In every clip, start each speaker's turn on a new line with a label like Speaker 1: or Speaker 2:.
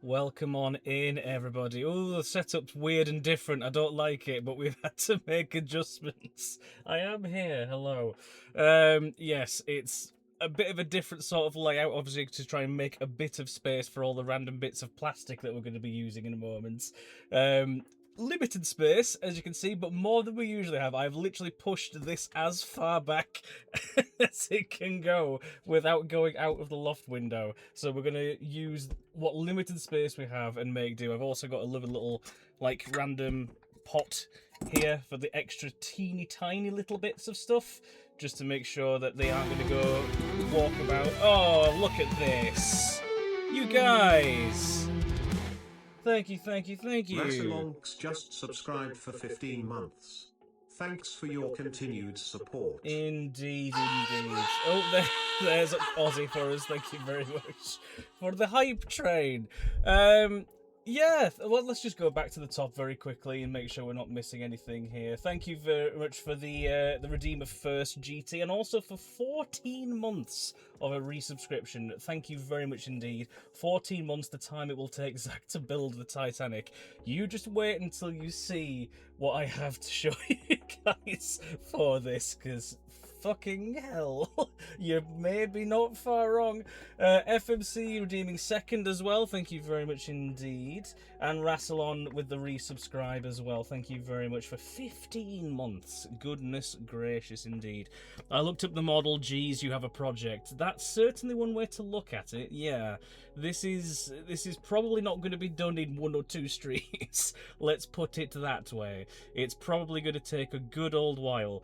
Speaker 1: Welcome on in, everybody. Oh, the setup's weird and different. I don't like it, but we've had to make adjustments. I am here. Hello. Yes, it's a bit of a different sort of layout, obviously, to try and make a bit of space for all the random bits of plastic that we're going to be using in a moment. Limited space, as you can see, but more than we usually have. I've literally pushed this as far back as it can go without going out of the loft window. So we're going to use what limited space we have and make do. I've also got a little, like, random pot here for the extra teeny tiny little bits of stuff, just to make sure that they aren't going to go walk about. Oh, look at this. You guys. Thank you.
Speaker 2: Rassalonks just subscribed for 15 months. Thanks for your continued support.
Speaker 1: Indeed. Oh, there's Aussie for us. Thank you very much for the hype train. Yeah, well, let's just go back to the top very quickly and make sure we're not missing anything here. Thank you very much for the Redeemer First GT, and also for 14 months of a resubscription. Thank you very much indeed. 14 months, the time it will take Zach to build the Titanic. You just wait until you see what I have to show you guys for this, because fucking hell, you're maybe not far wrong. FMC redeeming second as well, thank you very much indeed. And Rassalon with the resubscribe as well, thank you very much for 15 months. Goodness gracious indeed. I looked up the model, geez, you have a project. That's certainly one way to look at it, yeah. This is probably not going to be done in 1 or 2 streets. Let's put it that way. It's probably going to take a good old while.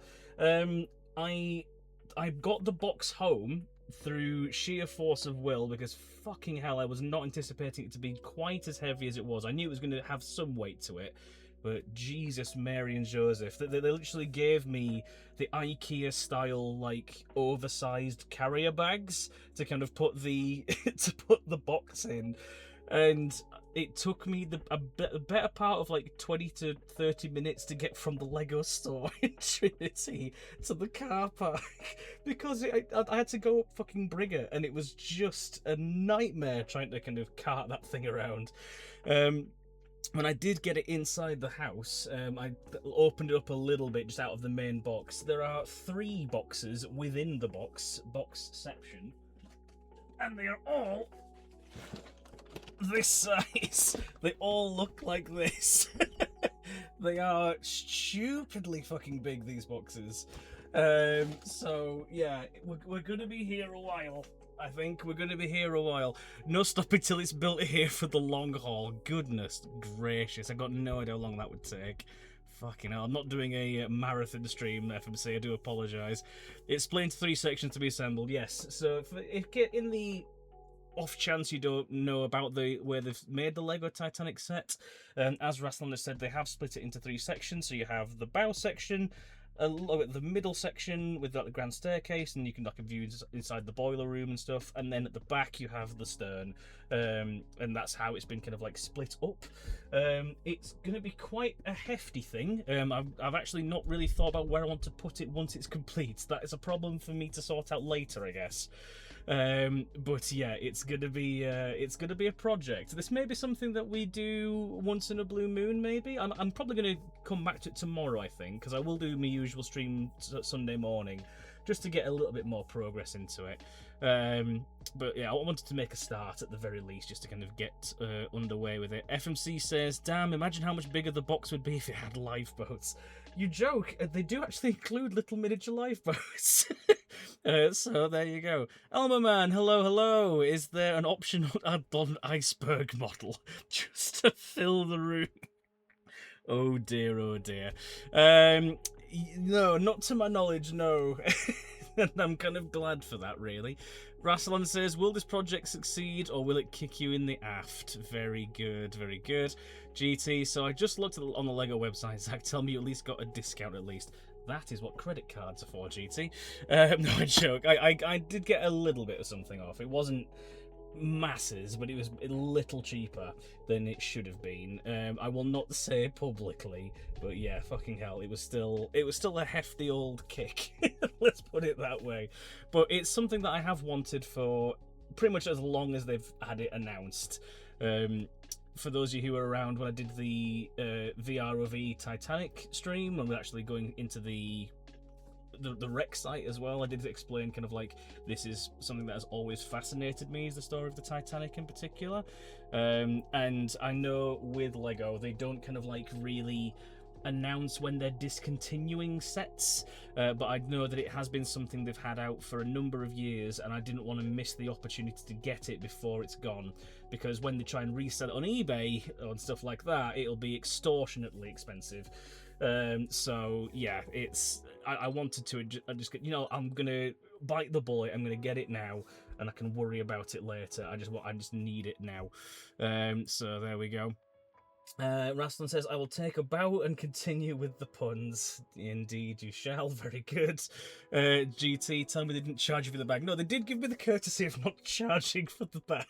Speaker 1: I got the box home through sheer force of will, because fucking hell, I was not anticipating it to be quite as heavy as it was. I knew it was going to have some weight to it, but Jesus, Mary and Joseph, they literally gave me the IKEA style, like, oversized carrier bags to kind of put the box in. And it took me a better part of like 20 to 30 minutes to get from the Lego store in Trinity to the car park, because I had to go up fucking Brigger, and it was just a nightmare trying to kind of cart that thing around. When I did get it inside the house, I opened it up a little bit just out of the main box. There are 3 boxes within the boxception, and they are all this size. They all look like this. They are stupidly fucking big, these boxes. So yeah, we're gonna be here a while. I think we're gonna be here a while. No stopping till it's built here for the long haul. Goodness gracious, I got no idea how long that would take. Fucking hell, I'm not doing a marathon stream, FMC, I do apologise. It's split into 3 sections to be assembled, yes. So if in the off chance you don't know about where they've made the Lego Titanic set, as Raslan has said, they have split it into 3 sections. So you have the bow section, the middle section with the grand staircase, and you can like a view inside the boiler room and stuff, and then at the back you have the stern, and that's how it's been kind of like split up. It's going to be quite a hefty thing. I've actually not really thought about where I want to put it once it's complete. That is a problem for me to sort out later, I guess. But yeah, it's gonna be a project. This may be something that we do once in a blue moon, maybe. I'm probably gonna come back to it tomorrow, I think, because I will do my usual stream Sunday morning, just to get a little bit more progress into it. But yeah, I wanted to make a start at the very least, just to kind of get underway with it. FMC says, damn, imagine how much bigger the box would be if it had lifeboats. You joke, they do actually include little miniature lifeboats. So there you go. Elmer Man, hello. Is there an optional add-on iceberg model just to fill the room? Oh dear. No, not to my knowledge, no. And I'm kind of glad for that, really. Rassalon says, will this project succeed, or will it kick you in the aft? Very good. GT, so I just looked on the LEGO website, Zach, tell me you at least got a discount at least. That is what credit cards are for, GT. No, I joke. I did get a little bit of something off. It wasn't masses, but it was a little cheaper than it should have been. I will not say publicly, but yeah, fucking hell, it was still a hefty old kick. Let's put it that way. But it's something that I have wanted for pretty much as long as they've had it announced. for those of you who were around when I did the RMS Titanic stream, and we're actually going into the wreck site as well, I did explain kind of like this is something that has always fascinated me, is the story of the Titanic in particular. And I know with Lego they don't kind of like really announce when they're discontinuing sets, but I know that it has been something they've had out for a number of years, and I didn't want to miss the opportunity to get it before it's gone, because when they try and resell it on eBay and stuff like that, it'll be extortionately expensive. So yeah, it's I wanted to just you know, I'm gonna bite the bullet, I'm gonna get it now, and I can worry about it later. I just need it now. So there we go. Rastlin says, I will take a bow and continue with the puns. Indeed you shall, very good. GT, tell me they didn't charge you for the bag. No, they did give me the courtesy of not charging for the bag.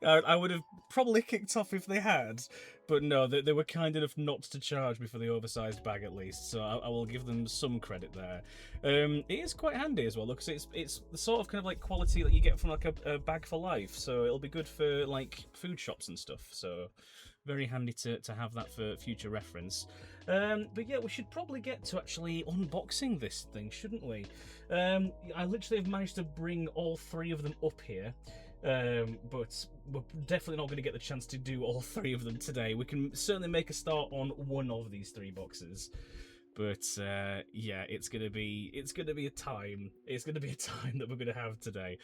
Speaker 1: I would have probably kicked off if they had, but no, they were kind enough not to charge me for the oversized bag at least, so I will give them some credit there. It is quite handy as well, because it's the sort of kind of like quality that you get from like a bag for life, so it'll be good for like food shops and stuff, so very handy to have that for future reference. But yeah, we should probably get to actually unboxing this thing, shouldn't we? I literally have managed to bring all 3 of them up here. But we're definitely not going to get the chance to do all 3 of them today. We can certainly make a start on one of these 3 boxes, but yeah, it's gonna be a time. It's gonna be a time that we're gonna have today.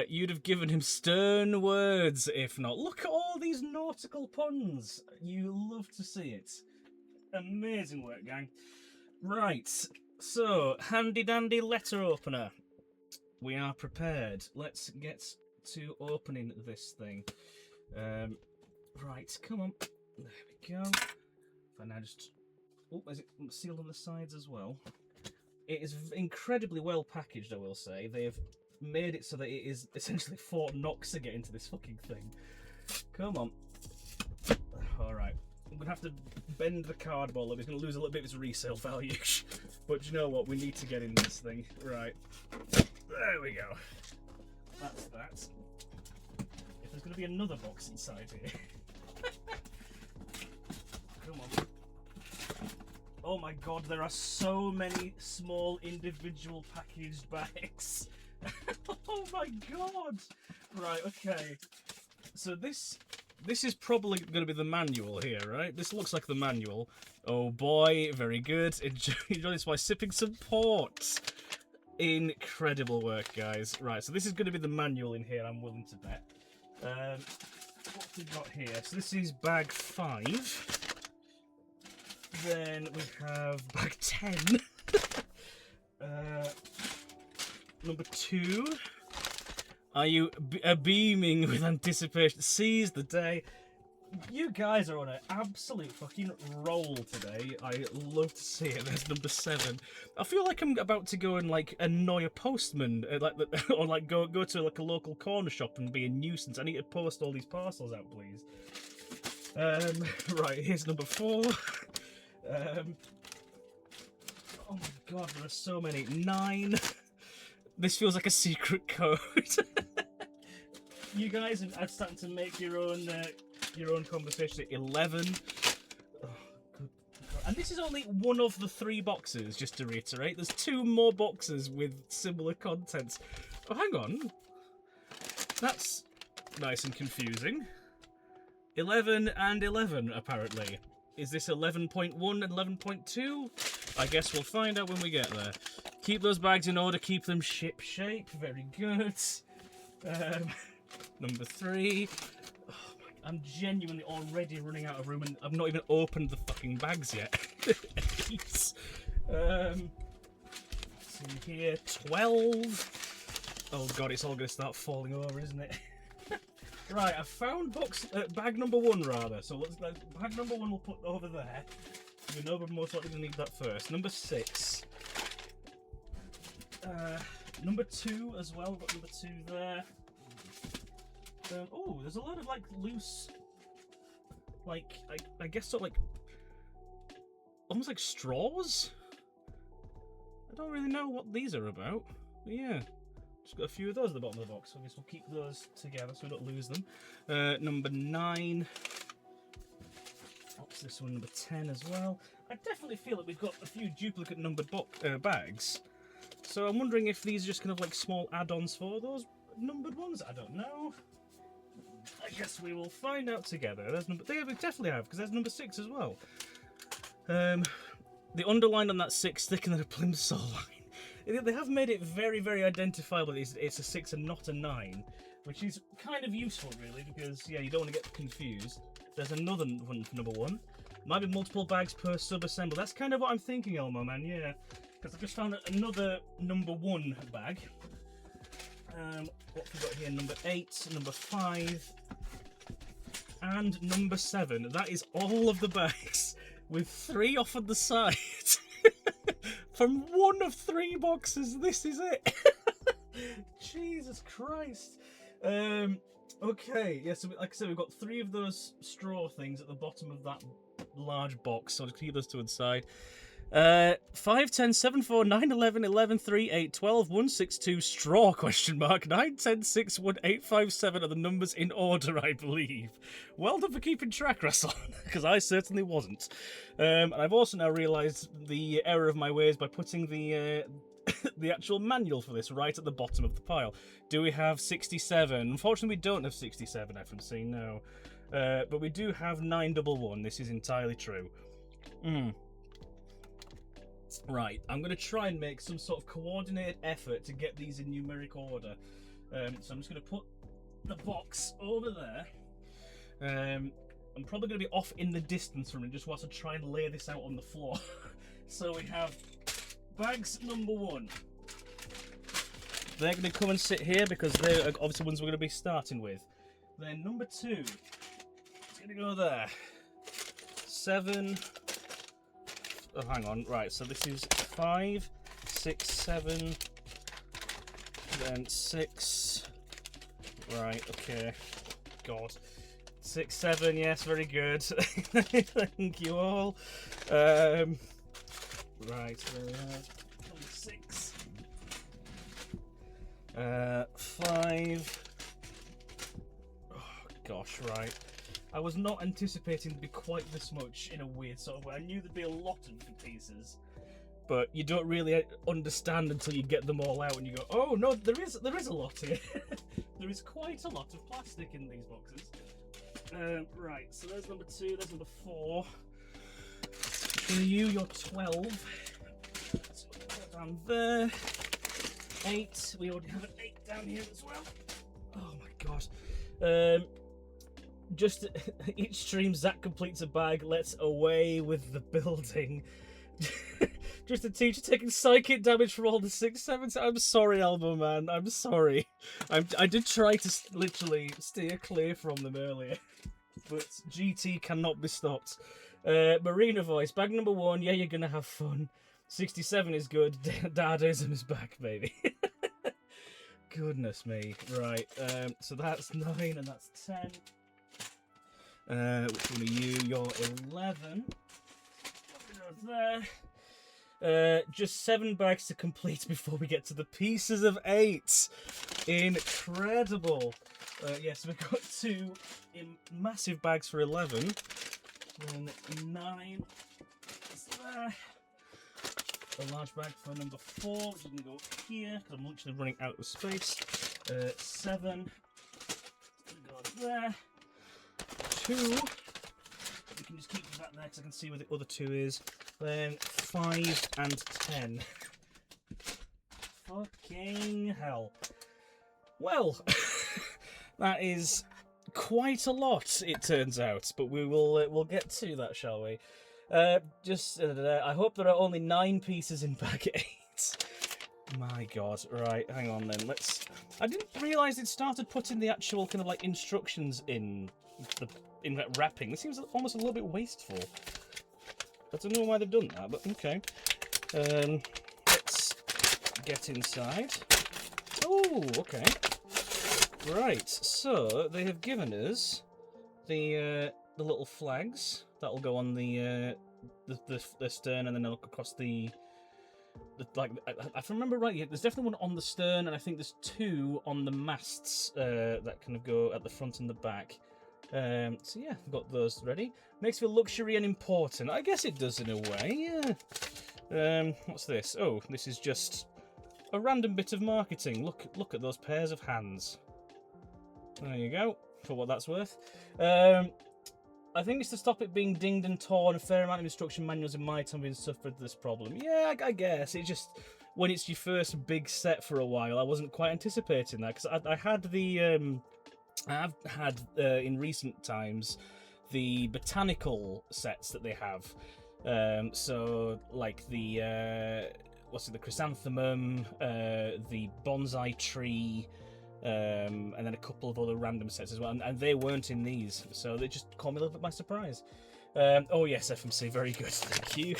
Speaker 1: You'd have given him stern words if not. Look at all these nautical puns. You love to see it. Amazing work, gang. Right, so handy dandy letter opener. We are prepared. Let's get to opening this thing. Right, come on. There we go. If I now just... Oh, is it sealed on the sides as well? It is incredibly well packaged, I will say. They've made it so that it is essentially Fort Knox to get into this fucking thing. Come on. Alright. I'm going to have to bend the cardboard. It's going to lose a little bit of its resale value. But you know what? We need to get in this thing. Right. There we go. That's that. If there's going to be another box inside here. Come on. Oh my god, there are so many small individual packaged bags. Oh my god. Right, okay. So this is probably going to be the manual here, right? This looks like the manual. Oh boy, very good. Enjoy this by sipping some port. Incredible work, guys. Right, so this is going to be the manual in here, I'm willing to bet. What have we got here? So this is bag 5. Then we have bag 10. Number 2. Are you beaming with anticipation? Seize the day. You guys are on an absolute fucking roll today. I love to see it. There's number 7. I feel like I'm about to go and like annoy a postman, or like go to like a local corner shop and be a nuisance. I need to post all these parcels out, please. Right, here's number 4. Oh my god, there are so many. 9. This feels like a secret code. You guys are starting to make your own conversation. 11. Oh, good god. And this is only one of the 3 boxes, just to reiterate. There's 2 more boxes with similar contents. Oh, hang on. That's nice and confusing. 11 and 11, apparently. Is this 11.1 and 11.2? I guess we'll find out when we get there. Keep those bags in order, keep them ship shape. Very good. Number 3. Oh my, I'm genuinely already running out of room and I've not even opened the fucking bags yet. Jeez. See here, 12. Oh god, it's all going to start falling over, isn't it? Right, I found bag number 1 rather. So bag number 1 we'll put over there. We know we're most likely going to need that first. Number 6. Number 2 as well. Got number 2 there. Oh, there's a lot of like loose, like I guess sort of like almost like straws. I don't really know what these are about. But yeah, Just got a few of those at the bottom of the box. So I guess we'll keep those together so we don't lose them. Number 9. What's this one? Number 10 as well. I definitely feel that we've got a few duplicate numbered bags. So I'm wondering if these are just kind of like small add-ons for those numbered ones. I don't know. I guess we will find out together. There's number. We definitely have, because there's number 6 as well. The underline on that 6 thicker than a plimsoll line. They have made it very, very identifiable. It's a 6 and not a 9, which is kind of useful, really, because yeah, you don't want to get confused. There's another one for number 1. Might be multiple bags per sub-assemble. That's kind of what I'm thinking, Elmo, man. Yeah, because I just found another number 1 bag. What have we got here? Number 8, number 5, and number 7. That is all of the bags, with 3 off on the side. From one of 3 boxes, this is it. Jesus Christ. Okay, yeah, so like I said, we've got 3 of those straw things at the bottom of that large box, so I'll just keep those to one side. 5, 10, 7, 4, 9, 11, 11, 3, 8, 12, 1, 6, 2, straw, question mark, 9, 10, 6, 1, 8, 5, 7 are the numbers in order, I believe. Well done for keeping track, Russell, because I certainly wasn't. And I've also now realised the error of my ways by putting the actual manual for this right at the bottom of the pile. Do we have 67? Unfortunately, we don't have 67, FMC, no. But we do have 911, this is entirely true. Right, I'm going to try and make some sort of coordinated effort to get these in numeric order. So I'm just going to put the box over there. I'm probably going to be off in the distance from it just whilst I try and lay this out on the floor. So we have bags number 1. They're going to come and sit here because they're obviously ones we're going to be starting with. Then number 2, it's going to go there. 7... Oh, hang on. Right, so this is 5, 6, 7, then 6. Right, okay. God. 6, 7, yes, very good. Thank you all. Right, so there we have number 6. 5. Oh, gosh, right. I was not anticipating to be quite this much in a weird sort of way. I knew there'd be a lot of pieces, but you don't really understand until you get them all out and you go, oh no, there is a lot here. There is quite a lot of plastic in these boxes. Right, so there's number 2, there's number 4. For you, you're 12. So down there. 8, we already have an 8 down here as well. Oh my god. Just each stream, Zach completes a bag. Let's away with the building. Just a teacher taking psychic damage from all the 6, 7. I'm sorry, Elmo man. I'm sorry. I did try to literally steer clear from them earlier, but GT cannot be stopped. Marina voice, bag number 1. Yeah, you're gonna have fun. 67 is good. Dadaism is back, baby. Goodness me. Right. So that's 9 and that's 10. Which one are you? You're 11. There. Just 7 bags to complete before we get to the pieces of 8. Incredible. Yes, we've got 2 massive bags for 11. Then 9 is there. A large bag for number 4, which is going to go here because I'm literally running out of space. 7. Go there. 2. We can just keep that there because I can see where the other 2 is. Then 5 and 10. Fucking hell. Well, that is quite a lot, it turns out. But we'll get to that, shall we? I hope there are only 9 pieces in bag 8. My god. Right, hang on then. I didn't realise it started putting the actual kind of like instructions in that wrapping. This seems almost a little bit wasteful. I don't know why they've done that, but okay. Let's get inside. Oh, okay. Right, so they have given us the little flags that'll go on the stern and then they'll look across the like, if I remember right, there's definitely one on the stern, and I think there's 2 on the masts that kind of go at the front and the back. So yeah, I've got those ready. Makes me luxury and important. I guess it does in a way, yeah. What's this? Oh, this is just a random bit of marketing. Look at those pairs of hands. There you go, for what that's worth. I think it's to stop it being dinged and torn. A fair amount of instruction manuals in my time have suffered this problem. Yeah, I guess. It's just, when it's your first big set for a while, I wasn't quite anticipating that. Because I had the... I've had, in recent times, the botanical sets that they have. So, like the... the chrysanthemum, the bonsai tree... and then a couple of other random sets as well, and they weren't in these, so they just caught me a little bit by surprise. Oh yes, FMC, very good, thank you.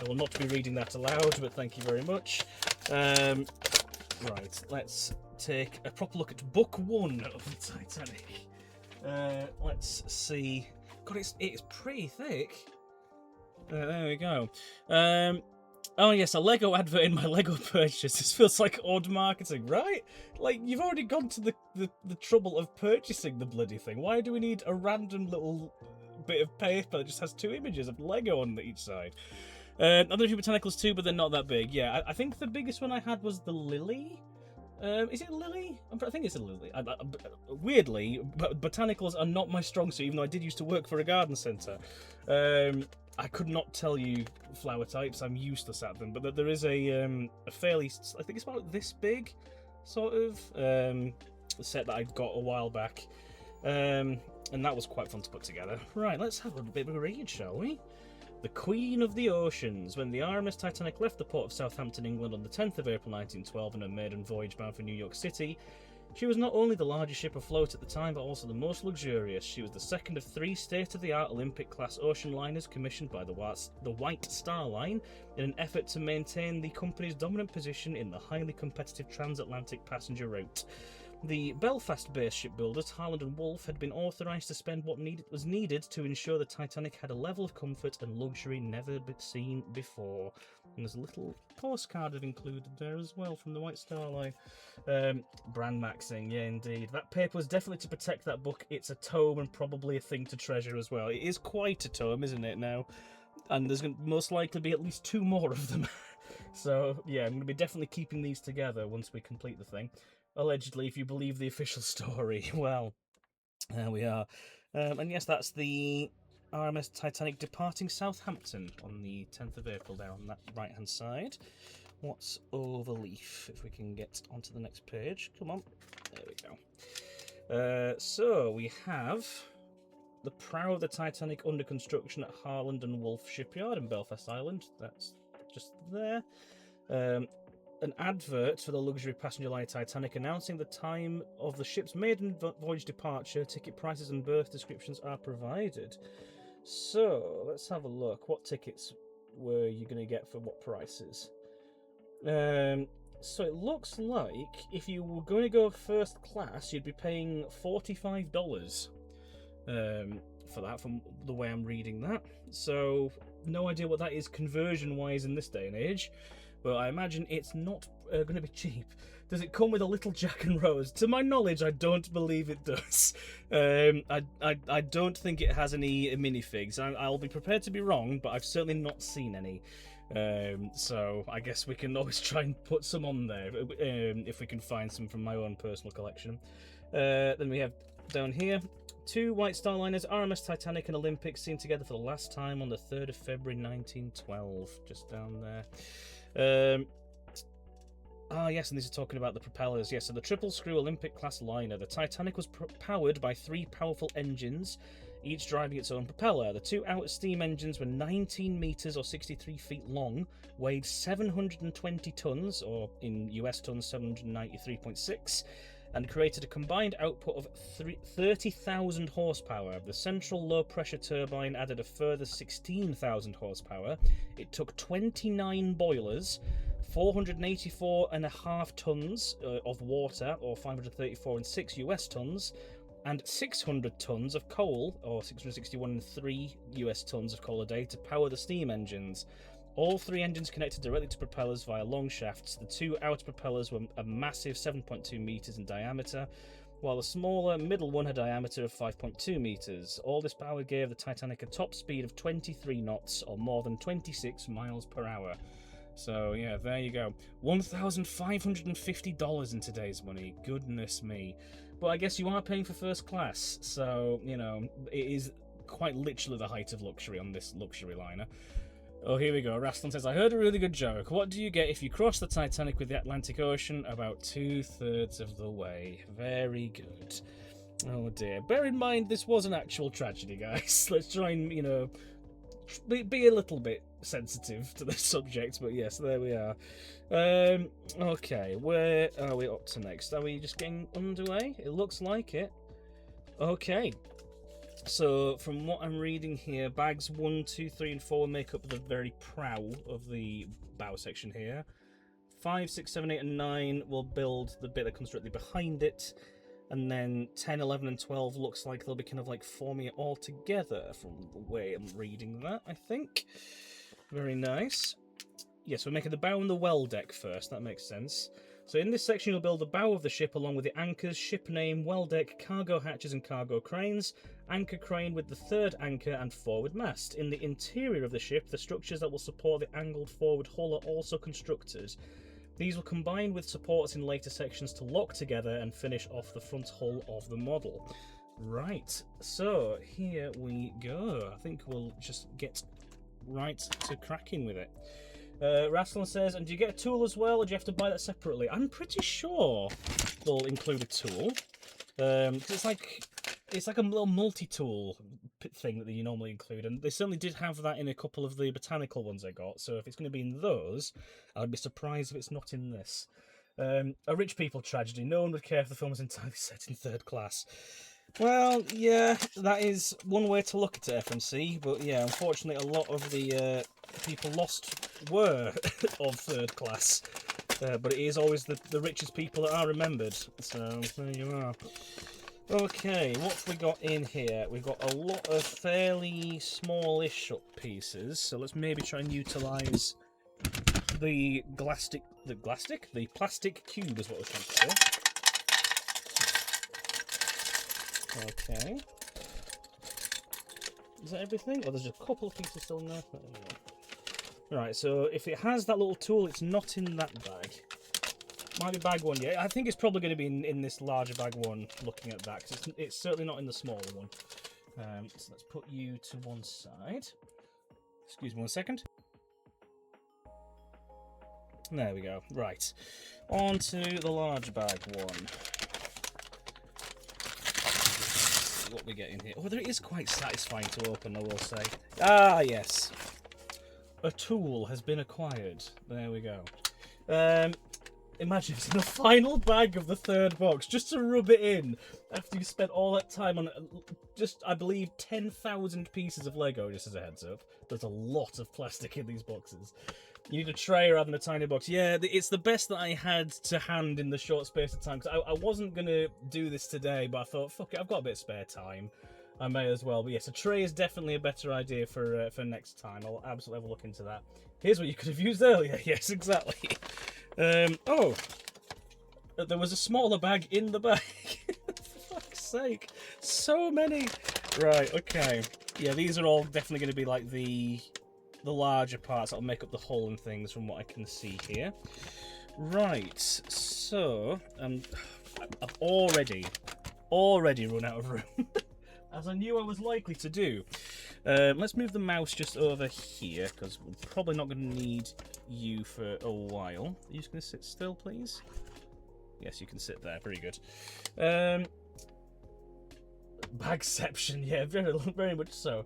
Speaker 1: I will not be reading that aloud, but thank you very much. Right, let's take a proper look at book 1 of the Titanic. Let's see. God, it's pretty thick. There we go. Oh yes, a Lego advert in my Lego purchase. This feels like odd marketing, right? Like, you've already gone to the trouble of purchasing the bloody thing. Why do we need a random little bit of paper that just has 2 images of Lego on each side? Other few botanicals too, but they're not that big. Yeah, I think the biggest one I had was the lily. Is it a lily? I think it's a lily. Weirdly, botanicals are not my strong suit, even though I did used to work for a garden centre. I could not tell you flower types. I'm useless at them. But there is a fairly, I think it's about this big, sort of, set that I got a while back. And that was quite fun to put together. Right, let's have a bit of a read, shall we? The Queen of the Oceans. When the RMS Titanic left the port of Southampton, England on the 10th of April 1912 on her maiden voyage bound for New York City, she was not only the largest ship afloat at the time, but also the most luxurious. She was the second of 3 state-of-the-art Olympic-class ocean liners commissioned by the White Star Line in an effort to maintain the company's dominant position in the highly competitive transatlantic passenger route. The Belfast-based shipbuilders Harland and Wolff had been authorised to spend what was needed to ensure the Titanic had a level of comfort and luxury never seen before. And there's a little postcard I've included there as well from the White Star Line. Brand maxing, yeah, indeed. That paper was definitely to protect that book. It's a tome and probably a thing to treasure as well. It is quite a tome, isn't it, now? And there's going to most likely be at least 2 more of them. So, yeah, I'm going to be definitely keeping these together once we complete the thing. Allegedly, if you believe the official story. Well, there we are. And yes, that's the RMS Titanic departing Southampton on the 10th of April there on that right-hand side. What's overleaf? If we can get onto the next page. Come on. There we go. So we have the prow of the Titanic under construction at Harland and Wolff Shipyard in Belfast Island. That's just there. An advert for the luxury passenger liner Titanic announcing the time of the ship's maiden voyage departure. Ticket prices and berth descriptions are provided. So, let's have a look. What tickets were you going to get for what prices? So it looks like if you were going to go first class, you'd be paying $45 for that, from the way I'm reading that. So, no idea what that is conversion-wise in this day and age. But I imagine it's not going to be cheap. Does it come with a little Jack and Rose? To my knowledge, I don't believe it does. I don't think it has any minifigs. I'll be prepared to be wrong, but I've certainly not seen any. So I guess we can always try and put some on there if we can find some from my own personal collection. Then we have down here 2 White Star Liners, RMS Titanic and Olympic, seen together for the last time on the 3rd of February 1912. Just down there. Yes, and this is talking about the propellers. Yes, so the triple-screw Olympic-class liner. The Titanic was powered by 3 powerful engines, each driving its own propeller. The 2 outer steam engines were 19 metres or 63 feet long, weighed 720 tons, or in US tons 793.6, and created a combined output of 30,000 horsepower. The central low-pressure turbine added a further 16,000 horsepower. It took 29 boilers, 484.5 tons of water, or 534.6 US tons, and 600 tons of coal, or 661.3 US tons of coal a day, to power the steam engines. All 3 engines connected directly to propellers via long shafts. The 2 outer propellers were a massive 7.2 meters in diameter, while the smaller middle one had a diameter of 5.2 meters. All this power gave the Titanic a top speed of 23 knots, or more than 26 miles per hour. So yeah, there you go. $1,550 in today's money. Goodness me. But I guess you are paying for first class, so, you know, it is quite literally the height of luxury on this luxury liner. Oh, here we go. Rastlin says, I heard a really good joke. What do you get if you cross the Titanic with the Atlantic Ocean? About 2/3 of the way. Very good. Oh dear. Bear in mind, this was an actual tragedy, guys. Let's try and, you know, be a little bit sensitive to the subject, but yes, there we are. Okay, where are we up to next? Are we just getting underway? It looks like it. Okay. So, from what I'm reading here, bags 1, 2, 3, and 4 make up the very prow of the bow section here. 5, 6, 7, 8, and 9 will build the bit that comes directly behind it. And then 10, 11, and 12 looks like they'll be kind of like forming it all together from the way I'm reading that, I think. Very nice. Yes, we're making the bow and the well deck first, that makes sense. So in this section you'll build the bow of the ship along with the anchors, ship name, well deck, cargo hatches and cargo cranes, anchor crane with the 3rd anchor and forward mast. In the interior of the ship, the structures that will support the angled forward hull are also constructed. These will combine with supports in later sections to lock together and finish off the front hull of the model. Right, so here we go. I think we'll just get right to cracking with it. Rastlin says, and do you get a tool as well, or do you have to buy that separately? I'm pretty sure they'll include a tool. 'Cause it's like a little multi-tool thing that you normally include, and they certainly did have that in a couple of the botanical ones I got, so if it's going to be in those, I'd be surprised if it's not in this. A rich people tragedy. No one would care if the film was entirely set in 3rd class. Well, yeah, that is one way to look at it, FMC, but yeah, unfortunately a lot of the people lost were of 3rd class, but it is always the richest people that are remembered, so there you are. Okay, what have we got in here? We've got a lot of fairly smallish pieces, so let's maybe try and utilise the plastic cube is what we're trying to say. Okay. Is that everything? Oh, there's a couple of pieces still in there. Right, so if it has that little tool, it's not in that bag. Might be bag 1, yeah. I think it's probably going to be in this larger bag 1, looking at that, because it's certainly not in the smaller one. So let's put you to one side. Excuse me 1 second. There we go. Right. On to the large bag 1. What we get in here. Oh, there is quite satisfying to open, I will say. Ah, yes. A tool has been acquired. There we go. Imagine it's in the final bag of the 3rd box, just to rub it in after you spent all that time on just, I believe, 10,000 pieces of Lego, just as a heads up. There's a lot of plastic in these boxes. You need a tray rather than a tiny box. Yeah, it's the best that I had to hand in the short space of time, because I wasn't going to do this today, but I thought, fuck it, I've got a bit of spare time. I may as well. But yes, a tray is definitely a better idea for next time. I'll absolutely have a look into that. Here's what you could have used earlier. Yes, exactly. Oh, there was a smaller bag in the bag. For fuck's sake, so many. Right, okay. Yeah, these are all definitely going to be like the larger parts that'll make up the hull and things from what I can see here. Right, so I've already run out of room, as I knew I was likely to do. Let's move the mouse just over here, because we're probably not going to need you for a while. Are you just going to sit still, please? Yes, you can sit there. Very good. Bagception, yeah, very much so.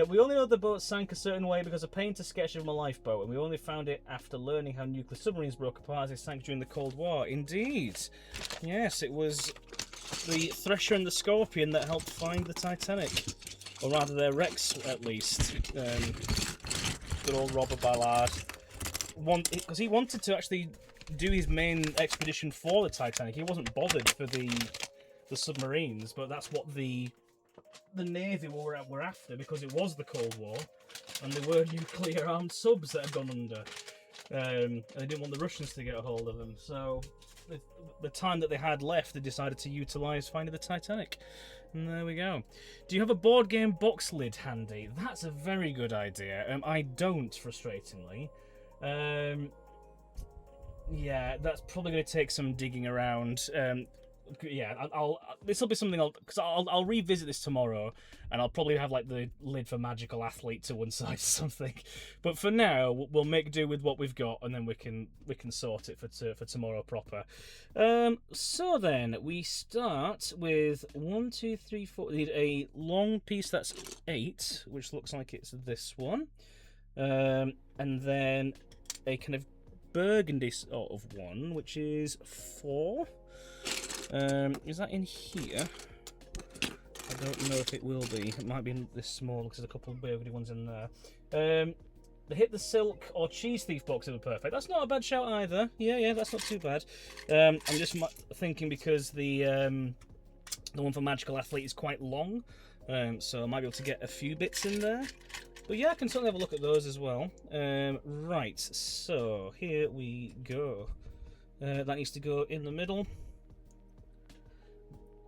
Speaker 1: We only know the boat sank a certain way because a painter sketched of a lifeboat, and we only found it after learning how nuclear submarines broke apart as they sank during the Cold War. Indeed. Yes, it was the Thresher and the Scorpion that helped find the Titanic. Or rather their wrecks, at least. Good old Robert Ballard. Because he wanted to actually do his main expedition for the Titanic. He wasn't bothered for the submarines, but that's what the Navy were after, because it was the Cold War. And they were nuclear-armed subs that had gone under. And they didn't want the Russians to get a hold of them. So the time that they had left, they decided to utilise finding the Titanic. And there we go. Do you have a board game box lid handy? That's a very good idea. I don't, frustratingly. Yeah, that's probably going to take some digging around. Yeah, this will be something I'll revisit this tomorrow, and I'll probably have like the lid for Magical Athlete to one side or something. But for now, we'll make do with what we've got, and then we can sort it for tomorrow proper. So then we start with 1, 2, 3, 4. We need a long piece that's 8, which looks like it's this one, and then a kind of burgundy sort of one, which is 4. Is that in here? I don't know if it will be. It might be in this small because there's a couple of burgundy ones in there. The Hit the Silk or Cheese Thief boxes were perfect. That's not a bad shout either. Yeah, that's not too bad. I'm just thinking because the one for Magical Athlete is quite long, so I might be able to get a few bits in there. But yeah, I can certainly have a look at those as well. Right, so here we go. That needs to go in the middle.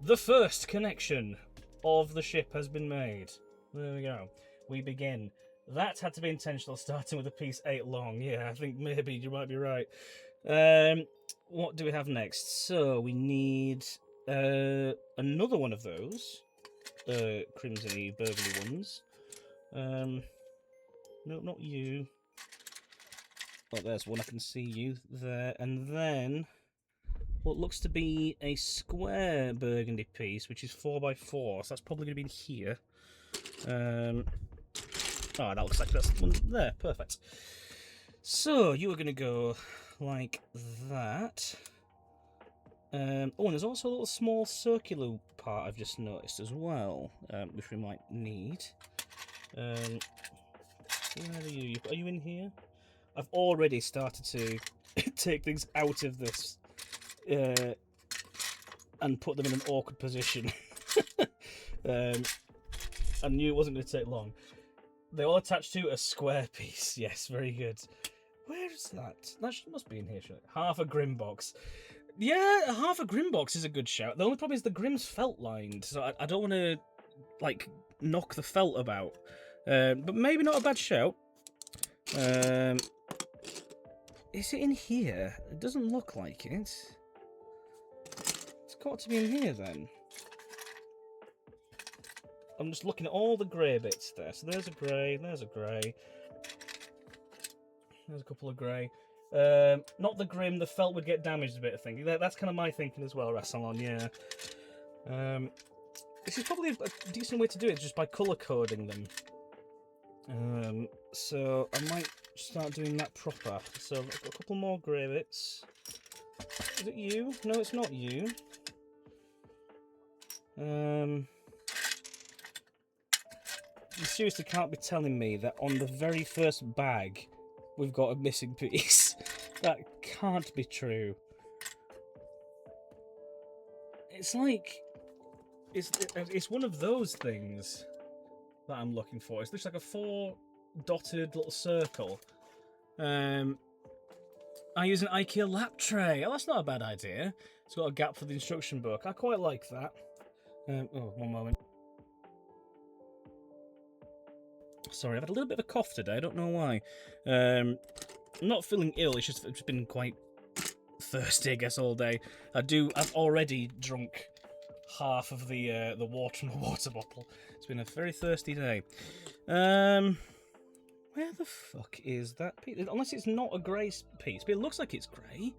Speaker 1: The first connection of the ship has been made. There we go. We begin. That had to be intentional, starting with a piece 8 long. Yeah, I think maybe you might be right. What do we have next? So we need another one of those crimson-y, burgundy ones. No, not you. Oh, there's one. I can see you there. And then what looks to be a square burgundy piece, which is 4x4, so that's probably going to be in here. Oh, that looks like that's the one there. Perfect. So you are going to go like that. Oh, and there's also a little small circular part I've just noticed as well, which we might need. Where are you? Are you in here? I've already started to take things out of this and put them in an awkward position. I knew it wasn't going to take long. They all attach to a square piece. Yes, very good. Where is that? That must be in here. Half a Grim box. Yeah, half a Grim box is a good shout. The only problem is the Grim's felt lined, so I don't want to like knock the felt about. But maybe not a bad shout. Is it in here? It doesn't look like it. It's got to be in here then. I'm just looking at all the grey bits there. So there's a grey, there's a grey. There's a couple of grey. Not the Grim, the felt would get damaged a bit, I think. That's kind of my thinking as well, Rassalon, yeah. This is probably a decent way to do it, just by colour coding them. So I might start doing that proper. So I've got a couple more grey bits. Is it you? No, it's not you. You seriously can't be telling me that on the very first bag we've got a missing piece. That can't be true. It's like it's one of those things that I'm looking for. It looks like a 4 dotted little circle. I use an IKEA lap tray. Oh, that's not a bad idea. It's got a gap for the instruction book. I quite like that. Oh, one moment. Sorry, I've had a little bit of a cough today. I don't know why. I'm not feeling ill. It's just been quite thirsty, I guess, all day. I've already drunk half of the water from the water bottle. It's been a very thirsty day. Where the fuck is that piece? Unless it's not a grey piece, but it looks like it's grey.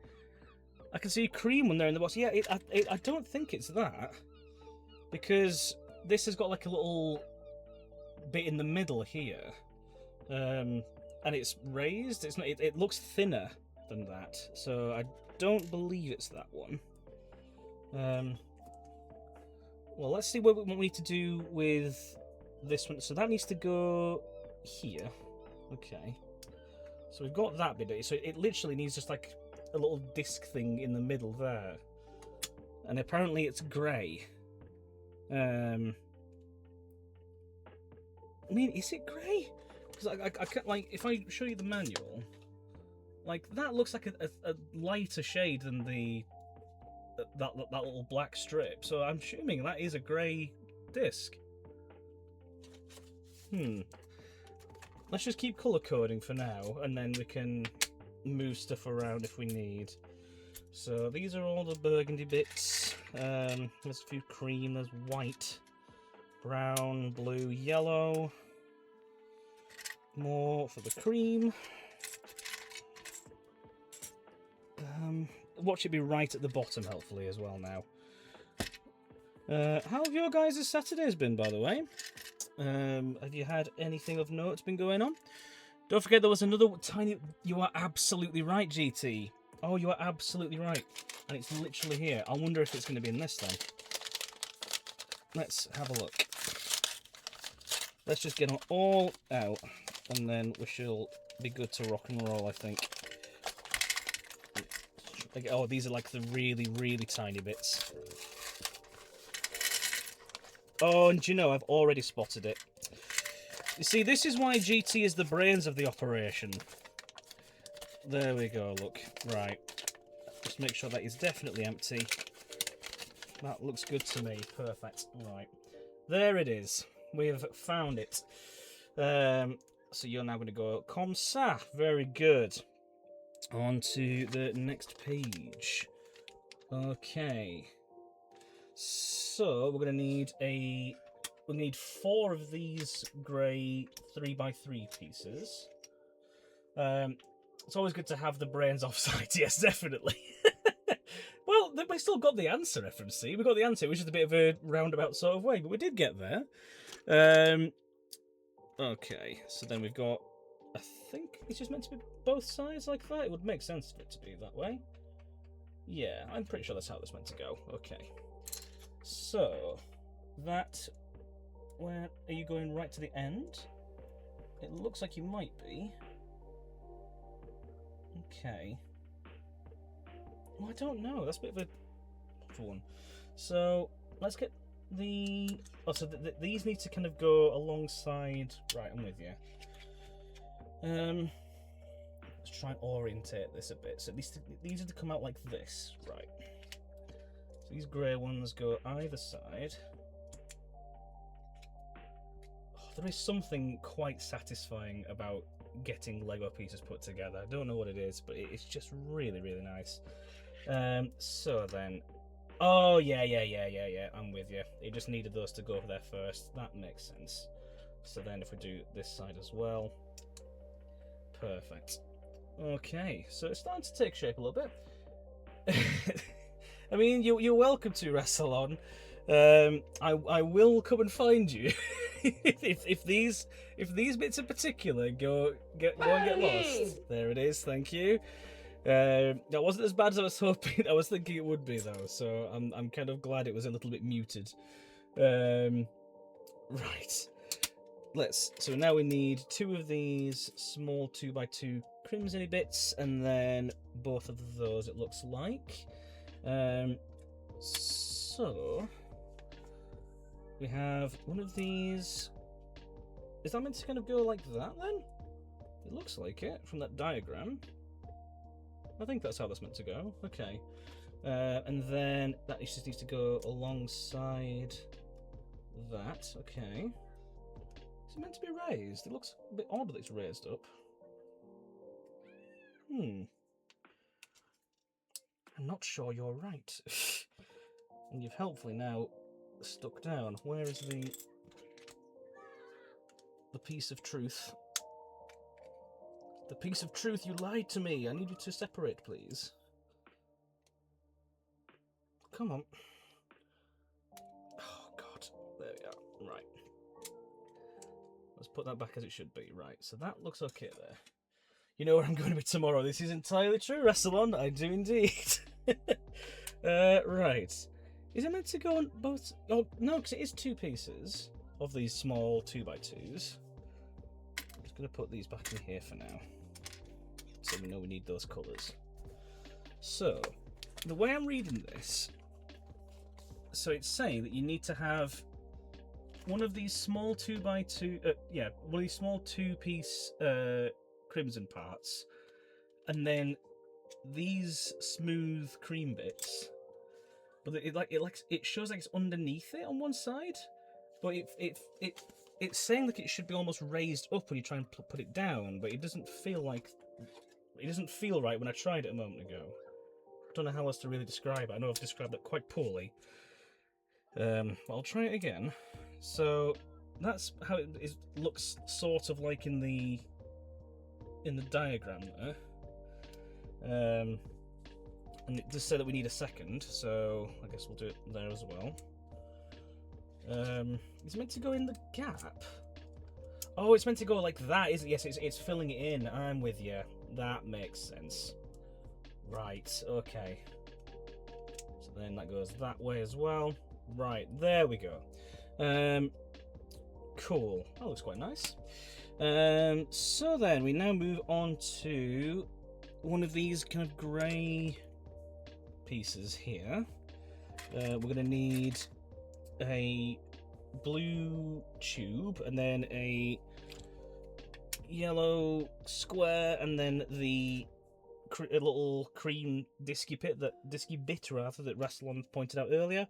Speaker 1: I can see a cream one there in the box. Yeah, I don't think it's that, because this has got like a little bit in the middle here, and it's raised. It's not. It looks thinner than that, so I don't believe it's that one. Well, let's see what we need to do with this one. So that needs to go here. Okay. So we've got that bit. So it literally needs just like a little disc thing in the middle there. And apparently it's grey. I mean, is it grey? Because I can't, like, if I show you the manual, like, that looks like a lighter shade than that little black strip. So I'm assuming that is a grey disc. Let's just keep colour coding for now, and then we can move stuff around if we need. So these are all the burgundy bits. There's a few cream, there's white, brown, blue, yellow. More for the cream. Watch it be right at the bottom, hopefully, as well now. How have your guys' Saturdays been, by the way? Have you had anything of note been going on? Don't forget there was another tiny... You are absolutely right, GT. Oh, you are absolutely right. And it's literally here. I wonder if it's going to be in this then. Let's have a look. Let's just get them all out, and then we shall be good to rock and roll, I think. Oh, these are like the really, really tiny bits. Oh, and you know, I've already spotted it. You see, this is why GT is the brains of the operation. There we go, look. Right. Just make sure that is definitely empty. That looks good to me. Perfect. Right. There it is. We have found it. So you're now going to go comme ça. Very good. On to the next page. Okay. So we're going to need we need 4 of these grey 3x3 pieces. It's always good to have the brains offside. Yes, definitely. Well, we still got the answer, FMC. We got the answer, which is a bit of a roundabout sort of way, but we did get there. Okay, so then we've got... I think it's just meant to be both sides like that. It would make sense for it to be that way. Yeah, I'm pretty sure that's how it's meant to go. Okay. So, that... Where are you going right to the end? It looks like you might be. Okay. Well, I don't know. That's a bit of a one. So let's get the. Oh, so these need to kind of go alongside. Right, I'm with you. Let's try and orientate this a bit. So these are to come out like this, right? So these grey ones go either side. Oh, there is something quite satisfying about getting Lego pieces put together. I don't know what it is, but it's just really, really nice. So then, oh yeah, I'm with you. It just needed those to go there first. That makes sense. So then if we do this side as well, perfect. Okay, so it's starting to take shape a little bit. I mean, you're welcome to wrestle on. I will come and find you if these bits in particular go and get lost. There it is. Thank you. That wasn't as bad as I was hoping. I was thinking it would be though, so I'm kind of glad it was a little bit muted. Right. So now we need 2 of these small 2x2 crimsony bits, and then both of those, it looks like. So we have one of these. Is that meant to kind of go like that then? It looks like it from that diagram. I think that's how that's meant to go. Okay. And then that just needs to go alongside that. Okay. Is it meant to be raised? It looks a bit odd that it's raised up. I'm not sure you're right. And you've helpfully now stuck down. Where is the piece of truth? The piece of truth, you lied to me. I need you to separate, please. Come on. Oh, God. There we are. Right. Let's put that back as it should be. Right, so that looks okay there. You know where I'm going to be tomorrow. This is entirely true, Wrestle-On. I do indeed. Right. Is it meant to go on both? Oh, no, because it is 2 pieces of these small 2x2s. I'm just going to put these back in here for now, so we know we need those colours. So, the way I'm reading this, so it's saying that you need to have one of these small 2x2, one of these small 2-piece crimson parts, and then these smooth cream bits. But it shows like it's underneath it on one side, but it's saying like it should be almost raised up when you try and put it down, but it doesn't feel right when I tried it a moment ago. I don't know how else to really describe it. I know I've described it quite poorly. I'll try it again. So that's how it looks, sort of like in the diagram there. And it does say that we need a second, so I guess we'll do it there as well. It's meant to go in the gap. Oh, it's meant to go like that, isn't it? Yes, it's filling it in. I'm with you. That makes sense. Right, okay. So then that goes that way as well. Right, there we go. Cool. That looks quite nice. So then we now move on to one of these kind of grey pieces here. We're going to need a blue tube and then a yellow square and then a little cream disky bit that Rastalon pointed out earlier,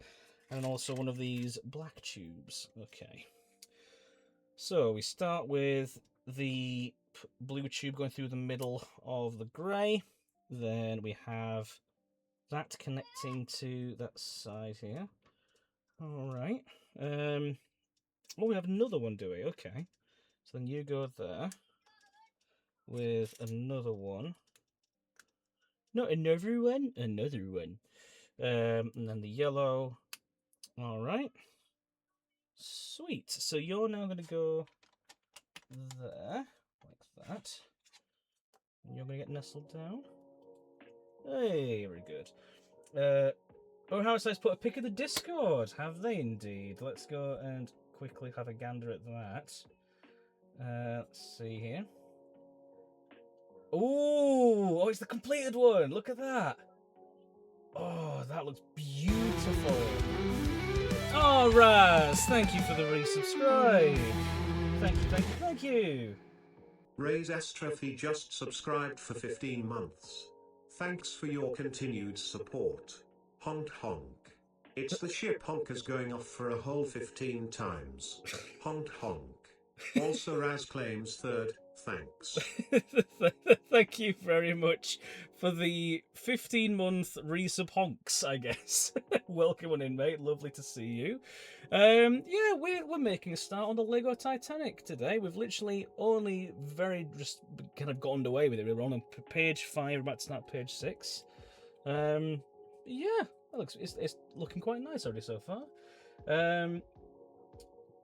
Speaker 1: and also one of these black tubes. Okay, so we start with the blue tube going through the middle of the grey, then we have that connecting to that side here. All right. Oh, we have another one, do we? Okay. So then you go there with another one. Not another one, another one. And then the yellow. All right. Sweet. So you're now going to go there, like that. And you're going to get nestled down. Hey, very good. Oh, how says put a pic of the Discord. Have they indeed? Let's go and quickly have a gander at that. Let's see here. Ooh, oh, it's the completed one. Look at that. Oh, that looks beautiful. Oh, Raz, thank you for the resubscribe. Thank you.
Speaker 2: Ray's Astrophy just subscribed for 15 months. Thanks for your continued support. Honk honk. It's the ship honkers going off for a whole 15 times. Honk honk. Also Raz claims third, thanks.
Speaker 1: Thank you very much for the 15-month resub honks, I guess. Welcome on in, mate. Lovely to see you. Yeah, we're making a start on the Lego Titanic today. We've literally only just kind of got underway with it. We're on page 5, we're about to start page 6. Yeah, it's looking quite nice already so far.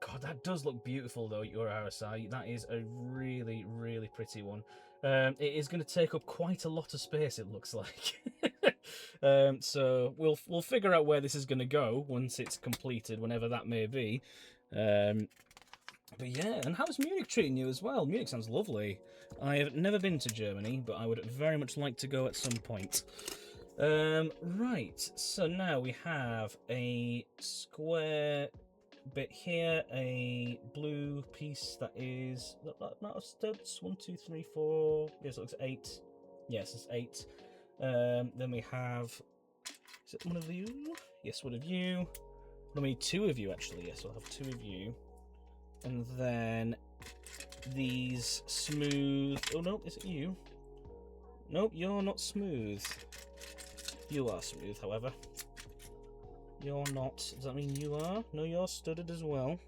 Speaker 1: God, that does look beautiful though, your RSI. That is a really, really pretty one. It is going to take up quite a lot of space, it looks like. So we'll figure out where this is going to go once it's completed, whenever that may be. But yeah, and how's Munich treating you as well? Munich sounds lovely. I have never been to Germany, but I would very much like to go at some point. Right, so now we have a square bit here, a blue piece that is not studs. 1, 2, 3, 4. Yes, it looks 8. Yes, it's 8. Then we have, is it one of you? Yes, one of you. I mean, 2 of you actually. Yes, we'll have 2 of you. And then these smooth. Oh no, is it you? Nope, you're not smooth. You are smooth, however. You're not. Does that mean you are? No, you're studded as well.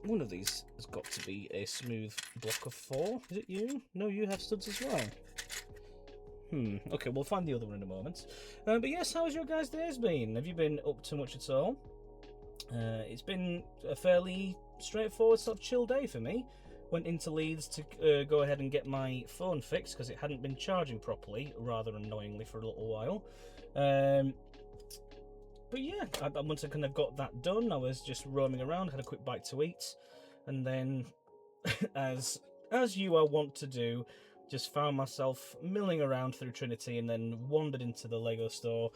Speaker 1: One of these has got to be a smooth block of 4. Is it you? No, you have studs as well. Okay, we'll find the other one in a moment. But yes, how's your guys' days been? Have you been up to much at all? It's been a fairly straightforward, sort of chill day for me. Went into Leeds to go ahead and get my phone fixed because it hadn't been charging properly, rather annoyingly, for a little while. But yeah, once I kind of got that done, I was just roaming around, had a quick bite to eat, and then, as you are wont to do, just found myself milling around through Trinity and then wandered into the Lego store,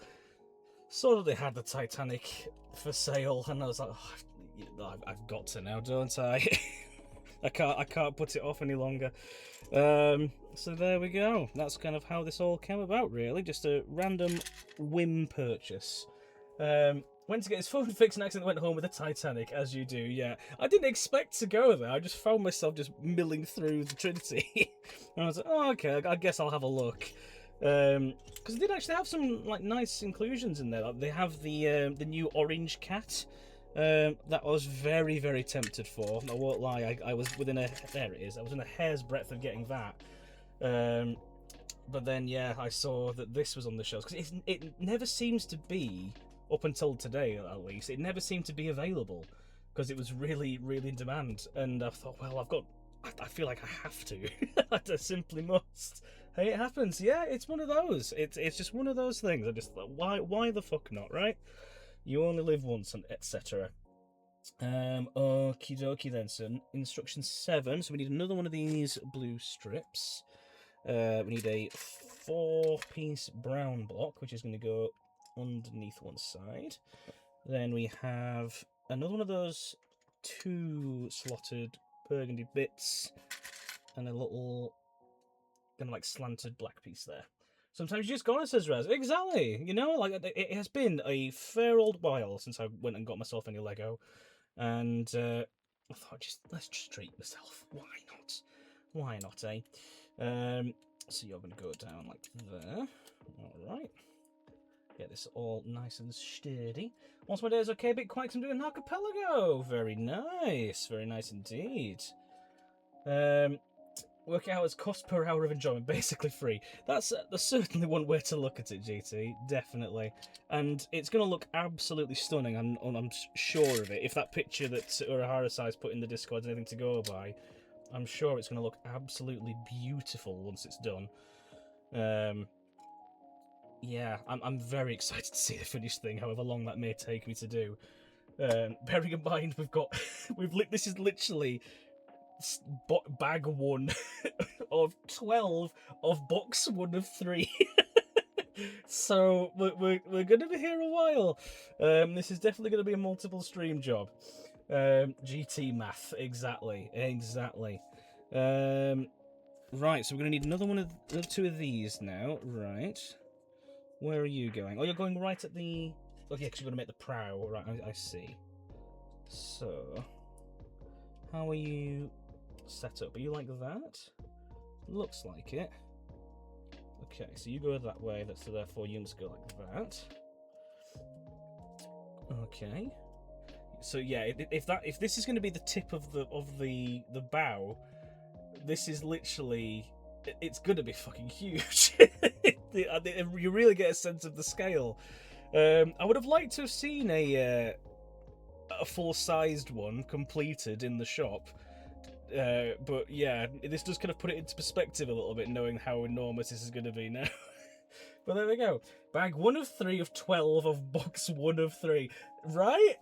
Speaker 1: saw that they had the Titanic for sale, and I was like, oh, I've got to now, don't I? I can't put it off any longer. So there we go. That's kind of how this all came about, really. Just a random whim purchase. Went to get his phone fixed and accidentally went home with the Titanic, as you do, yeah. I didn't expect to go there. I just found myself just milling through the Trinity. And I was like, oh, okay, I guess I'll have a look. Because they did actually have some like nice inclusions in there. Like, they have the new orange cat. That I was very, very tempted for. I won't lie. I was within a there it is. I was in a hair's breadth of getting that. But then yeah, I saw that this was on the shelves because it never seems to be, up until today at least, it never seemed to be available because it was really, really in demand. And I thought, well, I feel like I have to. I simply must. Hey, it happens. Yeah, it's one of those. It's just one of those things. I just thought, why the fuck not, right? You only live once, and etc. Okie dokie then. So instruction 7. So we need another one of these blue strips. We need a 4-piece brown block, which is going to go underneath one side. Then we have another one of those 2 slotted burgundy bits, and a little kind of like slanted black piece there. Sometimes you just go on, says Raz. Exactly. You know, like it has been a fair old while since I went and got myself any Lego, and I thought, let's just treat myself. Why not? Why not, eh? So you're going to go down like there. All right. Get this all nice and sturdy. Once my day is okay, a bit quiet 'cause I'm doing an archipelago. Very nice indeed. Work out as cost per hour of enjoyment, basically free. That's certainly one way to look at it, GT, definitely. And it's going to look absolutely stunning, I'm sure of it. If that picture that Urahara Sai's put in the Discord is anything to go by, I'm sure it's going to look absolutely beautiful once it's done. Yeah, I'm very excited to see the finished thing, however long that may take me to do. Bearing in mind, this is literally bag 1 of 12 of box 1 of 3. So we're going to be here a while. This is definitely going to be a multiple stream job. GT math, exactly. Right, so we're going to need another one of 2 of these now. Right, where are you going? Oh, you're going right at the. Okay, because you're going to make the prow. Right, I see. So, how are you set up? Are you like that? Looks like it. Okay, so you go that way, so therefore you must go like that. Okay. So yeah, if this is going to be the tip of the bow, this is literally, it's going to be fucking huge. You really get a sense of the scale. I would have liked to have seen a full-sized one completed in the shop. But yeah, this does kind of put it into perspective a little bit, knowing how enormous this is going to be now. But there we go. Bag 1 of 3 of 12 of box 1 of 3. Right?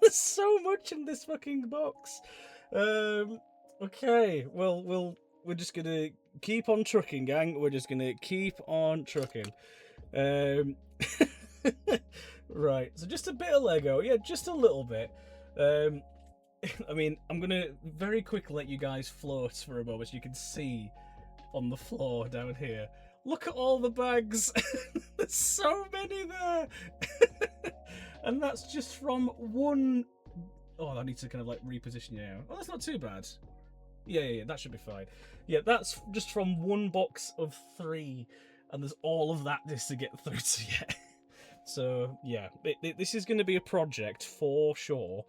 Speaker 1: There's so much in this fucking box. Okay, well, we're just going to keep on trucking, gang. We're just going to keep on trucking. Right, so just a bit of Lego. Yeah, just a little bit. I mean, I'm going to very quickly let you guys float for a moment so you can see on the floor down here. Look at all the bags. There's so many there. And that's just from one. Oh, I need to kind of like reposition you now. Oh, that's not too bad. Yeah, that should be fine. Yeah, that's just from one box of 3. And there's all of that just to get through to yet. So, yeah, this is going to be a project for sure.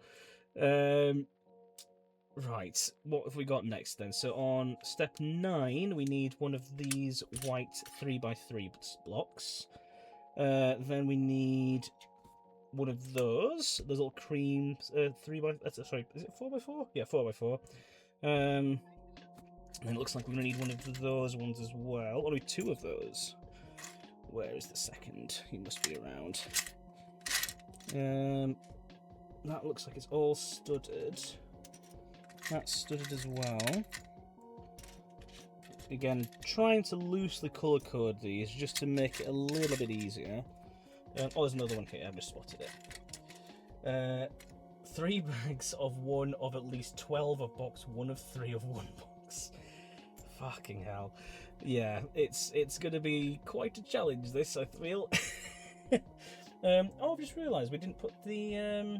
Speaker 1: Right, what have we got next then? So on step 9, we need one of these white 3x3 blocks. Then we need one of those little cream 3x. Sorry, is it 4x4? Yeah, 4x4. And it looks like we're gonna need one of those ones as well. Or 2 of those. Where is the second? He must be around. That looks like it's all studded. That's studded as well. Again, trying to loosely colour code these just to make it a little bit easier. Oh, there's another one here. I've just spotted it. 3 bags of one of at least 12 of box, 1 of 3 of 1 box. Fucking hell. Yeah, it's going to be quite a challenge, this, I feel. Oh, I've just realised we didn't put the...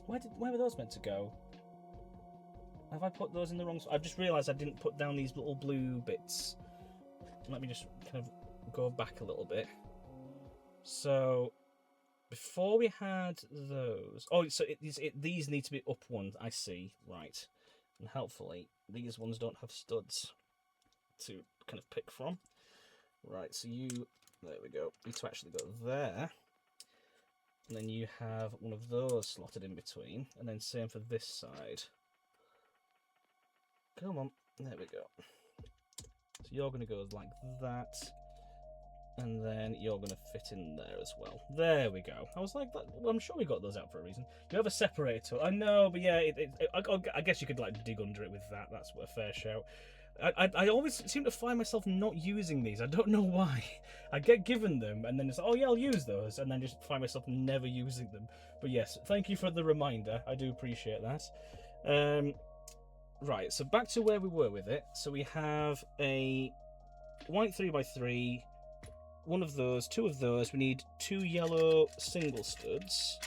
Speaker 1: where were those meant to go? Have I put those in the wrong... I've just realised I didn't put down these little blue bits. Let me just kind of go back a little bit. So, before we had those... Oh, so these need to be up one, I see. Right. And helpfully, these ones don't have studs to kind of pick from. Right, so you... There we go. You need to actually go there. And then you have one of those slotted in between. And then same for this side. Come on. There we go. So you're going to go like that. And then you're going to fit in there as well. There we go. I was like, well, I'm sure we got those out for a reason. You have a separator. I know, but yeah, I guess you could like dig under it with that. That's a fair shout. I always seem to find myself not using these. I don't know why. I get given them, and then it's oh yeah, I'll use those, and then just find myself never using them. But yes, thank you for the reminder. I do appreciate that. Right, so back to where we were with it. So we have a white 3x3, one of those, 2 of those. We need 2 yellow single studs.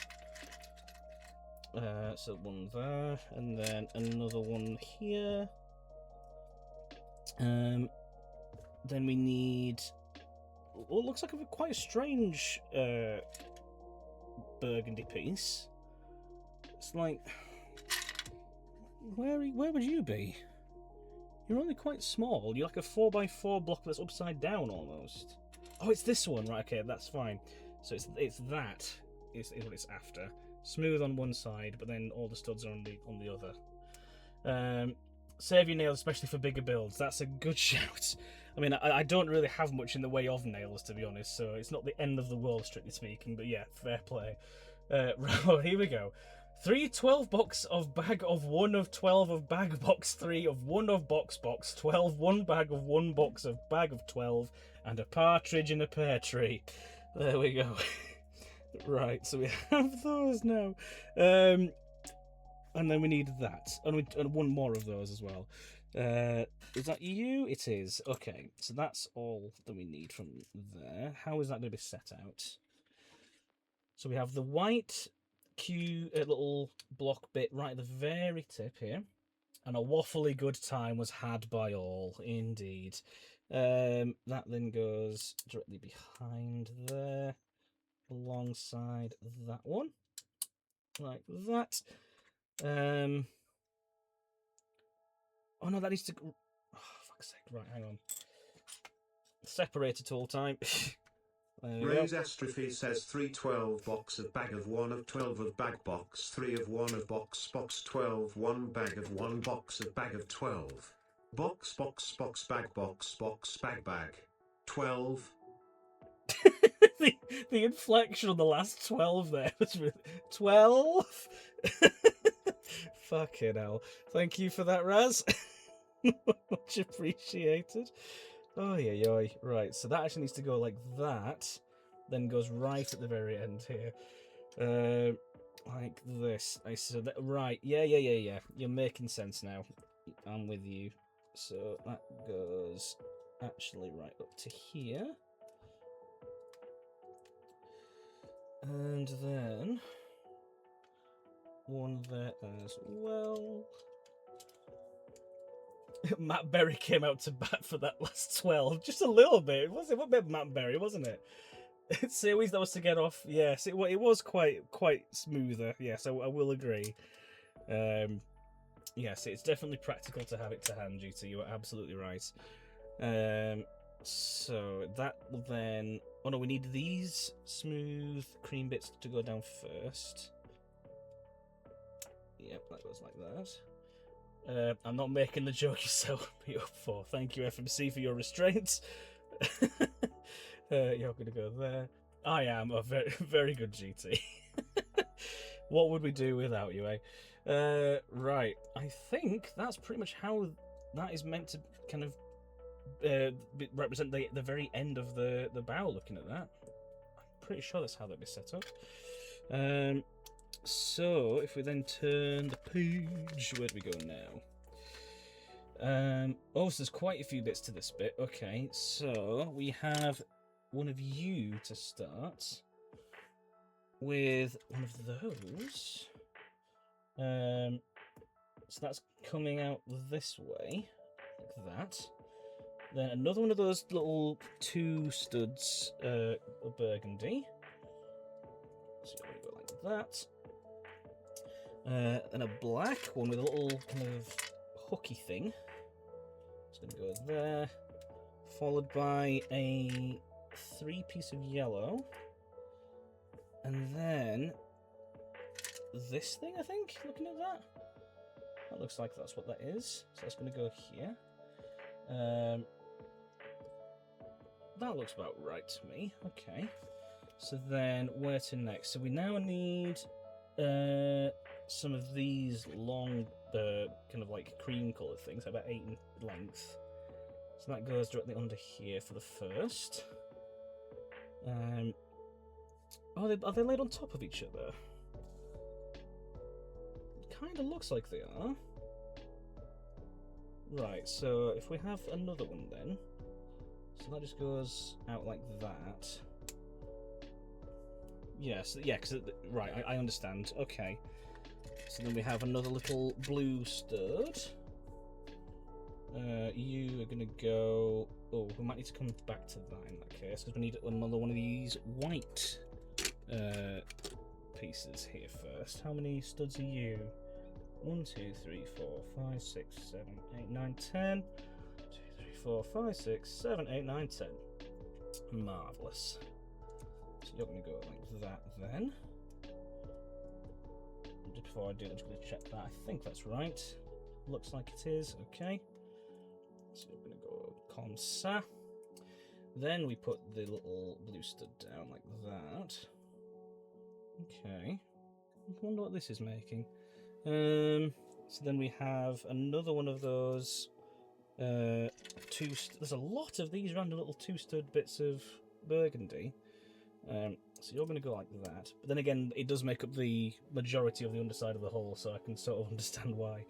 Speaker 1: So one there, and then another one here. Then we need... Well, it looks like quite a strange burgundy piece. It's like... Where would you be? You're only quite small. You're like a 4x4 block that's upside down almost. Oh, it's this one. Right, okay, that's fine. So it's that is what it's after. Smooth on one side, but then all the studs are on the other. Save your nails, especially for bigger builds. That's a good shout. I mean, I don't really have much in the way of nails, to be honest, so it's not the end of the world, strictly speaking, but yeah, fair play. Right, here we go. 3 12-box of bag of 1 of 12 of bag box 3 of 1 of box 12, 1 bag of 1 box of bag of 12, and a partridge in a pear tree. There we go. Right, so we have those now. And then we need that. And 1 more of those as well. Is that you? It is. Okay, so that's all that we need from there. How is that going to be set out? So we have the white little block bit right at the very tip here. And a waffly good time was had by all, indeed. That then goes directly behind there, alongside that one. Like that. Oh no, that needs to... Oh, fuck's sake. Right, hang on. Separator tool time.
Speaker 2: Ray's Astrophy says 312 box of bag of 1 of 12 of bag box 3 of 1 of box 12 1 bag of 1 box of bag of 12 box bag 12.
Speaker 1: the inflection on the last 12 there was really... 12? Fucking hell. Thank you for that, Raz. Much appreciated. Oh, yeah. Right, so that actually needs to go like that. Then goes right at the very end here. Like this. I said that. Right, yeah. You're making sense now. I'm with you. So that goes actually right up to here. And then... one there as well. Matt Berry came out to bat for that last 12. Just a little bit. Was it? What bit Matt Berry, wasn't it? Series that was to get off. Yes, it was quite smoother. Yes, I will agree. Yes, it's definitely practical to have it to hand, GT. You are absolutely right. So that will then... Oh no, we need these smooth cream bits to go down first. Yep, that goes like that. I'm not making the joke you set me up for. Thank you, FMC, for your restraints. You're going to go there. I am a very, very good GT. What would we do without you, eh? Right, I think that's pretty much how that is meant to kind of represent the very end of the bow, looking at that. pretty sure that's how that'd be set up. So if we then turn the page, where do we go now? Oh, so there's quite a few bits to this bit. Okay, so we have one of you to start with one of those. So that's coming out this way, like that. Then another one of those little 2 studs of burgundy. So I'm going to go like that. And a black one with a little kind of hooky thing. It's going to go there. Followed by a 3-piece of yellow. And then this thing, I think, looking at that. That looks like that's what that is. So that's going to go here. That looks about right to me. Okay. So then, where to next? So we now need some of these long, kind of like cream coloured things, about 8 in length. So that goes directly under here for the first. Are they laid on top of each other? It kind of looks like they are. Right, so if we have another one then, so that just goes out like that. Yes, yeah, because right, I understand. Okay, so then we have another little blue stud. You are gonna go. Oh, we might need to come back to that in that case because we need another one of these white pieces here first. How many studs are you? 1, 2, 3, 4, 5, 6, 7, 8, 9, 10. 2, 3, 4, 5, 6, 7, 8, 9, 10. Marvellous. So you're going to go like that then. Just before I do it, I'm just going to check that. I think that's right. Looks like it is. Okay. So we're going to go comme ça. Then we put the little blue stud down like that. Okay. I wonder what this is making. So then we have another one of those there's a lot of these random little 2-stud bits of burgundy. So you're going to go like that. But then again, it does make up the majority of the underside of the hull, so I can sort of understand why.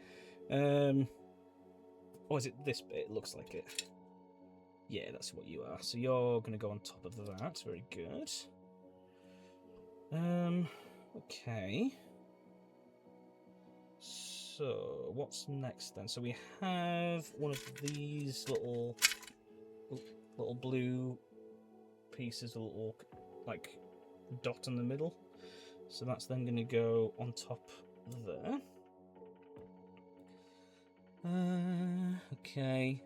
Speaker 1: Or is it this bit? It looks like it. Yeah, that's what you are. So you're going to go on top of that. Very good. Okay. So, what's next then? So we have one of these little blue pieces, a little like dot in the middle. So that's then going to go on top there. Okay.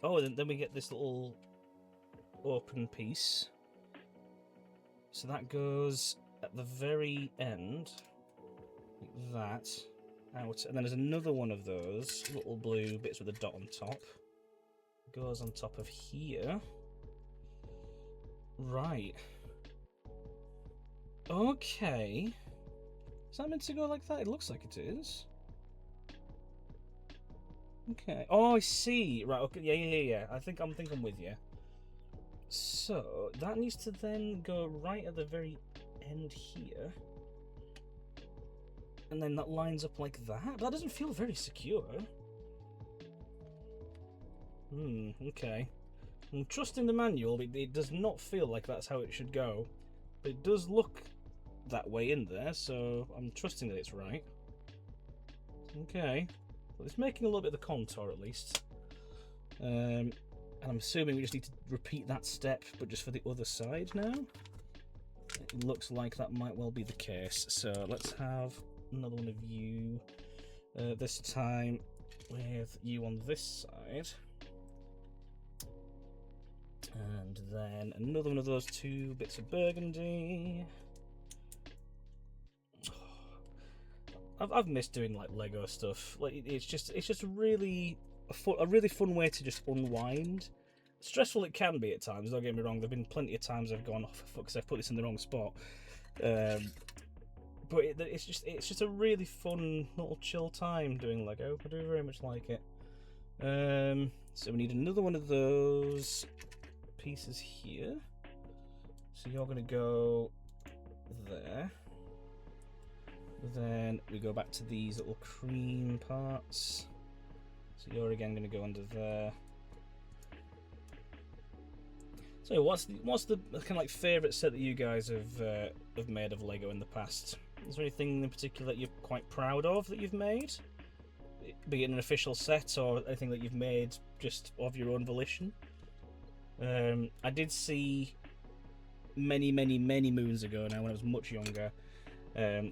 Speaker 1: Oh, then we get this little open piece. So that goes at the very end, like that. Out, and then there's another one of those little blue bits with a dot on top. Goes on top of here. Right. Okay. Is that meant to go like that? It looks like it is. Okay. Oh, I see. Right. Okay. Yeah. I think I'm with you. So that needs to then go right at the very end here. And then that lines up like that? That doesn't feel very secure. Okay. I'm trusting the manual, but it does not feel like that's how it should go. But it does look that way in there, so I'm trusting that it's right. Okay. Well, it's making a little bit of the contour at least. And I'm assuming we just need to repeat that step, but just for the other side now. It looks like that might well be the case. So let's have another one of you, this time with you on this side, and then another one of those 2 bits of burgundy. I've missed doing like Lego stuff. Like it's just a really fun way to just unwind. Stressful it can be at times. Don't get me wrong. There've been plenty of times I've gone, oh for fuck's sake, I've put this in the wrong spot. But it's just a really fun little chill time doing Lego. I do very much like it. So we need another one of those pieces here. So you're going to go there. Then we go back to these little cream parts. So you're again going to go under there. So what's the kind of like favourite set that you guys have made of Lego in the past? Is there anything in particular that you're quite proud of that you've made? Be it an official set or anything that you've made just of your own volition? I did see many moons ago now when I was much younger,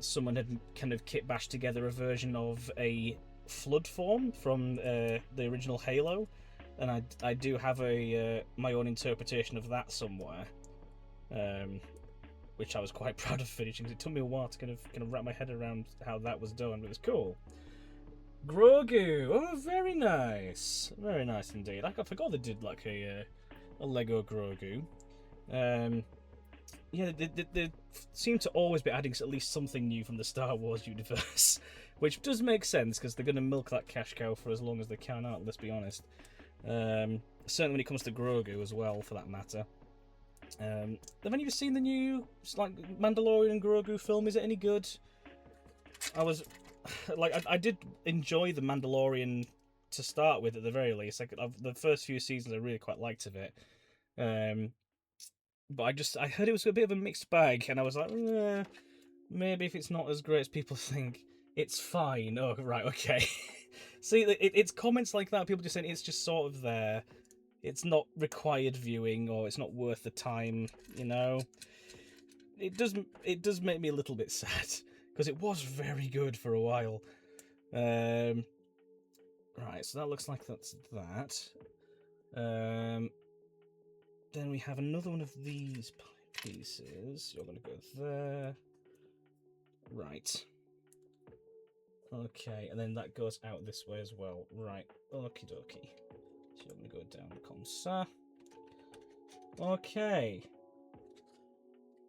Speaker 1: someone had kind of kit bashed together a version of a flood form from the original Halo, and I do have my own interpretation of that somewhere, which I was quite proud of finishing. It took me a while to kind of wrap my head around how that was done, but it was cool. Grogu, oh, very nice indeed. I forgot they did like a Lego Grogu. Yeah, they seem to always be adding at least something new from the Star Wars universe, which does make sense because they're going to milk that cash cow for as long as they can, aren't they? Let's be honest. Certainly when it comes to Grogu as well, for that matter. Have any of you seen the new like Mandalorian Grogu film? Is it any good? I did enjoy the Mandalorian to start with, at the very least. The first few seasons I really quite liked of it. But I heard it was a bit of a mixed bag, and I was like, maybe if it's not as great as people think, it's fine. Oh, right, okay. See, it's comments like that, people just saying it's just sort of there. It's not required viewing, or it's not worth the time, you know? It does make me a little bit sad, because it was very good for a while. Right, so that looks like that's that. Then we have another one of these pieces. You're going to go there. Right. Okay, and then that goes out this way as well. Right. Okie dokie. So you're going to go down comme ça. Okay.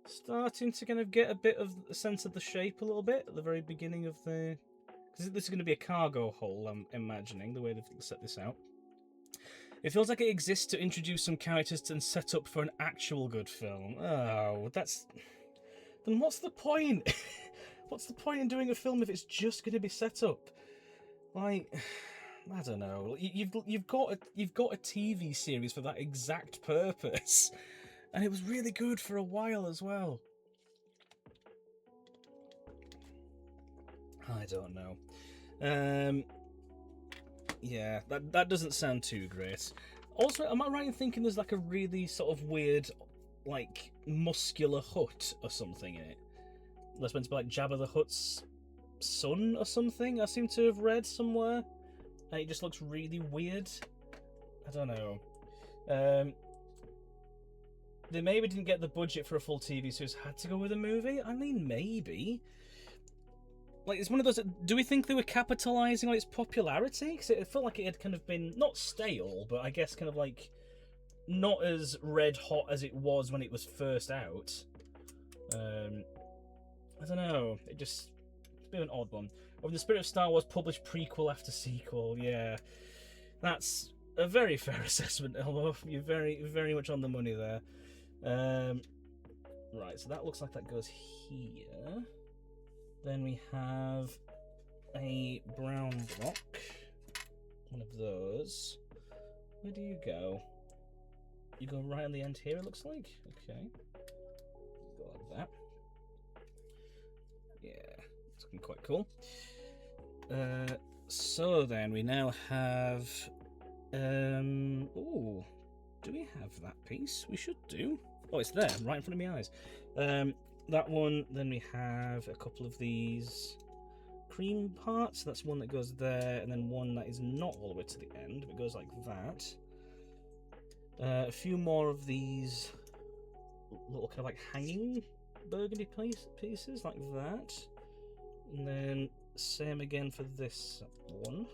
Speaker 1: Starting to kind of get a bit of a sense of the shape a little bit at the very beginning of the... Because this is going to be a cargo hold, I'm imagining, the way they've set this out. It feels like it exists to introduce some characters and set up for an actual good film. Oh, that's... Then what's the point? What's the point in doing a film if it's just going to be set up? Like, I don't know. You've got a TV series for that exact purpose, and it was really good for a while as well. I don't know. Yeah, that doesn't sound too great. Also, am I right in thinking there's like a really sort of weird, like, muscular Hutt or something in it? That's meant to be like Jabba the Hutt's son or something, I seem to have read somewhere. And it just looks really weird. I don't know. They maybe didn't get the budget for a full TV series, had to go with a movie? I mean, maybe. Like, it's one of those... Do we think they were capitalising on its popularity? Because it felt like it had kind of been, not stale, but I guess kind of like not as red hot as it was when it was first out. I don't know. It's a bit of an odd one. Of the Spirit of Star Wars published prequel after sequel. Yeah, that's a very fair assessment, Elmo. You're very much on the money there. Right, so that looks like that goes here. Then we have a brown block, one of those. Where do you go? You go right on the end here, it looks like? Okay. Go like that. Yeah, it's looking quite cool. So then we now have... ooh, do we have that piece? We should do. Oh, it's there, right in front of my eyes. That one, then we have a couple of these cream parts. That's one that goes there, and then one that is not all the way to the end, but goes like that. A few more of these little kind of like hanging burgundy pieces, like that. And then same again for this one.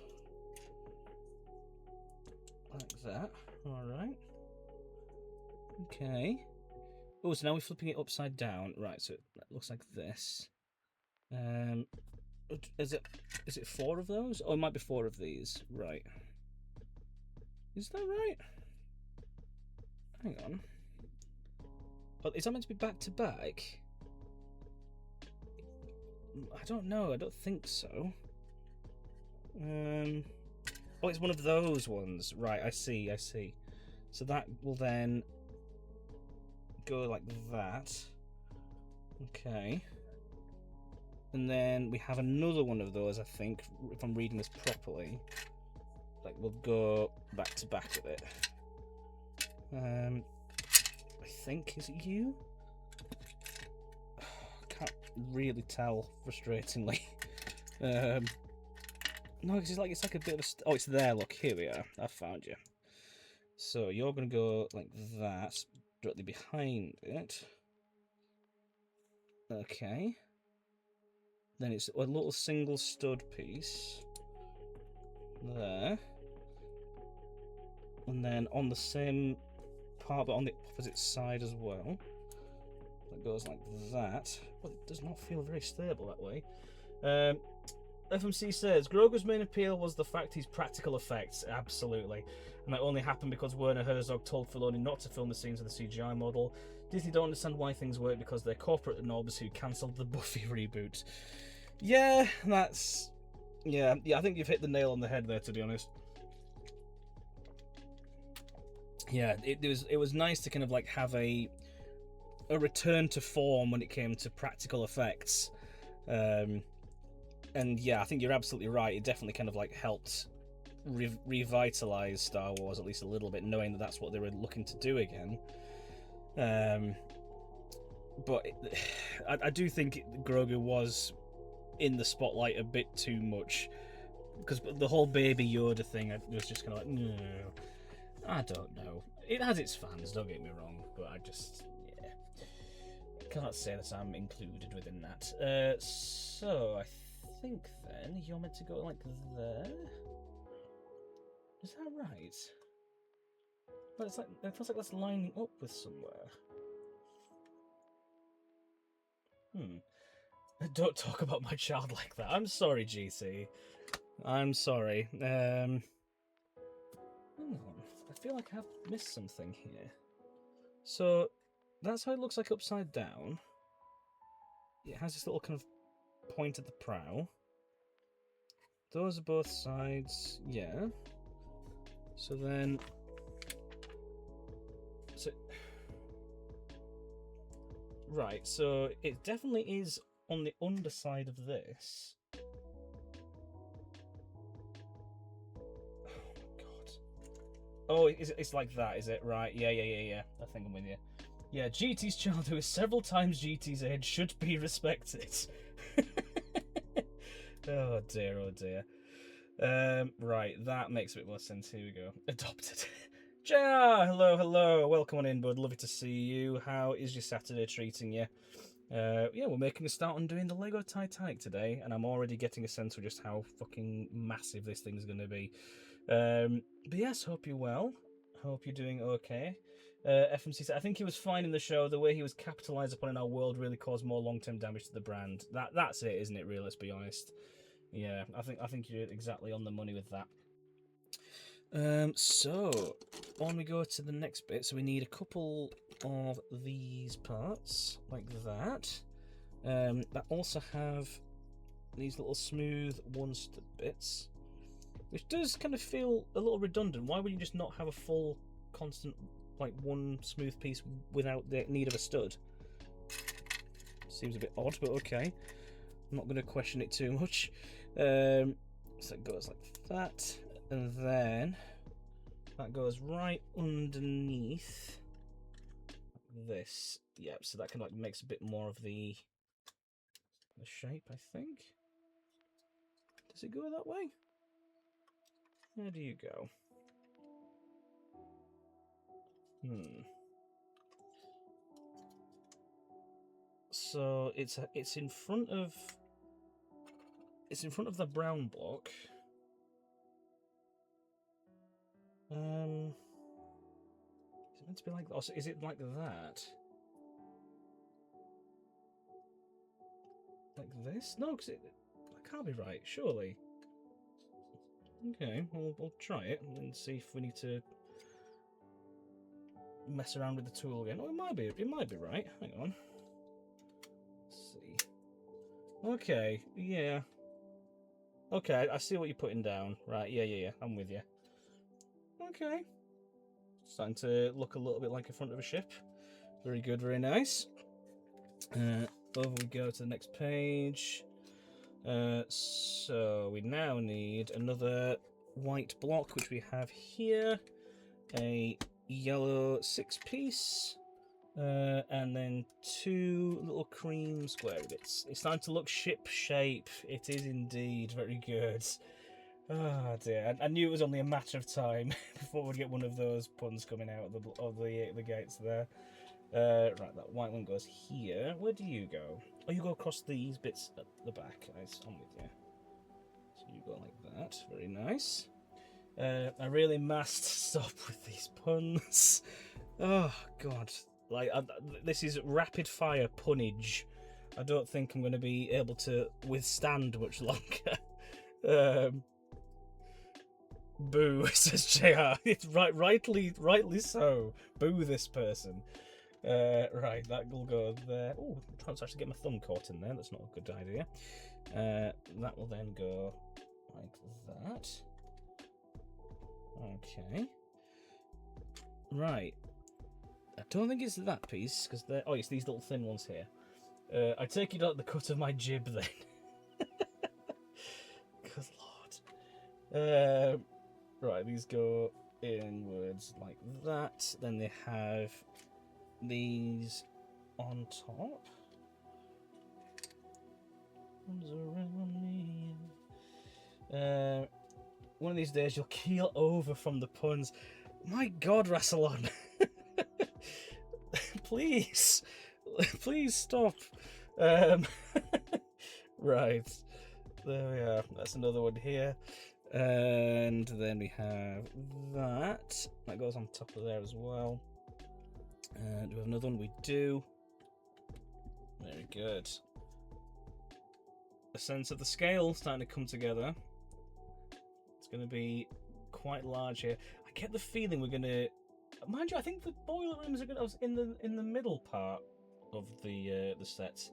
Speaker 1: Like that. Alright. Okay. Oh, so now we're flipping it upside down. Right, so it looks like this. Is it 4 of those? Oh, it might be 4 of these. Right. Is that right? Hang on. Oh, is that meant to be back to back? I don't know. I don't think so. Oh, it's one of those ones. Right, I see. So that will then go like that. Okay. And then we have another one of those, I think, if I'm reading this properly. Like, we'll go back to back with it. I think, is it you? Can't really tell, frustratingly. No, because it's like a bit of a... Oh, it's there, look, here we are. I found you. So you're going to go like that, directly behind it. Okay. Then it's a little single stud piece. There. And then on the same part, but on the opposite side as well. That goes like that. But it does not feel very stable that way. FMC says, Grogu's main appeal was the fact he's practical effects. Absolutely. And that only happened because Werner Herzog told Filoni not to film the scenes with the CGI model. Disney don't understand why things work because they're corporate knobs who cancelled the Buffy reboot. Yeah, that's... Yeah, I think you've hit the nail on the head there, to be honest. Yeah, it was nice to kind of like have a return to form when it came to practical effects. And yeah, I think you're absolutely right. It definitely kind of like helped revitalize Star Wars at least a little bit, knowing that that's what they were looking to do again. But I do think Grogu was in the spotlight a bit too much, because the whole Baby Yoda thing was just kind of like, no, I don't know. It has its fans, don't get me wrong, but I just, yeah, can't say that I'm included within that. So I think then you're meant to go like there. Is that right? Well, it's like, it feels like that's lining up with somewhere. Don't talk about my child like that. I'm sorry, GC. I'm sorry. Hang on. I feel like I've missed something here. So, that's how it looks like upside down. It has this little kind of point at the prow. Those are both sides, yeah. So then... Right, so it definitely is on the underside of this. Oh my god. Oh, it's like that, is it? Right, yeah. I think I'm with you. Yeah, GT's child, who is several times GT's age, should be respected. Oh dear. Right, that makes a bit more sense. Here we go. Adopted. JR, hello. Welcome on in, bud. Lovely to see you. How is your Saturday treating you? Yeah, we're making a start on doing the Lego Titanic today, and I'm already getting a sense of just how fucking massive this thing's going to be. But yes, hope you're well. Hope you're doing okay. FMC said, I think he was fine in the show. The way he was capitalised upon in our world really caused more long-term damage to the brand. That's it, isn't it, really? Let's be honest. Yeah, I think you're exactly on the money with that. So on we go to the next bit. So we need a couple of these parts like that. That also have these little smooth one-stud bits, which does kind of feel a little redundant. Why would you just not have a full, constant, like one smooth piece without the need of a stud? Seems a bit odd, but okay. I'm not going to question it too much. So it goes like that, and then that goes right underneath this. Yep, so that kind of like makes a bit more of the shape, I think. Does it go that way? Where do you go? So it's in front of the brown block. Is it meant to be like that? Or is it like that? Like this? No, because that can't be right, surely. Okay, we'll try it and see if we need to mess around with the tool again. Oh, it might be right. Hang on. Let's see. Okay, yeah. Okay, I see what you're putting down. Right, yeah. I'm with you. Okay. Starting to look a little bit like a front of a ship. Very good, very nice. Over we go to the next page. So we now need another white block, which we have here. A yellow 6-piece. And then 2 little cream square bits. It's starting to look ship shape. It is indeed very good. Oh dear, I knew it was only a matter of time before we'd get one of those puns coming out of the gates there. Right, that white one goes here. Where do you go? Oh, you go across these bits at the back. Nice, I'm with you. So you go like that. Very nice. I really must stop with these puns. Oh god, like this is rapid fire punnage. I don't think I'm going to be able to withstand much longer. Boo, says JR. It's rightly so. Boo this person. Right, that will go there. Oh, I'm trying to actually get my thumb caught in there. That's not a good idea. That will then go like that. Okay. Right. I don't think it's that piece, because they're... Oh, it's these little thin ones here. I take it out the cut of my jib, then. Good lord. Right, these go inwards like that. Then they have these on top. One of these days you'll keel over from the puns. My god, Rassilon. Please stop. Right, there we are. That's another one here. And then we have that goes on top of there as well. And we have another one. We do. Very good. A sense of the scale starting to come together. It's going to be quite large here. I get the feeling we're going to, mind you, I think the boiler rooms are going to in the middle part of the set.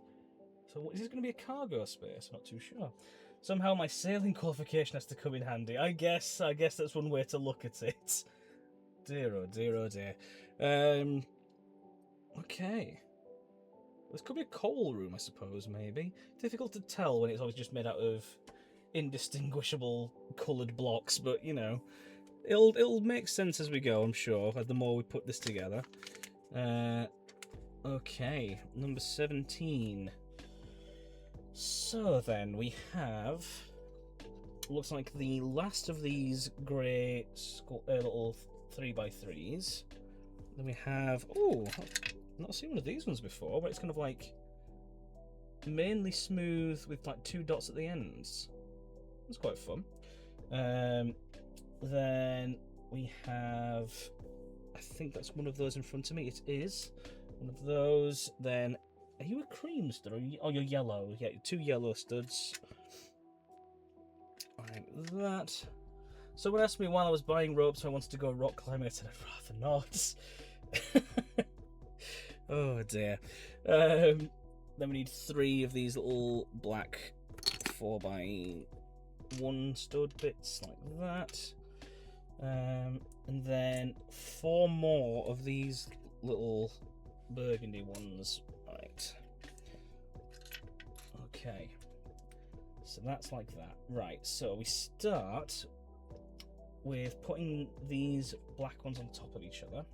Speaker 1: So is this going to be a cargo space? I'm not too sure. Somehow my sailing qualification has to come in handy. I guess that's one way to look at it. Dear, oh dear, oh dear. Okay. This could be a coal room, I suppose, maybe. Difficult to tell when it's always just made out of indistinguishable coloured blocks, but, you know, it'll make sense as we go, I'm sure, the more we put this together. Okay, number 17. So then, we have... looks like the last of these grey little 3x3s. Then we have... oh, I've not seen one of these ones before, but it's kind of like mainly smooth with like 2 dots at the ends. That's quite fun. Then we have... I think that's one of those in front of me. It is one of those. Then... are you a cream stud? Oh, you're yellow. Yeah, 2 yellow studs. Like that. Someone asked me while I was buying ropes if I wanted to go rock climbing. I said I'd rather not. Oh dear. Then we need 3 of these little black 4x1 stud bits like that. And then 4 more of these little burgundy ones. Right. Okay. So that's like that. Right, so we start with putting these black ones on top of each other.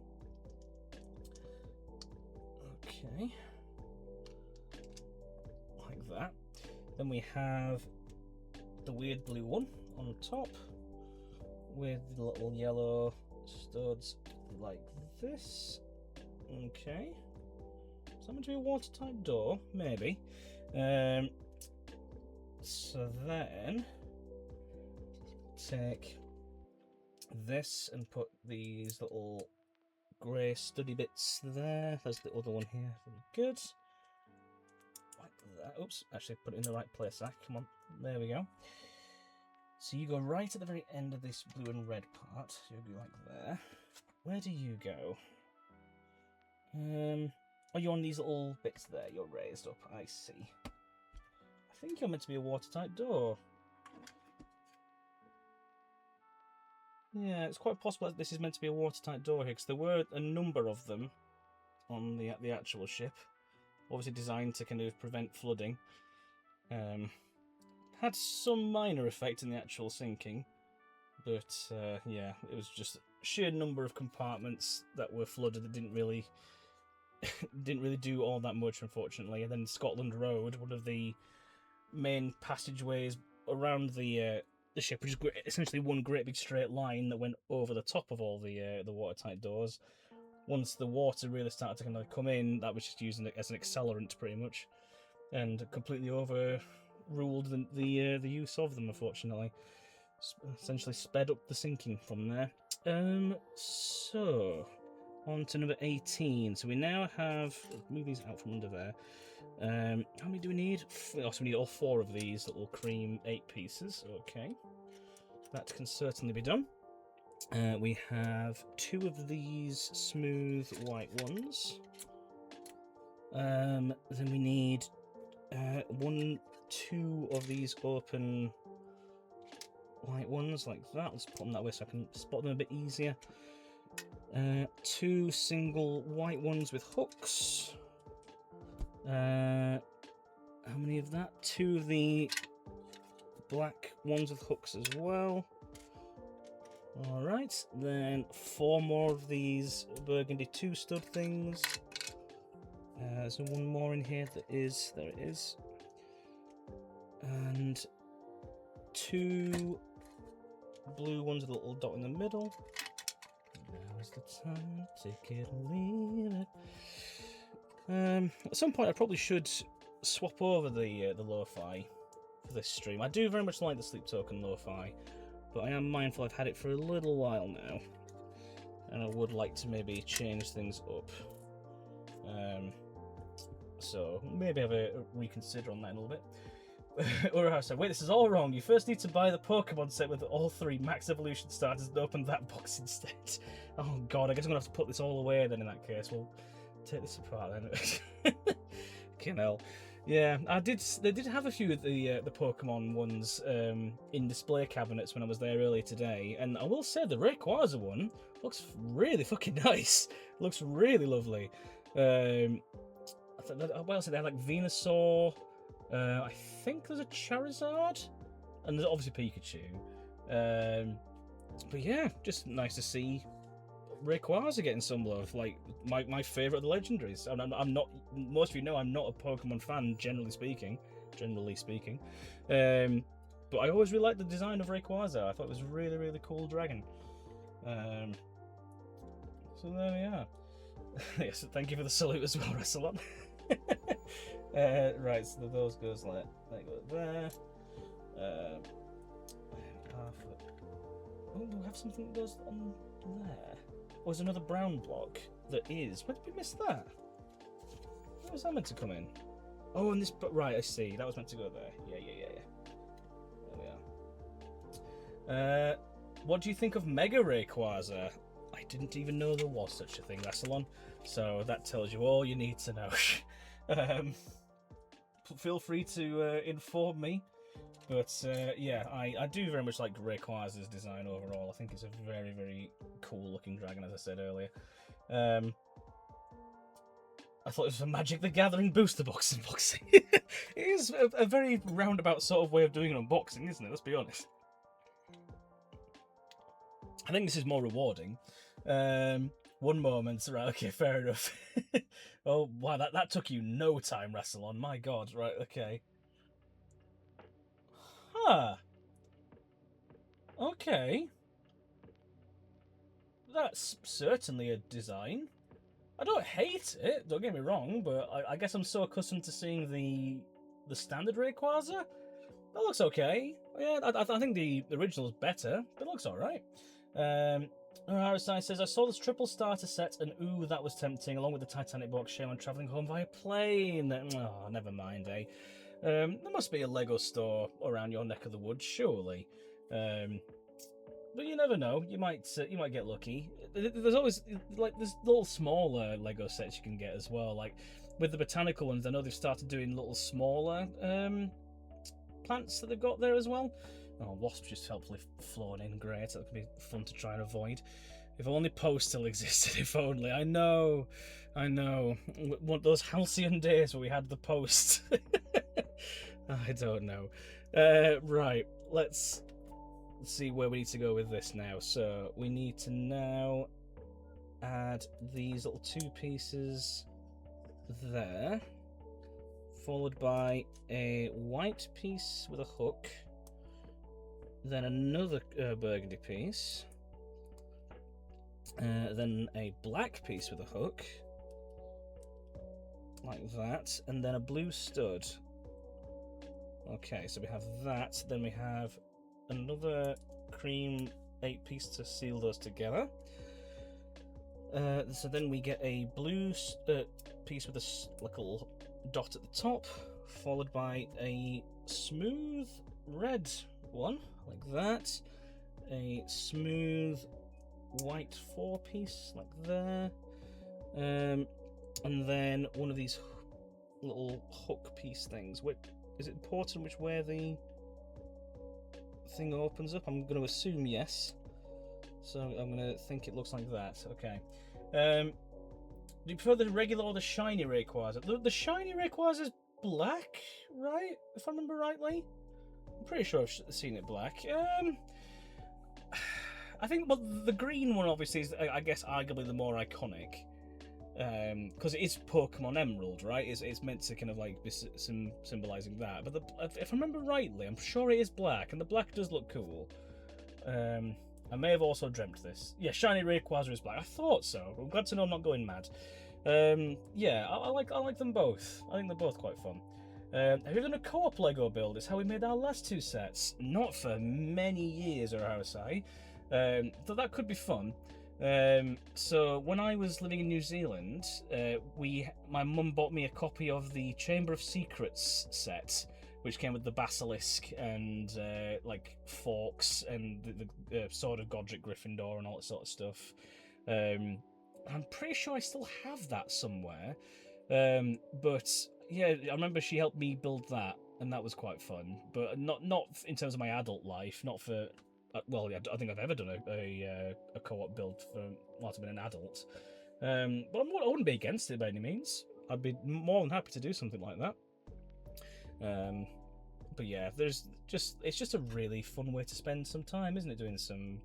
Speaker 1: Okay. Like that. Then we have the weird blue one on top with the little yellow studs like this. Okay. Is that meant to be a watertight door? Maybe. So then take this and put these little grey studdy bits there. There's the other one here. Very good. Like that. Oops, actually put it in the right place. Come on. There we go. So you go right at the very end of this blue and red part. You'll be like there. Where do you go? Oh, you're on these little bits there. You're raised up. I see. I think you're meant to be a watertight door. Yeah, it's quite possible that this is meant to be a watertight door here, because there were a number of them on the actual ship. Obviously designed to kind of prevent flooding. Had some minor effect in the actual sinking, but yeah, it was just sheer number of compartments that were flooded that didn't really do all that much, unfortunately. And then Scotland Road, one of the main passageways around the ship, which is essentially one great big straight line that went over the top of all the watertight doors. Once the water really started to kind of come in, that was just using it as an accelerant, pretty much, and completely overruled the use of them, unfortunately. Essentially sped up the sinking from there. So on to number 18. So we now have, move these out from under there. How many do we need? Oh, so we need all 4 of these little cream 8 pieces. Okay, that can certainly be done. We have 2 of these smooth white ones. Then we need 2 of these open white ones like that. Let's put them that way so I can spot them a bit easier. 2 single white ones with hooks. How many of that? 2 of the black ones with hooks as well. Alright, then 4 more of these burgundy 2-stud things. There's one more in here that is, there it is. And 2 blue ones with a little dot in the middle. Now's the time, take it or leave it. At some point I probably should swap over the lo-fi for this stream. I do very much like the Sleep Token lo-fi, but I am mindful I've had it for a little while now, and I would like to maybe change things up. So maybe have a reconsider on that in a little bit. Or I said, wait, this is all wrong. You first need to buy the Pokemon set with all 3 Max Evolution starters and open that box instead. Oh god, I guess I'm gonna have to put this all away then in that case. We'll take this apart then. Fucking hell. Yeah, they did have a few of the Pokemon ones in display cabinets when I was there earlier today, and I will say the Rayquaza one looks really fucking nice. Looks really lovely. What else did they have? Like Venusaur. I think there's a Charizard, and there's obviously Pikachu. But yeah, just nice to see Rayquaza getting some love. Like my favourite of the legendaries. I'm not. Most of you know I'm not a Pokemon fan, generally speaking. But I always really liked the design of Rayquaza. I thought it was a really, really cool dragon. So there we are. Yes, thank you for the salute as well, Rassalon. Right, so those goes like that goes there. Oh, do we have something that goes on there? Oh, there's another brown block that is. Where did we miss that? Where was that meant to come in? Oh, and this. But right, I see. That was meant to go there. Yeah. There we are. What do you think of Mega Rayquaza? I didn't even know there was such a thing, Rassalon. So that tells you all you need to know. Feel free to inform me. But yeah, I do very much like Rayquaza's design overall. I think it's a very, very cool looking dragon, as I said earlier. I thought it was a Magic the Gathering booster box unboxing. It is a very roundabout sort of way of doing an unboxing, isn't it? Let's be honest. I think this is more rewarding. One moment, right, okay, fair enough. Oh, wow, that took you no time, Rassalon. My god, right, okay. Huh. Okay. That's certainly a design. I don't hate it, don't get me wrong, but I guess I'm so accustomed to seeing the standard Rayquaza. That looks okay. Yeah, I think the original's better, but it looks alright. RSI says, I saw this triple starter set and ooh, that was tempting, along with the Titanic box. Shame I'm travelling home via plane. Oh, never mind, eh? There must be a Lego store around your neck of the woods, surely. But you never know. You might get lucky. There's always like there's little smaller Lego sets you can get as well. Like with the botanical ones, I know they've started doing little smaller plants that they've got there as well. Oh, wasps just helpfully flown in. Great. That could be fun to try and avoid. If only Post still existed. If only. I know. One of those halcyon days where we had the Post. I don't know. Right. Let's see where we need to go with this now. So we need to now add these little 2 pieces there, followed by a white piece with a hook, then another burgundy piece, then a black piece with a hook, like that, and then a blue stud. Okay, so we have that, then we have another cream 8-piece to seal those together. So then we get a blue piece with a little dot at the top, followed by a smooth red one, like that. A smooth white 4-piece, like there. And then one of these little hook piece things. Is it important which way the thing opens up? I'm going to assume yes. So I'm going to think it looks like that. Okay. Do you prefer the regular or the shiny Rayquaza? The shiny Rayquaza is black, right? If I remember rightly. I'm pretty sure I've seen it black. I think the green one obviously is, I guess, arguably the more iconic. Because it is Pokemon Emerald, right? It's meant to kind of like be symbolizing that. But if I remember rightly, I'm sure it is black, and the black does look cool. I may have also dreamt this. Yeah, shiny Rayquaza is black. I thought so. I'm glad to know I'm not going mad. Yeah, I like them both. I think they're both quite fun. Have you done a co-op Lego build? It's how we made our last 2 sets. Not for many years, or how to say. So that could be fun. So when I was living in New Zealand, my mum bought me a copy of the Chamber of Secrets set, which came with the basilisk and like forks and the sword of Godric Gryffindor and all that sort of stuff. I'm pretty sure I still have that somewhere. But yeah, I remember she helped me build that, and that was quite fun. But not in terms of my adult life, not for. Well, yeah, I think I've ever done a co-op build for whilst I've been an adult. But I wouldn't be against it by any means. I'd be more than happy to do something like that. But yeah, it's just a really fun way to spend some time, isn't it? Doing some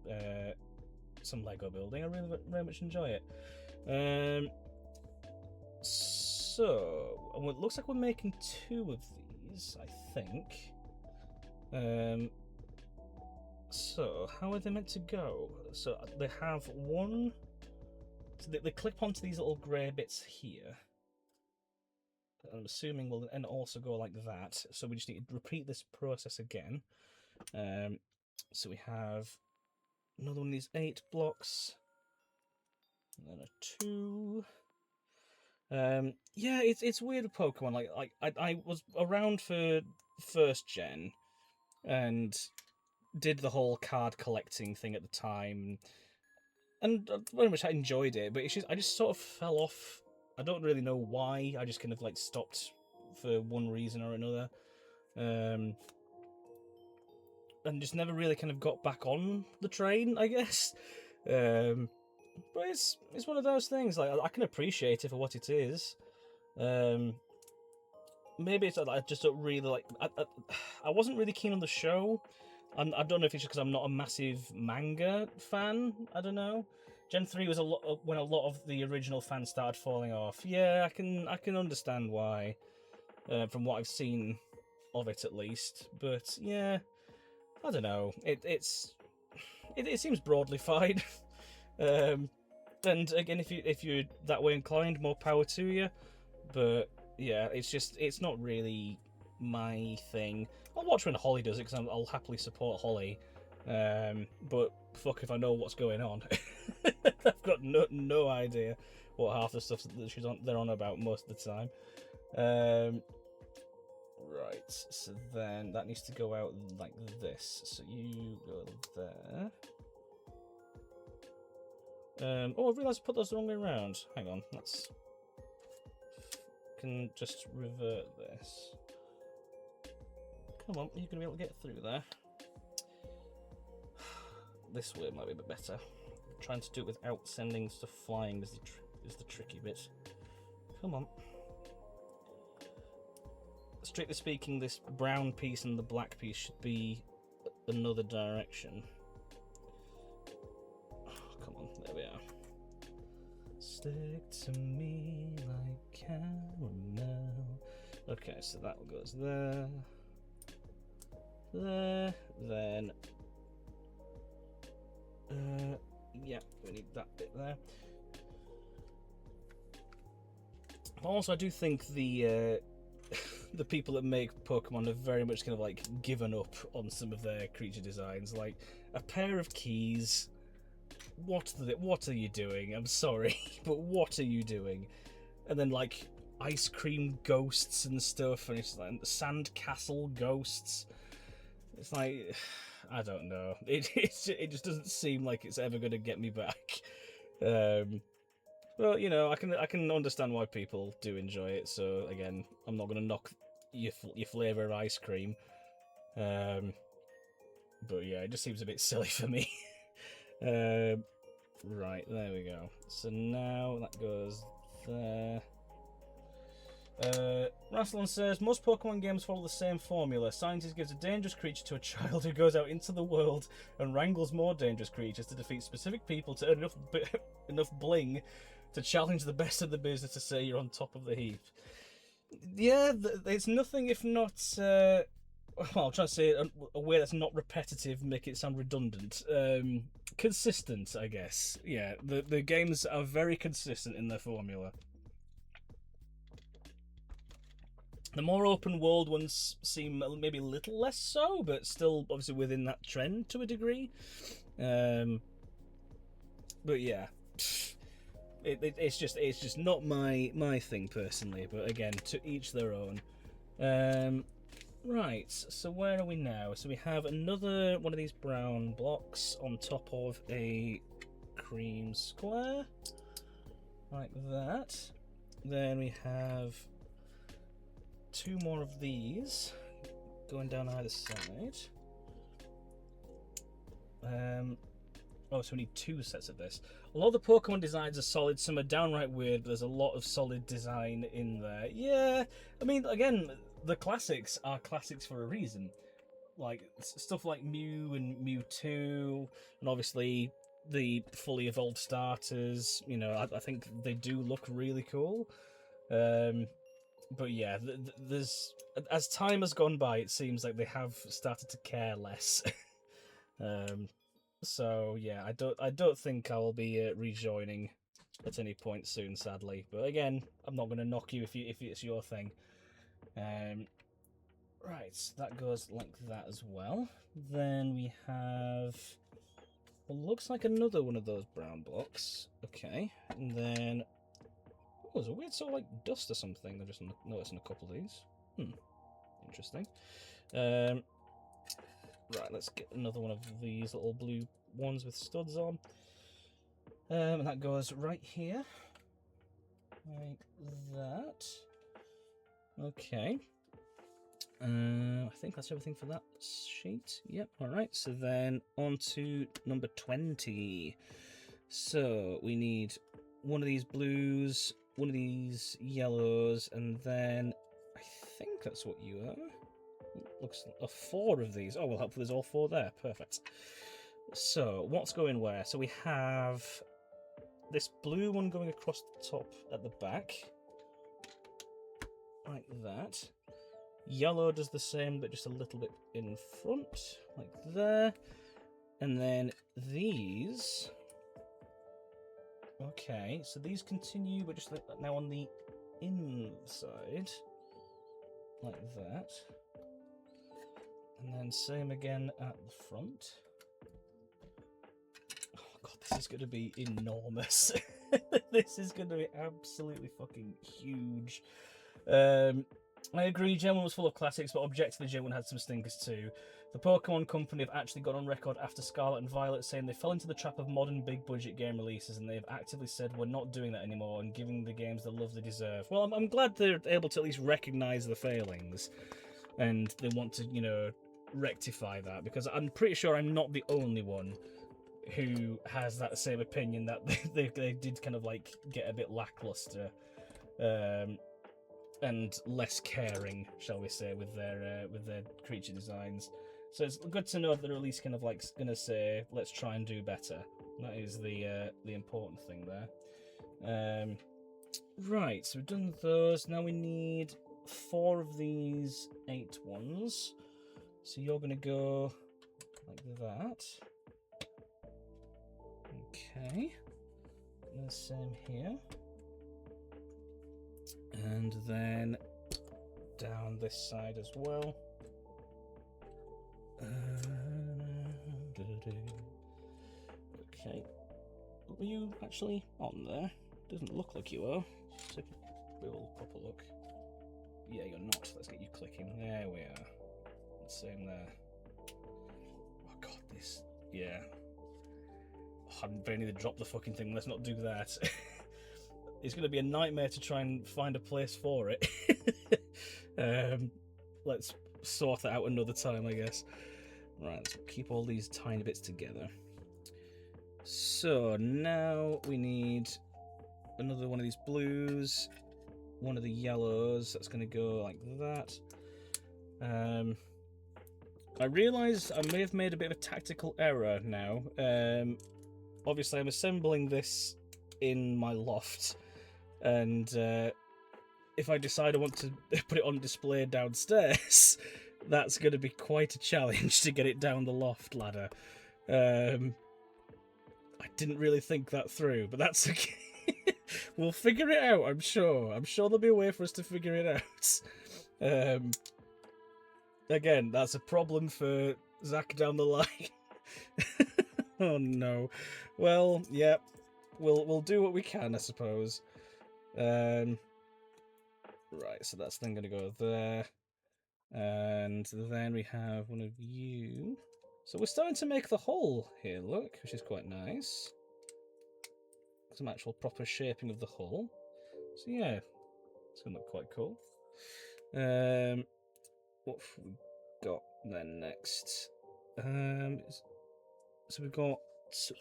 Speaker 1: Lego building. I really very much enjoy it. So it looks like we're making 2 of these, I think. So how are they meant to go? So they have one. So they clip onto these little grey bits here. I'm assuming will and also go like that. So we just need to repeat this process again. So we have another one of these 8 blocks, and then a 2. Yeah, it's weird with Pokemon. Like I was around for 1st gen, and did the whole card collecting thing at the time, and very much I enjoyed it. But I just sort of fell off. I don't really know why. I just kind of like stopped for one reason or another, and just never really kind of got back on the train, I guess. But it's one of those things. Like I can appreciate it for what it is. Maybe it's I just don't really like. I wasn't really keen on the show. I don't know if it's just because I'm not a massive manga fan. I don't know. Gen 3 was when a lot of the original fans started falling off. Yeah, I can understand why, from what I've seen of it at least. But yeah, I don't know. It seems broadly fine. And again, if you're that way inclined, more power to you. But yeah, it's not really my thing. I'll watch when Holly does it because I'll happily support Holly. But fuck if I know what's going on. I've got no idea what half the stuff that they're on about most of the time. Right, so then that needs to go out like this. So you go there. Oh, I realised I put those the wrong way around. Hang on, let's... Can just revert this. Come on, you're going to be able to get through there. This way might be a bit better. Trying to do it without sending stuff flying is the tricky bit. Come on. Strictly speaking, this brown piece and the black piece should be another direction. Oh, come on, there we are. Stick to me like caramel. Okay, so that goes there. There, then... yeah, we need that bit there. Also, I do think the the people that make Pokemon have very much kind of like given up on some of their creature designs. Like a pair of keys. What are you doing? I'm sorry, but what are you doing? And then like ice cream ghosts and stuff, and it's like sand castle ghosts. It's like, I don't know. It just doesn't seem like it's ever going to get me back. Well, you know, I can understand why people do enjoy it. So again, I'm not going to knock your flavour of ice cream. But yeah, it just seems a bit silly for me. Right, there we go. So now that goes there. Rassilon says, most Pokemon games follow the same formula. Scientist gives a dangerous creature to a child who goes out into the world and wrangles more dangerous creatures to defeat specific people to earn enough bling to challenge the best of the business to say you're on top of the heap. Yeah, it's nothing if not... well, I'm trying to say it a way that's not repetitive, make it sound redundant. Consistent, I guess. Yeah, the games are very consistent in their formula. The more open world ones seem maybe a little less so, but still obviously within that trend to a degree. But yeah, it's just not my thing personally. But again, to each their own. Right, so where are we now? So we have another one of these brown blocks on top of a cream square, like that. Then we have two more of these going down either side. Oh, so we need two sets of this. A lot of the Pokemon designs are solid, some are downright weird, but there's a lot of solid design in there. Yeah, I mean, again, the classics are classics for a reason. Like, stuff like Mew and Mewtwo, and obviously the fully evolved starters, you know, I think they do look really cool. But yeah, there's as time has gone by, it seems like they have started to care less. So yeah, I don't think I'll be rejoining at any point soon, sadly. But again, I'm not going to knock you if it's your thing. Right, that goes like that as well. Then we have what looks like another one of those brown blocks. Okay, and then oh, there's a weird sort of like dust or something. I've just noticing a couple of these. Interesting. Right, let's get another one of these little blue ones with studs on. And that goes right here. Like that. Okay. I think that's everything for that sheet. Yep, alright. So then on to number 20. So we need one of these blues, one of these yellows, and then I think that's what you are. Looks like 4 of these. Oh, well, hopefully there's all 4 there. Perfect. So, what's going where? So we have this blue one going across the top at the back. Like that. Yellow does the same, but just a little bit in front. Like there. And then these... Okay, so these continue, but just like that now on the inside. Like that. And then same again at the front. Oh god, this is going to be enormous. This is going to be absolutely fucking huge. I agree, Gen 1 was full of classics, but objectively Gen 1 had some stinkers too. The Pokemon Company have actually gone on record after Scarlet and Violet saying they fell into the trap of modern big-budget game releases, and they've actively said we're not doing that anymore and giving the games the love they deserve. Well, I'm glad they're able to at least recognise the failings, and they want to, you know, rectify that, because I'm pretty sure I'm not the only one who has that same opinion, that they did kind of like get a bit lackluster. And less caring, shall we say, with their creature designs. So it's good to know that they're at least kind of like going to say, let's try and do better. That is the important thing there. Right, so we've done those. Now we need 4 of these 8 ones. So you're going to go like that. Okay. And the same here. And then down this side as well. Okay. Were you actually on there? Doesn't look like you are. So we'll pop a look. Yeah, you're not. Let's get you clicking. There we are. Same there. Oh god, this. Yeah. Oh, I'm very near to drop the fucking thing. Let's not do that. It's going to be a nightmare to try and find a place for it. Let's sort that out another time, I guess. Right, let's keep all these tiny bits together. So now we need another one of these blues, one of the yellows. That's going to go like that. I realise I may have made a bit of a tactical error now. Obviously, I'm assembling this in my loft, and if I decide I want to put it on display downstairs, that's going to be quite a challenge to get it down the loft ladder. I didn't really think that through, but that's okay. We'll figure it out, I'm sure. I'm sure there'll be a way for us to figure it out. Again, that's a problem for Zach down the line. Oh no. Well, yeah. We'll do what we can, I suppose. Right, so that's then going to go there. And then we have one of you. So we're starting to make the hull here, look, which is quite nice. Some actual proper shaping of the hull. So yeah, it's going to look quite cool. What have we got then next? So we've got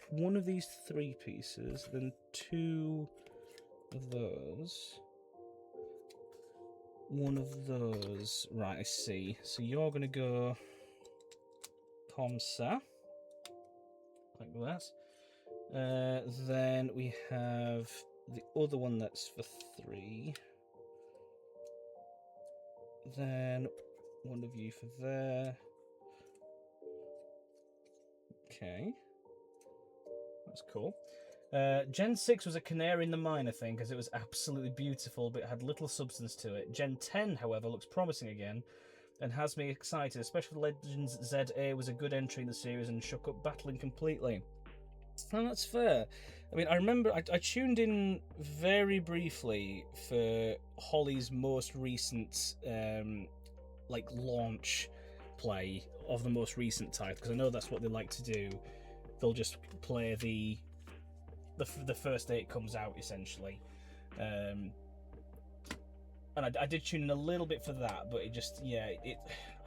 Speaker 1: one of these 3 pieces, then 2 of those, one of those. Right, I see. So you're going to go comme ça, like that. Then we have the other one that's for 3. Then one of you for there. Okay. That's cool. Gen 6 was a canary in the mine, I think, as it was absolutely beautiful, but it had little substance to it. Gen 10, however, looks promising again, and has me excited, especially Legends ZA was a good entry in the series and shook up battling completely. And that's fair. I mean, I remember I tuned in very briefly for Holly's most recent like launch play of the most recent type, because I know that's what they like to do. They'll just play the first day it comes out, essentially. And I did tune in a little bit for that, but it just, yeah, I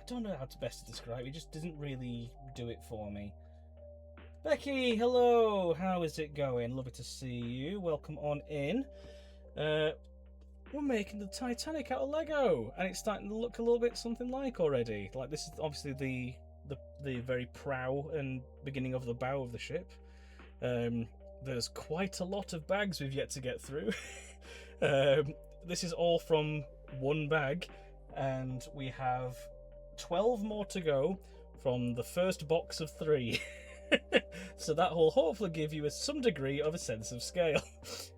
Speaker 1: don't know how to best describe it. It just doesn't really do it for me. Becky, hello, how is it going? Lovely to see you. Welcome on in. We're making the Titanic out of Lego, and it's starting to look a little bit something like already. Like, this is obviously the very prow and beginning of the bow of the ship. There's quite a lot of bags we've yet to get through. This is all from one bag, and we have 12 more to go from the first box of 3. So that will hopefully give you some degree of a sense of scale.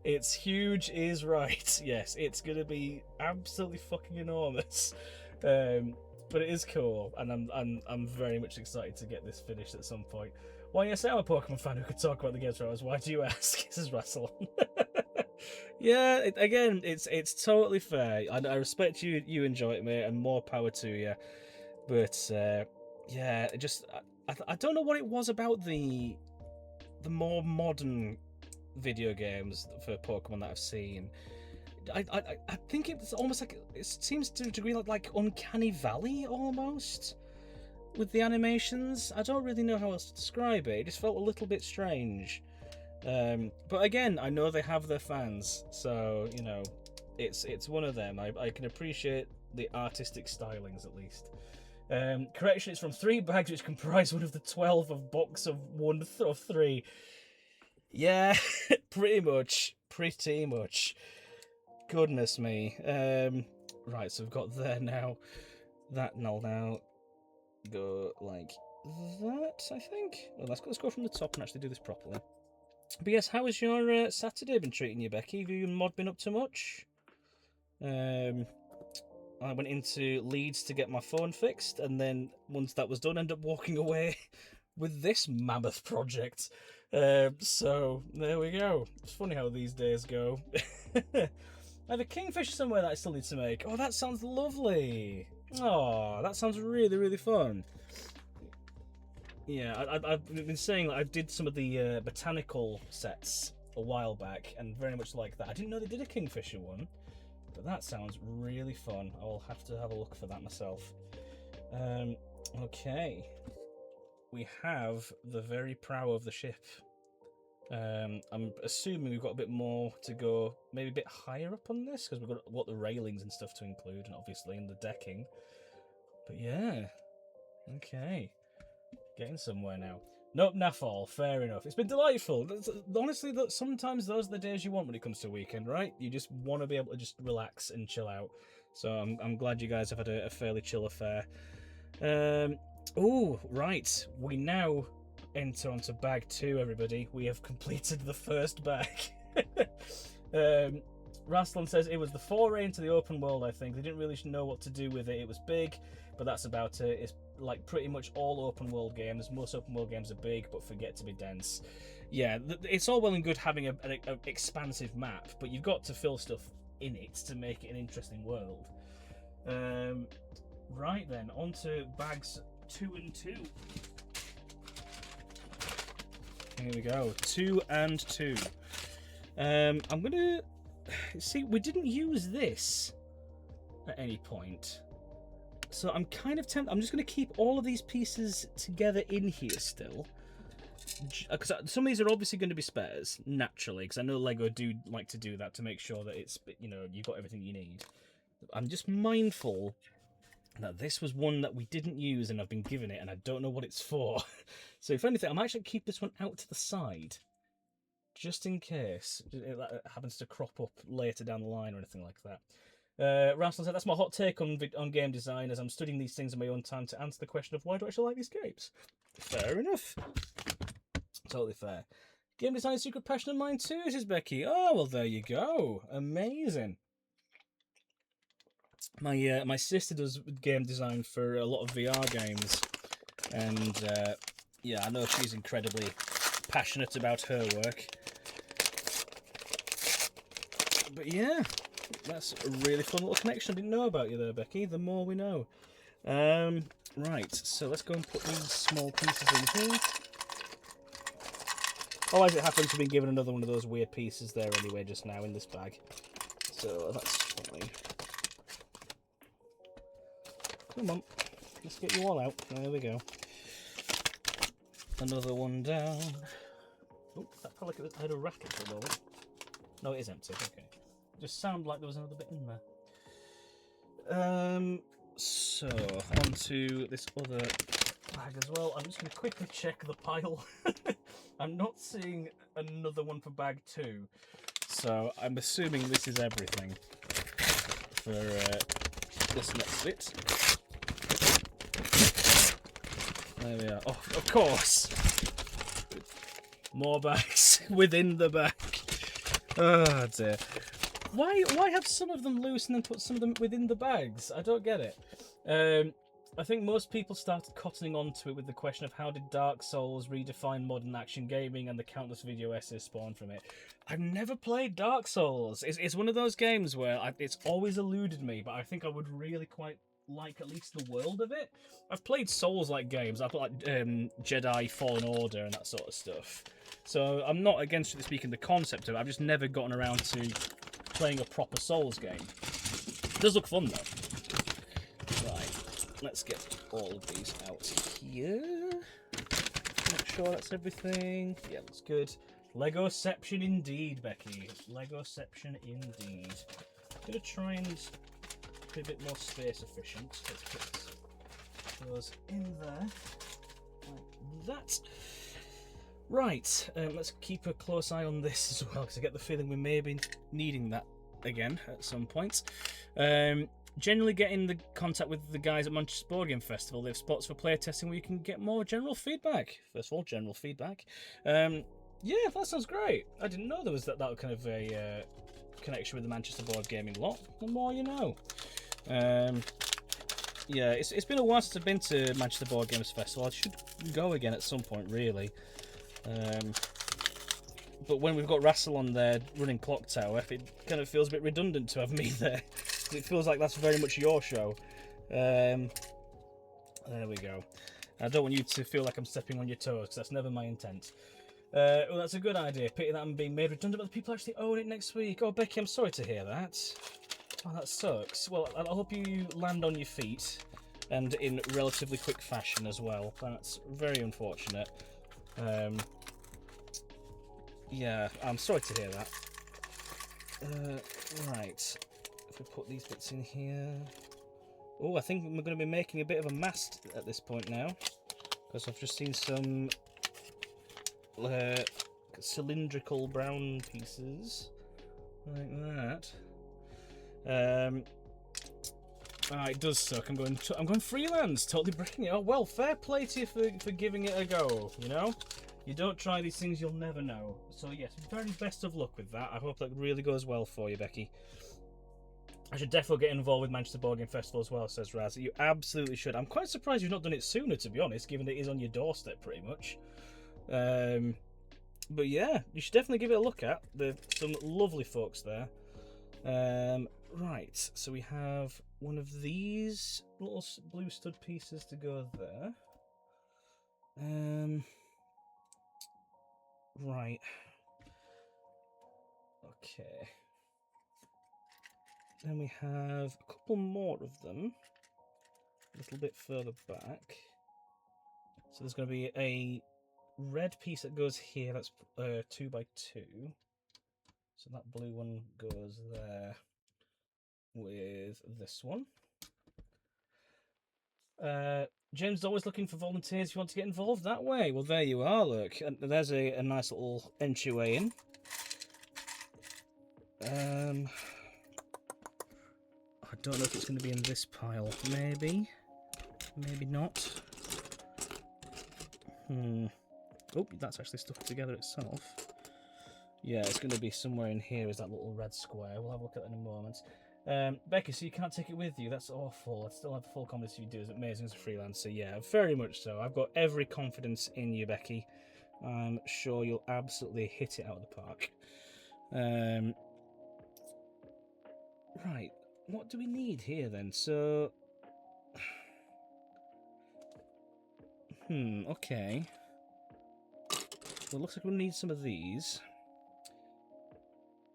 Speaker 1: It's huge is right. Yes, it's going to be absolutely fucking enormous. But it is cool, and I'm very much excited to get this finished at some point. Well, yes, I'm a Pokemon fan who could talk about the games for hours. Why do you ask? This is Russell. Yeah, again, it's totally fair. I respect you enjoy it, mate, and more power to you. But yeah, I don't know what it was about the more modern video games for Pokemon that I've seen. I think it's almost like it seems to a degree like Uncanny Valley almost with the animations. I don't really know how else to describe it. It just felt a little bit strange. But again, I know they have their fans, so you know, it's one of them. I can appreciate the artistic stylings at least. Correction, it's from 3 bags which comprise one of the 12 of box of 1 of 3. Yeah, pretty much. Goodness me. Right, so we've got there now. That now go like that, I think. Well, let's go from the top and actually do this properly. But yes, how has your Saturday been treating you, Becky? Have you and Mod been up to much? I went into Leeds to get my phone fixed, and then once that was done, ended up walking away with this mammoth project. So there we go. It's funny how these days go. I have a kingfisher somewhere that I still need to make. Oh, that sounds lovely. Oh, that sounds really, really fun. Yeah, I've been saying that I did some of the botanical sets a while back, and very much like that. I didn't know they did a kingfisher one, but that sounds really fun. I'll have to have a look for that myself. Okay. We have the very prow of the ship. I'm assuming we've got a bit more to go, maybe a bit higher up on this, because we've got the railings and stuff to include, and obviously in the decking. But yeah, okay. Getting somewhere now. Nope, naffall. Fair enough. It's been delightful. Honestly, sometimes those are the days you want when it comes to a weekend, right? You just want to be able to just relax and chill out. So I'm glad you guys have had a fairly chill affair. Oh, right. We now enter onto bag 2, everybody. We have completed the first bag. Rastlin says it was the foray into the open world, I think. They didn't really know what to do with it. It was big, but that's about it. It's like pretty much all open world games. Most open world games are big, but forget to be dense. Yeah, it's all well and good having an expansive map, but you've got to fill stuff in it to make it an interesting world. Right then, on to bags 2 and 2. Here we go, 2 and 2. I'm gonna see. We didn't use this at any point, so I'm kind of tempted. I'm just gonna keep all of these pieces together in here still, because some of these are obviously going to be spares naturally. Because I know Lego do like to do that to make sure that it's, you know, you've got everything you need. I'm just mindful that this was one that we didn't use and I've been given it and I don't know what it's for. So if anything, I might actually keep this one out to the side, just in case it happens to crop up later down the line or anything like that. Rascal said, that's my hot take on game design, as I'm studying these things in my own time to answer the question of why do I actually like these games. Fair enough. Totally fair. Game design is a secret passion of mine too, says Becky. Oh, well, there you go. Amazing. My sister does game design for a lot of VR games, and yeah, I know she's incredibly passionate about her work. But yeah, that's a really fun little connection. I didn't know about you there, Becky. The more we know. Right, so let's go and put these small pieces in here. Oh, as it happens, we've been given another one of those weird pieces there anyway just now in this bag, so that's fine. Come on, let's get you all out. There we go. Another one down. Oh, that felt like it had a racket for a moment. No, it is empty. Okay. Just sounded like there was another bit in there. So, on to this other bag as well. I'm just going to quickly check the pile. I'm not seeing another one for bag 2. So, I'm assuming this is everything for this next bit. There we are. Oh, of course! More bags within the bag. Oh dear. Why have some of them loose and then put some of them within the bags? I don't get it. I think most people started cottoning onto it with the question of how did Dark Souls redefine modern action gaming and the countless video essays spawned from it. I've never played Dark Souls. It's one of those games where it's always eluded me, but I think I would really quite like at least the world of it. I've played Souls-like games. I've played Jedi Fallen Order and that sort of stuff. So I'm not against speaking the concept of it. I've just never gotten around to playing a proper Souls game. It does look fun though. Right. Let's get all of these out here. Make sure that's everything. Yeah, looks good. Legoception indeed, Becky. Legoception indeed. I'm going to try and be a bit more space efficient. Let's put those in there. Like that. Right, let's keep a close eye on this as well, because I get the feeling we may be needing that again at some point. Generally get in the contact with the guys at Manchester Board Game Festival. They have spots for player testing where you can get more general feedback. First of all, general feedback. Yeah, that sounds great. I didn't know there was that kind of a connection with the Manchester Board Gaming lot. The more you know. Yeah, it's been a while since I've been to Manchester Board Games Festival. I should go again at some point, really. But when we've got Russell on there running Clock Tower, it kind of feels a bit redundant to have me there. It feels like that's very much your show. There we go. I don't want you to feel like I'm stepping on your toes, because that's never my intent. Well, that's a good idea. Pity that I'm being made redundant, but the people actually own it next week. Oh, Becky, I'm sorry to hear that. Oh, that sucks. Well, I hope you land on your feet, and in relatively quick fashion as well. That's very unfortunate. Yeah, I'm sorry to hear that. Right. If we put these bits in here... Oh, I think we're going to be making a bit of a mast at this point now, because I've just seen some cylindrical brown pieces like that. It does suck. I'm going freelance, totally breaking it. Oh well, fair play to you for giving it a go. You know, you don't try these things, you'll never know. So yes, very best of luck with that. I hope that really goes well for you, Becky. I should definitely get involved with Manchester Board Game Festival as well, says Raz. You absolutely should. I'm quite surprised you've not done it sooner, to be honest, given that it is on your doorstep pretty much. But yeah, you should definitely give it a look at. There's some lovely folks there. Right, so we have one of these little blue stud pieces to go there. Right. Okay. Then we have a couple more of them, a little bit further back. So there's going to be a red piece that goes here, that's 2 by 2. So that blue one goes there with this one. James is always looking for volunteers if you want to get involved that way. Well, there you are, look. And there's a nice little entryway in. I don't know if it's going to be in this pile. Maybe. Maybe not. Oh, that's actually stuck together itself. Yeah, it's going to be somewhere in here is that little red square. We'll have a look at that in a moment. Becky, so you can't take it with you? That's awful. I still have full confidence you do. It's amazing as a freelancer. Yeah, very much so. I've got every confidence in you, Becky. I'm sure you'll absolutely hit it out of the park. Right. What do we need here then? So... okay. Well, it looks like we'll need some of these.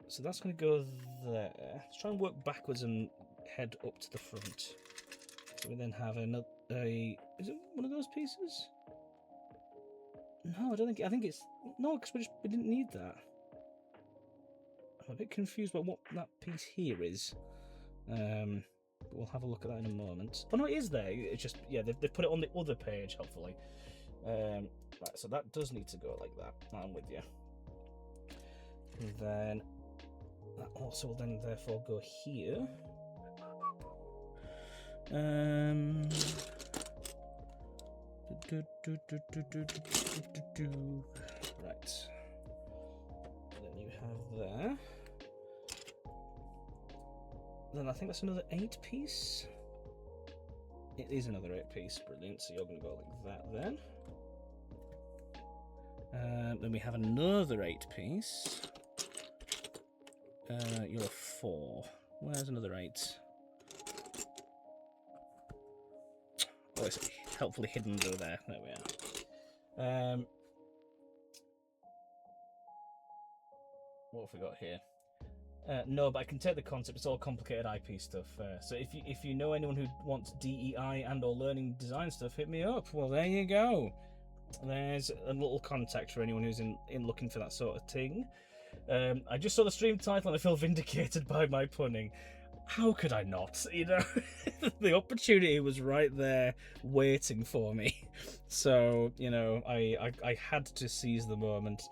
Speaker 1: So that's going to go there. Let's try and work backwards and head up to the front. So we then have another... is it one of those pieces? No, I don't think... I think it's... No, because we didn't need that. I'm a bit confused about what that piece here is. But we'll have a look at that in a moment. Oh no, it is there. It's just, yeah, they've put it on the other page, hopefully. Right, so that does need to go like that. I'm with you. And then that also will then therefore go here. Right. Then you have there. Then I think that's another 8 piece. It is another 8-piece, brilliant. So you're going to go like that then. Then we have another 8-piece. You're a 4. Where's another 8? Oh, it's helpfully hidden under there. There we are. What have we got here? No, but I can take the concept. It's all complicated IP stuff. So if you know anyone who wants DEI and/or learning design stuff, hit me up. Well, there you go. There's a little contact for anyone who's in looking for that sort of thing. I just saw the stream title and I feel vindicated by my punning. How could I not? You know, the opportunity was right there waiting for me. So, you know, I had to seize the moment.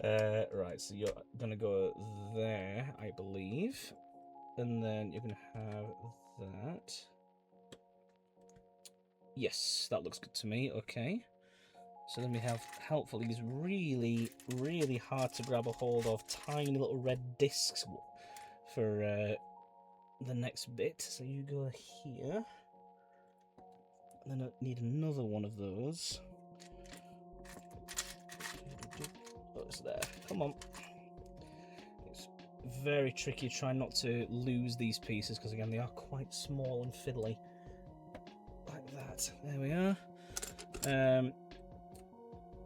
Speaker 1: Right, so you're gonna go there, I believe. And then you're gonna have that. Yes, that looks good to me, okay. So then we have, helpfully, these really, really hard to grab a hold of tiny little red discs for the next bit. So you go here. And then I need another one of those. Oh, it's there. Come on. It's very tricky trying not to lose these pieces because, again, they are quite small and fiddly. Like that. There we are.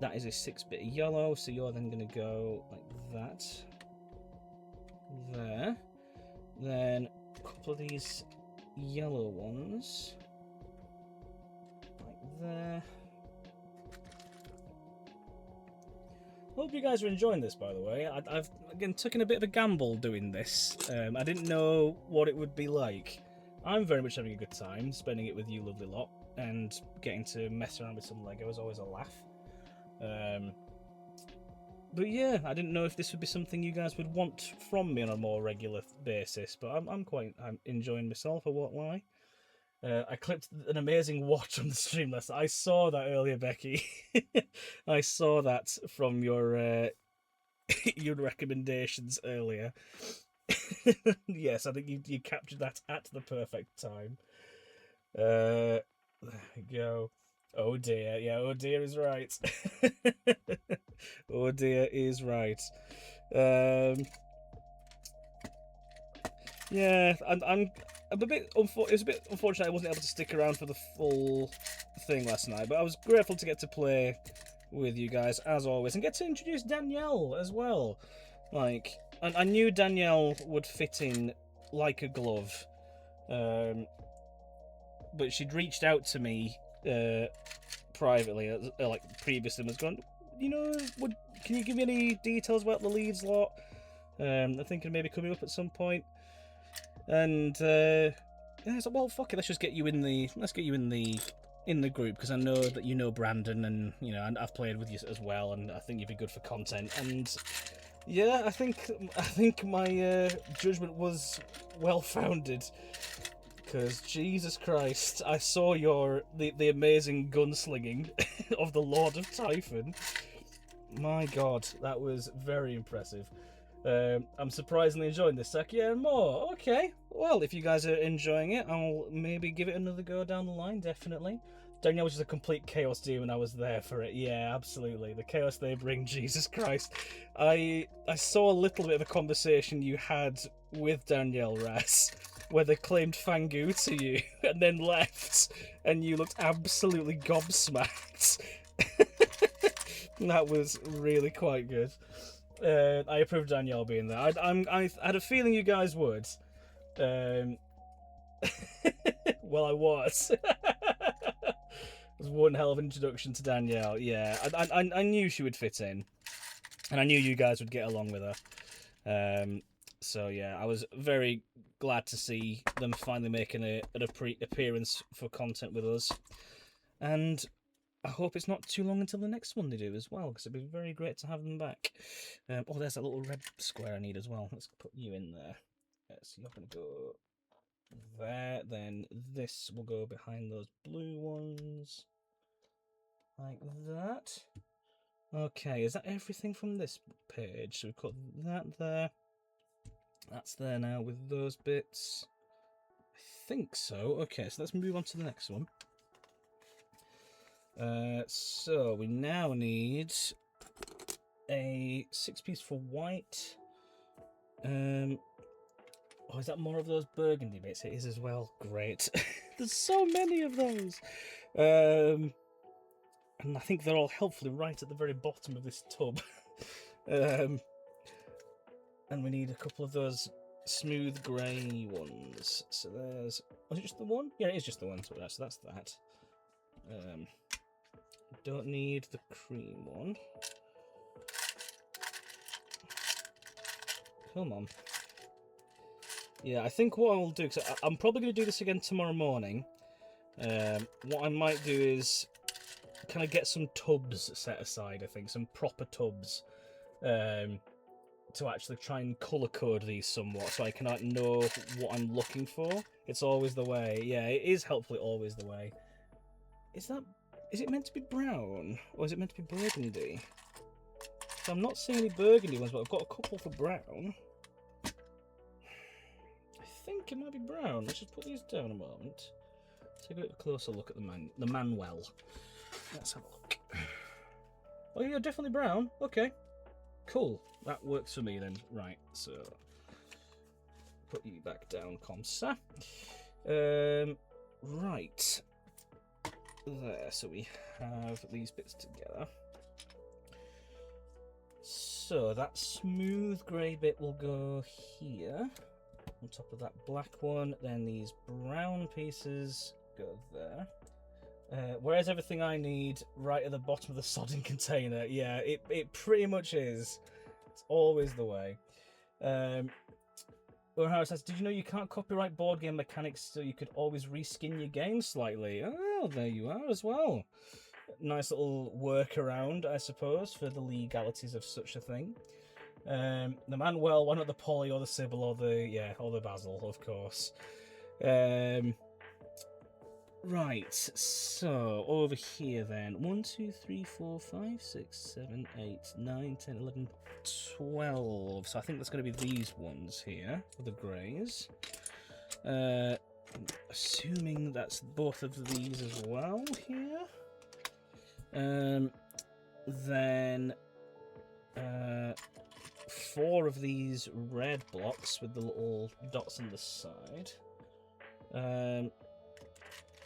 Speaker 1: That is a 6-bit yellow, so you're then going to go like that. There. Then a couple of these yellow ones. Like there. Hope you guys are enjoying this, by the way. I've again taken a bit of a gamble doing this. I didn't know what it would be like. I'm very much having a good time spending it with you lovely lot, and getting to mess around with some Lego is always a laugh. But yeah, I didn't know if this would be something you guys would want from me on a more regular basis, but I'm enjoying myself, I won't lie. I clipped an amazing watch on the stream last night. I saw that earlier, Becky. I saw that from your your recommendations earlier. Yes, I think you captured that at the perfect time. There we go. Oh dear, yeah, oh dear is right. Oh dear is right. Yeah, I'm a bit it was a bit unfortunate I wasn't able to stick around for the full thing last night, but I was grateful to get to play with you guys as always and get to introduce Danielle as well. Like, I knew Danielle would fit in like a glove, but she'd reached out to me privately, like previously, and was going, you know, can you give me any details about the Leeds lot? I'm thinking maybe coming up at some point. And yeah, I was like, well, fuck it, let's get you in the group, because I know that you know Brandon, and you know, and I've played with you as well, and I think you'd be good for content. And yeah, I think my judgment was well founded, because Jesus Christ, I saw the amazing gunslinging of the Lord of Typhon. My God, that was very impressive. I'm surprisingly enjoying this, Zach. Yeah, more. Okay. Well, if you guys are enjoying it, I'll maybe give it another go down the line, definitely. Danielle was just a complete chaos demon. I was there for it. Yeah, absolutely. The chaos they bring, Jesus Christ. I saw a little bit of a conversation you had with Danielle, Ras, where they claimed Fangu to you and then left, and you looked absolutely gobsmacked. That was really quite good. I approved Danielle being there. I had a feeling you guys would. Well, I was. It was one hell of an introduction to Danielle. Yeah, I knew she would fit in, and I knew you guys would get along with her. So yeah, I was very glad to see them finally making an appearance for content with us, and I hope it's not too long until the next one they do as well, because it'd be very great to have them back. Oh, there's a little red square I need as well. Let's put you in there. So you're going to go there. Then this will go behind those blue ones. Like that. Okay, is that everything from this page? So we've got that there. That's there now with those bits. I think so. Okay, so let's move on to the next one. So we now need a 6-piece for white. Oh, is that more of those burgundy bits? It is as well. Great. There's so many of those. And I think they're all helpfully right at the very bottom of this tub. And we need a couple of those smooth grey ones. So there's... Was it just the one? Yeah, it is just the one. So that's that. Don't need the cream one. Come on. Yeah, I think what I'll do, because I'm probably going to do this again tomorrow morning. What I might do is kind of get some tubs set aside, I think, some proper tubs, to actually try and colour code these somewhat, so I can know what I'm looking for. It's always the way. Yeah, it is helpfully always the way. Is it meant to be brown, or is it meant to be burgundy? So I'm not seeing any burgundy ones, but I've got a couple for brown. I think it might be brown. Let's just put these down a moment. Take a bit closer look at the manual. Let's have a look. Oh, yeah, definitely brown. Okay, cool. That works for me then. Right, so put you back down, Comsa. Right. There, so we have these bits together. So that smooth grey bit will go here, on top of that black one. Then these brown pieces go there. Whereas everything I need right at the bottom of the sodding container. Yeah, it pretty much is. It's always the way. O'Hara says, did you know you can't copyright board game mechanics, so you could always reskin your game slightly? Oh, there you are as well. Nice little workaround, I suppose, for the legalities of such a thing. The Manuel, why not the Polly or the Sybil or the Basil, of course. Right, so over here then. 1, 2, 3, 4, 5, 6, 7, 8, 9, 10, 11, 12. So I think that's going to be these ones here, the greys. Assuming that's both of these as well here. Then 4 of these red blocks with the little dots on the side.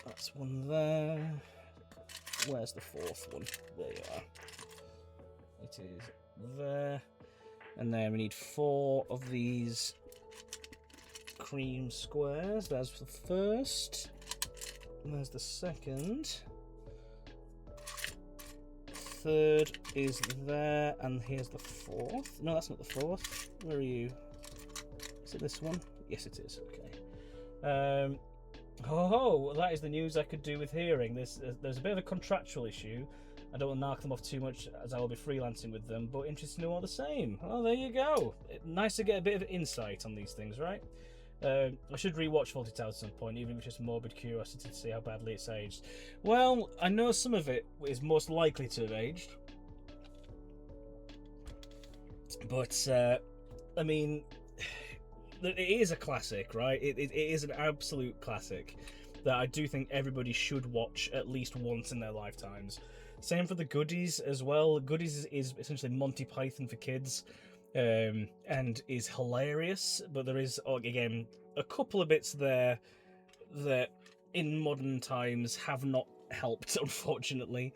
Speaker 1: That's one there. Where's the 4th one? There you are. It is there. And then we need 4 of these cream squares. There's the first. And there's the second. Third is there, and here's the 4th. No, that's not the 4th. Where are you? Is it this one? Yes, it is. Okay. Oh, that is the news I could do with hearing. There's a bit of a contractual issue. I don't want to knock them off too much, as I will be freelancing with them, but interesting to know all the same. Oh, there you go. Nice to get a bit of insight on these things, right? I should rewatch Faulty Towers at some point, even if it's just morbid curiosity to see how badly it's aged. Well, I know some of it is most likely to have aged, but I mean, it is a classic, right? It is an absolute classic that I do think everybody should watch at least once in their lifetimes. Same for the Goodies as well. Goodies is essentially Monty Python for kids. And is hilarious, but there is, again, a couple of bits there that in modern times have not helped, unfortunately.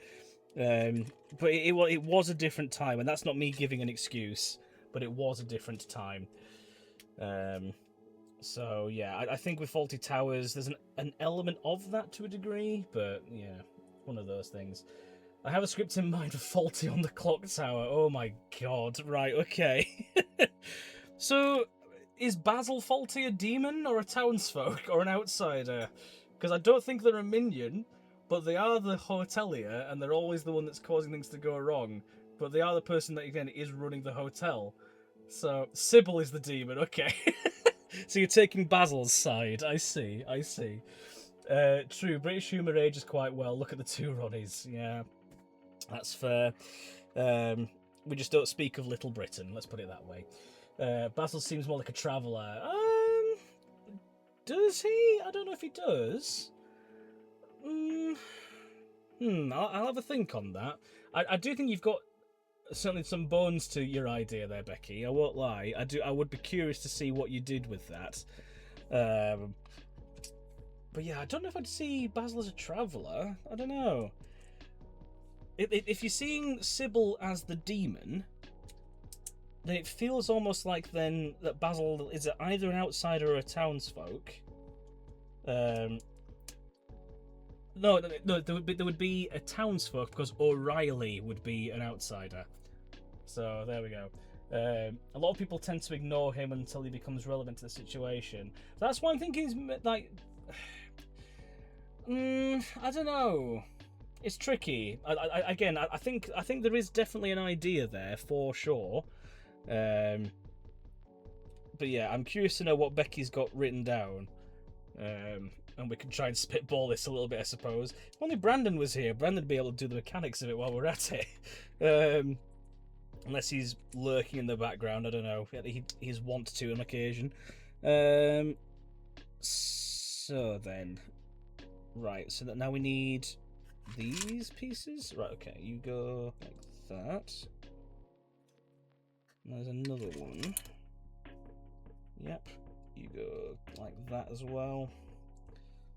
Speaker 1: But it was a different time, and that's not me giving an excuse, but it was a different time. So yeah, I think with Faulty Towers there's an element of that to a degree, but yeah, one of those things. I have a script in mind for Faulty on the Clock Tower. Oh my god. Right, okay. So, is Basil Faulty a demon or a townsfolk or an outsider? Because I don't think they're a minion, but they are the hotelier, and they're always the one that's causing things to go wrong. But they are the person that, again, is running the hotel. So, Sybil is the demon, okay. So you're taking Basil's side. I see. True, British humour ages quite well. Look at the 2 Ronnies, yeah. That's fair. We just don't speak of Little Britain, let's put it that way. Basil seems more like a traveller. Does he? I don't know if he does. I'll have a think on that. I do think you've got certainly some bones to your idea there, Becky. I won't lie. I would be curious to see what you did with that. But yeah, I don't know if I'd see Basil as a traveller. I don't know. If you're seeing Sybil as the demon, then it feels almost like then that Basil is either an outsider or a townsfolk. No, there would be a townsfolk because O'Reilly would be an outsider. So there we go. A lot of people tend to ignore him until he becomes relevant to the situation. That's why I'm thinking is like, I don't know. It's tricky. I think there is definitely an idea there for sure. But yeah, I'm curious to know what Becky's got written down. And we can try and spitball this a little bit, I suppose. If only Brandon was here, Brandon would be able to do the mechanics of it while we're at it. Unless he's lurking in the background, I don't know. He's wont to on occasion. So then, right. So that now we need these pieces. Right. Okay. You go like that. And there's another one. Yep. You go like that as well.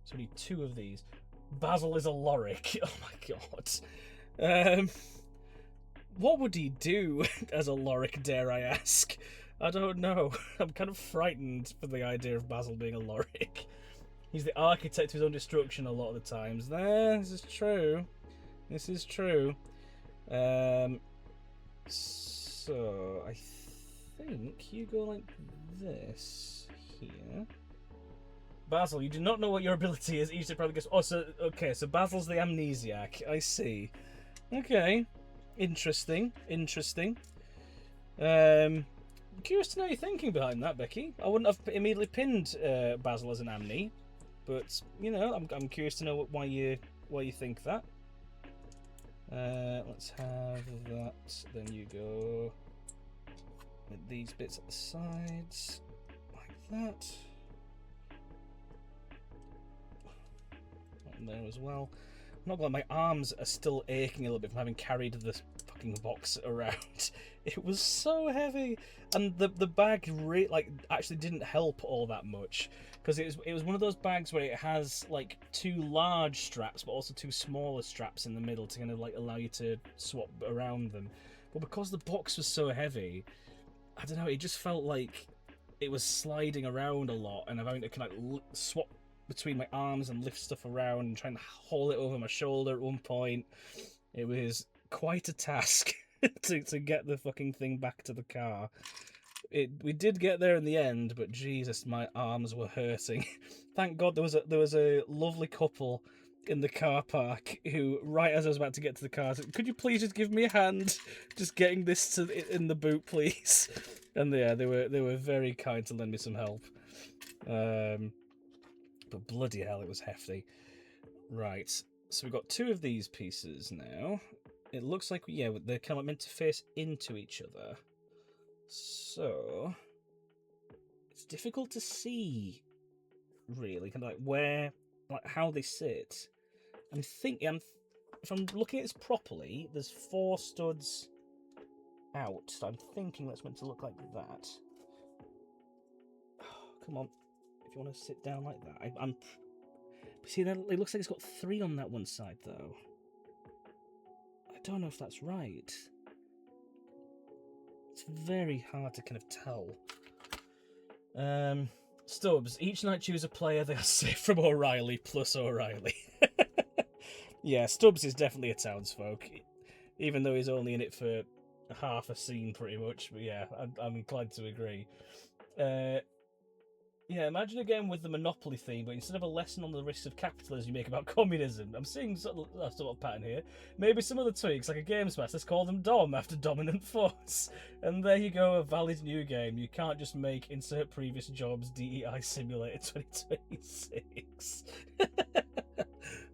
Speaker 1: So we need 2 of these. Basil is a Lorik. Oh my god. What would he do as a Lorik, dare I ask? I don't know. I'm kind of frightened for the idea of Basil being a Lorik. He's the architect of his own destruction a lot of the times. This is true. This is true. So I think you go like this here. Basil, you do not know what your ability is. You should probably guess. Oh, so okay. So Basil's the amnesiac. I see. Okay, interesting. Interesting. Curious to know your thinking behind that, Becky. I wouldn't have immediately pinned Basil as an amni, but you know, I'm curious to know why you think that. Let's have that. Then you go with these bits at the sides, like that. There as well. I'm not gonna lie, my arms are still aching a little bit from having carried this fucking box around. It was so heavy, and the bag actually didn't help all that much because it was one of those bags where it has like 2 large straps but also 2 smaller straps in the middle to kind of like allow you to swap around them. But because the box was so heavy, I don't know, it just felt like it was sliding around a lot, and I'm having to kind of swap between my arms and lift stuff around and trying to haul it over my shoulder at one point. It was quite a task to get the fucking thing back to the car. We did get there in the end, but Jesus, my arms were hurting. Thank God there was a lovely couple in the car park who, right as I was about to get to the car, said, "Could you please just give me a hand, just getting this in the boot, please?" And yeah, they were very kind to lend me some help. But bloody hell, it was hefty. Right, so we've got 2 of these pieces now. It looks like, yeah, they're kind of meant to face into each other. So it's difficult to see, really, kind of like where, like how they sit. I'm thinking, if I'm looking at this properly, there's 4 studs out. So I'm thinking that's meant to look like that. Oh, come on. If you want to sit down like that, see, that it looks like it's got 3 on that one side, though. I don't know if that's right. It's very hard to kind of tell. Stubbs, each night choose a player they are safe from O'Reilly plus O'Reilly. Yeah, Stubbs is definitely a townsfolk, even though he's only in it for half a scene pretty much. But yeah, I'm inclined to agree. Yeah, imagine again with the Monopoly theme, but instead of a lesson on the risks of capitalism, you make about communism. I'm seeing sort of pattern here. Maybe some other tweaks, like a Games Master's call them Dom after Dominant Force. And there you go, a valid new game. You can't just make insert previous jobs DEI Simulator 2026.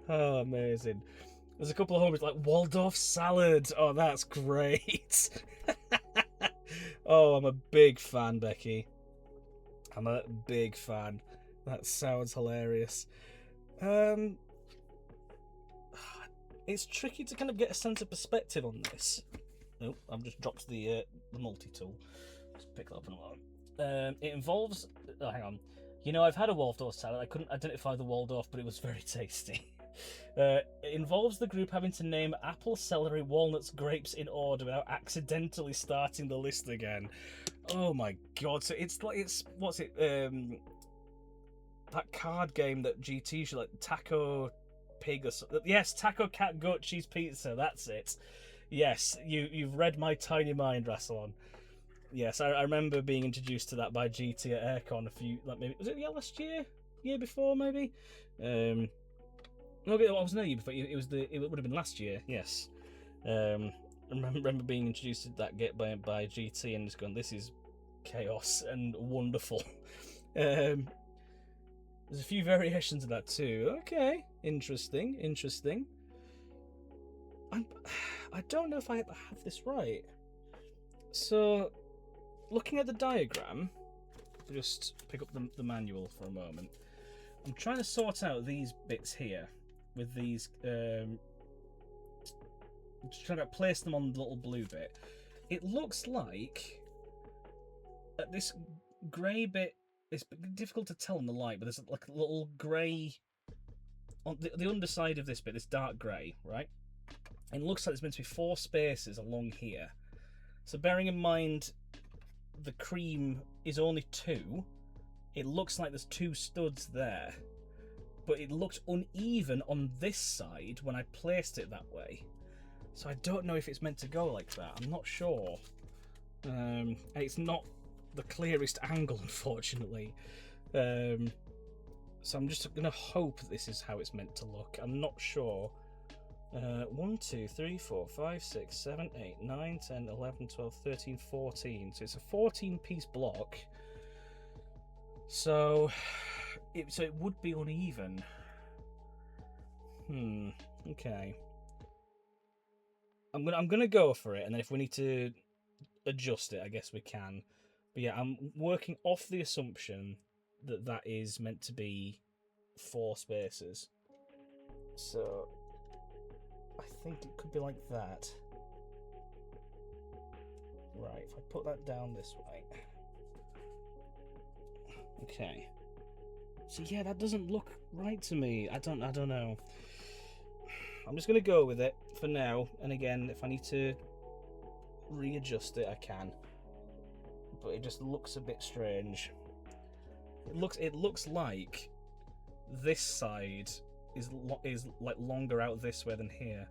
Speaker 1: Oh, amazing. There's a couple of homies like Waldorf salad. Oh, that's great. Oh, I'm a big fan, Becky. I'm a big fan. That sounds hilarious. It's tricky to kind of get a sense of perspective on this. Oh, I've just dropped the multi-tool. Let's pick that up in a moment. It involves... Oh, hang on. You know, I've had a Waldorf salad. I couldn't identify the Waldorf, but it was very tasty. It involves the group having to name apple, celery, walnuts, grapes in order without accidentally starting the list again. Oh my god! So it's like what's it? That card game that GT should, like Taco Pig or something. Yes, Taco Cat Goat Cheese Pizza. That's it. Yes, you've read my tiny mind, Rassilon. Yes, I remember being introduced to that by GT at Aircon a few, like maybe was it last year before maybe. No, it wasn't a year before. It would have been last year. Yes. I remember being introduced to that by GT and just going, this is chaos and wonderful. There's a few variations of that too. Okay, interesting. I don't know if I have this right. So, looking at the diagram, just pick up the manual for a moment. I'm trying to sort out these bits here with these. Just trying to place them on the little blue bit. It looks like this grey bit. It's difficult to tell in the light, but there's like a little grey on the underside of this bit. This dark grey, right? And it looks like there's meant to be 4 spaces along here. So bearing in mind the cream is only 2, it looks like there's 2 studs there. But it looked uneven on this side when I placed it that way. So I don't know if it's meant to go like that. I'm not sure. And it's not the clearest angle, unfortunately. So I'm just going to hope this is how it's meant to look. I'm not sure. 1, 2, 3, 4, 5, 6, 7, 8, 9, 10, 11, 12, 13, 14. So it's a 14-piece block. So it would be uneven. Okay. I'm gonna go for it, and then if we need to adjust it, I guess we can. But yeah, I'm working off the assumption that that is meant to be 4 spaces. So I think it could be like that. Right, if I put that down this way. Okay. So yeah, that doesn't look right to me. I don't know. I'm just gonna go with it for now, and again, if I need to readjust it, I can. But it just looks a bit strange. It looks like this side is like longer out this way than here.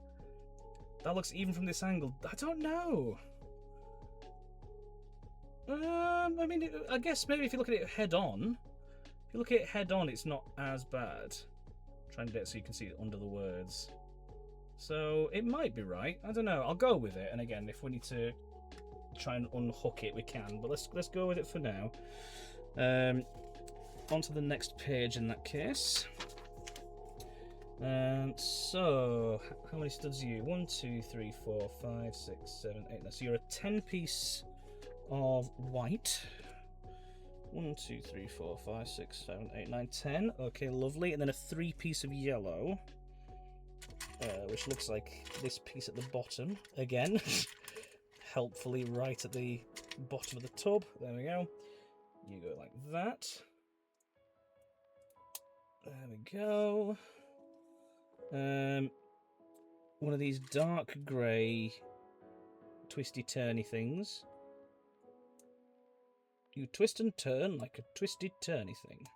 Speaker 1: That looks, even from this angle, I don't know. I mean, I guess maybe if you look at it head on, it's not as bad. I'm trying to get it so you can see it under the words. So it might be right. I don't know. I'll go with it. And again, if we need to try and unhook it, we can. But let's go with it for now. On to the next page in that case. So how many studs are you? 1, 2, 3, 4, 5, 6, 7, 8. So you're a 10-piece of white. 1, 2, 3, 4, 5, 6, 7, 8, 9, 10. Okay, lovely. And then a 3-piece of yellow, which looks like this piece at the bottom again. Helpfully right at the bottom of the tub. There we go. You go like that. There we go. One of these dark grey twisty turny things. You twist and turn like a twisty turny thing.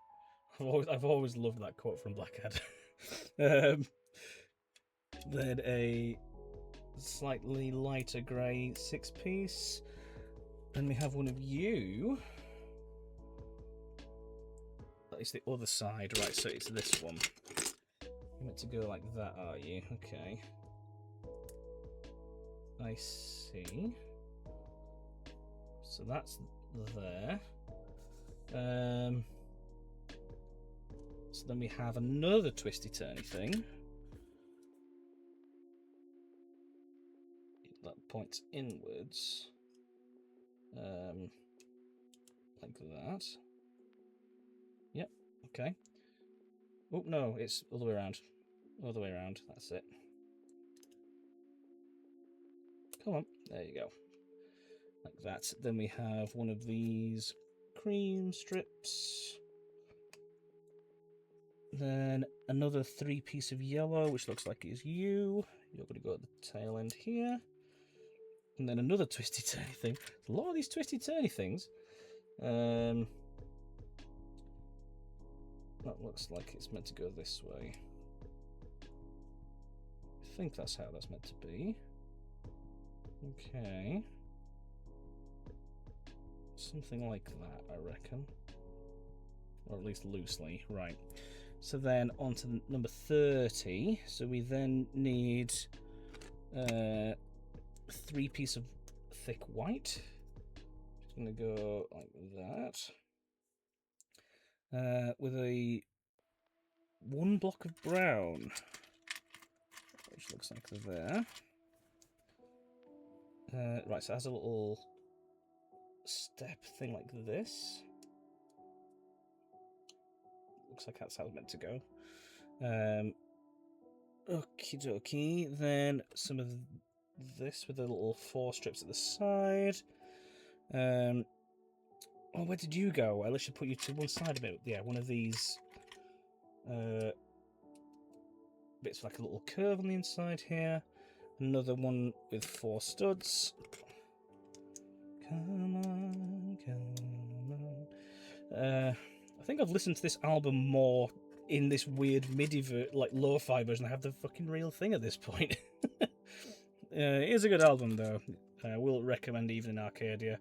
Speaker 1: I've always loved that quote from Blackadder. Then a slightly lighter grey 6-piece. Then we have one of you. That is the other side, right? So it's this one. You're meant to go like that, are you? Okay. I see. So that's there. So then we have another twisty turny thing. That points inwards. Like that. Yep, Okay. Oh, no, it's all the way around. All the way around. That's it. Come on. There you go. Like that. Then we have one of these cream strips. Then another 3-piece of yellow, which looks like is you. You're going to go at the tail end here. And then another twisty-turny thing. A lot of these twisty-turny things. That looks like it's meant to go this way. I think that's how that's meant to be. Okay. Something like that, I reckon. Or at least loosely. Right. So then on to number 30. So we then need 3 pieces of thick white. Just going to go like that. With a 1 block of brown, which looks like there. Right, so it has a little step thing like this. Looks like that's how it's meant to go. Okie dokie. Then some of this with the little 4 strips at the side. Oh, where did you go? I should put you to one side a bit. Yeah, one of these bits with like a little curve on the inside here. Another one with 4 studs. Come on, come on. I think I've listened to this album more in this weird MIDI like lo-fi version than I have the fucking real thing at this point. It is a good album though. I will recommend Even in Arcadia.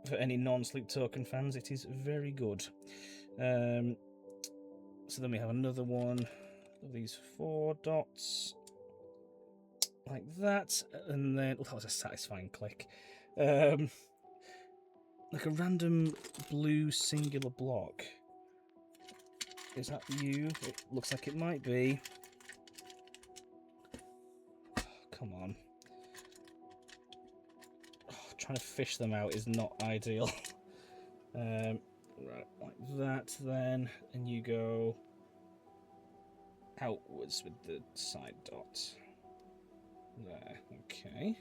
Speaker 1: For any non-Sleep Token fans, it is very good. So then we have another one of these 4 dots. Like that. And then... Oh, that was a satisfying click. Like a random blue singular block. Is that you? It looks like it might be. Oh, come on. Oh, trying to fish them out is not ideal. Right, like that then. And you go outwards with the side dot. There, okay.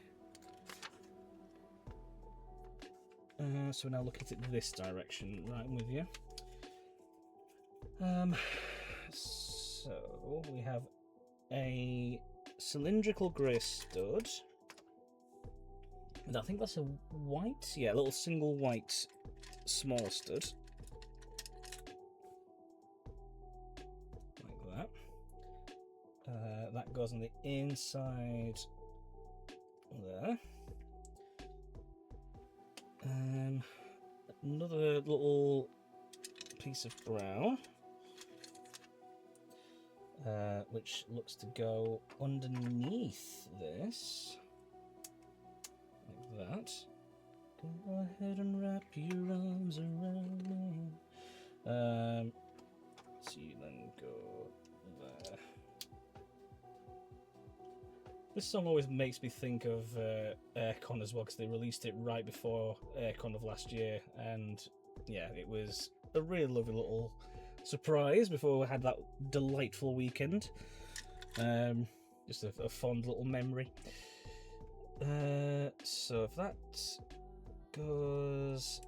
Speaker 1: So now look at it this direction. Right, I'm with you. So we have a cylindrical grey stud. And I think that's a white, yeah, a little single white small stud. Like that. That goes on the inside there. Another little piece of brown, which looks to go underneath this, like that. Go ahead and wrap your arms around me. So you then go there. This song always makes me think of Aircon as well, because they released it right before Aircon of last year, and yeah, it was a really lovely little surprise before we had that delightful weekend. Just a fond little memory. So if that goes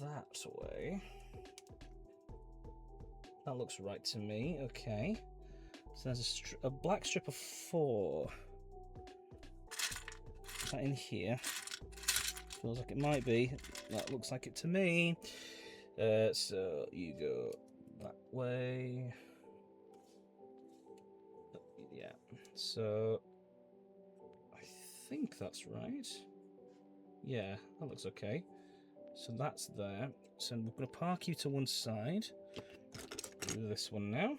Speaker 1: that way, that looks right to me. Okay, so there's a black strip of 4. Is that in here? Feels like it might be. That looks like it to me. So you go that way. Yeah. So I think that's right. Yeah, that looks okay. So that's there. So we're going to park you to one side. Do this one now.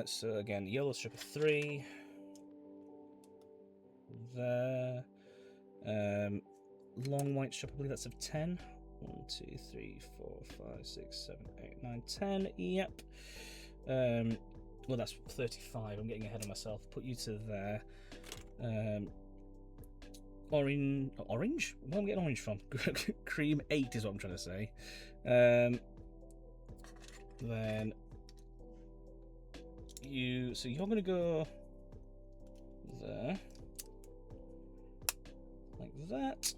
Speaker 1: So again, yellow strip of 3. There. Long white strip, I believe that's of 10. 1, 2, 3, 4, 5, 6, 7, 8, 9, 10. Yep. Well, that's 35. I'm getting ahead of myself. Put you to there. Orange? Where am I getting orange from? Cream 8 is what I'm trying to say. Then so you're going to go there, like that,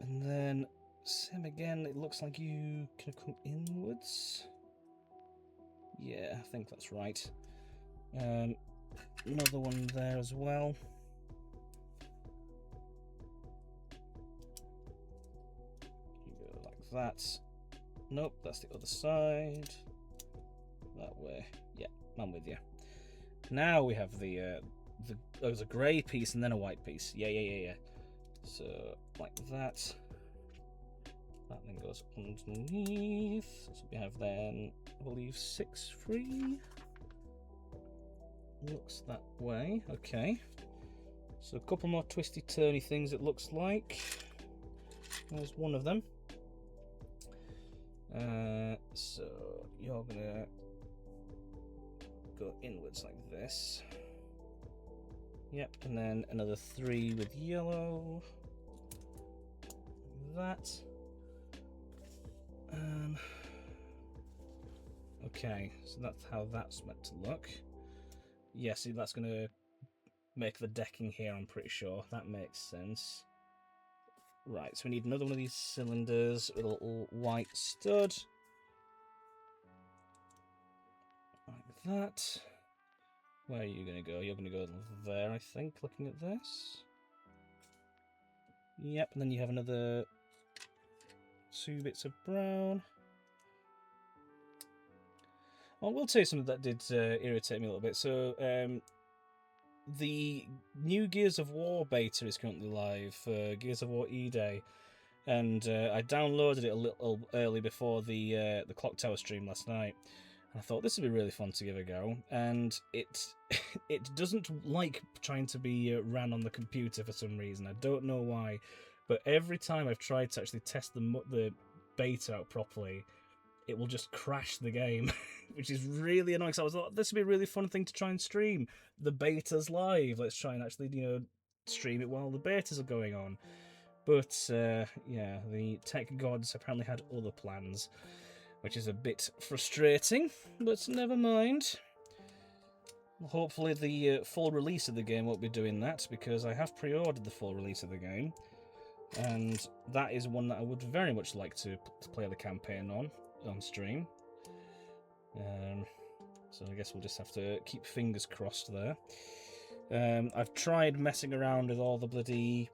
Speaker 1: and then same again. It looks like you can come inwards. Yeah, I think that's right. Another one there as well. You go like that. Nope, that's the other side. That way. Yeah, I'm with you. Now we have there's a grey piece and then a white piece. Yeah. So like that. That then goes underneath. So we have then, I believe, 6 free. Looks that way. Okay. So a couple more twisty turny things it looks like. There's one of them. So you're gonna go inwards like this. Yep, and then another 3 with yellow. Like that. Okay, so that's how that's meant to look. Yeah, see, that's going to make the decking here, I'm pretty sure. That makes sense. Right, so we need another one of these cylinders with a little white stud. Like that. Where are you going to go? You're going to go there, I think, looking at this. Yep, and then you have another 2 bits of brown. I will tell you something that did irritate me a little bit. So, the new Gears of War beta is currently live for Gears of War E-Day, and I downloaded it a little early before the Clock Tower stream last night. And I thought this would be really fun to give a go, and it doesn't like trying to be ran on the computer for some reason. I don't know why, but every time I've tried to actually test the beta out properly, it will just crash the game, which is really annoying. So I was like, this would be a really fun thing to try and stream. The beta's live. Let's try and actually, stream it while the betas are going on. But, yeah, the tech gods apparently had other plans, which is a bit frustrating, but never mind. Hopefully the full release of the game won't be doing that, because I have pre-ordered the full release of the game, and that is one that I would very much like to play the campaign on stream. So I guess we'll just have to keep fingers crossed there. I've tried messing around with all the bloody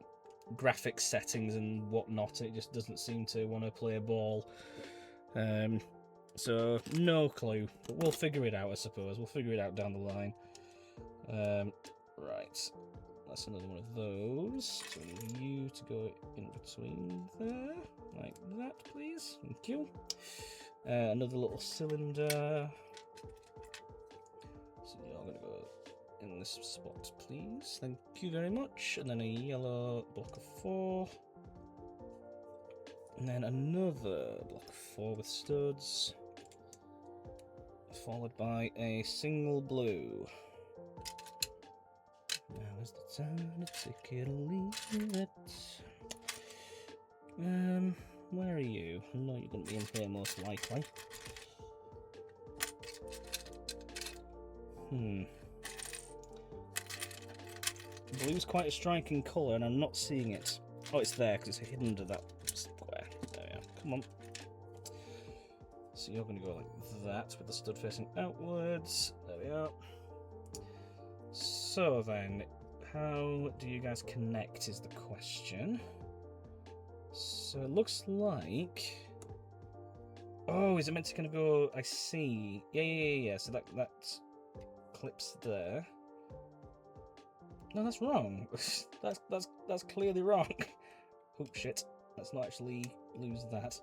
Speaker 1: graphics settings and whatnot. It just doesn't seem to want to play ball. So no clue, but we'll figure it out, I suppose. We'll figure it out down the line. Right, that's another one of those. So we need you to go in between there, like that, please. Thank you. Another little cylinder. So you're going to go in this spot, please. Thank you very much. And then a yellow block of 4. And then another block of 4 with studs. Followed by a single blue. Now is the time to take it or leave it. Where are you? I know you're going to be in here most likely. Blue's quite a striking colour and I'm not seeing it. Oh, it's there because it's hidden under that square. There we are. Come on. So you're going to go like that with the stud facing outwards. There we are. So then, how do you guys connect is the question. So it looks like... Oh, is it meant to kind of go... I see. Yeah. So that clips there. No, that's wrong. that's clearly wrong. Oh, shit. Let's not actually lose that.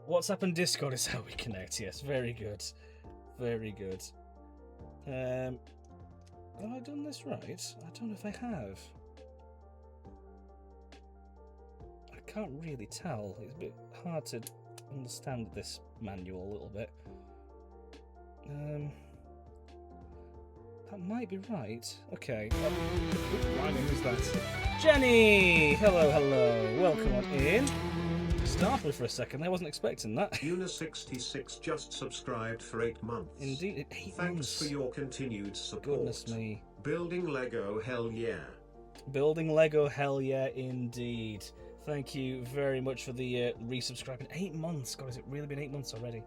Speaker 1: WhatsApp and Discord is how we connect, yes. Very good. Very good. Have I done this right? I don't know if I have. I can't really tell. It's a bit hard to understand this manual a little bit. That might be right. Okay. Who's that? Jenny! Hello. Welcome on in. Startled for a second. I wasn't expecting that.
Speaker 2: Una66 just subscribed for 8 months.
Speaker 1: Indeed, 8
Speaker 2: Thanks
Speaker 1: months.
Speaker 2: for your continued support.
Speaker 1: Goodness me.
Speaker 2: Building Lego, hell yeah.
Speaker 1: Building Lego, hell yeah, indeed. Thank you very much for the resubscribing. 8 months. God, has it really been 8 months already?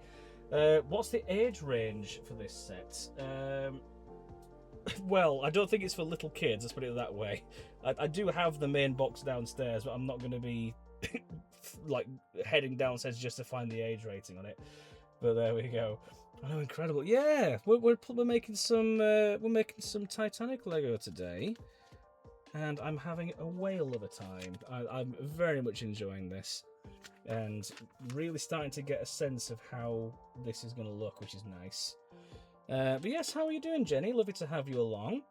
Speaker 1: What's the age range for this set? Well, I don't think it's for little kids, let's put it that way. I do have the main box downstairs, but I'm not going to be like heading downstairs just to find the age rating on it. But there we go. I know, incredible. Yeah, we're making some Titanic Lego today, and I'm having a whale of a time. I'm very much enjoying this, and really starting to get a sense of how this is going to look, which is nice. But yes, how are you doing, Jenny? Lovely to have you along.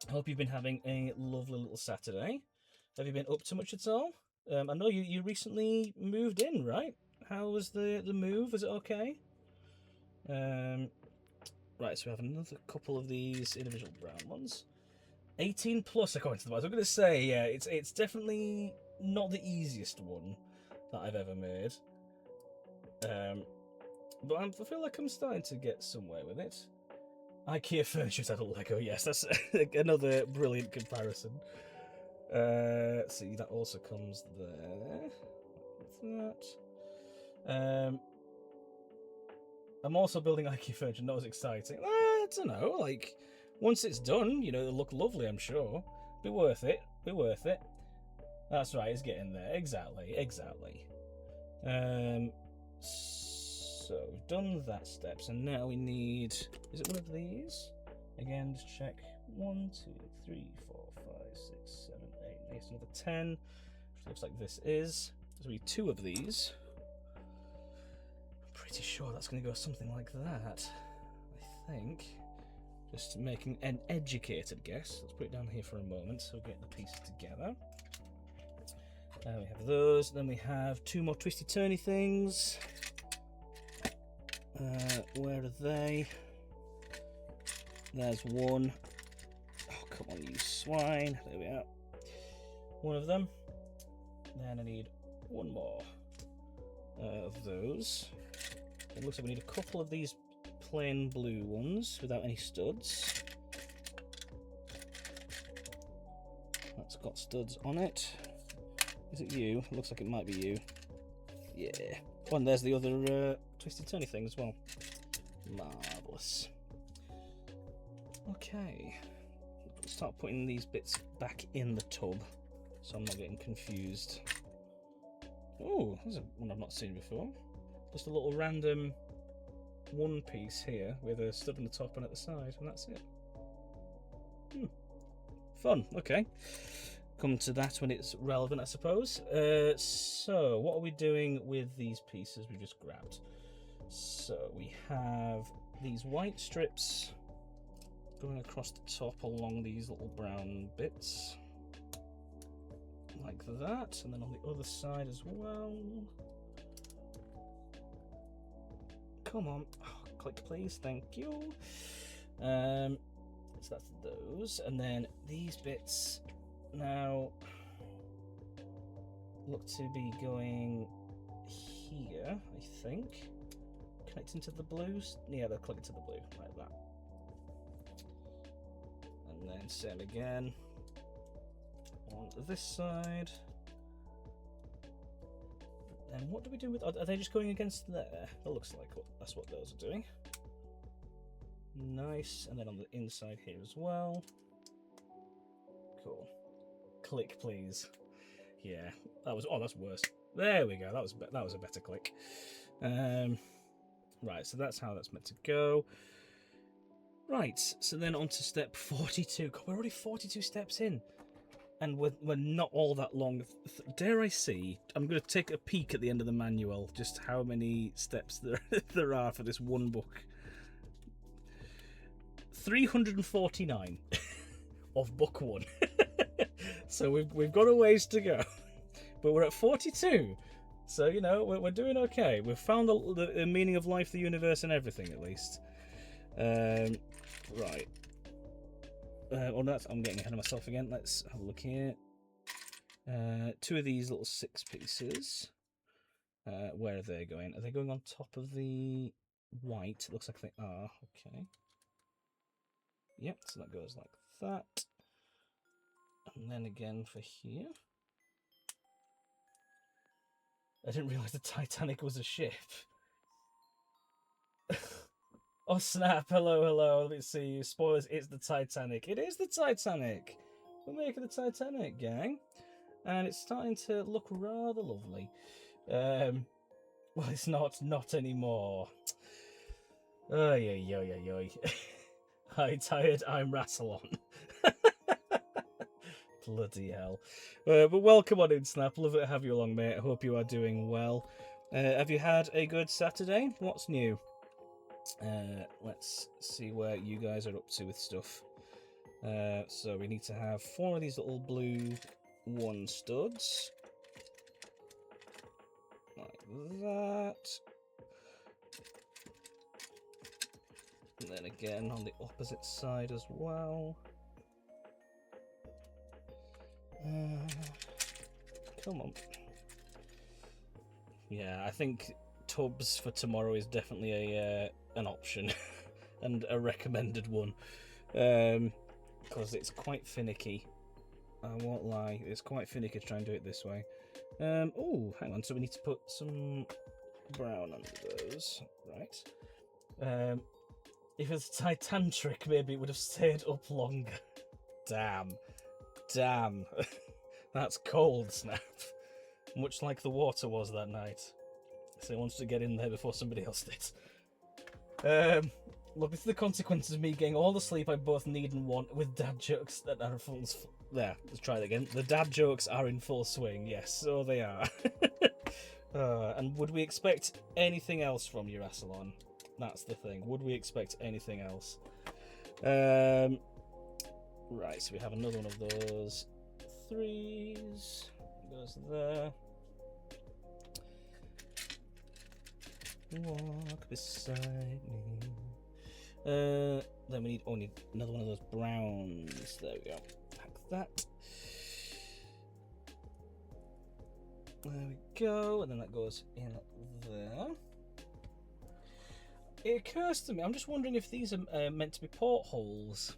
Speaker 1: I hope you've been having a lovely little Saturday. Have you been up to much at all? I know you recently moved in, right? How was the move? Was it okay? Right, so we have another couple of these individual brown ones. 18 plus according to the box. I'm going to say, yeah, it's definitely not the easiest one that I've ever made. But I feel like I'm starting to get somewhere with it. IKEA furniture adult Lego, yes, that's another brilliant comparison. See, that also comes there. What's that? I'm also building IKEA furniture, not as exciting. I don't know, like, once it's done, you know, it'll look lovely, I'm sure. Be worth it, be worth it. That's right, it's getting there, exactly. So we've done that step, so now we need, is it one of these? Again, just check. 1, 2, 3, 4, 5, 6, 7, 8, next another 10, which looks like this is. So we need 2 of these. I'm pretty sure that's going to go something like that, I think. Just making an educated guess. Let's put it down here for a moment so we get the pieces together. We have those, then we have 2 more twisty turny things. Where are they? There's one. Oh, come on, you swine. There we are. One of them. Then I need 1 more of those. It looks like we need a couple of these plain blue ones without any studs. That's got studs on it. Is it you? It looks like it might be you. Yeah. Oh, and there's the other twisty turny thing as well. Marvellous. Okay. Let's start putting these bits back in the tub so I'm not getting confused. Oh, there's one I've not seen before. Just a little random one piece here with a stud on the top and at the side, and that's it. Fun, okay. Come to that when it's relevant, I suppose. So, what are we doing with these pieces we just grabbed? So, we have these white strips going across the top along these little brown bits. Like that. And then on the other side as well. Come on. Oh, click, please. Thank you. So, that's those. And then these bits now look to be going here, I think. Connecting to the blues. Yeah, they'll click to the blue, like that. And then same again on this side. And what do we do with, are they just going against there? It looks like that's what those are doing. Nice. And then on the inside here as well. Cool. Click, please. Yeah, that was, oh, that's worse. There we go. That was a better click. Right, so that's how that's meant to go. Right, so then on to step 42. God, we're already 42 steps in, and we're not all that long. Dare I see? I'm going to take a peek at the end of the manual, just how many steps there are for this one book. 349 of book 1. So we've got a ways to go, but we're at 42. So, you know, we're doing okay. We've found the meaning of life, the universe, and everything, at least. Right. Well, I'm getting ahead of myself again. Let's have a look here. 2 of these little 6 pieces. Where are they going? Are they going on top of the white? It looks like they are. Okay. Yep, so that goes like that. And then again for here. I didn't realise the Titanic was a ship. Oh snap, hello, let's see. Spoilers, it's the Titanic. It is the Titanic! We're making the Titanic, gang. And it's starting to look rather lovely. Well, it's not anymore. Oy. Hi, tired, I'm Rassilon. Bloody hell. But welcome on in, Snap. Love to have you along, mate. I hope you are doing well. Have you had a good Saturday? What's new? Let's see where you guys are up to with stuff. So we need to have 4 of these little blue 1 studs. Like that. And then again on the opposite side as well. Come on. Yeah, I think tubs for tomorrow is definitely an option and a recommended one, because it's quite finicky. I won't lie, it's quite finicky to try and do it this way. Oh, hang on. So we need to put some brown under those, right? If it's Titantric, maybe it would have stayed up longer. Damn. That's cold, Snap. Much like the water was that night. So I wanted to get in there before somebody else did. Look, it's the consequences of me getting all the sleep I both need and want with dad jokes that are full. There, let's try it again. The dad jokes are in full swing. Yes, so they are. And would we expect anything else from you, Rassilon? That's the thing. Would we expect anything else? Right, so we have another one of those 3s. Goes there. Walk beside me. Then we need another one of those browns. There we go. Pack that. There we go, and then that goes in there. It occurs to me, I'm just wondering if these are meant to be portholes.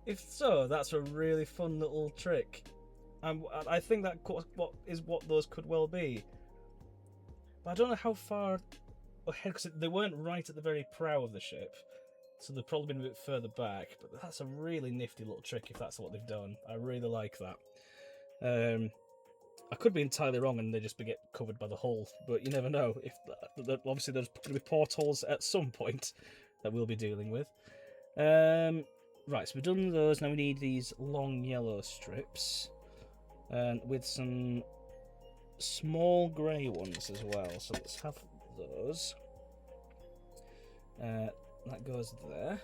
Speaker 1: If so, that's a really fun little trick. I think that what those could well be. But I don't know how far ahead, because they weren't right at the very prow of the ship, so they've probably been a bit further back. But that's a really nifty little trick if that's what they've done. I really like that. I could be entirely wrong and they just get covered by the hull, but you never know. If obviously there's going to be portholes at some point that we'll be dealing with. Right, so we've done those. Now we need these long yellow strips, and with some small grey ones as well. So let's have those. That goes there.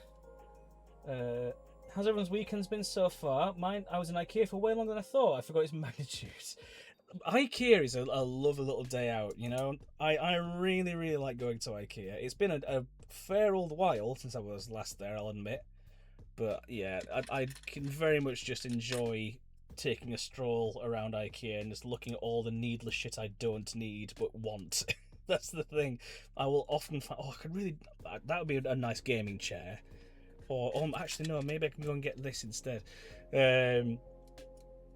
Speaker 1: How's everyone's weekends been so far? Mine, I was in IKEA for way longer than I thought. I forgot its magnitude. IKEA is a lovely little day out, you know. I really like going to IKEA. It's been a fair old while since I was last there, I'll admit. But yeah, I can very much just enjoy taking a stroll around IKEA and just looking at all the needless shit I don't need but want. That's the thing. I will often find, I could really, that would be a nice gaming chair. Or actually no, maybe I can go and get this instead.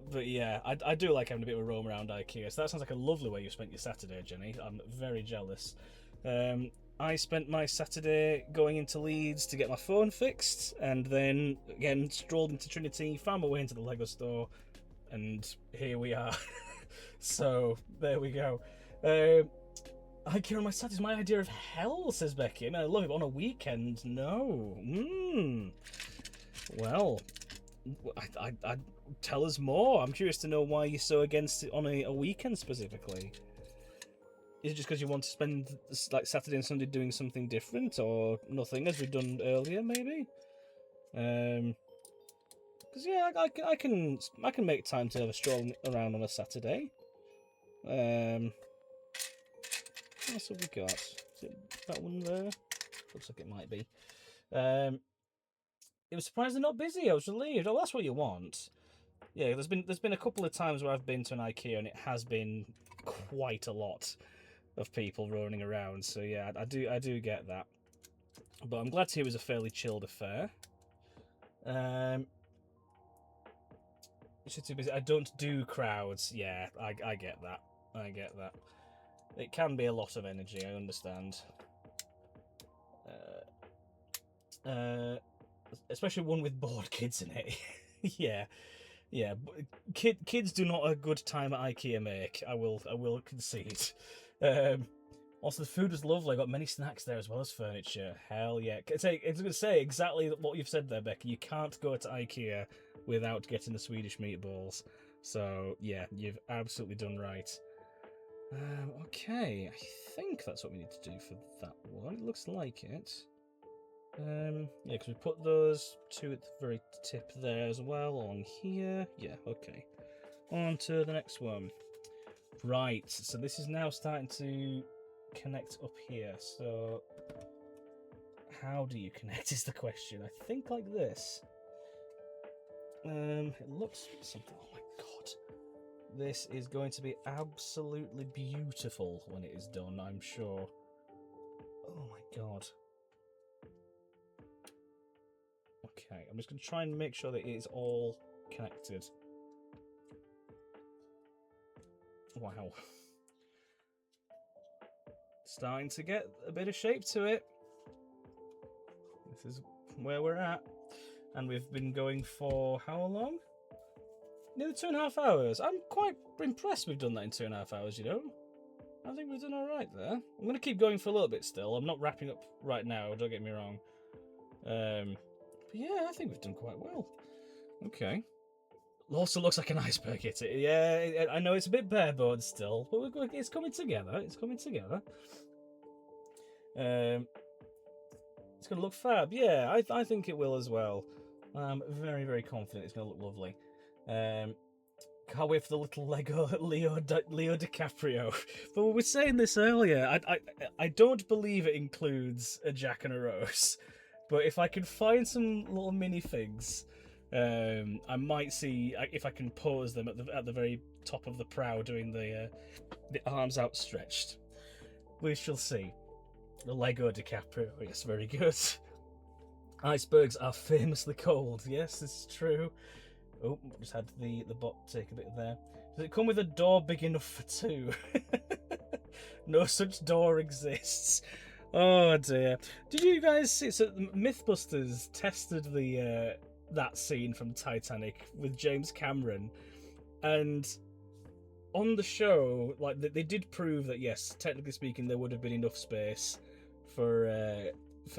Speaker 1: But yeah, I do like having a bit of a roam around IKEA. So that sounds like a lovely way you spent your Saturday, Jenny. I'm very jealous. I spent my Saturday going into Leeds to get my phone fixed, and then again strolled into Trinity, found my way into the Lego store, and here we are. So there we go. IKEA on my Saturday is my idea of hell, says Becky. And I love it, but on a weekend, no. Well, I tell us more. I'm curious to know why you're so against it on a weekend specifically. Is it just because you want to spend like Saturday and Sunday doing something different, or nothing as we've done earlier, maybe? Because yeah, I can make time to have a stroll around on a Saturday. What else have we got? Is it that one there? Looks like it might be. It was surprisingly not busy. I was relieved. Oh, that's what you want. Yeah, there's been a couple of times where I've been to an IKEA and it has been quite a lot of people running around. So yeah, I do get that. But I'm glad to hear it was a fairly chilled affair. Too busy. I don't do crowds. Yeah, I get that. I get that. It can be a lot of energy. I understand. Especially one with bored kids in it. Yeah. Kids do not a good time at IKEA make. I will concede. Also, the food was lovely. I got many snacks there as well as furniture. Hell yeah! I was going to say exactly what you've said there, Becky. You can't go to IKEA without getting the Swedish meatballs. So yeah, you've absolutely done right. Okay, I think that's what we need to do for that one. It looks like it. Yeah, because we put those two at the very tip there as well, on here. Yeah, okay. On to the next one. Right, so this is now starting to connect up here. So, how do you connect is the question. I think like this. It looks something. Oh my god. This is going to be absolutely beautiful when it is done, I'm sure. Oh my god. Okay, I'm just going to try and make sure that it is all connected. Wow. Starting to get a bit of shape to it. This is where we're at. And we've been going for how long? Nearly 2.5 hours. I'm quite impressed we've done that in 2.5 hours, you know? I think we've done alright there. I'm going to keep going for a little bit still. I'm not wrapping up right now, don't get me wrong. But yeah, I think we've done quite well. Okay. Also looks like an iceberg hit it. Yeah, I know it's a bit bare bones still, but it's coming together. It's coming together. It's going to look fab. Yeah, I think it will as well. I'm very, very confident it's going to look lovely. Can't wait for the little Lego Leo DiCaprio. But we were saying this earlier. I don't believe it includes a Jack and a Rose. But if I can find some little minifigs, I might see if I can pose them at the very top of the prow, doing the arms outstretched. We shall see. The Lego DiCaprio, yes, very good. Icebergs are famously cold. Yes, this is true. Oh, just had the bot take a bit there. Does it come with a door big enough for two? No such door exists. Oh dear. Did you guys see? So Mythbusters tested that scene from Titanic with James Cameron, and on the show, like they did prove that yes, technically speaking, there would have been enough space for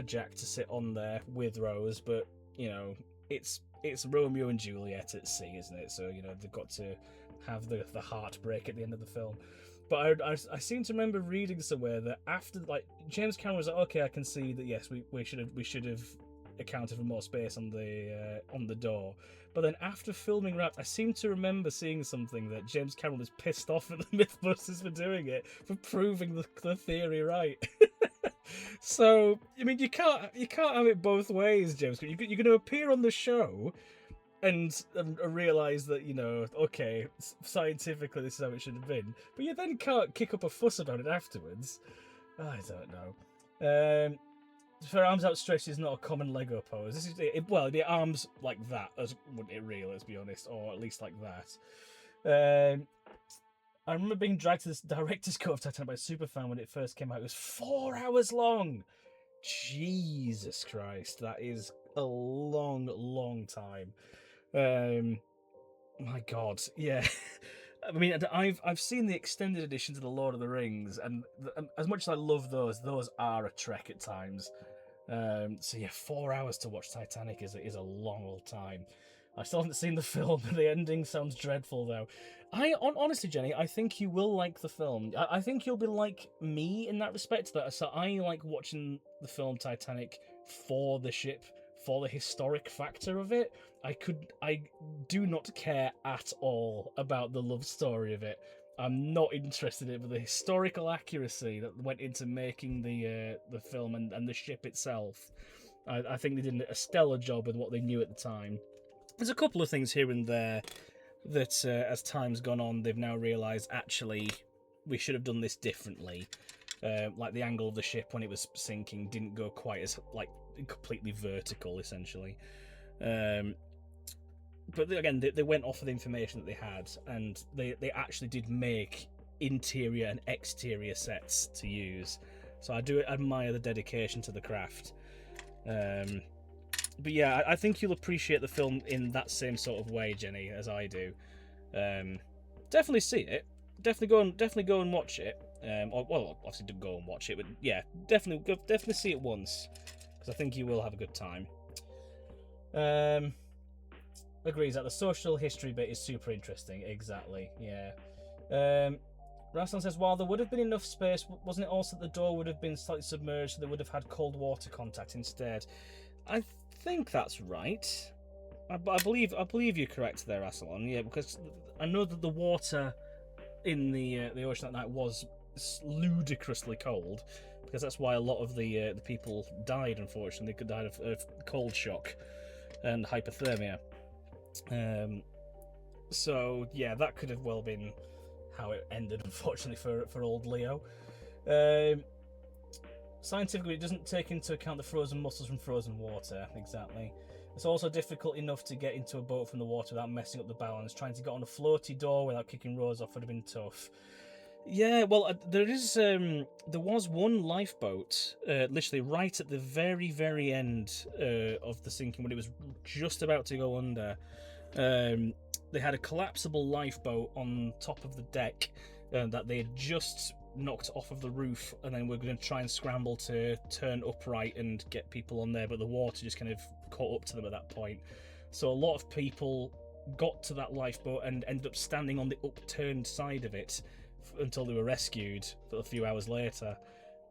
Speaker 1: Jack to sit on there with Rose, but you know, it's Romeo and Juliet at sea, isn't it? So you know they've got to have the heartbreak at the end of the film. But I seem to remember reading somewhere that after, like, James Cameron was like, okay, I can see that yes, we should have accounted for more space on the door. But then after filming wrapped, I seem to remember seeing something that James Cameron was pissed off at the Mythbusters for doing it, for proving the theory right. So I mean, you can't have it both ways, James. You're going to appear on the show and realise that, you know, okay, scientifically this is how it should have been, but you then can't kick up a fuss about it afterwards. I don't know. For arms outstretched is not a common Lego pose. This is well, the arms like that, as wouldn't it real, let's be honest, or at least like that. I remember being dragged to this director's cut of Titanic by a superfan when it first came out. It was 4 hours long. Jesus Christ, that is a long time. My God, yeah. I mean, I've seen the extended editions of the Lord of the Rings, and as much as I love those are a trek at times. So yeah, 4 hours to watch Titanic is a long old time. I still haven't seen the film. The ending sounds dreadful, though. Honestly, Jenny, I think you will like the film. I think you'll be like me in that respect. So I like watching the film Titanic for the ship, for the historic factor of it. I do not care at all about the love story of it. I'm not interested in it, but the historical accuracy that went into making the film and the ship itself, I think they did a stellar job with what they knew at the time. There's a couple of things here and there that, as time's gone on, they've now realised actually we should have done this differently. Like the angle of the ship when it was sinking didn't go quite as like completely vertical, essentially. But again, they went off of the information that they had, and they actually did make interior and exterior sets to use. So I do admire the dedication to the craft. But yeah, I think you'll appreciate the film in that same sort of way, Jenny, as I do. Definitely see it. Definitely go and watch it. Well, obviously don't go and watch it, but yeah, definitely see it once, because I think you will have a good time. Agrees that the social history bit is super interesting. Exactly. Yeah. Raslan says, while there would have been enough space, wasn't it also that the door would have been slightly submerged, so they would have had cold water contact instead? I think that's right. I believe you're correct there, Raslan. Yeah, because I know that the water in the ocean that night was ludicrously cold, because that's why a lot of the people died. Unfortunately, they died of cold shock and hypothermia. So yeah, that could have well been how it ended, unfortunately for old Leo. Scientifically, it doesn't take into account the frozen mussels from frozen water. Exactly. It's also difficult enough to get into a boat from the water without messing up the balance. Trying to get on a floaty door without kicking rows off would have been tough. Yeah, well, there was one lifeboat, literally right at the very, very end of the sinking, when it was just about to go under. They had a collapsible lifeboat on top of the deck that they had just knocked off of the roof, and then we're going to try and scramble to turn upright and get people on there, but the water just kind of caught up to them at that point. So a lot of people got to that lifeboat and ended up standing on the upturned side of it until they were rescued a few hours later.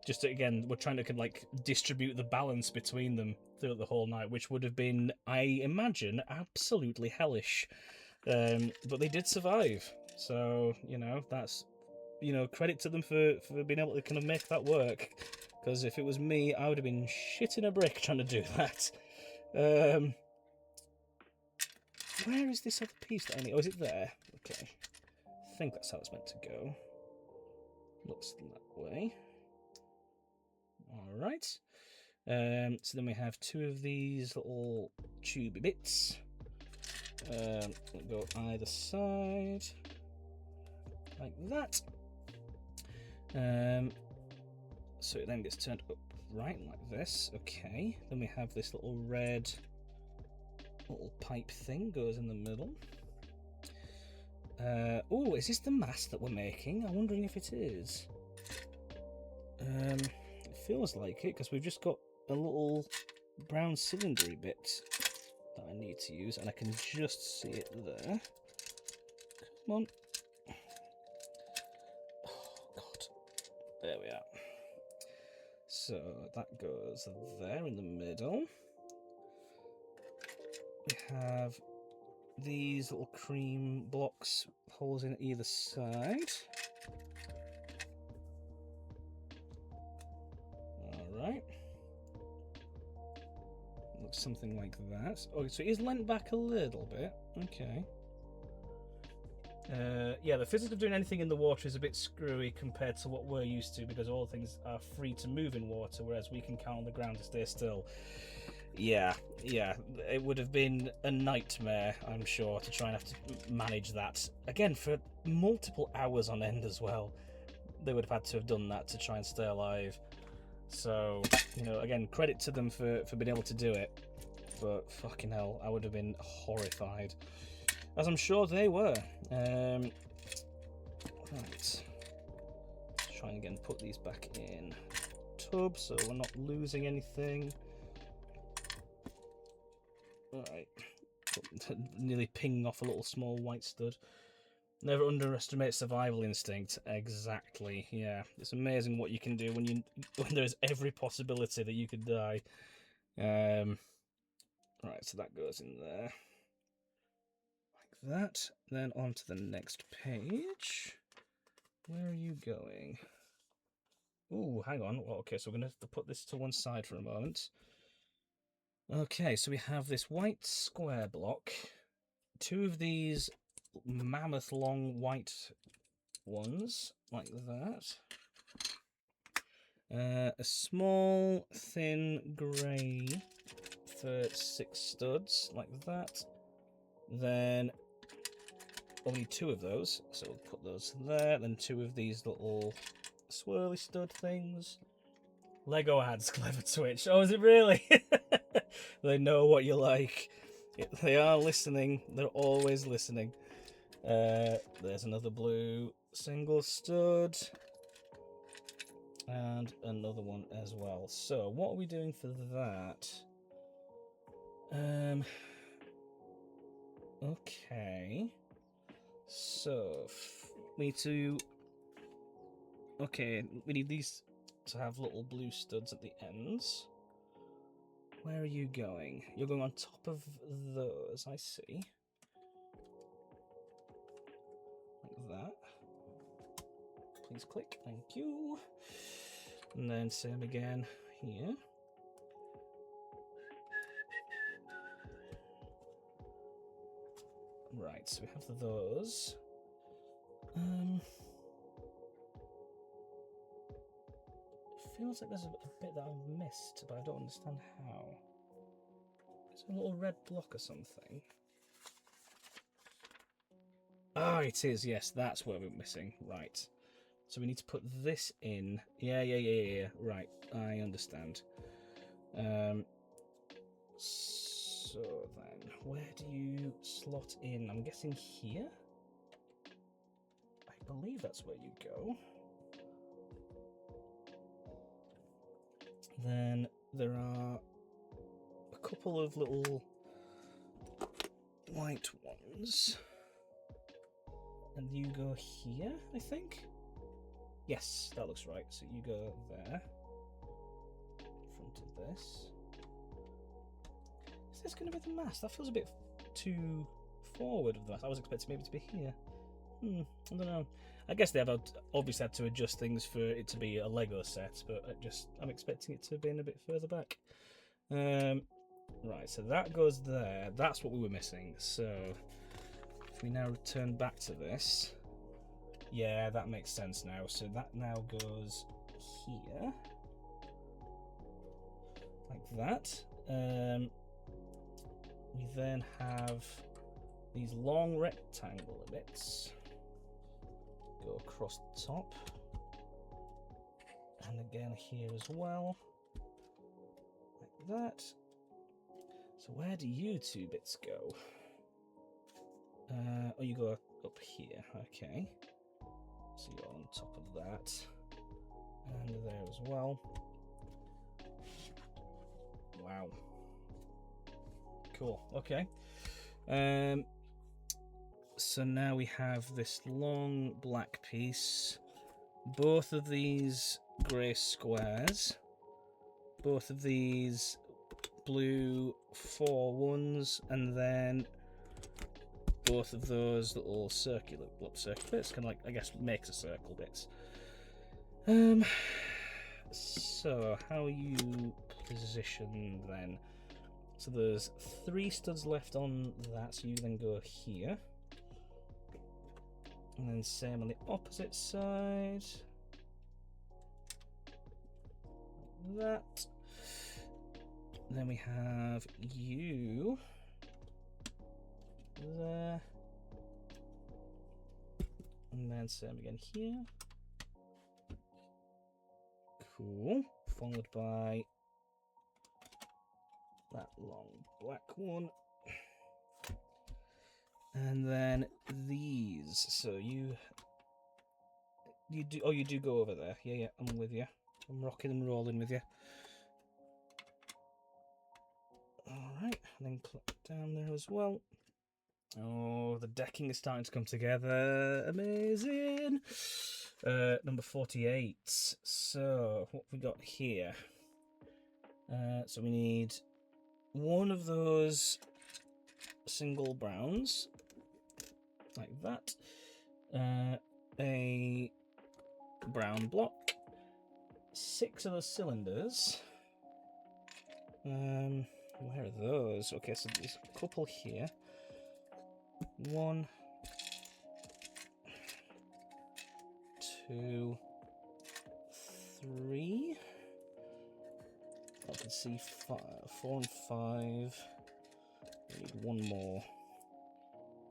Speaker 1: Just again, we're trying to like distribute the balance between them throughout the whole night, which would have been, I imagine, absolutely hellish. But they did survive, so that's credit to them for being able to kind of make that work. Because if it was me, I would have been shitting a brick trying to do that. Where is this other piece that I need? Oh, is it there? Okay, I think that's how it's meant to go. Looks that way. All right. So then we have two of these little tubey bits. Go either side, like that. So it then gets turned up right like this. Okay. Then we have this little red little pipe thing goes in the middle. Oh, is this the mast that we're making? I'm wondering if it is. It feels like it, because we've just got a little brown cylindery bit that I need to use, and I can just see it there. Come on. Oh, God. There we are. So that goes there in the middle. We have these little cream blocks, holes in either side. Alright. Looks something like that. Oh, so it is leant back a little bit. Okay. Yeah, the physics of doing anything in the water is a bit screwy compared to what we're used to, because all things are free to move in water, whereas we can count on the ground to stay still. Yeah, it would have been a nightmare, I'm sure, to try and have to manage that. Again, for multiple hours on end as well. They would have had to have done that to try and stay alive. So, again, credit to them for being able to do it. But fucking hell, I would have been horrified. As I'm sure they were. Right. Let's try and again put these back in tub so we're not losing anything. Alright. Nearly pinging off a little small white stud. Never underestimate survival instinct. Exactly. Yeah, it's amazing what you can do when there's every possibility that you could die. Right, so that goes in there like that. Then on to the next page. Where are you going? Oh, hang on. Well, okay, so we're gonna have to put this to one side for a moment. Okay, so we have this white square block. Two of these mammoth long white ones, like that. A small, thin grey for 6 studs, like that. Then only 2 of those, so we'll put those there. Then 2 of these little swirly stud things. Lego adds clever twitch. Oh, is it really? They know what you like. They are listening. They're always listening. There's another blue single stud. And another one as well. So, what are we doing for that? Okay. So, we need to... Okay, we need these to have little blue studs at the ends. Where are you going? You're going on top of those, I see. Like that. Please click, thank you. And then same again here. Right, so we have those. Feels like there's a bit that I've missed, but I don't understand how. Is there a little red block or something? Ah, it is, yes, that's where we're missing. Right. So we need to put this in. Yeah. Right, I understand. So then, where do you slot in? I'm guessing here? I believe that's where you go. Then there are a couple of little white ones. And you go here, I think? Yes, that looks right. So you go there. In front of this. Is this going to be the mast? That feels a bit too forward of the mast. I was expecting maybe to be here. I don't know. I guess they have obviously had to adjust things for it to be a Lego set, but I'm expecting it to have been a bit further back. Right, so that goes there. That's what we were missing. So if we now return back to this, yeah, that makes sense now. So that now goes here, like that. We then have these long rectangular bits go across the top, and again here as well, like that. So where do you 2 bits go? Oh, you go up here, okay. So you're on top of that, and there as well. Wow. Cool, okay. So now we have this long black piece, both of these grey squares, both of these blue 4 ones, and then both of those little circular bits, kind of like, I guess, makes a circle bits. So how are you positioned then? So there's 3 studs left on that, so you then go here. And then same on the opposite side. Like that. Then we have you there. And then same again here. Cool. Followed by that long black one. And then these. So you do. Oh, you do go over there. Yeah. I'm with you. I'm rocking and rolling with you. All right. And then click down there as well. Oh, the decking is starting to come together. Amazing. Number 48. So what have we got here? So we need one of those single browns, like that. A brown block. 6 of those cylinders. Where are those? Okay, so there's a couple here. 1, 2, 3. I can see 4 and 5. We need one more.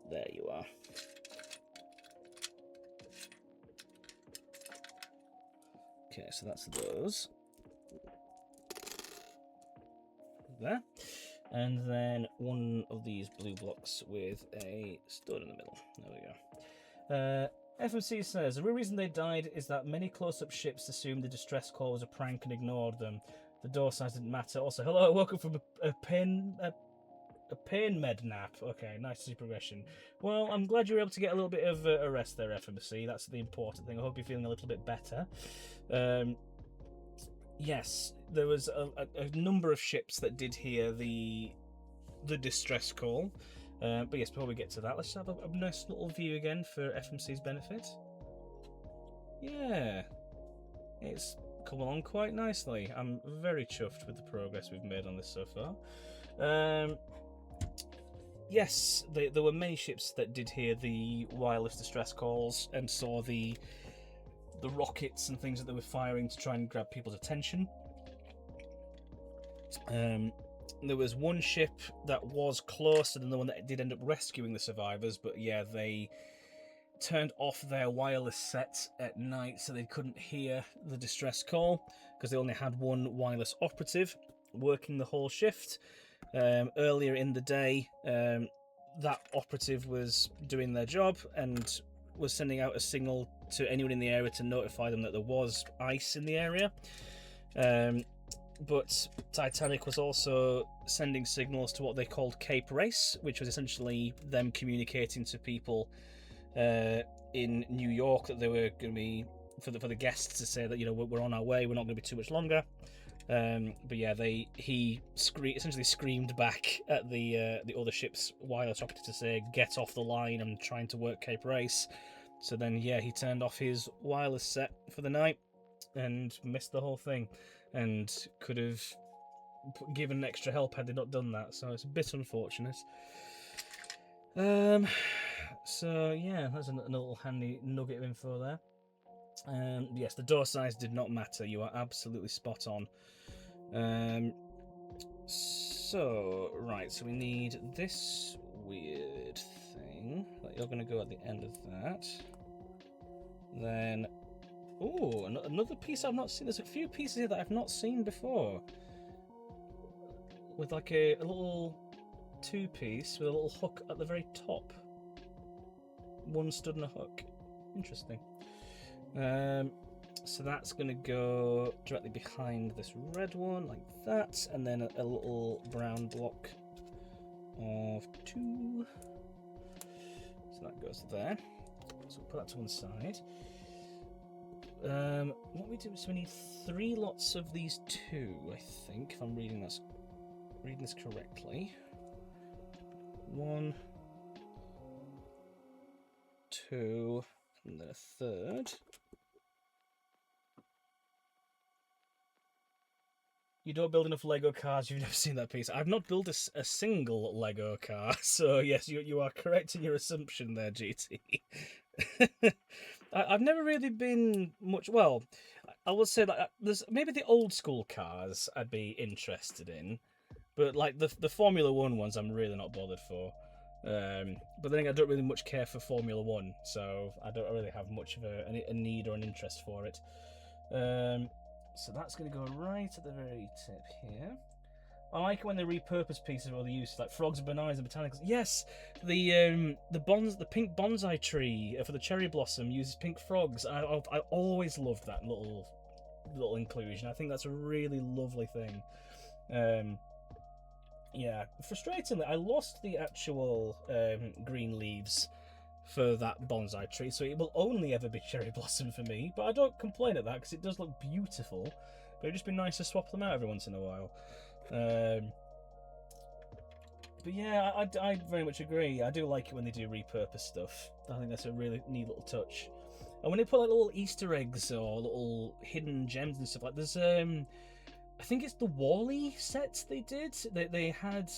Speaker 1: There you are. Okay, so that's those. There. And then one of these blue blocks with a stud in the middle. There we go. FMC says, the real reason they died is that many close-up ships assumed the distress call was a prank and ignored them. The door size didn't matter. Also, hello, welcome from a pain med nap. Okay, nice to see progression. Well, I'm glad you were able to get a little bit of a rest there, FMC. That's the important thing. I hope you're feeling a little bit better. Yes, there was a number of ships that did hear the distress call. But yes, before we get to that, let's have a nice little view again for FMC's benefit. Yeah, it's come along quite nicely. I'm very chuffed with the progress we've made on this so far. Yes, there were many ships that did hear the wireless distress calls and saw the rockets and things that they were firing to try and grab people's attention. There was one ship that was closer than the one that did end up rescuing the survivors, but yeah, they turned off their wireless set at night so they couldn't hear the distress call because they only had one wireless operative working the whole shift. Earlier in the day, that operative was doing their job and was sending out a signal to anyone in the area to notify them that there was ice in the area. But Titanic was also sending signals to what they called Cape Race, which was essentially them communicating to people in New York that they were going to be, for the guests to say that, you know, we're on our way, we're not going to be too much longer. But yeah, he essentially screamed back at the other ship's wireless operative to say, get off the line, I'm trying to work Cape Race. So then, yeah, he turned off his wireless set for the night and missed the whole thing, and could have given extra help had they not done that. So it's a bit unfortunate. So yeah, that's a little handy nugget of info there. Yes, the door size did not matter. You are absolutely spot on. So we need this weird thing. You're going to go at the end of that. Then, oh, another piece I've not seen. There's a few pieces here that I've not seen before. With like a little two-piece with a little hook at the very top. One stud and a hook. Interesting. So that's going to go directly behind this red one, like that, and then a little brown block of 2. So that goes there. So we'll put that to one side. What we do is we need 3 lots of these 2, I think, if I'm reading this correctly. 1, 2, and then a 3rd. You don't build enough Lego cars, you've never seen that piece. I've not built a single Lego car, so yes, you are correct in your assumption there, GT. I've never really been much, well, I will say that there's maybe the old school cars I'd be interested in, but like the Formula 1 ones I'm really not bothered for. But then again, I don't really much care for Formula 1, so I don't really have much of a need or an interest for it. So that's going to go right at the very tip here. I like it when they repurpose pieces of other uses, like frogs and bananas and botanicals. Yes, the pink bonsai tree for the cherry blossom uses pink frogs. I always loved that little inclusion. I think that's a really lovely thing. Yeah, frustratingly, I lost the actual green leaves for that bonsai tree, so it will only ever be cherry blossom for me, but I don't complain at that because it does look beautiful, but it'd just be nice to swap them out every once in a while. But yeah, I very much agree. I do like it when they do repurpose stuff. I think that's a really neat little touch. And when they put like little Easter eggs or little hidden gems and stuff, like there's I think it's the Wall-E sets they did. They had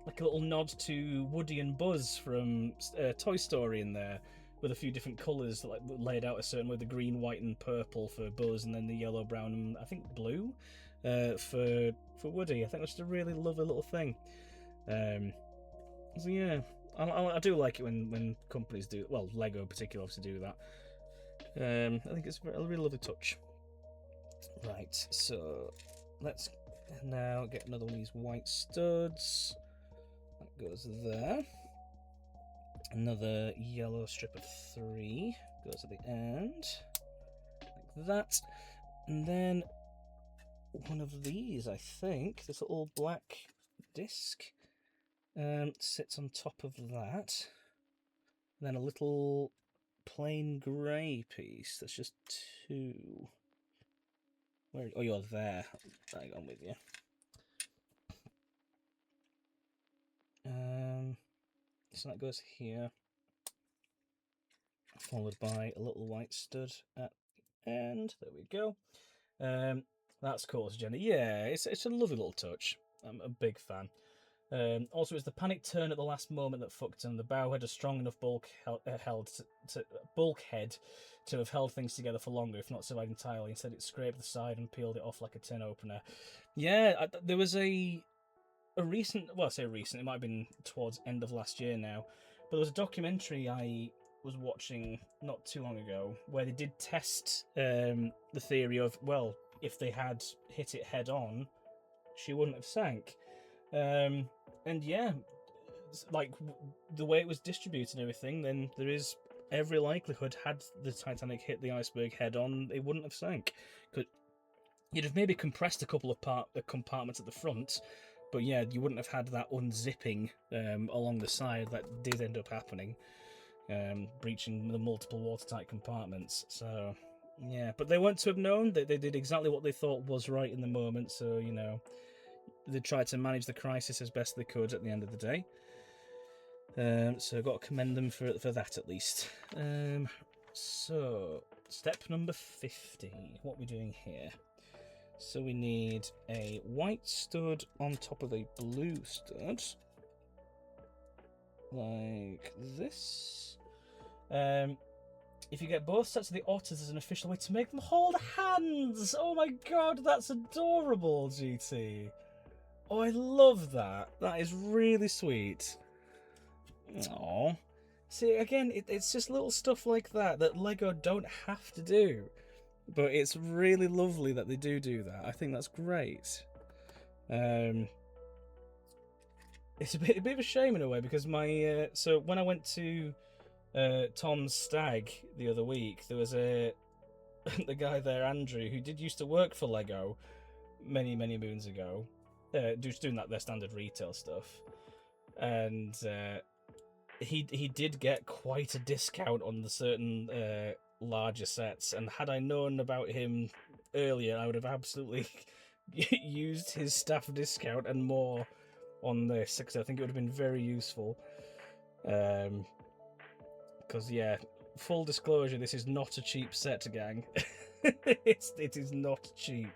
Speaker 1: like a little nod to Woody and Buzz from Toy Story in there, with a few different colours, like laid out a certain way, the green, white, and purple for Buzz, and then the yellow, brown, and I think blue for Woody. I think that's just a really lovely little thing. So yeah, I do like it when companies do, well, Lego in particular obviously do that. I think it's a really lovely touch. Right, so let's now get another one of these white studs. That goes there. Another yellow strip of 3 goes at the end, like that. And then one of these, I think, this little black disc, sits on top of that. And then a little plain grey piece. That's just 2. Where? Oh, you're there. Hang on with you. So that goes here, followed by a little white stud at the end. There we go. That's cool, Jenny. Yeah, it's a lovely little touch. I'm a big fan. Also, it's the panic turn at the last moment that fucked him. The bow had a strong enough bulkhead to have held things together for longer, if not survived entirely. Instead, it scraped the side and peeled it off like a tin opener. Yeah, there was a recent, well, I say recent, it might have been towards end of last year now, but there was a documentary I was watching not too long ago where they did test the theory of, well, if they had hit it head on, she wouldn't have sank. And yeah, like the way it was distributed and everything, then there is every likelihood, had the Titanic hit the iceberg head on, it wouldn't have sank. You'd have maybe compressed a couple of compartments at the front, but yeah, you wouldn't have had that unzipping along the side that did end up happening, breaching the multiple watertight compartments. So yeah, but they weren't to have known. They did exactly what they thought was right in the moment. So, you know, they tried to manage the crisis as best they could at the end of the day. So I've got to commend them for that at least. So step number 50. What are we doing here? So we need a white stud on top of a blue stud, like this. If you get both sets of the otters as an official way to make them hold hands. Oh my god, that's adorable, GT. Oh, I love that. That is really sweet. Aww. See, again, it's just little stuff like that Lego don't have to do. But it's really lovely that they do that. I think that's great. It's a bit of a shame in a way, because my so when I went to Tom's stag the other week, there was the guy there, Andrew, who did used to work for Lego many moons ago, just doing their standard retail stuff, and he did get quite a discount on the certain larger sets, and had I known about him earlier, I would have absolutely used his staff discount and more on this, because I think it would have been very useful. Because yeah, full disclosure, this is not a cheap set, gang. it is not cheap,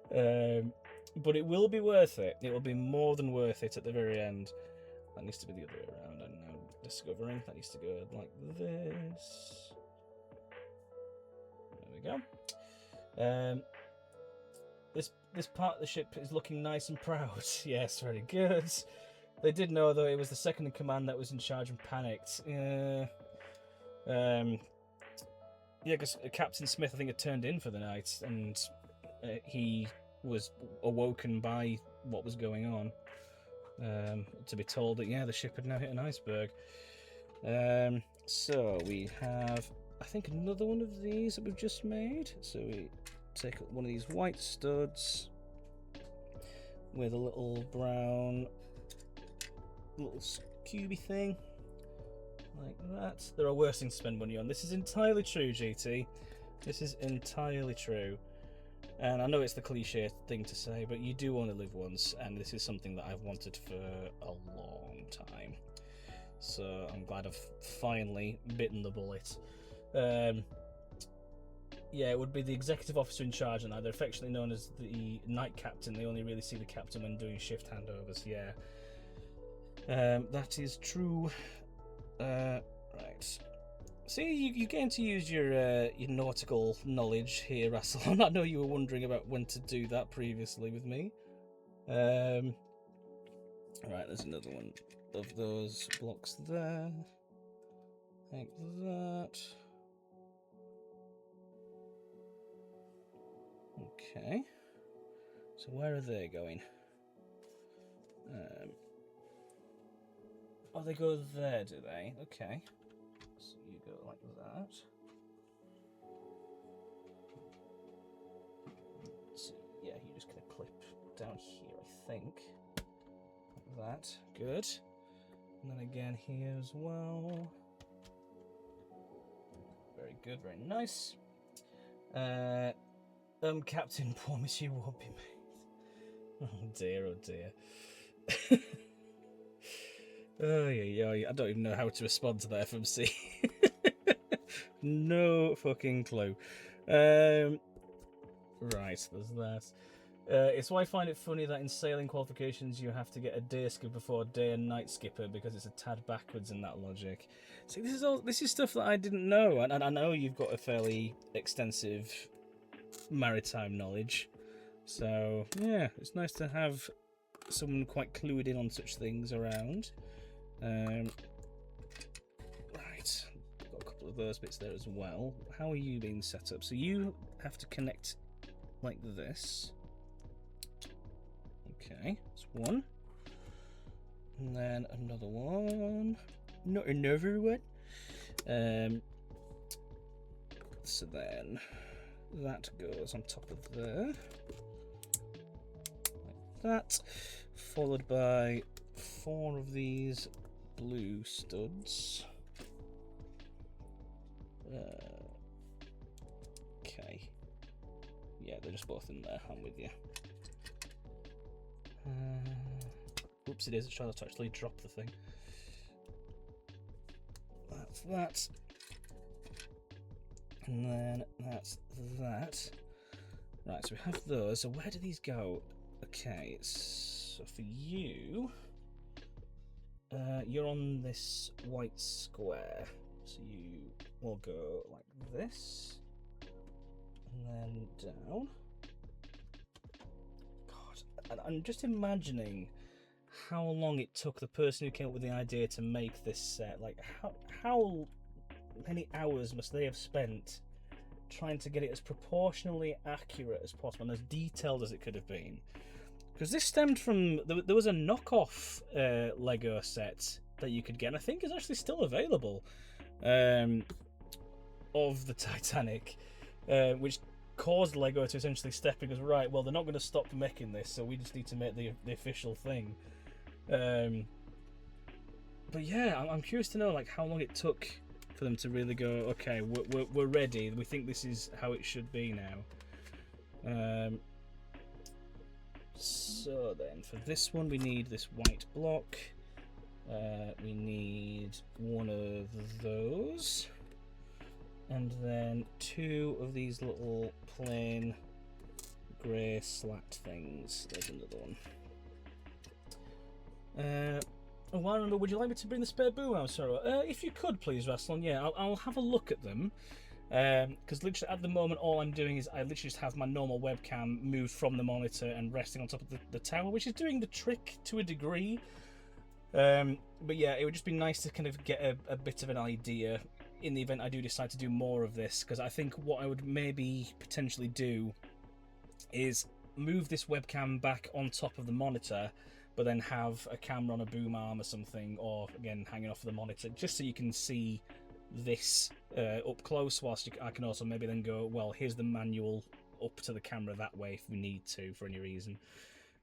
Speaker 1: but it will be worth it. It will be more than worth it at the very end. That needs to be the other way around. I'm now discovering that needs to go like this. There we go. This part of the ship is looking nice and proud. Yes, very good. They did know, though, it was the second in command that was in charge and panicked. Yeah, because Captain Smith, I think, had turned in for the night, and he was awoken by what was going on. To be told that, yeah, the ship had now hit an iceberg. So we have, I think, another one of these that we've just made. So we take one of these white studs with a little brown little cubey thing like that. There are worse things to spend money on. This is entirely true, GT. This is entirely true. And I know it's the cliche thing to say, but you do only live once, and this is something that I've wanted for a long time. So I'm glad I've finally bitten the bullet. Yeah, it would be the executive officer in charge, and they're affectionately known as the night captain. They only really see the captain when doing shift handovers. Yeah, that is true. Right. See, you're getting to use your nautical knowledge here, Russell. I know you were wondering about when to do that previously with me. Right, there's another one of those blocks there. Like that. Okay. So where are they going? Oh, they go there, do they? Okay. So you go like that. So yeah, you're just gonna clip down here, I think. Like that. Good. And then again here as well. Very good, very nice. Captain, promise you won't be made. Oh dear, oh dear. Oh yeah, I don't even know how to respond to that FMC. No fucking clue. Right, there's that. It's why I find it funny that in sailing qualifications you have to get a day skipper before day and night skipper because it's a tad backwards in that logic. See, this is stuff that I didn't know, and I know you've got a fairly extensive maritime knowledge. So yeah, it's nice to have someone quite clued in on such things around. Right, got a couple of those bits there as well. How are you being set up? So you have to connect like this. Okay, that's one. And then another one. Not another one. So then that goes on top of there. Like that. Followed by 4 of these blue studs. Okay. Yeah, they're just both in there. I'm with you. Oops, it is. It's trying to actually drop the thing. That's that. And then that's that. Right, so we have those. So where do these go? Okay, so for you, you're on this white square. So you will go like this. And then down. God, I'm just imagining how long it took the person who came up with the idea to make this set. Like, how many hours must they have spent trying to get it as proportionally accurate as possible and as detailed as it could have been? Because this stemmed from... There was a knockoff Lego set that you could get, and I think is actually still available, of the Titanic, which caused Lego to essentially step in and goes, right, well, they're not going to stop making this, so we just need to make the official thing. But yeah, I'm curious to know like how long it took for them to really go, okay, we're ready. We think this is how it should be now. So then, for this one, we need this white block. We need one of those. And then 2 of these little plain grey slat things. There's another one. Oh, I remember, would you like me to bring the spare boom out, Sarah? If you could, please, Raslan. Yeah, I'll have a look at them. Because literally at the moment all I'm doing is I literally just have my normal webcam moved from the monitor and resting on top of the tower, which is doing the trick to a degree. But yeah, it would just be nice to kind of get a bit of an idea in the event I do decide to do more of this, because I think what I would maybe potentially do is move this webcam back on top of the monitor, but then have a camera on a boom arm or something, or again hanging off of the monitor, just so you can see this up close, whilst I can also maybe then go, well, here's the manual up to the camera that way if we need to for any reason.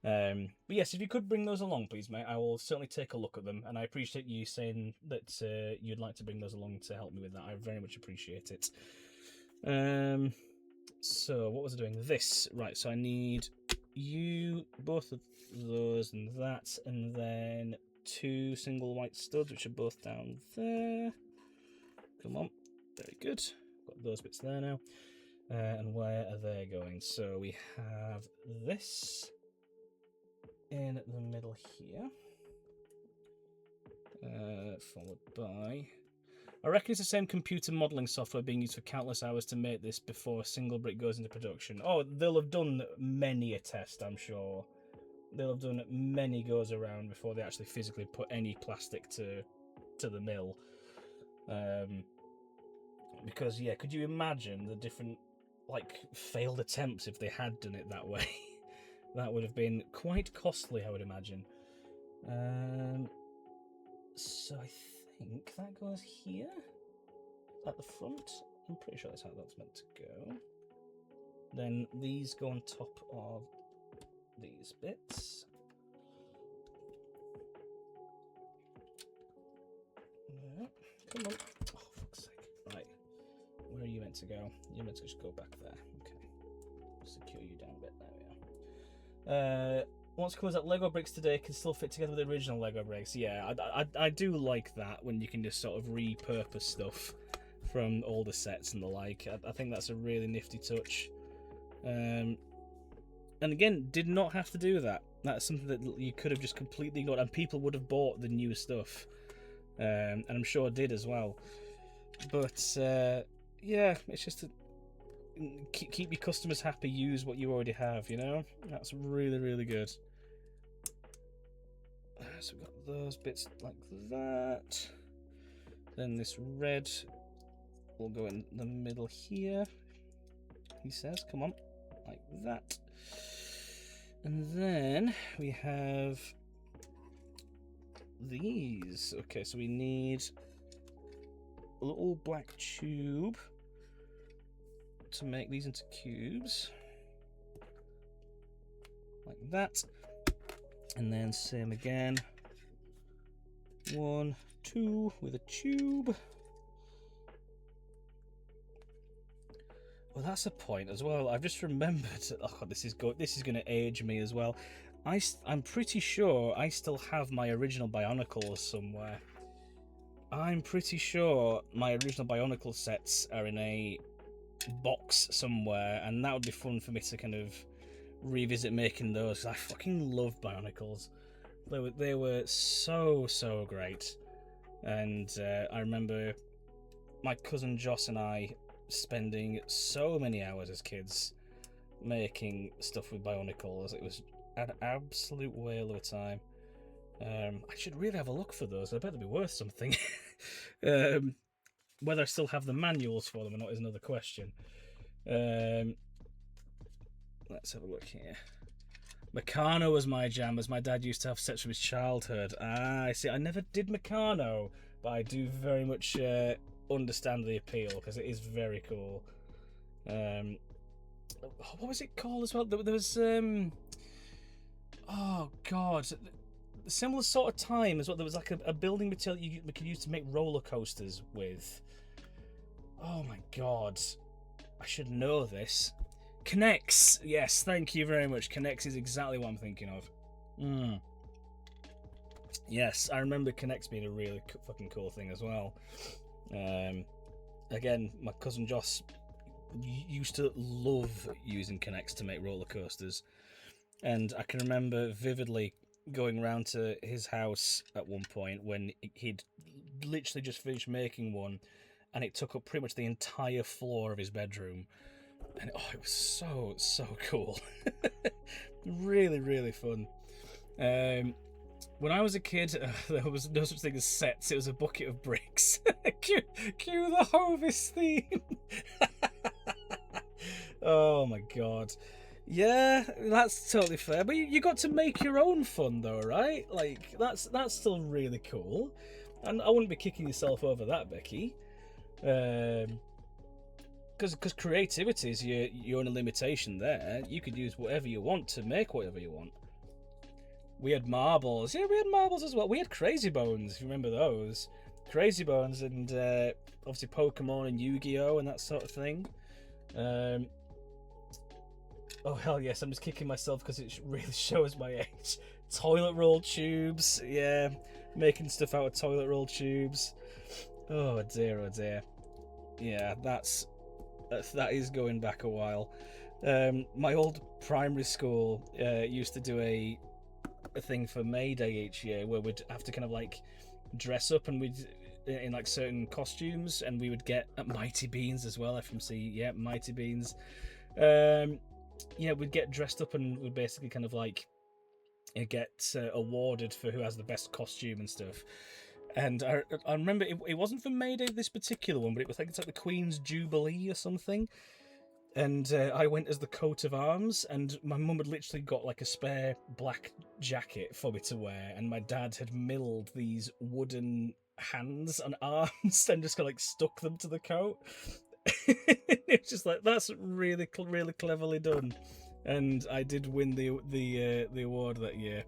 Speaker 1: But yes, if you could bring those along, please, mate, I will certainly take a look at them, and I appreciate you saying that you'd like to bring those along to help me with that. I very much appreciate it. So what was I doing? This, right, so I need you, both of those and that, and then 2 single white studs, which are both down there. Come on, very good. Got those bits there now. And where are they going? So we have this in the middle here, followed by I reckon it's the same computer modelling software being used for countless hours to make this before a single brick goes into production. Oh, they'll have done many a test, I'm sure. They'll have done many goes around before they actually physically put any plastic to the mill. Because, yeah, could you imagine the different, like, failed attempts if they had done it that way? That would have been quite costly, I would imagine. So I think that goes here at the front. I'm pretty sure that's how that's meant to go. Then these go on top of these bits. Come on. Oh, fuck's sake. Right. Where are you meant to go? You're meant to just go back there. Okay. Secure you down a bit. There we are. What's cool is that Lego bricks today can still fit together with the original Lego bricks. Yeah, I do like that when you can just sort of repurpose stuff from older sets and the like. I think that's a really nifty touch. And again, did not have to do that. That's something that you could have just completely ignored, and people would have bought the new stuff. And I'm sure did as well. But yeah, it's just to keep your customers happy. Use what you already have. You know, that's really, really good. So we've got those bits like that. Then this red will go in the middle here. He says, "Come on, like that." And then we have these. Okay, so we need a little black tube to make these into cubes. Like that. And then same again. 1, 2 with a tube. Well, that's a point as well. I've just remembered. Oh God, this is going to age me as well. I'm pretty sure I still have my original Bionicles somewhere. I'm pretty sure my original Bionicle sets are in a box somewhere, and that would be fun for me to kind of revisit making those, because I fucking love Bionicles. They were so great. And I remember my cousin Joss and I spending so many hours as kids making stuff with Bionicles. It was an absolute whale of a time. I should really have a look for those. I bet they'd be worth something. Whether I still have the manuals for them or not is another question. Let's have a look here. Meccano was my jam, as my dad used to have sets from his childhood. Ah, I see. I never did Meccano, but I do very much understand the appeal, because it is very cool. What was it called as well? There was oh God, similar sort of time as well. There was like a building material you could use to make roller coasters with. Oh my God, I should know this. K'NEX, yes, thank you very much. K'NEX is exactly what I'm thinking of. Yes, I remember K'NEX being a really fucking cool thing as well. Again, my cousin Joss used to love using K'NEX to make roller coasters, and I can remember vividly going around to his house at one point when he'd literally just finished making one, and it took up pretty much the entire floor of his bedroom. And oh, it was so cool. Really, really fun. When I was a kid, there was no such thing as sets. It was a bucket of bricks. cue the Hovis theme. Oh my God. Yeah, that's totally fair. But you got to make your own fun though, right? Like that's still really cool. And I wouldn't be kicking yourself over that, Becky. Because creativity is your only limitation there. You could use whatever you want to make whatever you want. We had marbles. Yeah, we had marbles as well. We had Crazy Bones, if you remember those. Crazy Bones and obviously Pokemon and Yu-Gi-Oh! And that sort of thing. Oh, hell yes, I'm just kicking myself because it really shows my age. Toilet roll tubes. Yeah, making stuff out of toilet roll tubes. Oh dear, oh dear. Yeah, that is going back a while. My old primary school used to do a thing for May Day each year where we'd have to kind of like dress up, and we'd in like certain costumes, and we would get Mighty Beans as well. FMC, yeah, Mighty Beans. Yeah, we'd get dressed up and we'd basically kind of like get awarded for who has the best costume and stuff. And I remember it wasn't for May Day, this particular one, but it was like it's like the Queen's Jubilee or something. And I went as the coat of arms, and my mum had literally got like a spare black jacket for me to wear, and my dad had milled these wooden hands and arms and just kind of like stuck them to the coat. It's just like, that's really cleverly done, and I did win the award that year.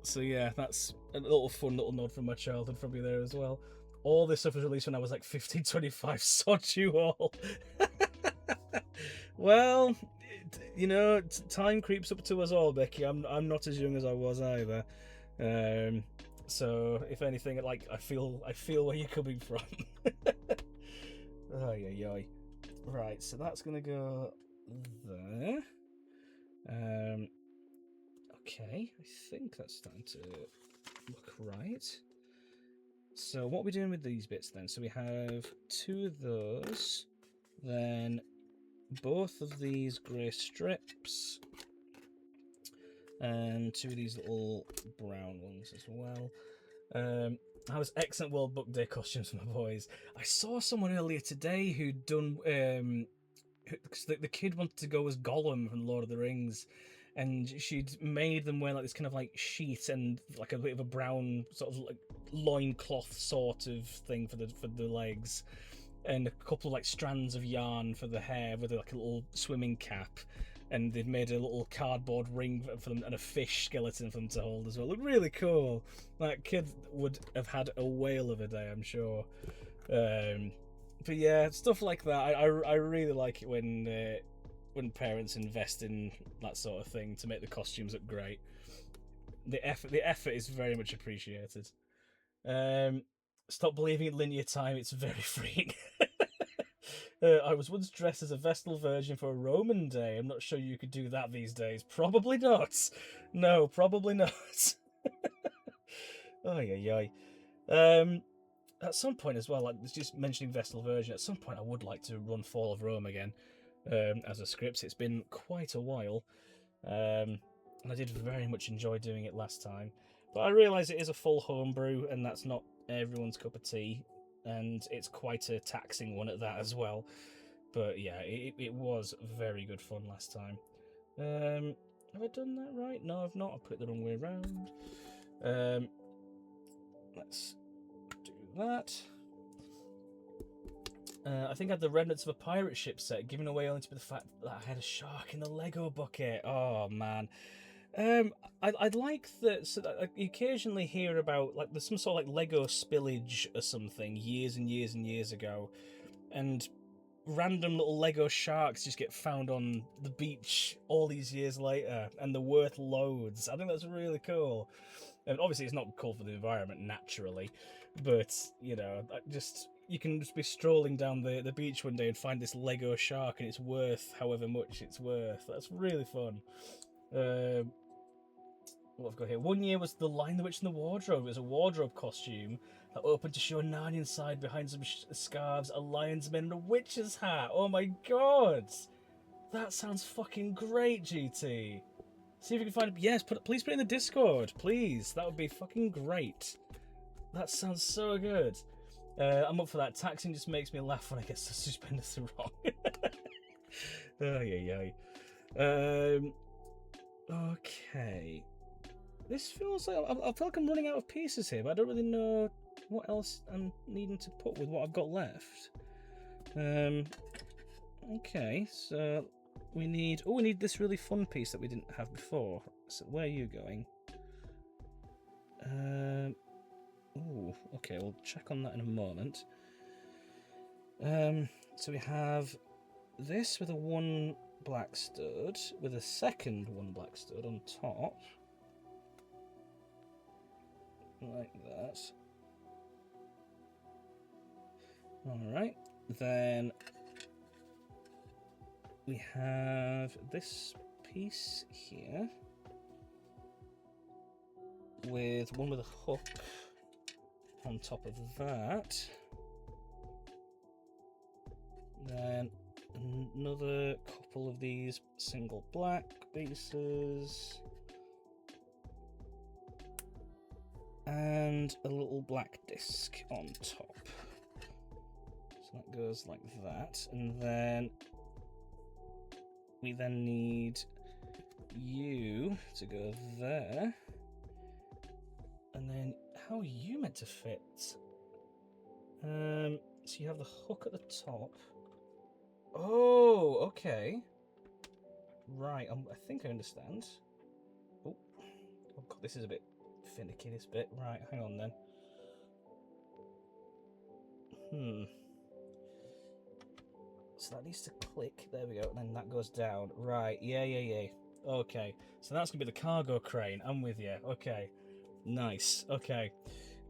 Speaker 1: So yeah, that's a fun little nod from my childhood from me there as well. All this stuff was released when I was like 15, 25. Sod you all. Well, you know, time creeps up to us all, Becky. I'm not as young as I was either. So if anything, like I feel where you're coming from. Oh yeah. Right, so that's gonna go there. Okay, I think that's starting to look right. So what are we doing with these bits then? So we have 2 of those, then both of these grey strips, and 2 of these little brown ones as well. I was excellent World Book Day costumes for my boys. I saw someone earlier today who'd done because the kid wanted to go as Gollum from Lord of the Rings, and she'd made them wear like this kind of like sheet and like a bit of a brown sort of like loincloth sort of thing for the legs, and a couple of like strands of yarn for the hair with like a little swimming cap, and they'd made a little cardboard ring for them and a fish skeleton for them to hold as well. It looked really cool. That kid would have had a whale of a day, I'm sure. But yeah, stuff like that. I really like it when parents invest in that sort of thing to make the costumes look great. The effort is very much appreciated. Stop believing in linear time, it's very freeing. I was once dressed as a Vestal Virgin for a Roman day. I'm not sure you could do that these days. Probably not. No, probably not. Oh yeah. At some point as well, like just mentioning Vestal Virgin, at some point I would like to run Fall of Rome again as a script. It's been quite a while, and I did very much enjoy doing it last time. But I realise it is a full homebrew, and that's not everyone's cup of tea, and it's quite a taxing one at that as well. But yeah, it was very good fun last time. Have I done that right? No, I've not. I put it the wrong way around. Let's do that. I think I had the remnants of a pirate ship set, giving away only to the fact that I had a shark in the Lego bucket. Oh man. I'd like that. So that I occasionally hear about like there's some sort of like Lego spillage or something years and years and years ago, and random little Lego sharks just get found on the beach all these years later, and they're worth loads. I think that's really cool. And obviously, it's not cool for the environment naturally, but you know, you can just be strolling down the beach one day and find this Lego shark, and it's worth however much it's worth. That's really fun. What I've got here. One year was The Lion, the Witch, and the Wardrobe. It was a wardrobe costume that opened to show a Narnian inside behind some scarves, a lion's mane, and a witch's hat. Oh my god! That sounds fucking great, GT. See if you can find it. Yes, please put it in the Discord, please. That would be fucking great. That sounds so good. I'm up for that. Taxing just makes me laugh when I get the suspenders wrong. Oh yeah. Okay. This feels like I feel like I'm running out of pieces here, but I don't really know what else I'm needing to put with what I've got left. Okay, so we need this really fun piece that we didn't have before. So where are you going? Okay, we'll check on that in a moment. So we have this with a 1 black stud with a second 1 black stud on top. Like that. Alright, then we have this piece here with one with a hook on top of that. Then another couple of these single black pieces. And a little black disc on top. So that goes like that. And then we then need you to go there. And then how are you meant to fit? So you have the hook at the top. Oh, okay. Right, I think I understand. Oh God, this is a bit finicky, this bit. Right, hang on then. So that needs to click. There we go. And then that goes down. Right, yeah. Okay, so that's gonna be the cargo crane. I'm with you. Okay, nice. Okay.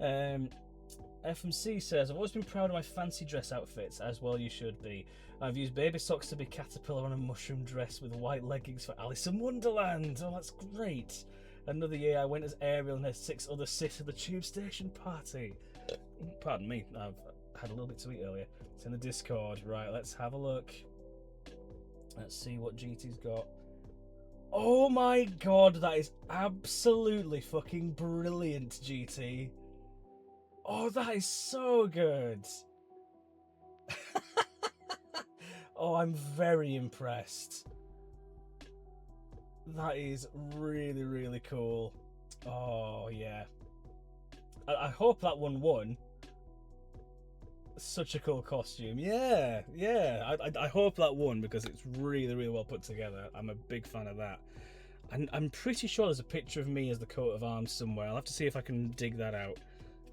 Speaker 1: FMC says, I've always been proud of my fancy dress outfits, as well you should be. I've used baby socks to be Caterpillar on a mushroom dress with white leggings for Alice in Wonderland. Oh, that's great. Another year I went as Ariel and her 6 other sis at the tube station party. Pardon me, I've had a little bit to eat earlier. It's in the Discord. Right, let's have a look. Let's see what GT's got. Oh my God, that is absolutely fucking brilliant, GT. Oh, that is so good. Oh, I'm very impressed. That is really, really cool. Oh, yeah. I hope that one won. Such a cool costume. Yeah. I hope that won because it's really, really well put together. I'm a big fan of that. And I'm pretty sure there's a picture of me as the coat of arms somewhere. I'll have to see if I can dig that out.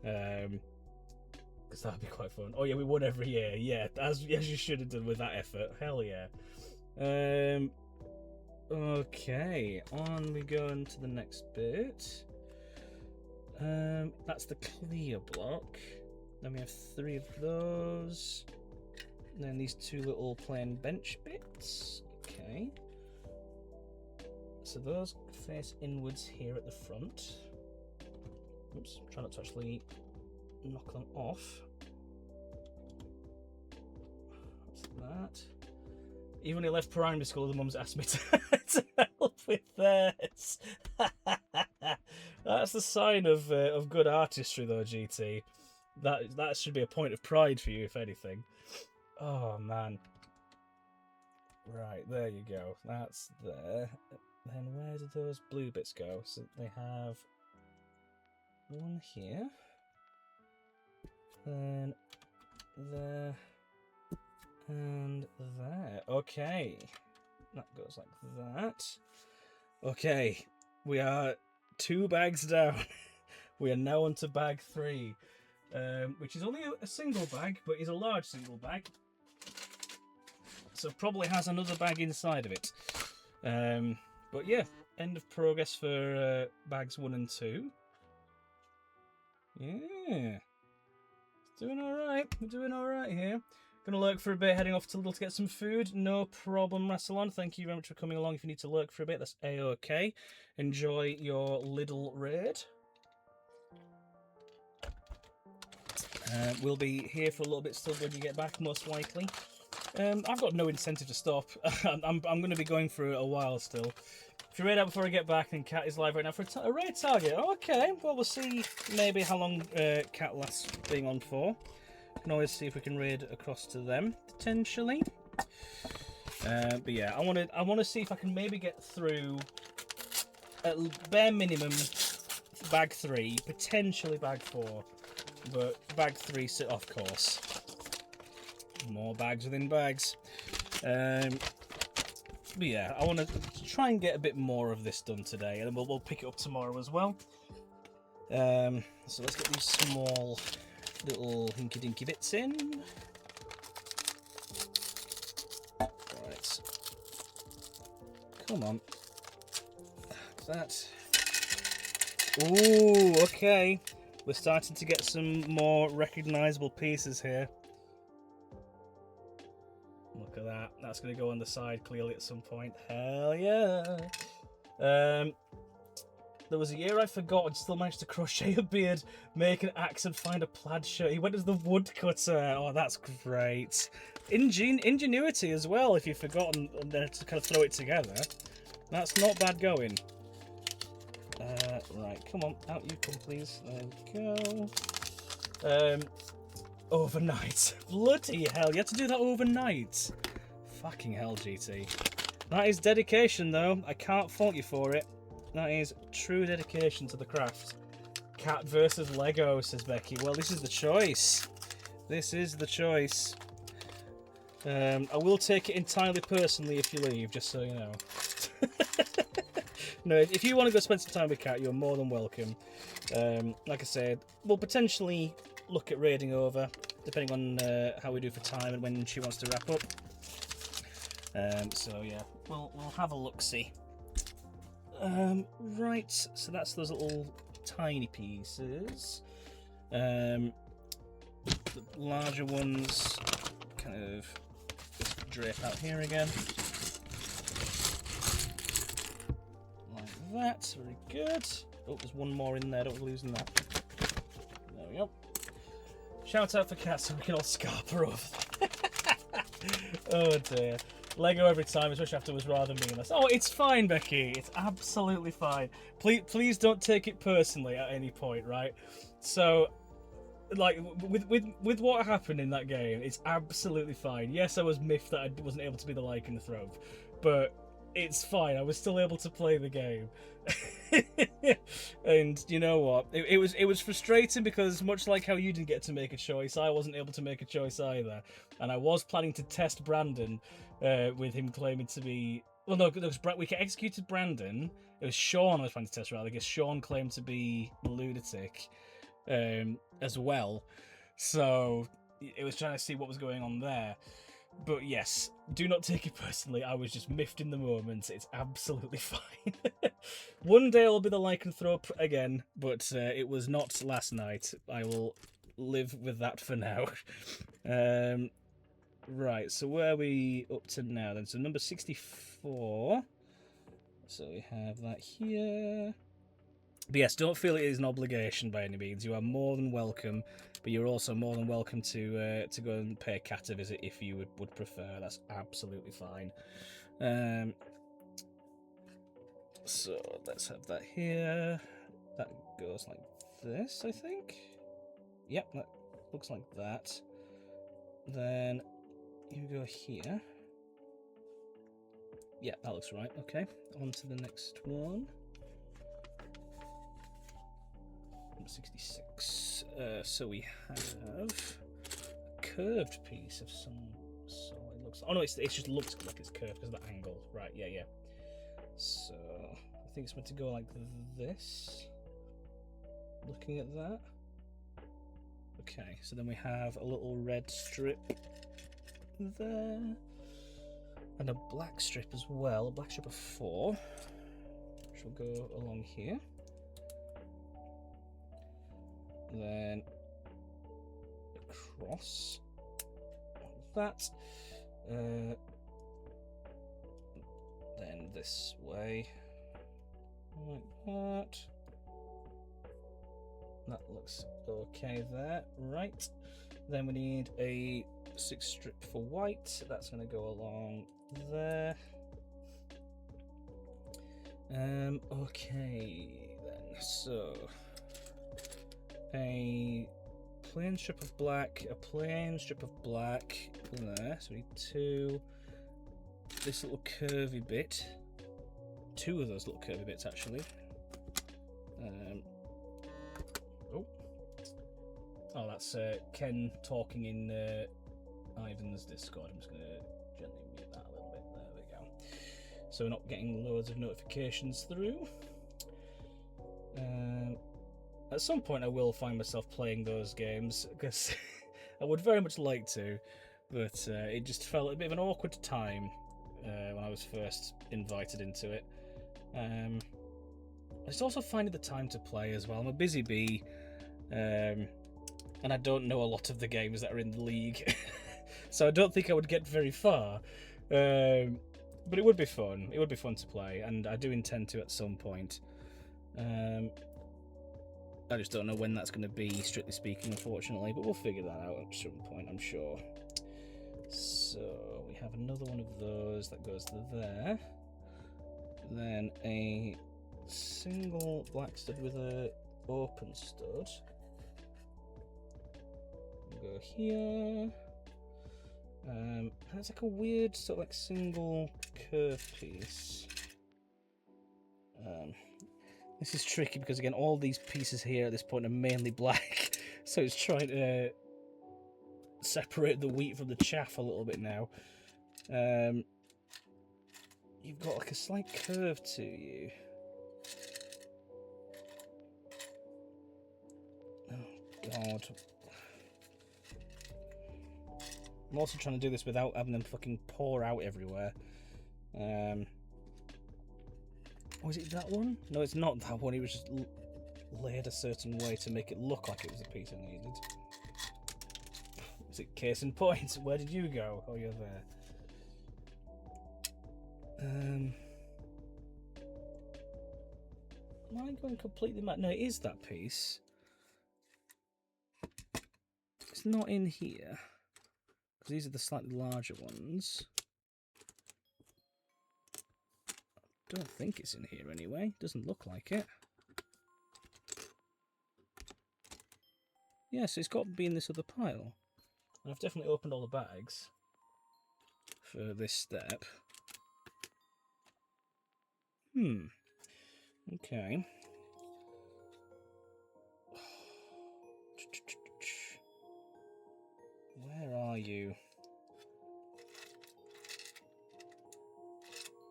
Speaker 1: Because that'd be quite fun. Oh yeah, we won every year. Yeah, as you should have done with that effort. Hell yeah. Okay, on we go into the next bit. That's the clear block. Then we have 3 of those. And then these 2 little plain bench bits. Okay. So those face inwards here at the front. Oops, try not to actually knock them off. That's that. Even when I left primary school, the mums asked me to help with theirs. That's the sign of good artistry, though, GT. That should be a point of pride for you, if anything. Oh man. Right, there you go. That's there. Then where did those blue bits go? So they have one here. Then there. And there. Okay. That goes like that. Okay. We are 2 bags down. We are now on to bag 3. Which is only a single bag, but is a large single bag. So probably has another bag inside of it. But yeah, end of progress for bags 1 and 2. Yeah. Doing alright. We're doing alright here. Gonna lurk for a bit, heading off to Lidl to get some food. No problem, Rassalon. Thank you very much for coming along. If you need to lurk for a bit, that's A-OK. Enjoy your Lidl raid. We'll be here for a little bit still when you get back, most likely. I've got no incentive to stop. I'm going to be going for a while still. If you raid out before I get back, then Cat is live right now for a raid target. Oh, okay, well, we'll see maybe how long Cat lasts being on for. We can always see if we can raid across to them, potentially. But yeah, I want to see if I can maybe get through, at bare minimum, bag 3, potentially bag 4. But bag 3 sit off course. More bags within bags. But yeah, I want to try and get a bit more of this done today, and then we'll pick it up tomorrow as well. So let's get these small little hinky dinky bits in. Right. Come on. That. Ooh, okay. We're starting to get some more recognisable pieces here. Look at that. That's going to go on the side clearly at some point. Hell yeah. There was a year I forgot and still managed to crochet a beard, make an axe and find a plaid shirt. He went as the woodcutter. Oh, that's great. Ingenuity as well, if you've forgotten and then to kind of throw it together. That's not bad going. Right, come on, out you come, please. There we go. Overnight. Bloody hell, you had to do that overnight. Fucking hell, GT. That is dedication, though. I can't fault you for it. That is true dedication to the craft. Cat versus Lego, says Becky. Well, this is the choice. This is the choice. I will take it entirely personally if you leave, just so you know. No, if you want to go spend some time with Cat, you're more than welcome. Like I said, we'll potentially look at raiding over, depending on how we do for time and when she wants to wrap up. So yeah, we'll have a look-see. Right, so that's those little tiny pieces. The larger ones kind of just drape out here again. Like that, very good. Oh, there's one more in there, don't lose that. There we go. Shout out for Cat so we can all scarp her over there. Oh dear. Lego every time, especially after it was rather meaningless. Oh, it's fine, Becky. It's absolutely fine. Please don't take it personally at any point, right? So, like, with what happened in that game, it's absolutely fine. Yes, I was miffed that I wasn't able to be the lycanthrope, but it's fine. I was still able to play the game. And you know what? It was frustrating because much like how you didn't get to make a choice, I wasn't able to make a choice either. And I was planning to test Brandon with him claiming to be... Well, no, we executed Brandon. It was Sean I was planning to test, rather, because Sean claimed to be lunatic as well. So it was trying to see what was going on there. But yes, do not take it personally. I was just miffed in the moment. It's absolutely fine. One day I'll be the lycanthrope again, but it was not last night. I will live with that for now. Right, so where are we up to now then? So number 64. So we have that here. But yes, don't feel it is an obligation by any means. You are more than welcome, but you're also more than welcome to go and pay Cat a visit if you would prefer. That's absolutely fine. So let's have that here. That goes like this, I think. Yep, that looks like that. Then you go here. Yeah, that looks right. Okay, on to the next one. 66. So we have a curved piece of some sort. It looks. Oh no, it just looks like it's curved because of the angle. Right? Yeah. So I think it's meant to go like this. Looking at that. Okay. So then we have a little red strip there, and a black strip as well. A black strip of 4, which will go along here. Then across like that, then this way like that. That looks okay there. Right, then we need a 6 strip for white. That's going to go along there. Okay then, so a plain strip of black, a plain strip of black there. So we need 2. This little curvy bit. 2 of those little curvy bits actually. Oh, that's Ken talking in Ivan's Discord. I'm just going to gently mute that a little bit. There we go. So we're not getting loads of notifications through. At some point I will find myself playing those games, because I would very much like to, but it just felt a bit of an awkward time when I was first invited into it. I just also finding the time to play as well. I'm a busy bee, and I don't know a lot of the games that are in the league, so I don't think I would get very far, but it would be fun. It would be fun to play, and I do intend to at some point. I just don't know when that's going to be, strictly speaking, unfortunately, but we'll figure that out at some point, I'm sure. So we have another one of those that goes there. Then a single black stud with a open stud. We'll go here. That's like a weird sort of like single curve piece. This is tricky because again, all these pieces here at this point are mainly black, so it's trying to separate the wheat from the chaff a little bit now. You've got like a slight curve to you. Oh God. I'm also trying to do this without having them fucking pour out everywhere. Was it that one? No, it's not that one. It was just laid a certain way to make it look like it was a piece I needed. Is it case in point? Where did you go? Oh, you're there. Am I going completely mad? No, it is that piece. It's not in here. Because these are the slightly larger ones. I don't think it's in here anyway. Doesn't look like it. Yeah, so it's got to be in this other pile. And I've definitely opened all the bags for this step. Okay. Where are you?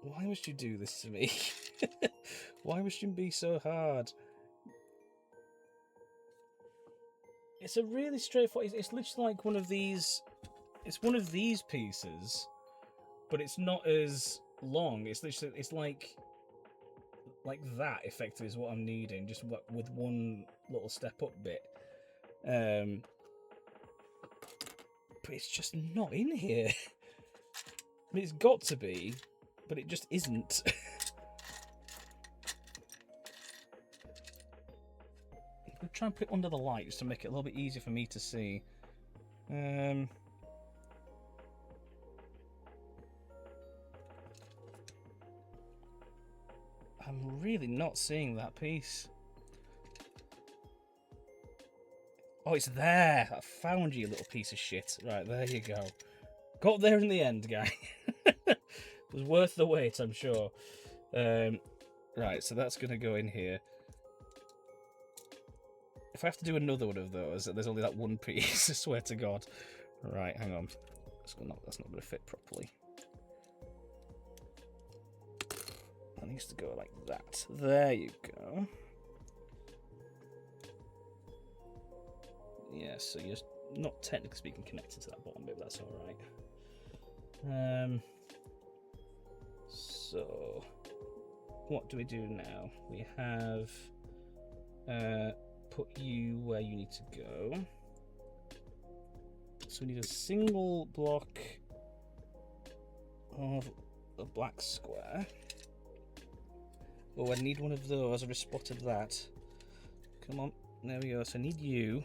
Speaker 1: Why must you do this to me? Why must you be so hard? It's a really straightforward. It's literally like one of these. It's one of these pieces, but it's not as long. It's literally. It's like that. Effectively, is what I'm needing. Just with one little step up bit. But it's just not in here. I mean, it's got to be, but it just isn't. I'll try and put it under the light just to make it a little bit easier for me to see. I'm really not seeing that piece. Oh, it's there! I found you, little piece of shit. Right, there you go. Got there in the end, guy. It was worth the wait, I'm sure. Right, so that's going to go in here. If I have to do another one of those, there's only that one piece, I swear to God. Right, hang on. That's not going to fit properly. That needs to go like that. There you go. Yeah, so you're not technically speaking connected to that bottom bit, but that's alright. So, what do we do now? We have put you where you need to go. So we need a single block of a black square. Oh, I need one of those. I just spotted that. Come on, there we go. So I need you.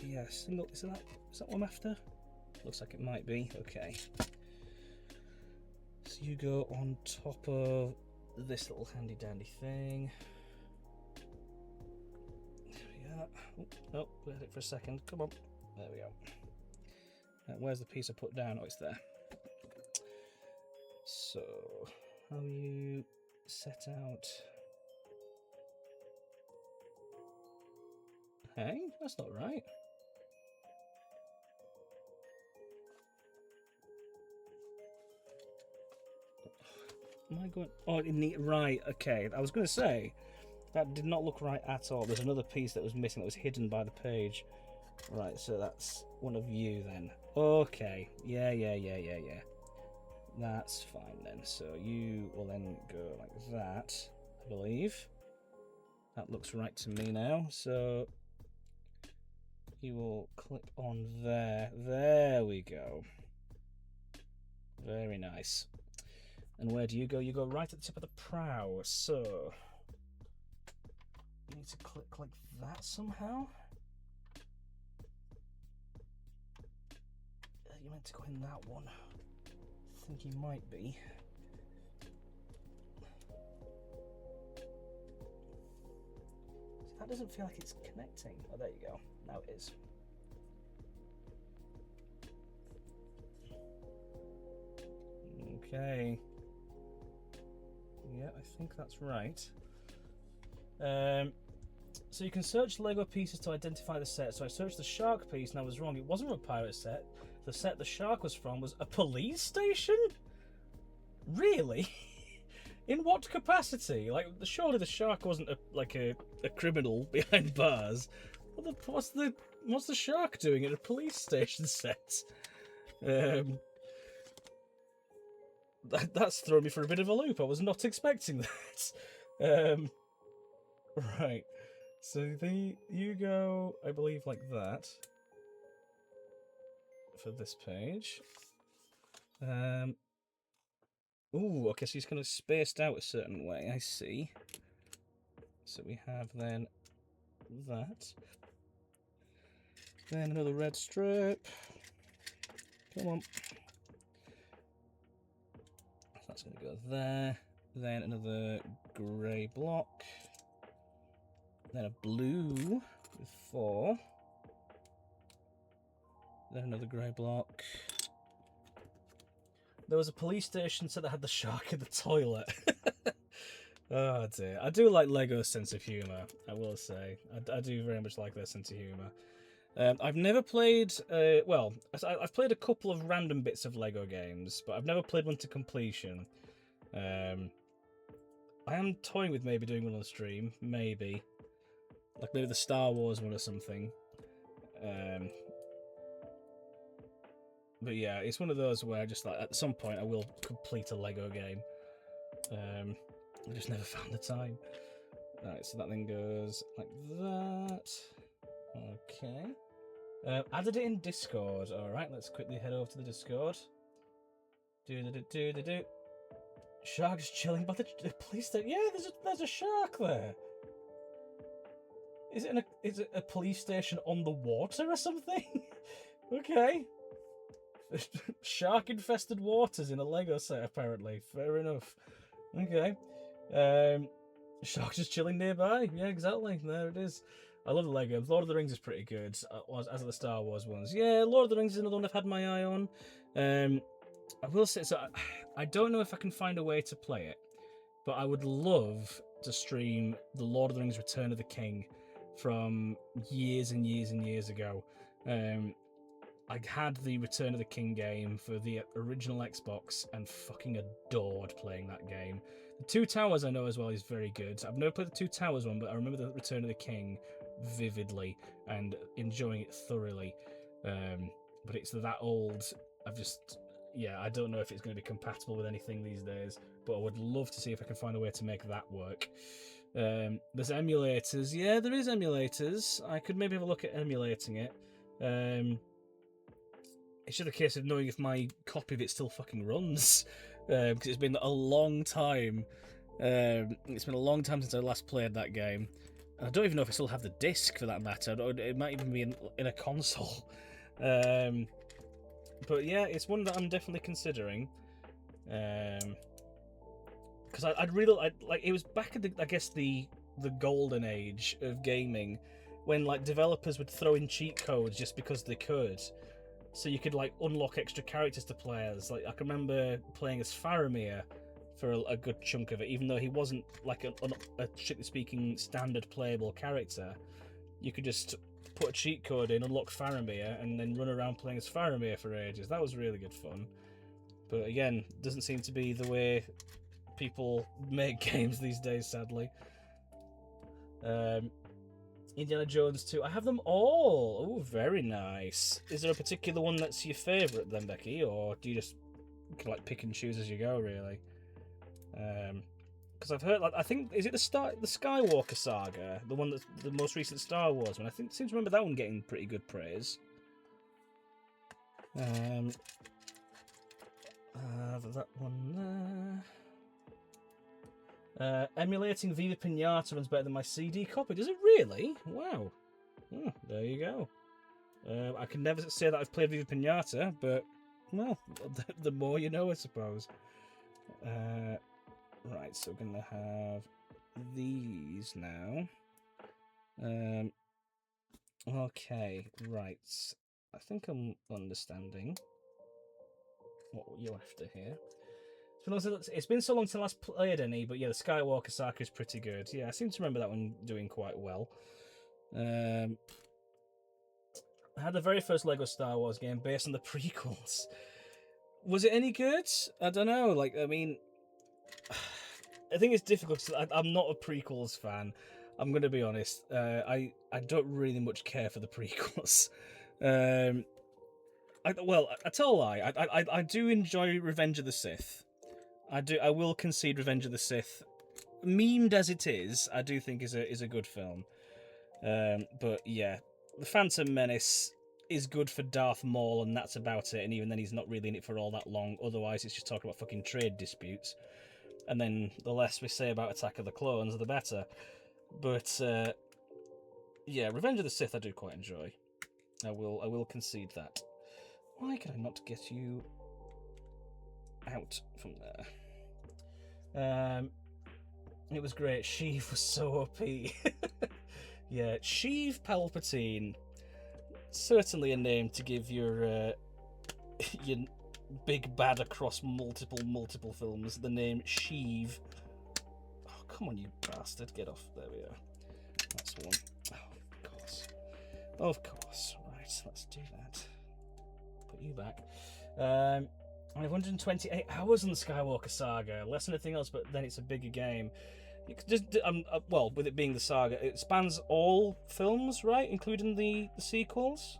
Speaker 1: Yeah, single. Is that what I'm after? Looks like it might be. Okay. So you go on top of this little handy dandy thing. Yeah. Oh, wait it for a second. Come on. There we go. Where's the piece I put down? Oh, it's there. So, how you set out? Hey, that's not right. Am I going? Oh, in the right. Okay, I was going to say that did not look right at all. There's another piece that was missing that was hidden by the page. Right, so that's one of you then. Okay, yeah. That's fine then. So you will then go like that, I believe. That looks right to me now. So you will clip on there. There we go. Very nice. And where do you go? You go right at the tip of the prow. So you need to click like that somehow. You're meant to go in that one. I think you might be. That doesn't feel like it's connecting. Oh, there you go. Now it is. Okay. Yeah, I think that's right. So you can search Lego pieces to identify the set. So I searched the shark piece and I was wrong. It wasn't a pirate set. The set the shark was from was a police station? Really? In what capacity? Like, surely the shark wasn't a criminal behind bars. What's the shark doing at a police station set? That's thrown me for a bit of a loop. I was not expecting that. Right. So you go, I believe, like that for this page. Ooh, okay, so he's kind of spaced out a certain way, I see. So we have then that. Then another red strip. Come on. That's going to go there. Then another grey block. Then a blue with 4. Then another grey block. There was a police station set that had the shark in the toilet. Oh dear. I do like Lego's sense of humour, I will say. I do very much like their sense of humour. I've never played... well, I've played a couple of random bits of Lego games, but I've never played one to completion. I am toying with maybe doing one on the stream. Maybe. Like maybe the Star Wars one or something. But yeah, it's one of those where I just like at some point I will complete a Lego game. I just never found the time. Right, so that then goes like that. Okay. Added it in Discord. Alright, let's quickly head over to the Discord. Do. Shark's chilling by the police station. Yeah, there's a shark there. Is it a police station on the water or something? Okay. Shark-infested waters in a Lego set, apparently. Fair enough. Okay. Shark just chilling nearby. Yeah, exactly. There it is. I love the Lego. Lord of the Rings is pretty good, as are the Star Wars ones. Yeah, Lord of the Rings is another one I've had my eye on. I will say, so I don't know if I can find a way to play it, but I would love to stream the Lord of the Rings Return of the King from years and years and years ago. I had the Return of the King game for the original Xbox and fucking adored playing that game. The Two Towers I know as well is very good. I've never played the Two Towers one, but I remember the Return of the King vividly and enjoying it thoroughly. But it's that old. I don't know if it's going to be compatible with anything these days, but I would love to see if I can find a way to make that work. There's emulators. Yeah, there is emulators. I could maybe have a look at emulating it. It's just a case of knowing if my copy of it still fucking runs, because it's been a long time. It's been a long time since I last played that game. And I don't even know if I still have the disc, for that matter. It might even be in a console. But yeah, it's one that I'm definitely considering. Because I'd really like. It was back in the golden age of gaming, when like developers would throw in cheat codes just because they could. So you could like unlock extra characters to play as. Like I can remember playing as Faramir for a good chunk of it, even though he wasn't like a strictly speaking standard playable character. You could just put a cheat code in, unlock Faramir, and then run around playing as Faramir for ages. That was really good fun. But again, doesn't seem to be the way people make games these days, sadly. Indiana Jones 2. I have them all. Oh, very nice. Is there a particular one that's your favourite then, Becky? Or do you just like pick and choose as you go, really? Because I've heard, like, I think, is it the Skywalker saga? The one that's the most recent Star Wars one? I seem to remember that one getting pretty good praise. have that one there. Emulating Viva Pinata runs better than my CD copy. Does it really? Wow. There you go. I can never say that I've played Viva Pinata, but, well, the more you know, I suppose. Right, so we're going to have these now. Okay, right. I think I'm understanding what you're after here. It's been so long since I last played any, but yeah, the Skywalker Saga is pretty good. Yeah, I seem to remember that one doing quite well. I had the very first Lego Star Wars game based on the prequels. Was it any good? I don't know. Like, I mean, I think it's difficult because I'm not a prequels fan. I'm going to be honest. I don't really much care for the prequels. I tell a lie. I do enjoy Revenge of the Sith. I will concede Revenge of the Sith, memed as it is, I do think is a good film. But yeah, The Phantom Menace is good for Darth Maul, and that's about it. And even then, he's not really in it for all that long. Otherwise, it's just talking about fucking trade disputes. And then the less we say about Attack of the Clones, the better. But yeah, Revenge of the Sith I do quite enjoy. I will concede that. Why can I not get you out from there? It was great. Sheev was so OP. Yeah, Sheev Palpatine. Certainly a name to give your your big bad across multiple films. The name Sheev. Oh, come on, you bastard. Get off. There we are. That's one. Oh, of course. Of course. Right, let's do that. Put you back. I have 128 hours on the Skywalker Saga. Less than anything else, but then it's a bigger game. Well, with it being the saga, it spans all films, right? Including the sequels?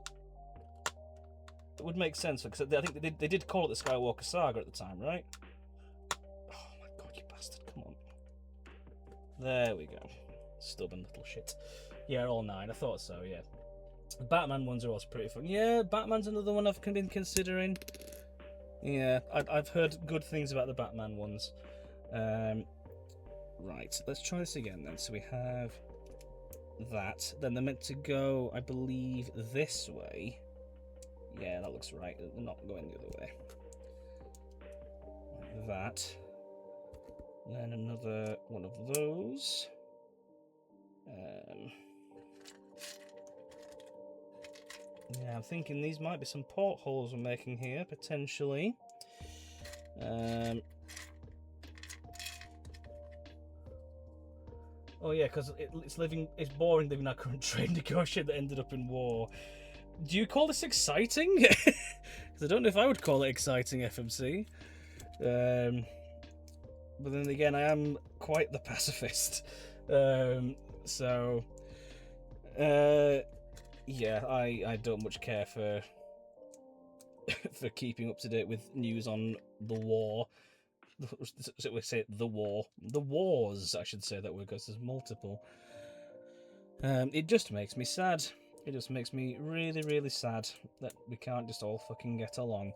Speaker 1: It would make sense, because I think they did call it the Skywalker Saga at the time, right? Oh my god, you bastard, come on. There we go. Stubborn little shit. Yeah, all 9, I thought so, yeah. The Batman ones are also pretty fun. Yeah, Batman's another one I've been considering. Yeah, I've heard good things about the Batman ones. Right, let's try this again then. So we have that. Then they're meant to go, I believe, this way. Yeah, that looks right. They're not going the other way. Like that. Then another one of those. Yeah, I'm thinking these might be some portholes we're making here, potentially. Oh yeah, because it's boring living our current trade negotiation that ended up in war. Do you call this exciting? Because I don't know if I would call it exciting, FMC. But then again, I am quite the pacifist. Yeah, I don't much care for for keeping up to date with news on the war. So we say the wars, I should say that word, because there's multiple. It just makes me sad. It just makes me really, really sad that we can't just all fucking get along.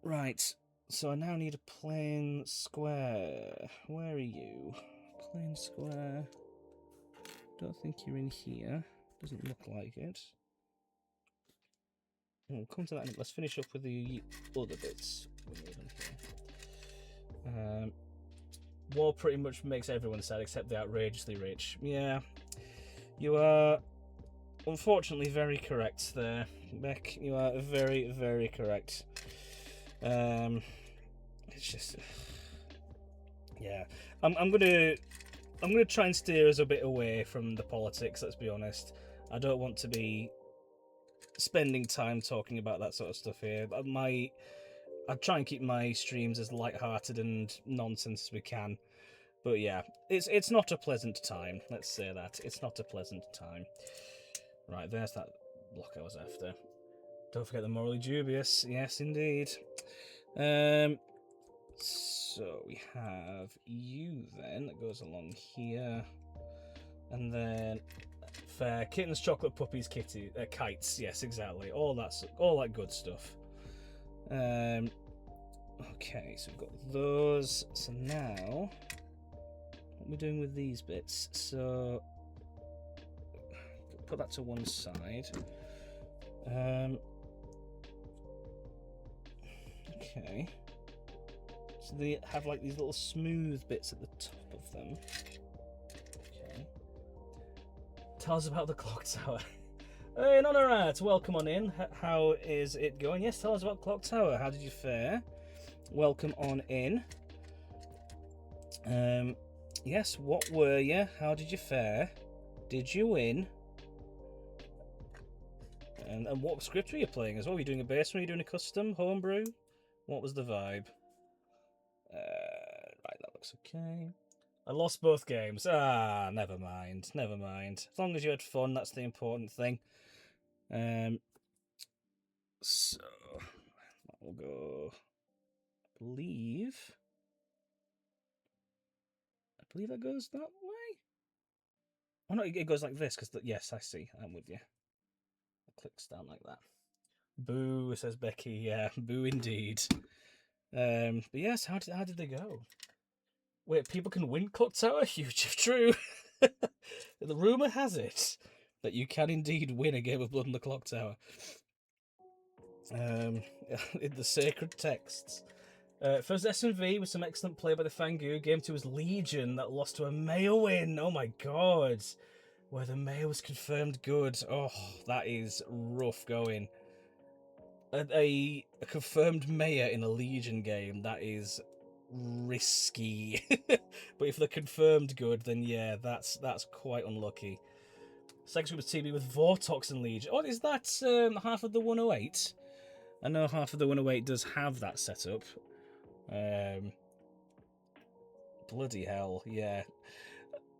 Speaker 1: Right, so I now need a plain square. Where are you? Plain square. Don't think you're in here. Doesn't look like it. We'll come to that. Let's finish up with the other bits. War pretty much makes everyone sad except the outrageously rich. Yeah, you are unfortunately very correct there, Beck. You are very, very correct. It's just, yeah. I'm gonna try and steer us a bit away from the politics. Let's be honest. I don't want to be spending time talking about that sort of stuff here. I try and keep my streams as light-hearted and nonsense as we can. But yeah, it's not a pleasant time. Let's say that. It's not a pleasant time. Right, there's that block I was after. Don't forget the morally dubious. Yes, indeed. So we have you then that goes along here, and then fair. Kittens, chocolate puppies, kites. Yes, exactly. All that good stuff. Okay, so we've got those. So now, what are we doing with these bits? So put that to one side. Okay. So they have like these little smooth bits at the top of them. Okay. Tell us about the clock tower. Hey, Nonarat, welcome on in. How is it going? Yes, tell us about Clock Tower. How did you fare? Welcome on in. Yes, what were you? How did you fare? Did you win? And what script were you playing as well? Were you doing a base? Were you doing a custom homebrew? What was the vibe? Right, that looks okay. I lost both games. Ah, never mind. Never mind. As long as you had fun, that's the important thing. So we'll go. I believe that goes that way. Oh no, it goes like this because yes, I see. I'm with you. It clicks down like that. Boo, says Becky. Yeah, boo indeed. But yes, how did they go? Wait, people can win Clock Tower? Huge if true. The rumour has it that you can indeed win a game of Blood on the Clock Tower. In the sacred texts. First S&V with some excellent play by the Fangu. Game 2 was Legion that lost to a Mayo win. Oh my god. Where the Mayo was confirmed good. Oh, that is rough going. A confirmed Mayor in a Legion game, that is risky. But if they're confirmed good, then yeah, that's quite unlucky. Second was TB with Vortox and Legion. Oh, is that half of the 108? I know half of the 108 does have that setup. Bloody hell, yeah.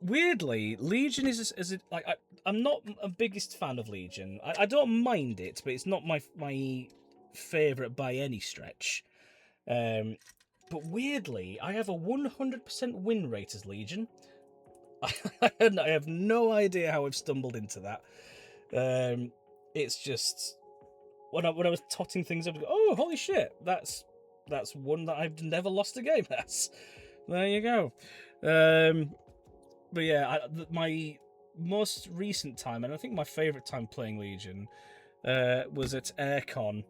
Speaker 1: Weirdly, Legion is like I'm not a biggest fan of Legion. I don't mind it, but it's not my favourite by any stretch. But weirdly, I have a 100% win rate as Legion. I have no idea how I've stumbled into that. It's just when I was totting things up, oh holy shit, that's one that I've never lost a game as. There you go. But yeah, my most recent time, and I think my favourite time playing Legion, was at Aircon.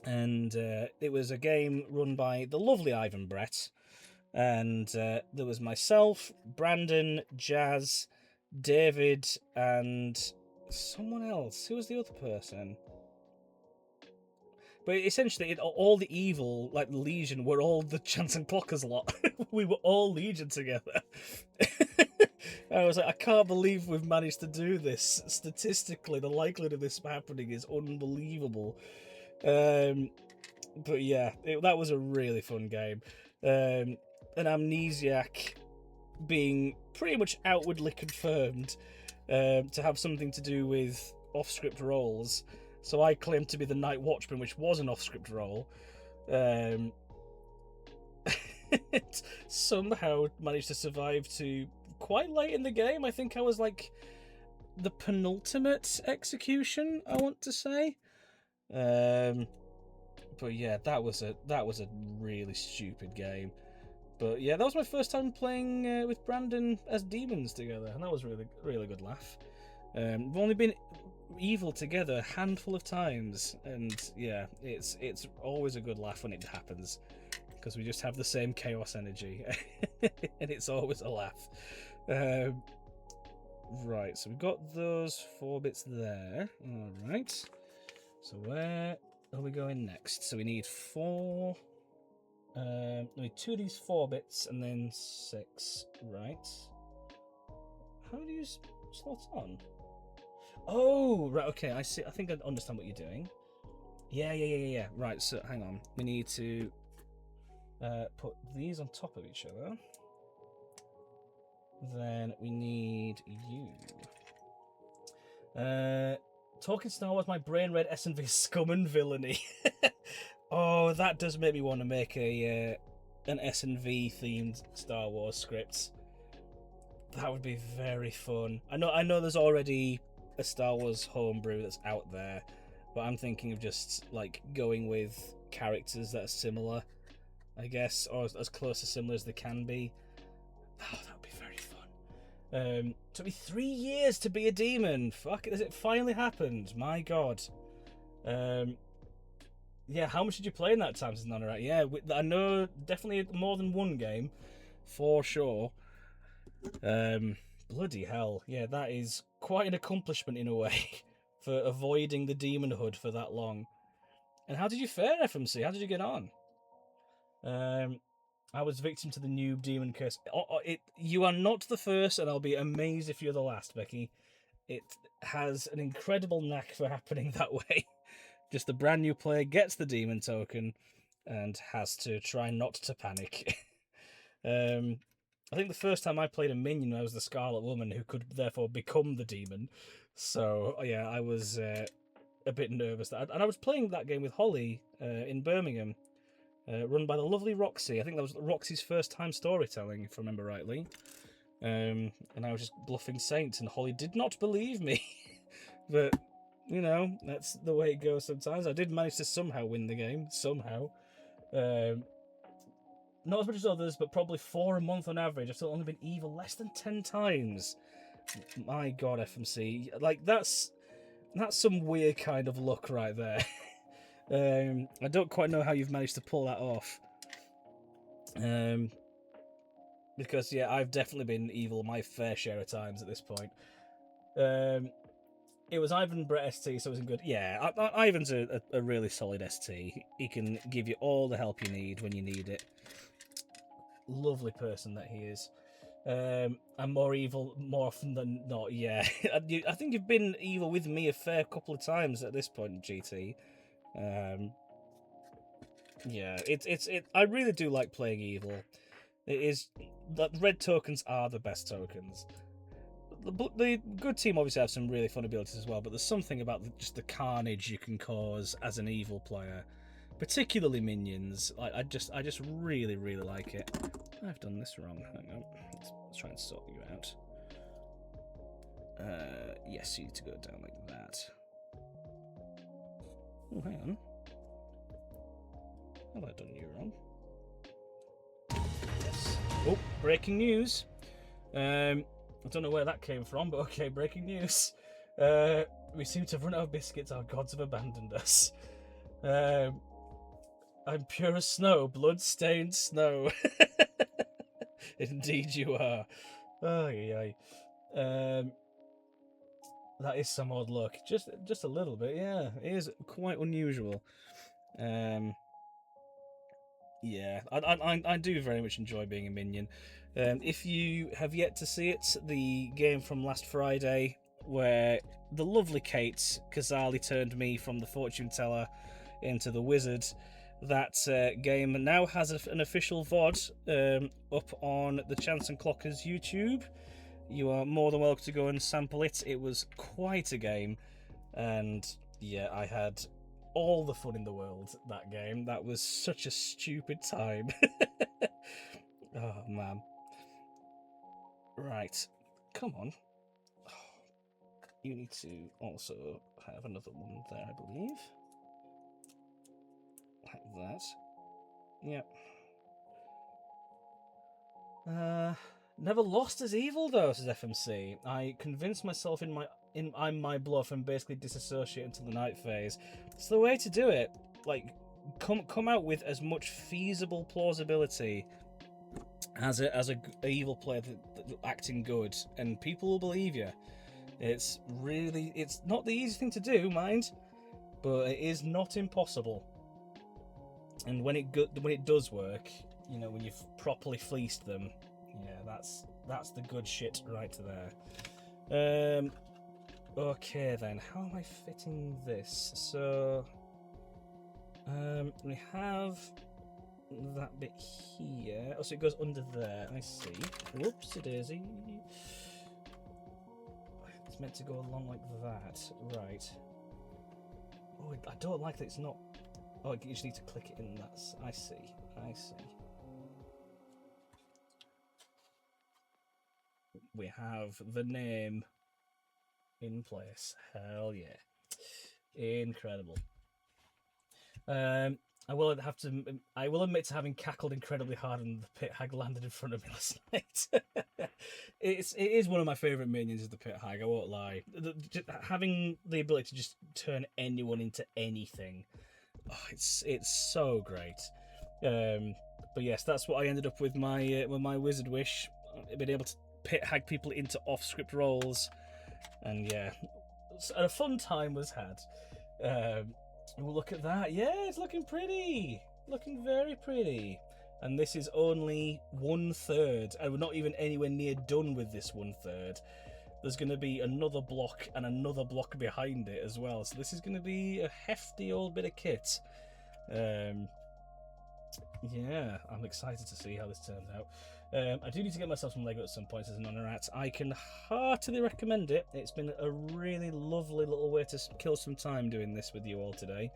Speaker 1: And it was a game run by the lovely Ivan Brett. And there was myself, Brandon, Jazz, David, and someone else. Who was the other person? But essentially, all the evil, like the Legion, were all the Chance and Clockers lot. We were all Legion together. I was like, I can't believe we've managed to do this. Statistically, the likelihood of this happening is unbelievable. But yeah, that was a really fun game. An Amnesiac being pretty much outwardly confirmed to have something to do with off-script roles. So I claimed to be the Night Watchman, which was an off-script role. It somehow managed to survive to quite late in the game. I think I was like the penultimate execution, I want to say. But yeah, that was a really stupid game. But yeah, that was my first time playing with Brandon as demons together, and that was really good laugh. We've only been evil together a handful of times, and yeah, it's always a good laugh when it happens, because we just have the same chaos energy, and it's always a laugh. Right, so we've got those 4 bits there. All right, so where are we going next? So we need 4. We need 2 of these 4 bits and then 6. Right. How do you slot on? Oh, right. Okay, I see. I think I understand what you're doing. Yeah. Right. So hang on. We need to put these on top of each other. Then we need you. Talking Star Wars, my brain read S&V scum and villainy. Oh, that does make me want to make an S&V themed Star Wars script. That would be very fun. I know there's already a Star Wars homebrew that's out there, but I'm thinking of just like going with characters that are similar, I guess, or as close to similar as they can be. Oh, that would be very fun. Took me 3 years to be a demon. Fuck, has it finally happened? My God. Yeah, how much did you play in that time since Nonorite? Yeah, I know definitely more than one game, for sure. Bloody hell. Yeah, that is quite an accomplishment in a way for avoiding the demonhood for that long. And how did you fare, FMC? How did you get on? I was victim to the noob demon curse. You are not the first, and I'll be amazed if you're the last, Becky. It has an incredible knack for happening that way. Just the brand new player gets the demon token and has to try not to panic. I think the first time I played a minion, I was the Scarlet Woman, who could therefore become the demon. So yeah, I was a bit nervous. And I was playing that game with Holly in Birmingham, run by the lovely Roxy. I think that was Roxy's first time storytelling, if I remember rightly. And I was just bluffing Saints, and Holly did not believe me. But, you know, that's the way it goes sometimes. I did manage to somehow win the game, somehow. Not as much as others, but probably 4 a month on average. I've still only been evil less than 10 times. My God, FMC. Like, that's some weird kind of luck right there. I don't quite know how you've managed to pull that off. Because, yeah, I've definitely been evil my fair share of times at this point. It was Ivan Brett ST, so it wasn't good. Yeah, Ivan's a really solid ST. He can give you all the help you need when you need it. Lovely person that he is. I'm more evil more often than not, yeah. I think you've been evil with me a fair couple of times at this point, GT. Yeah, I really do like playing evil. It is that red tokens are the best tokens. The good team obviously have some really fun abilities as well, but there's something about just the carnage you can cause as an evil player, particularly minions. I just really like it. I've done this wrong. Hang on, let's try and sort you out. Yes, you need to go down like that. Oh, hang on. Have I done you wrong? Yes. Oh, breaking news. I don't know where that came from, but okay, breaking news. We seem to have run out of biscuits. Our gods have abandoned us. I'm pure as snow, blood-stained snow. Indeed you are. That is some odd luck. Just a little bit, yeah. It is quite unusual. Yeah, I do very much enjoy being a minion. If you have yet to see it, the game from last Friday, where the lovely Kate Kazali turned me from the fortune teller into the wizard, that game now has an official VOD up on the Chance and Clockers YouTube. You are more than welcome to go and sample it. It was quite a game, and yeah, I had all the fun in the world that game. That was such a stupid time. Oh man. Right, come on. You need to also have another one there, I believe. Like that. Yep. Never lost as evil though, says FMC. I convinced myself I'm my bluff and basically disassociate until the night phase. It's the way to do it. Like, come out with as much feasible plausibility as a evil player acting good, and people will believe you. It's not the easy thing to do, mind, but it is not impossible. And when it does work, you know, when you've properly fleeced them, yeah, that's the good shit right there. Okay then, how am I fitting this? So, we have that bit here. Oh, so it goes under there. I see. Whoopsie daisy. It's meant to go along like that, right? Oh, I don't like that. It's not. Oh, you just need to click it in. I see. we have the name in place. Hell yeah. Incredible. I will admit to having cackled incredibly hard when the pit hag landed in front of me last night. It is one of my favourite minions of the pit hag, I won't lie. Having the ability to just turn anyone into anything, it's so great. But yes, that's what I ended up with my wizard wish. I've been able to pit hag people into off-script roles, and yeah, a fun time was had. We'll look at that. Yeah, it's looking pretty. Looking very pretty. And this is only 1/3. And we're not even anywhere near done with this 1/3. There's going to be another block and another block behind it as well. So this is going to be a hefty old bit of kit. Yeah, I'm excited to see how this turns out. I do need to get myself some Lego at some point as an honorat. I can heartily recommend it. It's been a really lovely little way to kill some time doing this with you all today.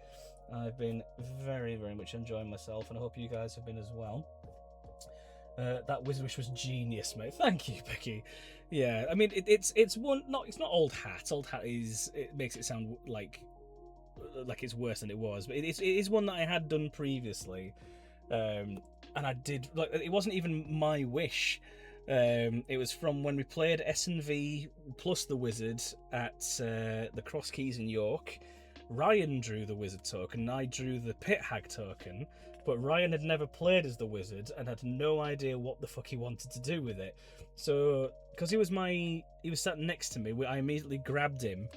Speaker 1: I've been very, very much enjoying myself, and I hope you guys have been as well. That wizard wish was genius, mate. Thank you, Becky. Yeah, I mean it's not old hat. Old hat it makes it sound like it's worse than it was, but it is one that I had done previously. And I did, like, it wasn't even my wish. It was from when we played S&V plus the wizard at the Cross Keys in York. Ryan drew the wizard token, and I drew the pit hag token, but Ryan had never played as the wizard and had no idea what the fuck he wanted to do with it. So, because he was sat next to me, I immediately grabbed him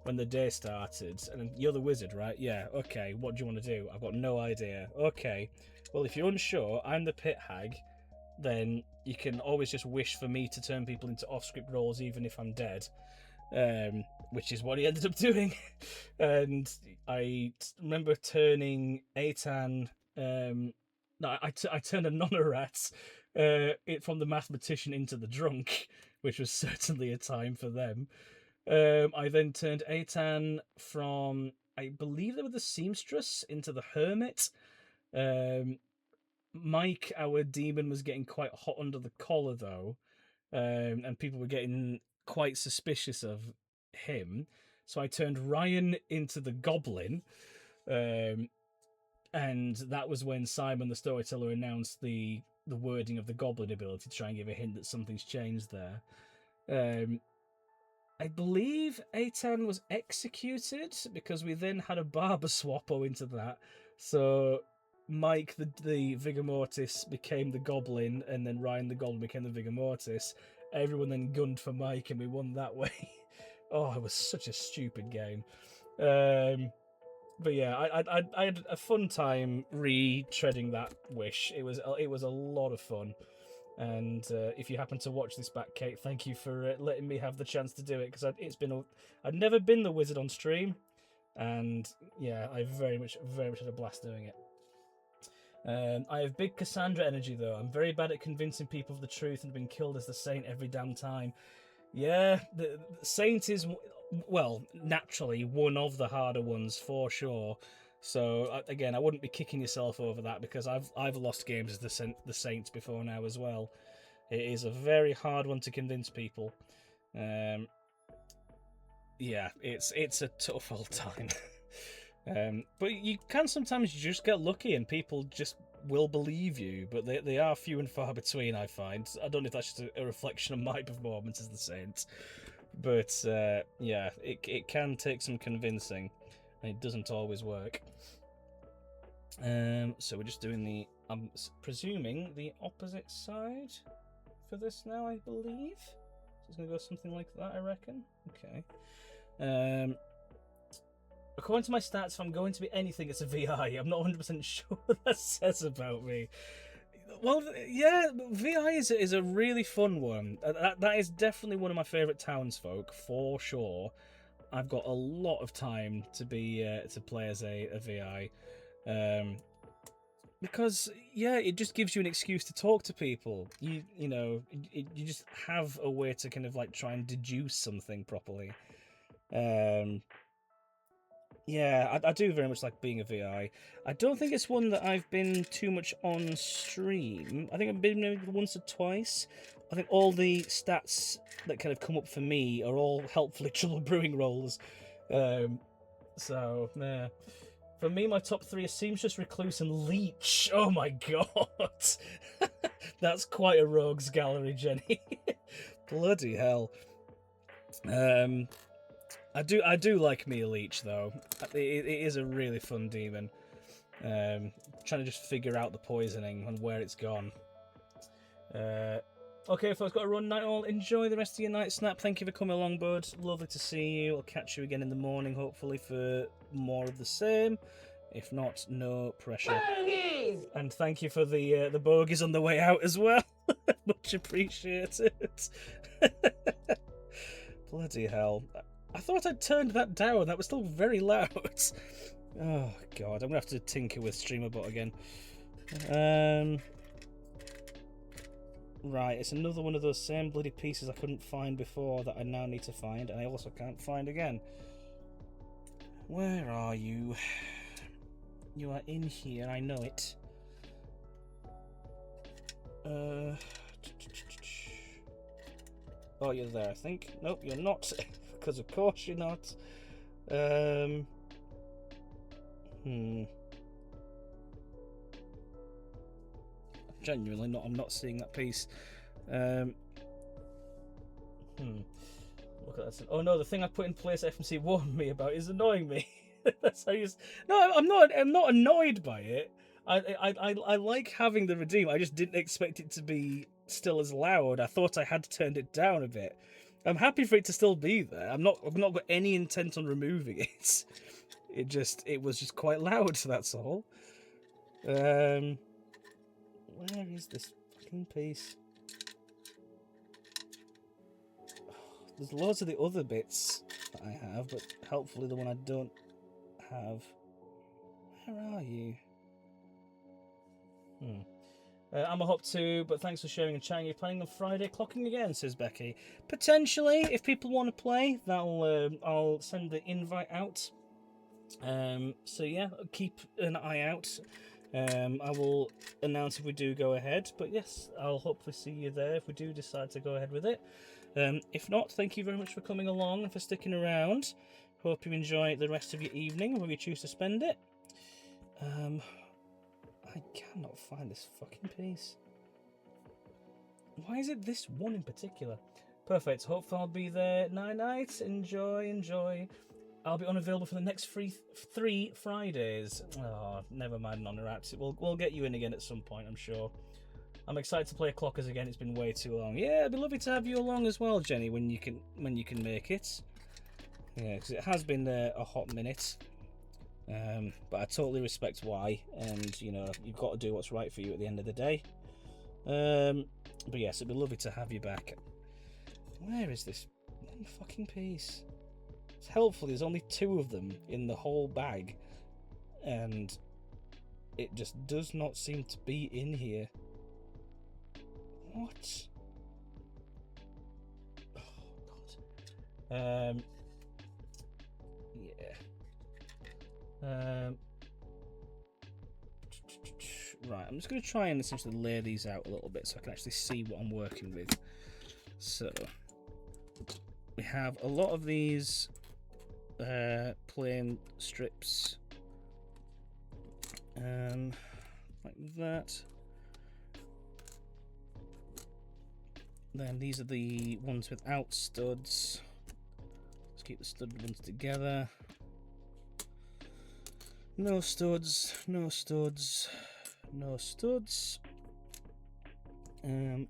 Speaker 1: when the day started, and you're the wizard, right? Yeah, okay, what do you want to do? I've got no idea. Okay, well, if you're unsure, I'm the pit hag, then you can always just wish for me to turn people into off-script roles even if I'm dead, which is what he ended up doing. And I remember turning Aitan, I turned a non-rat from the mathematician into the drunk, which was certainly a time for them. I then turned Aitan from, I believe they were the seamstress, into the hermit. Mike, our demon, was getting quite hot under the collar though, and people were getting quite suspicious of him. So I turned Ryan into the goblin, and that was when Simon the storyteller announced the wording of the goblin ability to try and give a hint that something's changed there. I believe Aitan was executed because we then had a barber swap owing to that. So Mike, the Vigor Mortis, became the Goblin, and then Ryan the Goblin became the Vigor Mortis. Everyone then gunned for Mike, and we won that way. Oh, it was such a stupid game. But yeah, I had a fun time retreading that wish. It was a lot of fun. And if you happen to watch this back, Kate, thank you for letting me have the chance to do it, because I'd never been the wizard on stream, and yeah, I very much had a blast doing it. I have big Cassandra energy though. I'm very bad at convincing people of the truth and being killed as the saint every damn time. Yeah, the saint is, well, naturally one of the harder ones for sure. So again, I wouldn't be kicking yourself over that, because I've lost games as the Saints before now as well. It is a very hard one to convince people. Yeah, it's a tough old time. But you can sometimes just get lucky and people just will believe you, but they are few and far between, I find. I don't know if that's just a reflection of my performance as the Saint, but yeah, it can take some convincing, and it doesn't always work. So we're just doing I'm presuming the opposite side for this now, I believe. So it's going to go something like that, I reckon. Okay. According to my stats, if I'm going to be anything, it's a VI. I'm not 100% sure what that says about me. Well, yeah, VI is a really fun one. That is definitely one of my favourite townsfolk, for sure. I've got a lot of time to play as a VI. Because yeah, it just gives you an excuse to talk to people. You just have a way to kind of like try and deduce something properly. Yeah, I do very much like being a VI. I don't think it's one that I've been too much on stream. I think I've been maybe once or twice. I think all the stats that kind of come up for me are all helpfully trouble brewing rolls. So, yeah. For me, my top 3 are Seamstress, Recluse, and Leech. Oh my god! That's quite a rogues gallery, Jenny. Bloody hell. I do like me a Leech, though. It is a really fun demon. Trying to just figure out the poisoning and where it's gone. Okay, folks, got to run night all. Enjoy the rest of your night, Snap. Thank you for coming along, bud. Lovely to see you. I'll catch you again in the morning, hopefully, for more of the same. If not, no pressure. Bogies! And thank you for the bogies on the way out as well. Much appreciated. Bloody hell. I thought I'd turned that down. That was still very loud. Oh, God. I'm going to have to tinker with StreamerBot again. Right, it's another one of those same bloody pieces I couldn't find before that I now need to find, and I also can't find again. Where are you? You are in here, I know it. Oh, you're there, I think. Nope, you're not, because of course you're not. Genuinely not. I'm not seeing that piece. Look at that. Oh no, the thing I put in place FMC warned me about is annoying me. That's how you. No, I'm not. I'm not annoyed by it. I like having the redeem. I just didn't expect it to be still as loud. I thought I had turned it down a bit. I'm happy for it to still be there. I've not got any intent on removing it. It was just quite loud. That's all. Where is this fucking piece? There's loads of the other bits that I have, but helpfully the one I don't have. Where are you? I'm a hop too, but thanks for sharing and chatting. You're planning on Friday clocking again, says Becky. Potentially, if people want to play, I'll send the invite out. So yeah, keep an eye out. I will announce if we do go ahead, but yes, I'll hopefully see you there if we do decide to go ahead with it. If not, thank you very much for coming along and for sticking around. Hope you enjoy the rest of your evening, wherever you choose to spend it. I cannot find this fucking piece. Why is it this one in particular? Perfect. Hopefully I'll be there. Night. Enjoy. I'll be unavailable for the next three Fridays. Oh, never mind, non-raps. We'll get you in again at some point, I'm sure. I'm excited to play Clockers again. It's been way too long. Yeah, it'd be lovely to have you along as well, Jenny, when you can make it. Yeah, because it has been a hot minute. But I totally respect why, and you know you've got to do what's right for you at the end of the day. But yes, it'd be lovely to have you back. Where is this one fucking piece? It's helpful. There's only 2 of them in the whole bag, and it just does not seem to be in here. What? Oh god. Right, I'm just going to try and essentially lay these out a little bit so I can actually see what I'm working with. So, we have a lot of these plain strips, like that. Then these are the ones without studs. Let's keep the stud ones together. No studs.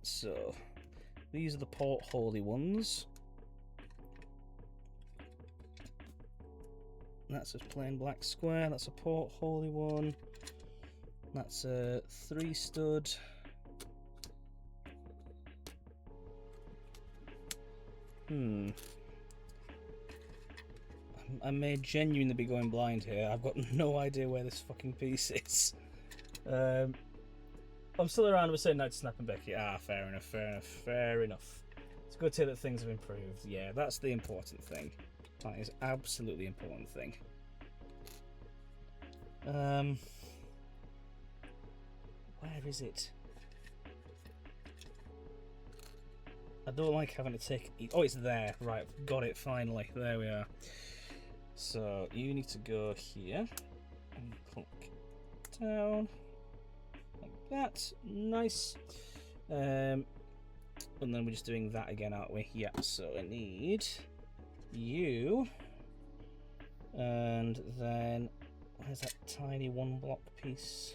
Speaker 1: So these are the portholey ones. That's a plain black square. That's a portholey one. That's a 3 stud. I may genuinely be going blind here. I've got no idea where this fucking piece is. I'm still around. We're saying night to Snap and Becky. Fair enough. It's good to hear that things have improved. Yeah, that's the important thing. That is absolutely the important thing. Where is it? I don't like having to take... Oh, it's there. Right, got it, finally. There we are. So, you need to go here. And click down. Like that. Nice. And then we're just doing that again, aren't we? Yeah, so I need you. And then... Where's that tiny one block piece?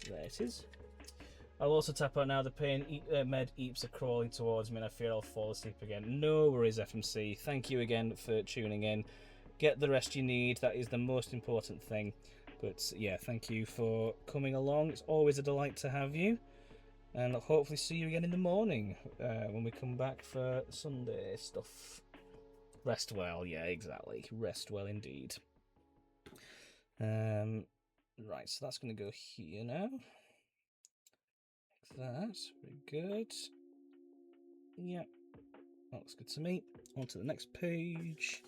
Speaker 1: There it is. I'll also tap out now. The pain med eeps are crawling towards me and I fear I'll fall asleep again. No worries, FMC. Thank you again for tuning in. Get the rest you need. That is the most important thing. But yeah, thank you for coming along. It's always a delight to have you. And I'll hopefully see you again in the morning when we come back for Sunday stuff. Rest well. Yeah, exactly. Rest well indeed. Right, so that's going to go here now. That, very good. Yep, that looks good to me. On to the next page.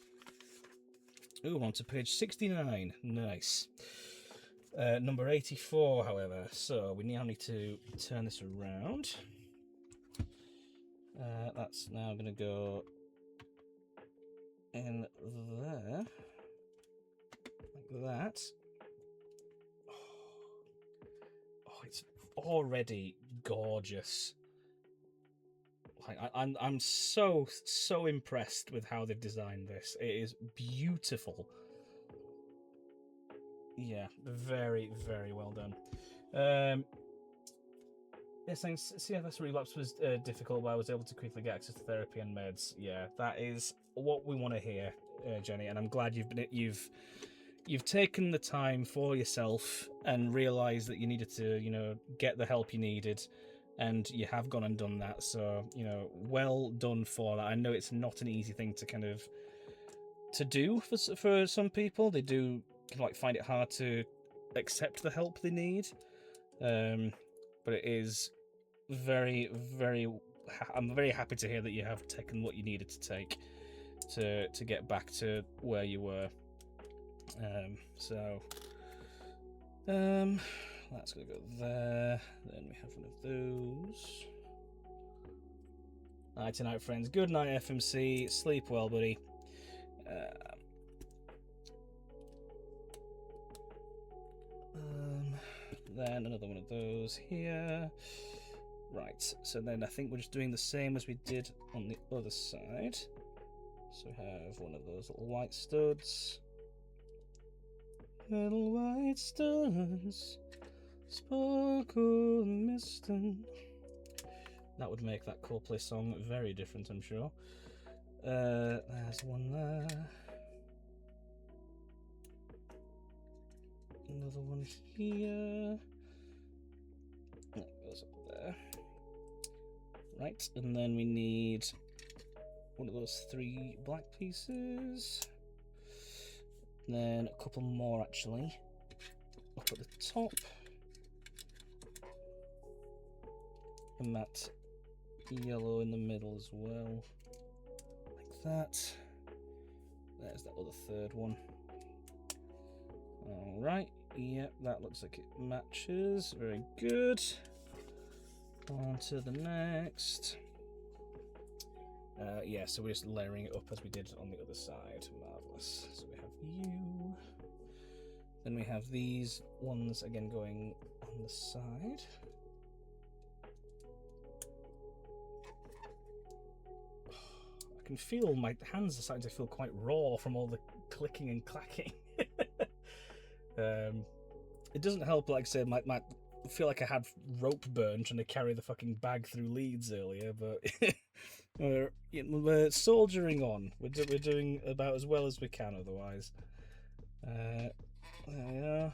Speaker 1: Oh, on to page 69. Nice. Number 84, however. So we now need to turn this around. That's now going to go in there. Like that. Oh, it's already gorgeous. Like, I'm so impressed with how they've designed this. It is beautiful. Yeah, very, very well done. Yes, thanks. CFS relapse was difficult, but I was able to quickly get access to therapy and meds. Yeah, that is what we want to hear, Jenny. And I'm glad you've taken the time for yourself and realised that you needed to, get the help you needed, and you have gone and done that. So, well done for that. I know it's not an easy thing to do for some people. They do find it hard to accept the help they need. But it is very, very... I'm very happy to hear that you have taken what you needed to take to get back to where you were. That's going to go there. Then we have one of those. Night tonight, friends. Good night, FMC. Sleep well, buddy. Then another one of those here. Right, so then I think we're just doing the same as we did on the other side. So we have one of those little white studs. Little white studs, sparkle misting. That would make that Coldplay song very different, I'm sure. There's one there. Another one here. That goes up there. Right, and then we need one of those 3 black pieces. Then a couple more actually. Up at the top. And that yellow in the middle as well. Like that. There's that other 3rd one. Alright, yep, that looks like it matches. Very good. On to the next. Yeah, so we're just layering it up as we did on the other side. Marvellous. So we have you. Then we have these ones again going on the side. I can feel my hands are starting to feel quite raw from all the clicking and clacking. It doesn't help, like I said, I feel like I had rope burn trying to carry the fucking bag through Leeds earlier, but we're soldiering on. We're doing about as well as we can otherwise. There we are.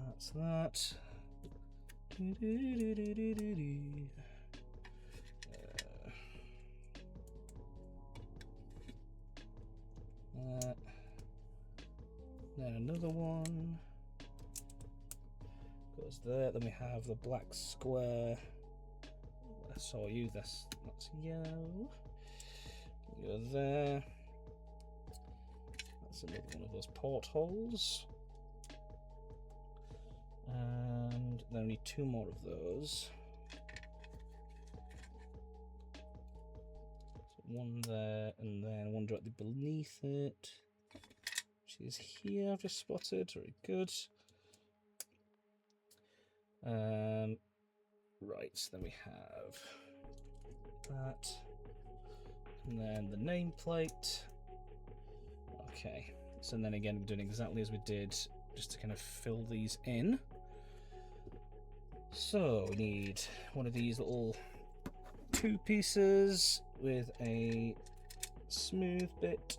Speaker 1: That's that. Then another one goes there. Then we have the black square. I saw you. That's yellow. Go there. That's another one of those portholes. And then I need 2 more of those. So 1 there, and then 1 directly beneath it, which is here. I've just spotted. Very good. Right, so then we have that, and then the nameplate. Okay, so then again, we're doing exactly as we did, just to kind of fill these in. So we need one of these little 2 pieces with a smooth bit,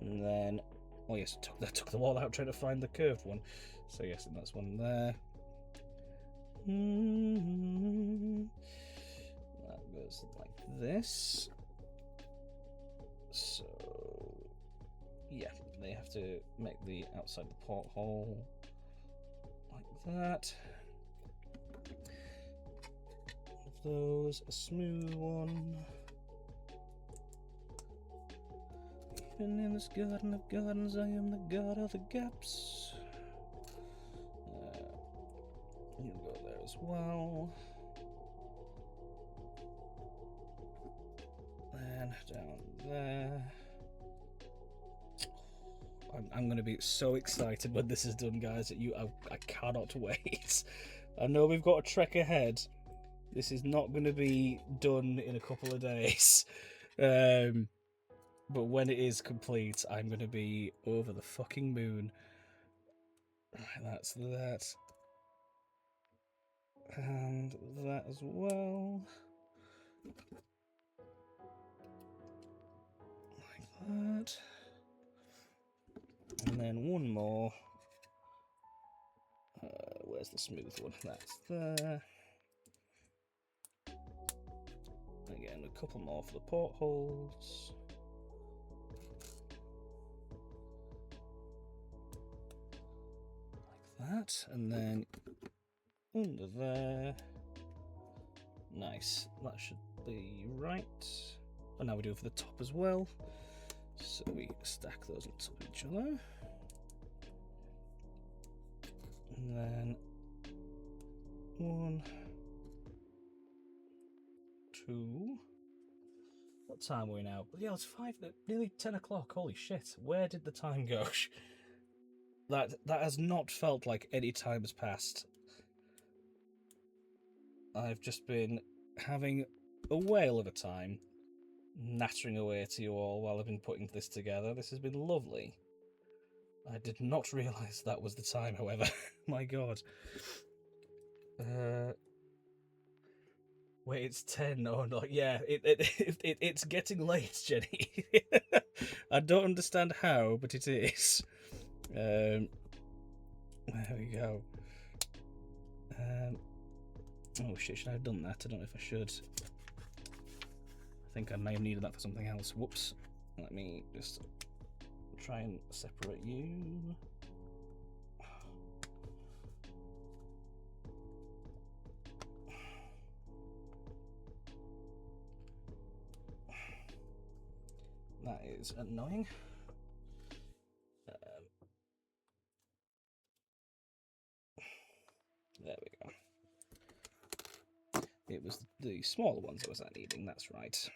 Speaker 1: and then, oh yes, that took the wall out trying to find the curved one. So yes, and that's one there. That goes like this. So yeah, they have to make the outside the porthole like that. Of those, a smooth one. Even in this garden of gardens, I am the god of the gaps. You'll go there as well. And down there. I'm going to be so excited when this is done, guys. I cannot wait. I know we've got a trek ahead. This is not going to be done in a couple of days. But when it is complete, I'm going to be over the fucking moon. Right, that's that. And that as well. Like that. And then 1 more. Where's the smooth one? That's there. Again, a couple more for the portholes. Like that. And then under there. Nice. That should be right. And now we do it for the top as well. So we stack those on top of each other. And then 1, 2. What time are we now? Yeah, it's 5, nearly 10 o'clock. Holy shit. Where did the time go? That has not felt like any time has passed. I've just been having a whale of a time nattering away to you all while I've been putting this together. This has been lovely. I did not realise that was the time, however. My god. Wait, it's 10. Oh no, yeah, it's getting late, Jenny. I don't understand how, but it is. There we go. Oh shit, should I have done that? I don't know if I should. I think I may have needed that for something else. Whoops. Let me just try and separate you. That is annoying. There we go. It was the smaller ones I was needing, that's right.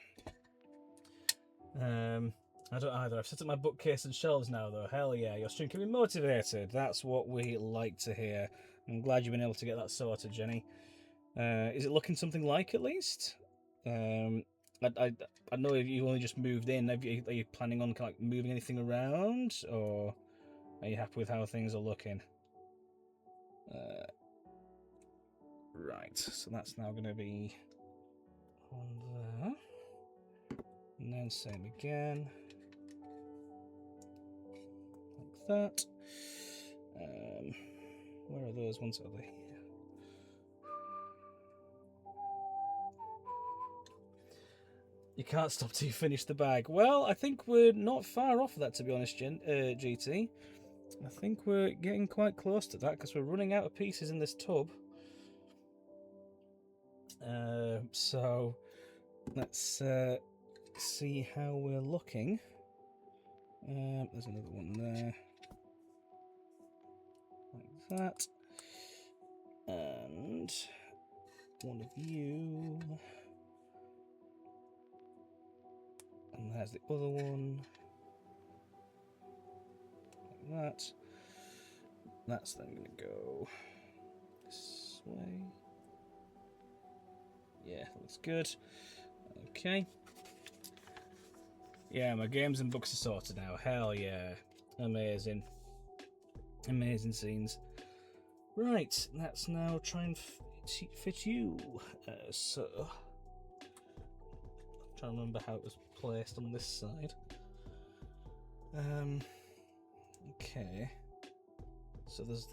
Speaker 1: I don't either. I've set up my bookcase and shelves now, though. Hell yeah, your stream can be motivated. That's what we like to hear. I'm glad you've been able to get that sorted, Jenny. Is it looking something like, at least? I know you've only just moved in. Are you planning on kind of moving anything around, or are you happy with how things are looking? Right, so that's now going to be on there. And then same again. Like that. Where are those ones? Are they? You can't stop till you finish the bag. Well, I think we're not far off of that, to be honest, GT. I think we're getting quite close to that because we're running out of pieces in this tub. So let's see how we're looking. There's another one there. like that. And one of you. And there's the other one. Like that. That's then going to go this way. Yeah, looks good. Okay. Yeah, my games and books are sorted now. Hell yeah. Amazing. Amazing scenes. Right, let's now try and fit you. So, I'm trying to remember how it was placed on this side. Okay. So there's,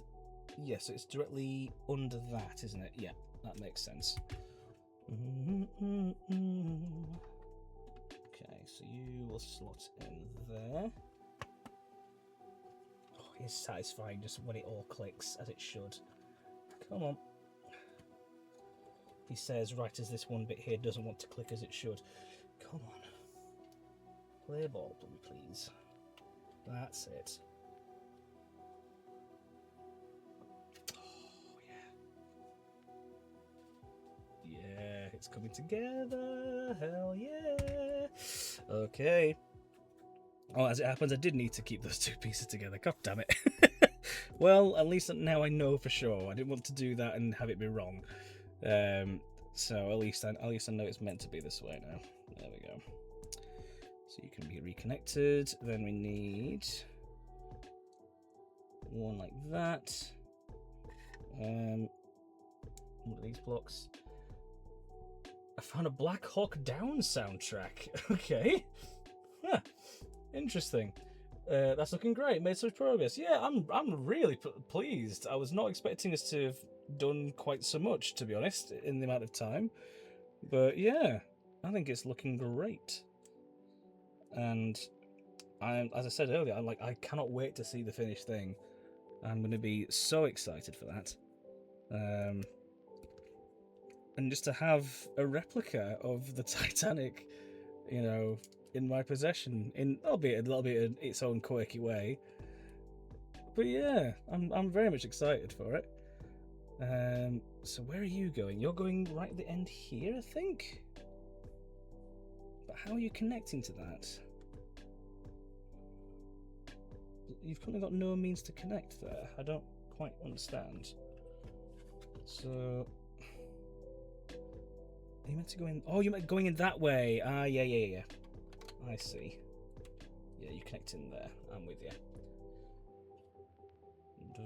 Speaker 1: yeah, so it's directly under that, isn't it? Yeah, that makes sense. Okay, so you will slot in there. Oh, it's satisfying just when it all clicks as it should. Come on. He says right as this one bit here doesn't want to click as it should. Come on. Play ball, please. That's it. Oh, yeah. Yeah, it's coming together. Hell yeah. Okay. Oh, as it happens, I did need to keep those two pieces together. God damn it. Well, at least now I know for sure. I didn't want to do that and have it be wrong. So at least I know it's meant to be this way now. There we go. So you can be reconnected. Then we need one like that. One of these blocks. I found a Black Hawk Down soundtrack. Okay. Huh. Interesting. That's looking great. Made such progress. Yeah, I'm really pleased. I was not expecting us to have done quite so much, to be honest, in the amount of time. But yeah, I think it's looking great. And as I said earlier, I cannot wait to see the finished thing. I'm going to be so excited for that. And just to have a replica of the Titanic, you know, in my possession, albeit a little bit in its own quirky way. But yeah, I'm very much excited for it. So where are you going? You're going right at the end here, I think? But how are you connecting to that? You've currently got no means to connect there. I don't quite understand. So... Are you meant to go in? Oh, you're meant going in that way. Ah, yeah. I see. Yeah, you connect in there. I'm with you.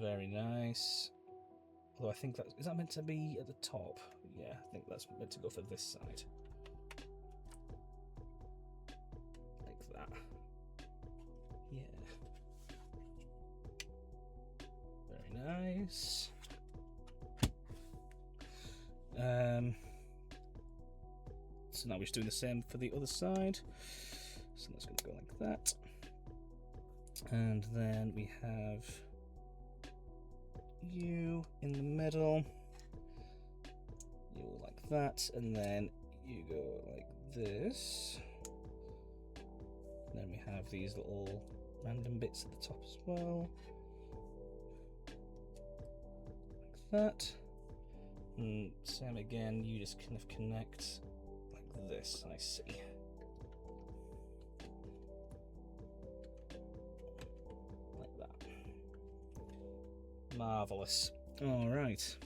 Speaker 1: Very nice. Although I think is that meant to be at the top? Yeah, I think that's meant to go for this side. Like that. Yeah. Very nice. So now we're just doing the same for the other side. So that's going to go like that. And then we have you in the middle. You like that. And then you go like this. And then we have these little random bits at the top as well. Like that. And same again, you just kind of connect like this, I see. Like that. Marvellous. Alright.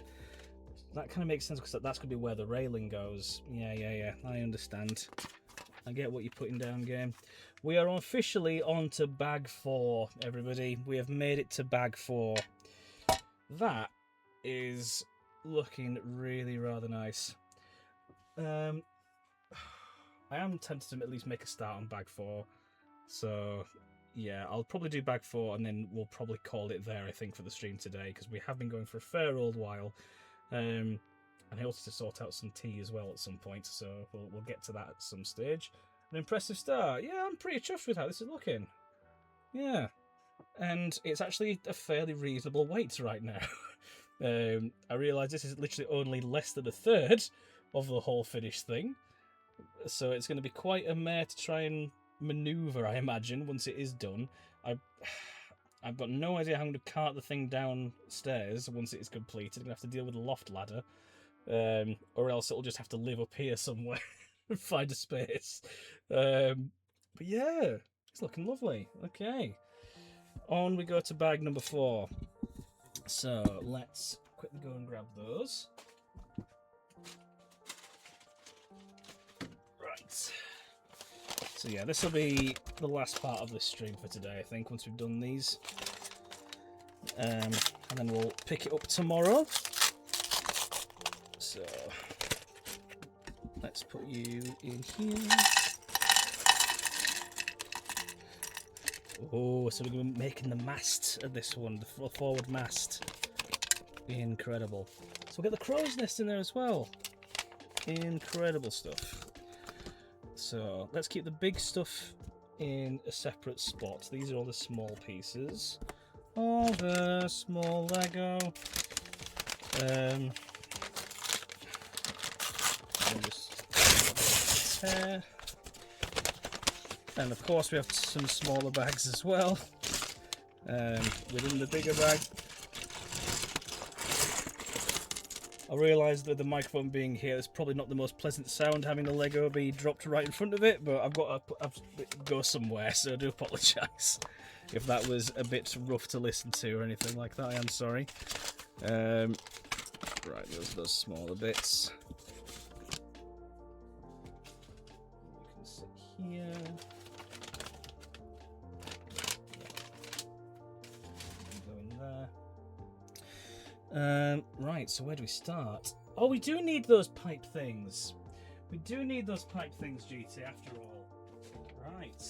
Speaker 1: That kind of makes sense because that's going to be where the railing goes. Yeah, I understand. I get what you're putting down, game. We are officially on to bag 4, everybody. We have made it to bag 4. That is looking really rather nice. I am tempted to at least make a start on bag 4. So, yeah, I'll probably do bag 4 and then we'll probably call it there, I think, for the stream today, because we have been going for a fair old while. And I also to sort out some tea as well at some point, so we'll get to that at some stage. An impressive start. Yeah, I'm pretty chuffed with how this is looking. Yeah. And it's actually a fairly reasonable weight right now. I realise this is literally only less than a third of the whole finished thing. So it's going to be quite a mare to try and manoeuvre, I imagine, once it is done. I've got no idea how I'm going to cart the thing downstairs once it's completed. I'm going to have to deal with a loft ladder. Or else it'll just have to live up here somewhere and find a space. But yeah, it's looking lovely. Okay. On we go to bag number 4. So let's quickly go and grab those. Right. So yeah, this will be the last part of this stream for today, I think, once we've done these. And then we'll pick it up tomorrow. So let's put you in here. Oh, so we're going to be making the mast of this one, the forward mast. Incredible. So we'll get the crow's nest in there as well. Incredible stuff. So let's keep the big stuff in a separate spot. These are all the small pieces. All the small Lego. Just tear. And of course we have some smaller bags as well within the bigger bag. I realised that the microphone being here is probably not the most pleasant sound, having the Lego be dropped right in front of it, but I've got to go somewhere, so I do apologise if that was a bit rough to listen to or anything like that. I am sorry. Right, those smaller bits. You can sit here. Go in there. Right, so where do we start? Oh, we do need those pipe things. We do need those pipe things, GT, after all. Right.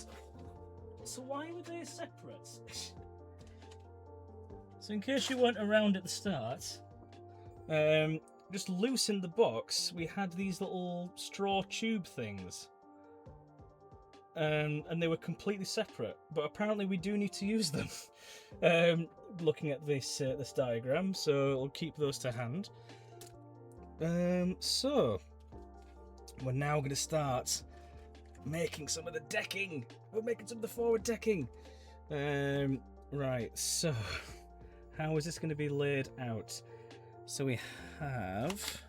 Speaker 1: So why were they separate? So in case you weren't around at the start, just loose in the box, we had these little straw tube things. And they were completely separate, but apparently we do need to use them. Looking at this diagram, so I'll keep those to hand. So we're now going to start making some of the decking. We're making some of the forward decking. Right, so how is this going to be laid out? So we have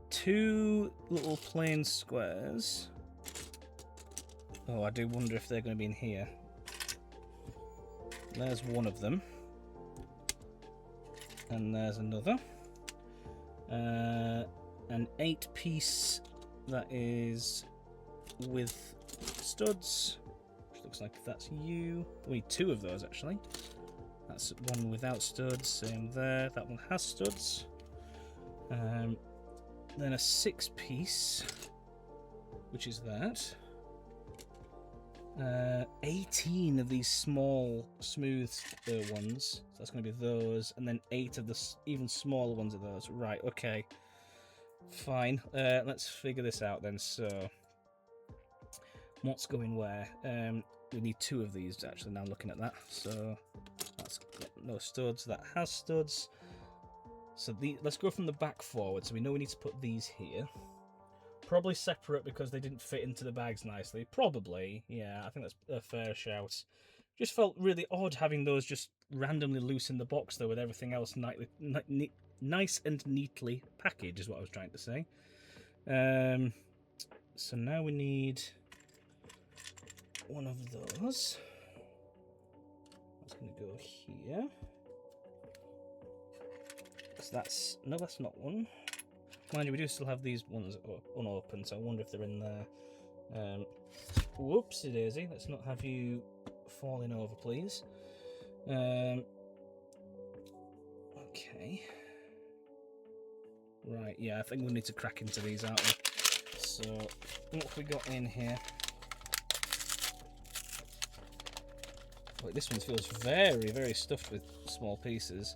Speaker 1: 2 little plain squares. Oh, I do wonder if they're going to be in here. There's one of them. And there's another. An 8-piece that is with studs, which looks like that's you. We need 2 of those actually. That's one without studs, same there. That one has studs. Then a 6-piece, which is that. 18 of these small, smooth ones. So that's going to be those, and then 8 of the even smaller ones of those. Right, okay. Fine. Let's figure this out then. So, what's going where? We need 2 of these actually. Now looking at that, so that's got no studs. That has studs. So let's go from the back forward. So we know we need to put these here. Probably separate because they didn't fit into the bags nicely. Probably, yeah, I think that's a fair shout. Just felt really odd having those just randomly loose in the box though, with everything else nice and neatly packaged, is what I was trying to say. So now we need one of those. That's going to go here. So that's not one. Mind you, we do still have these ones unopened, so I wonder if they're in there. Whoopsie daisy, let's not have you falling over, please. Okay. Right, yeah, I think we need to crack into these, aren't we? So, what have we got in here? Wait, this one feels very, very stuffed with small pieces.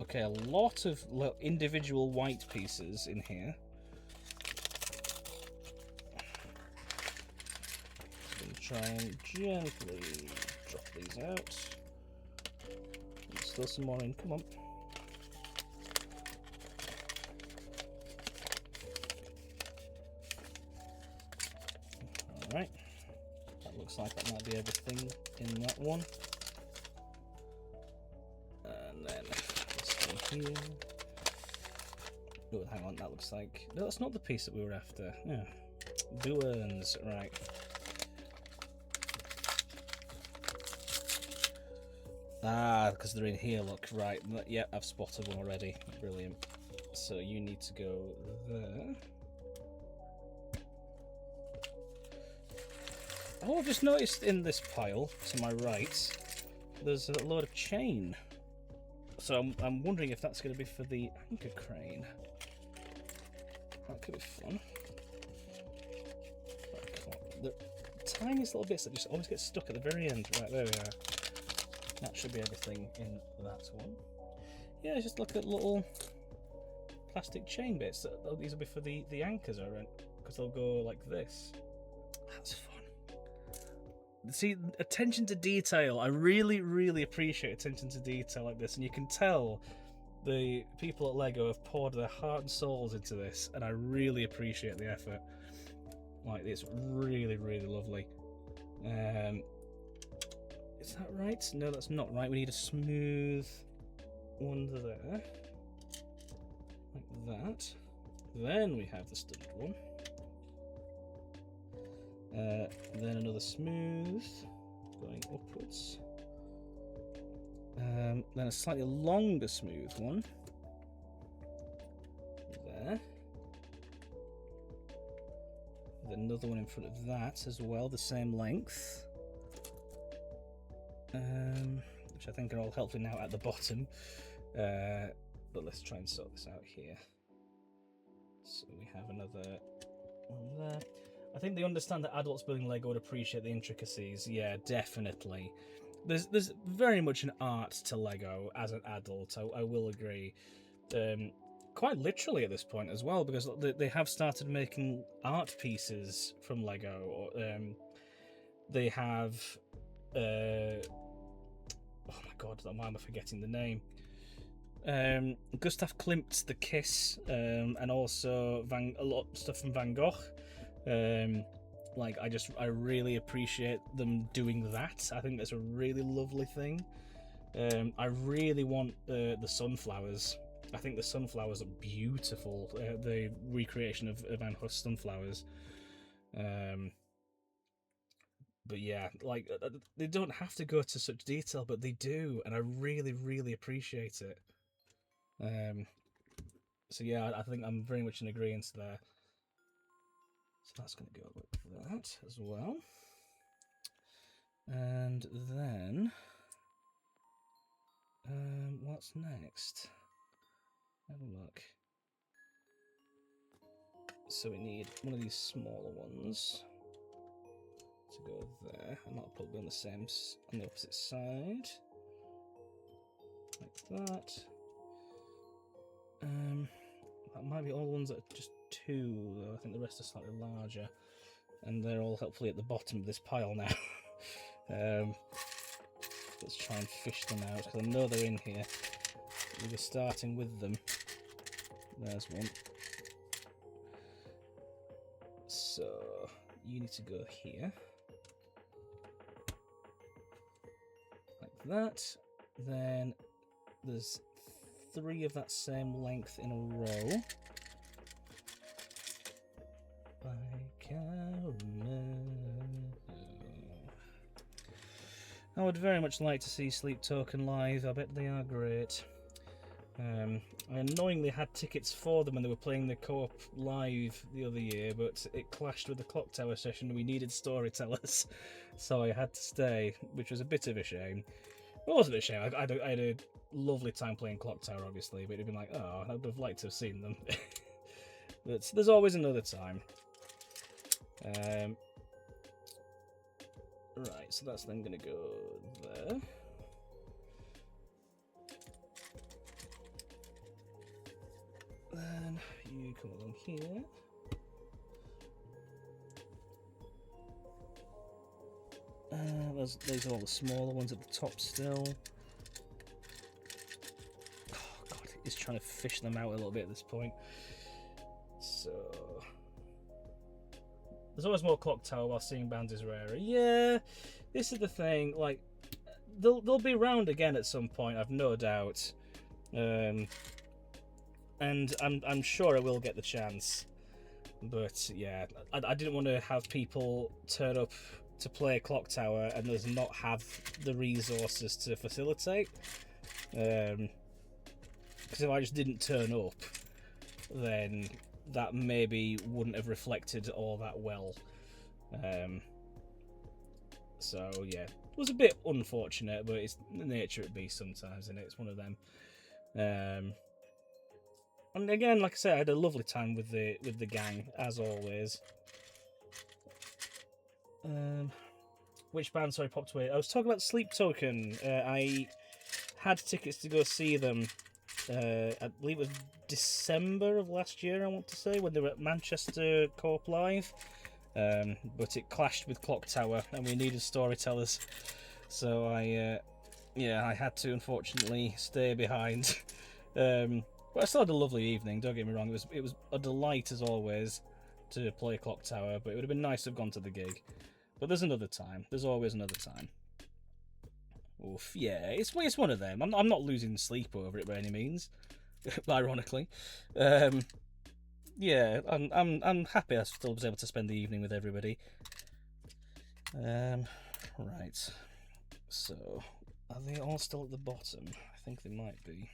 Speaker 1: Okay, a lot of individual white pieces in here. I'm going to try and gently drop these out. There's still some more in, come on. Right, that looks like that might be everything in that one. And then this one here. Oh, hang on, that looks like... No, that's not the piece that we were after. Yeah. Buoyants, right. Ah, because they're in here, look, right. Yeah, I've spotted one already. Brilliant. So you need to go there. Oh, I've just noticed in this pile, to my right, there's a load of chain. So I'm wondering if that's going to be for the anchor crane. That could be fun. The tiniest little bits that just always get stuck at the very end. Right, there we are. That should be everything in that one. Yeah, just look at little plastic chain bits. These will be for the anchors, I reckon, because they'll go like this. That's fun. See, attention to detail. I really, really appreciate attention to detail like this, and you can tell the people at LEGO have poured their heart and souls into this, and I really appreciate the effort. Like, it's really, really lovely. Is that right? No, that's not right. We need a smooth one there. Like that. Then we have the studded one. Then another smooth going upwards. Then a slightly longer smooth one. There. Then another one in front of that as well, the same length. Which I think are all helpfully now at the bottom. But let's try and sort this out here. So we have another one there. I think they understand that adults building Lego would appreciate the intricacies. Yeah, definitely. There's very much an art to Lego as an adult, I will agree. Quite literally at this point as well, because they have started making art pieces from Lego. They have... oh my god, why am I forgetting the name? Gustav Klimt's The Kiss, and also a lot of stuff from Van Gogh. I really appreciate them doing that. I think that's a really lovely thing. I really want the sunflowers. I think the sunflowers are beautiful. The recreation of Van Gogh's sunflowers. But yeah, like, they don't have to go to such detail, but they do, and I really, really appreciate it. So yeah, I think I'm very much in agreement there. So that's going to go like that as well. And then, what's next? Have a look. So we need one of these smaller ones to go there, and that'll probably be on the opposite side, like that. That might be all the ones that are just two, though. I think the rest are slightly larger, and they're all hopefully at the bottom of this pile now. Let's try and fish them out, because I know they're in here. We'll be starting with them. There's one. So you need to go here, like that. Then there's 3 of that same length in a row. I would very much like to see Sleep Token live. I bet they are great. I annoyingly had tickets for them when they were playing the co-op live the other year, but it clashed with the Clock Tower session and we needed storytellers, so I had to stay, which was a bit of a shame. It wasn't a shame. I had a lovely time playing Clock Tower, obviously, but it'd been like, oh, I would have liked to have seen them. But there's always another time. Right, so that's then going to go there. Then you come along here. Those are all the smaller ones at the top still. Oh god, he's trying to fish them out a little bit at this point. So There's always more clock tower while seeing bands is rarer. Yeah, this is the thing. Like, they'll be round again at some point. I've no doubt. And I'm sure I will get the chance. But yeah, I didn't want to have people turn up to play Clock Tower and us not have the resources to facilitate. Because if I just didn't turn up, then that maybe wouldn't have reflected all that well. So yeah, it was a bit unfortunate, but it's the nature it be sometimes, and it's one of them. And again, like I said, I had a lovely time with the gang as always. Which band? Sorry, popped away. I was talking about Sleep Token. I had tickets to go see them. I believe it was December of last year. I want to say when they were at Manchester Corp Live. But it clashed with Clock Tower, and we needed storytellers. So I had to unfortunately stay behind. But I still had a lovely evening. Don't get me wrong; it was a delight as always to play Clock Tower. But it would have been nice to have gone to the gig. But there's another time. There's always another time. Oof, yeah, it's one of them. I'm not losing sleep over it by any means. Ironically, yeah, I'm happy I still was able to spend the evening with everybody. Right. So, are they all still at the bottom? I think they might be.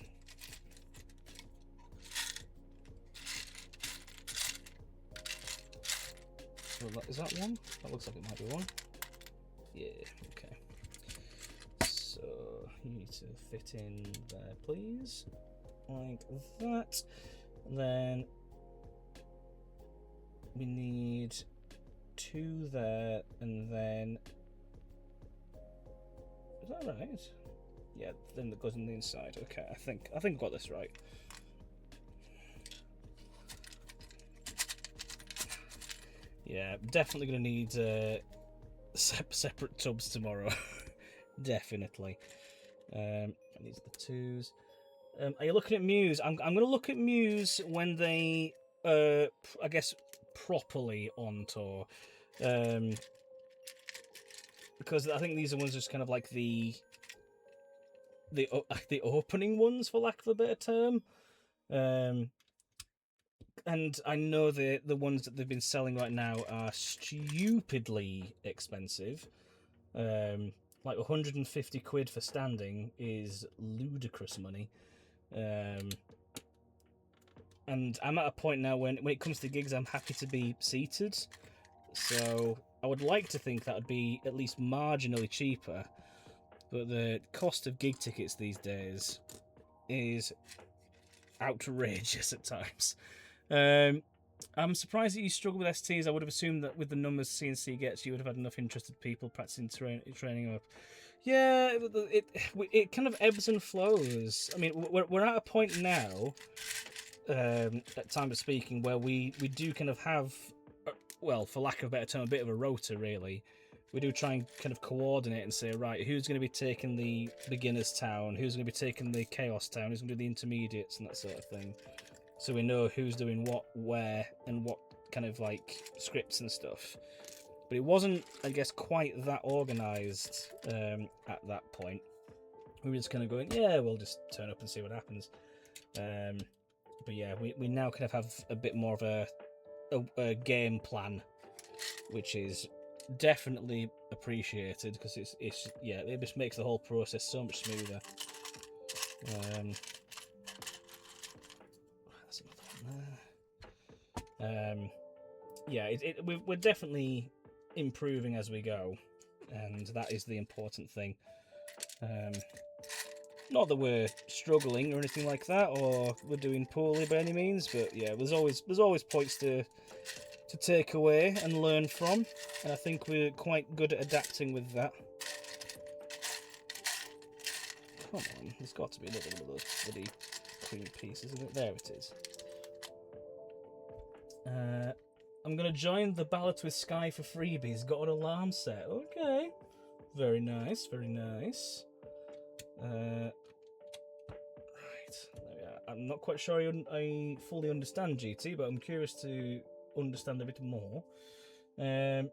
Speaker 1: So is that one? That looks like it might be one. Yeah, okay. So, you need to fit in there, please. Like that. And then we need 2 there, and then... Is that right? Yeah, then that goes on the inside. Okay, I think I got this right. Yeah, definitely going to need separate tubs tomorrow. Definitely. These are the 2s. Are you looking at Muse? I'm going to look at Muse when they, I guess, properly on tour. Because I think these are ones just kind of like the opening ones, for lack of a better term. And I know the ones that they've been selling right now are stupidly expensive. Like 150 quid for standing is ludicrous money. And I'm at a point now when it comes to gigs, I'm happy to be seated. So I would like to think that would be at least marginally cheaper. But the cost of gig tickets these days is outrageous at times. I'm surprised that you struggle with STs. I would have assumed that with the numbers CNC gets, you would have had enough interested people practicing training up. Yeah, it kind of ebbs and flows. I mean, we're at a point now, at time of speaking, where we do kind of have, well, for lack of a better term, a bit of a rota, really. We do try and kind of coordinate and say, right, who's going to be taking the beginners town, who's going to be taking the chaos town, who's going to do the intermediates and that sort of thing. So we know who's doing what, where, and what kind of like scripts and stuff. But it wasn't, I guess, quite that organised at that point. We were just kind of going, yeah, we'll just turn up and see what happens. But yeah, we now kind of have a bit more of a game plan, which is definitely appreciated because it's it just makes the whole process so much smoother. That's another one there. Yeah, we're definitely improving as we go, and that is the important thing. Not that we're struggling or anything like that, or we're doing poorly by any means, but yeah, there's always points to take away and learn from, and I think we're quite good at adapting with that. Come on, there's got to be another one of those bloody cream pieces, isn't it? There it is. I'm going to join the Ballot with Sky for freebies. Got an alarm set. Okay. Very nice, very nice. Right. There we are. I'm not quite sure I fully understand GT, but I'm curious to understand a bit more. The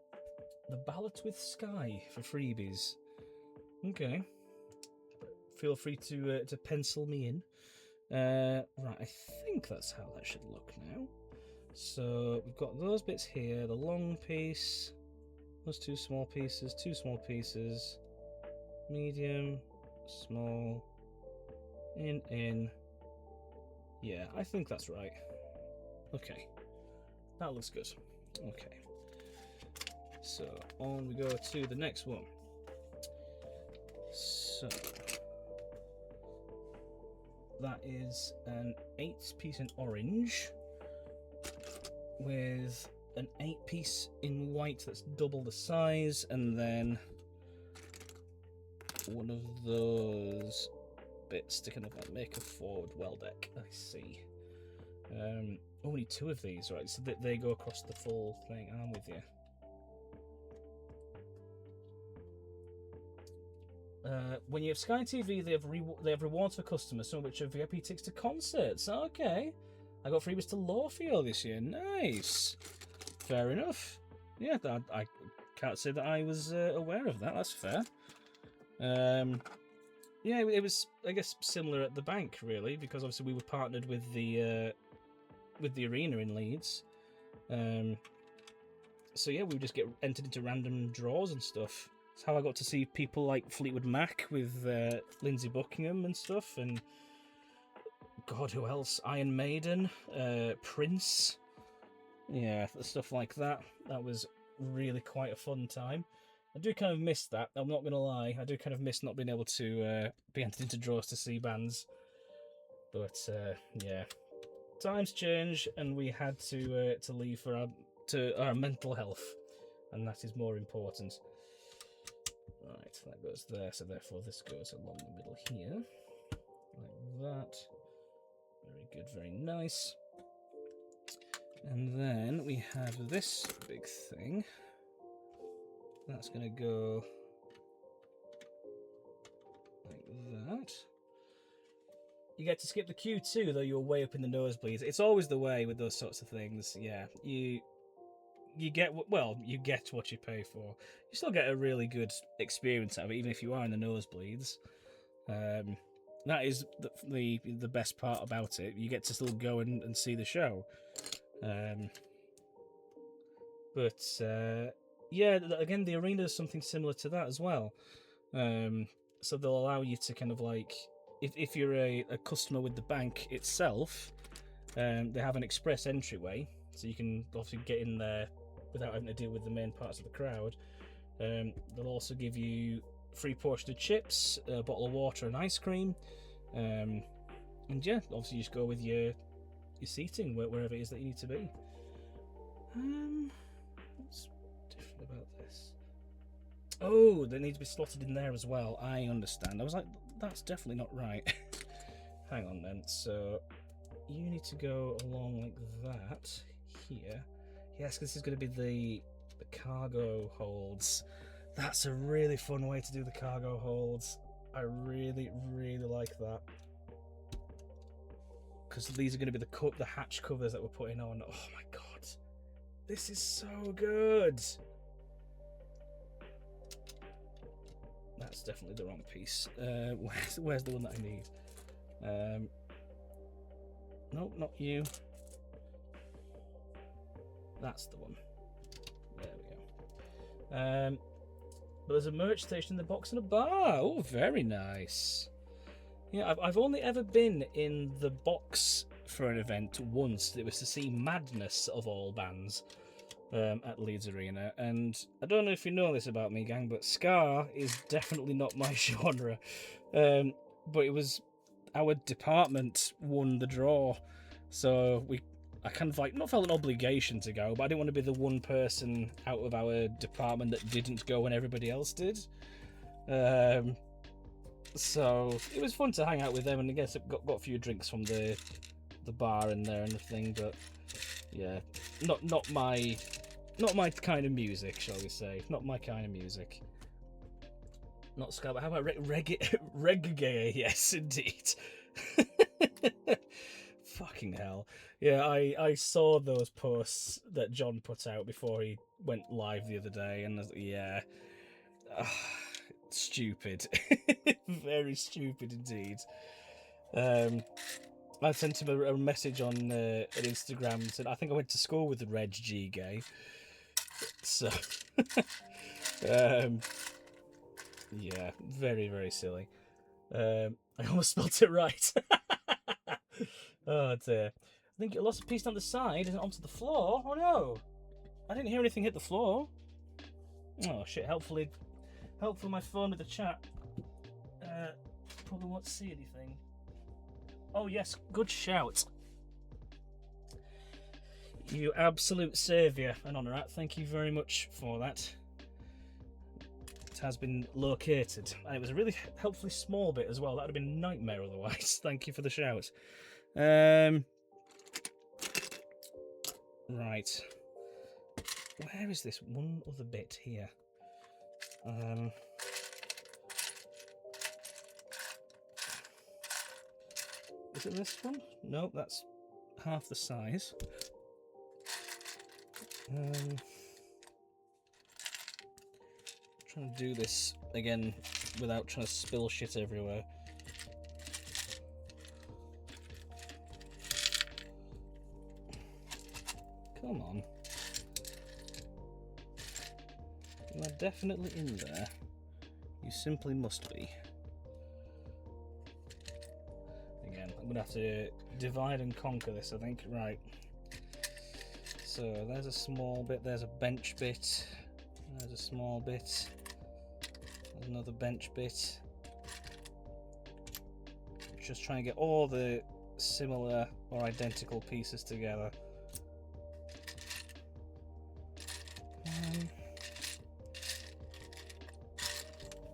Speaker 1: Ballot with Sky for freebies. Okay. Feel free to pencil me in. Right, I think that's how that should look now. So we've got those bits here, the long piece, those two small pieces, medium, small, in. Yeah, I think that's right. Okay, that looks good. Okay, so on we go to the next one. So that is an 8-piece in orange with an 8-piece in white that's double the size, and then one of those bits to kind of like make a forward well deck. I see. Only 2 of these, right? So they go across the full thing. I'm with you. When you have Sky TV, they have rewards for customers, some of which are VIP tickets to concerts. Okay, I got freebies to Lawfield this year. Nice, fair enough. Yeah, I can't say that I was aware of that. That's fair. Yeah, it was, I guess, similar at the bank really, because obviously we were partnered with the arena in Leeds. So yeah, we would just get entered into random draws and stuff. It's how I got to see people like Fleetwood Mac with Lindsey Buckingham and stuff, and God, who else? Iron Maiden, Prince. Yeah, stuff like that. That was really quite a fun time. I do kind of miss that. I'm not gonna lie. I do kind of miss not being able to be entered into draws to see bands. But yeah, times change, and we had to leave for our mental health, and that is more important. Right, that goes there, so therefore this goes along the middle here, like that. Very good, very nice. And then we have this big thing. That's going to go like that. You get to skip the queue too, though you're way up in the nosebleeds. It's always the way with those sorts of things. Yeah, you get you get what you pay for. You still get a really good experience out of it, even if you are in the nosebleeds. That is the best part about it. You get to still go and see the show. But yeah, again, the arena is something similar to that as well. So they'll allow you to kind of like, if you're a customer with the bank itself, they have an express entryway, so you can obviously get in there without having to deal with the main parts of the crowd. They'll also give you free portion of chips, a bottle of water and ice cream. And yeah, obviously you just go with your seating wherever it is that you need to be. What's different about this? Oh, they need to be slotted in there as well. I understand. I was like, that's definitely not right. Hang on then. So you need to go along like that here. Yes, because this is going to be the cargo holds. That's a really fun way to do the cargo holds. I really, really like that. Because these are going to be the hatch covers that we're putting on. Oh my god. This is so good. That's definitely the wrong piece. Where's the one that I need? Nope, not you. That's the one. There we go. But there's a merch station in the box and a bar. Oh, very nice. Yeah, I've only ever been in the box for an event once. It was to see Madness of all bands at Leeds Arena. And I don't know if you know this about me, gang, but ska is definitely not my genre. But it was our department won the draw, so I kind of like not felt an obligation to go, but I didn't want to be the one person out of our department that didn't go when everybody else did. So it was fun to hang out with them, and I guess I got a few drinks from the bar in there and everything. But yeah, not my kind of music, shall we say? Not my kind of music. Not ska, but how about reggae? Yes, indeed. Fucking hell. Yeah, I saw those posts that John put out before he went live the other day, and yeah. Stupid. Very stupid indeed. I sent him a message on Instagram and said, I think I went to school with the Reg G gay. So, yeah, very, very silly. I almost spelt it right. Oh dear. I think it lost a piece on the side and onto the floor. Oh no. I didn't hear anything hit the floor. Oh shit, hopefully my phone with the chat probably won't see anything. Oh yes, good shout. You absolute saviour and honorat. Thank you very much for that. It has been located. And it was a really helpfully small bit as well. That would have been a nightmare otherwise. Thank you for the shout. Right. Where is this one other bit here? Is it this one? Nope, that's half the size. Trying to do this again without trying to spill shit everywhere. Come on. You are definitely in there. You simply must be. Again, I'm going to have to divide and conquer this, I think. Right. So, there's a small bit, there's a bench bit, there's a small bit, there's another bench bit. Just trying to get all the similar or identical pieces together.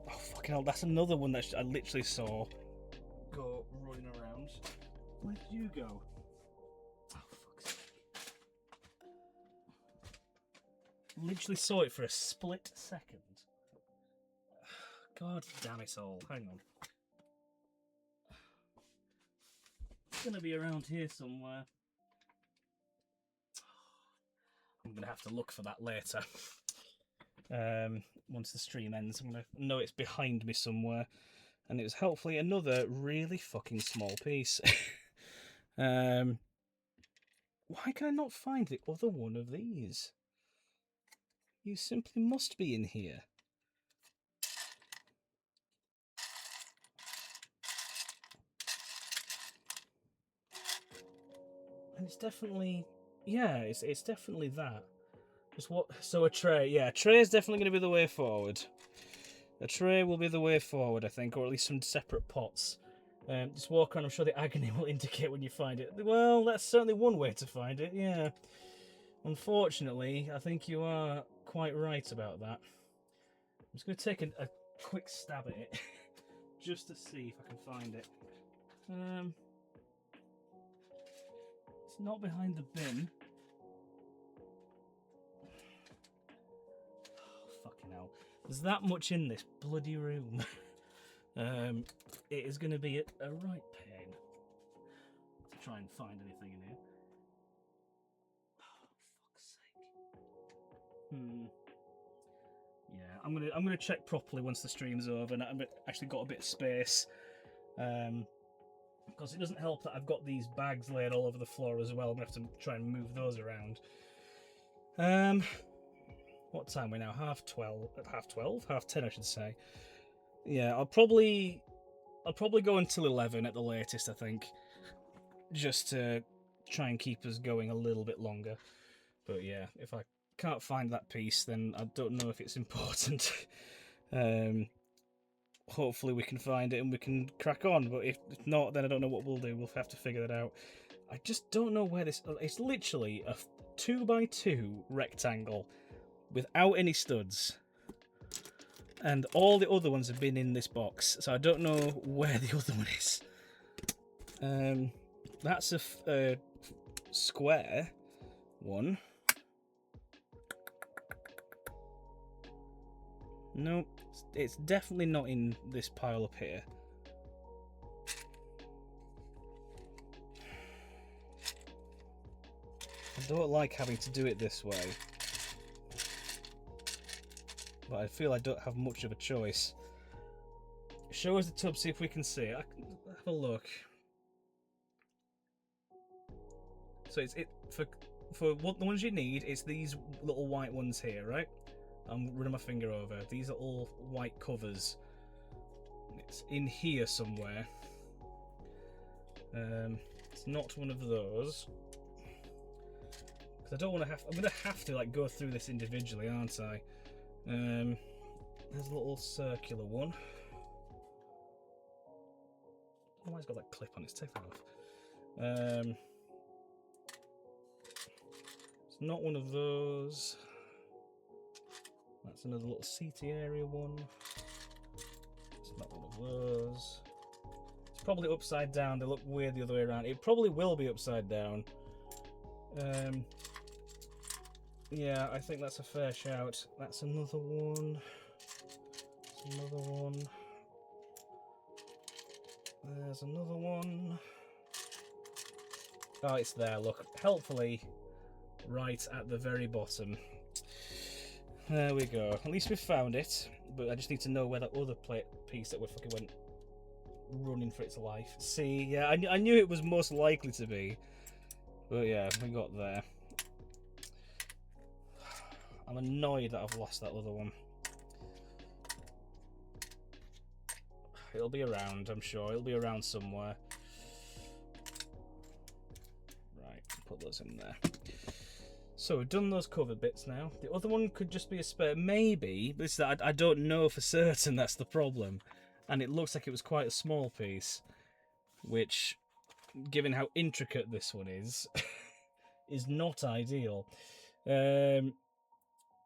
Speaker 1: Oh, fucking hell, that's another one that I literally saw go running around. Where did you go? Literally saw it for a split second. God damn it all. Hang on. It's gonna be around here somewhere. I'm gonna have to look for that later. Once the stream ends, I'm gonna know it's behind me somewhere. And it was hopefully another really fucking small piece. Why can I not find the other one of these? You simply must be in here. And it's definitely, yeah, it's definitely that. Just what? So a tray, yeah, a tray is definitely going to be the way forward. A tray will be the way forward, I think, or at least some separate pots. Just walk around. I'm sure the agony will indicate when you find it. Well, that's certainly one way to find it. Yeah. Unfortunately, I think you are quite right about that. I'm just going to take a quick stab at it, just to see if I can find it. It's not behind the bin. Oh, fucking hell. There's that much in this bloody room. It is going to be a right pain to try and find anything in here. Oh, fuck's sake. Yeah, I'm gonna check properly once the stream's over and I've actually got a bit of space. Because it doesn't help that I've got these bags laid all over the floor as well. I'm gonna have to try and move those around. What time are we now? Half 10 I should say. Yeah, I'll probably go until 11 at the latest, I think, just to try and keep us going a little bit longer. But yeah, if I can't find that piece, then I don't know if it's important. Hopefully we can find it and we can crack on, but if not, then I don't know what we'll do. We'll have to figure that out. I just don't know where this... It's literally a 2x2 rectangle without any studs. And all the other ones have been in this box, so I don't know where the other one is. That's a square one. Nope, it's definitely not in this pile up here. don't like having to do it this way, but I feel I don't have much of a choice. Show us the tub, see if we can see it. I can have a look. So it's for what the ones you need. It's these little white ones here, right? I'm running my finger over. These are all white covers. It's in here somewhere. It's not one of those. Because I don't want to have. I'm going to have to like go through this individually, aren't I? There's a little circular one. Oh, it's got that clip on it. Let's take that off. It's not one of those. That's another little seaty area one. It's not one of those. It's probably upside down. They look weird the other way around. It probably will be upside down. Yeah, I think that's a fair shout. That's another one. That's another one. There's another one. Oh, it's there, look. Helpfully, right at the very bottom. There we go. At least we found it. But I just need to know where that other piece that we fucking went running for its life. See, yeah, I knew it was most likely to be. But yeah, we got there. I'm annoyed that I've lost that other one. It'll be around, I'm sure. It'll be around somewhere. Right, put those in there. So we've done those covered bits now. The other one could just be a spare. Maybe, but it's that I don't know for certain. That's the problem. And it looks like it was quite a small piece, which, given how intricate this one is not ideal.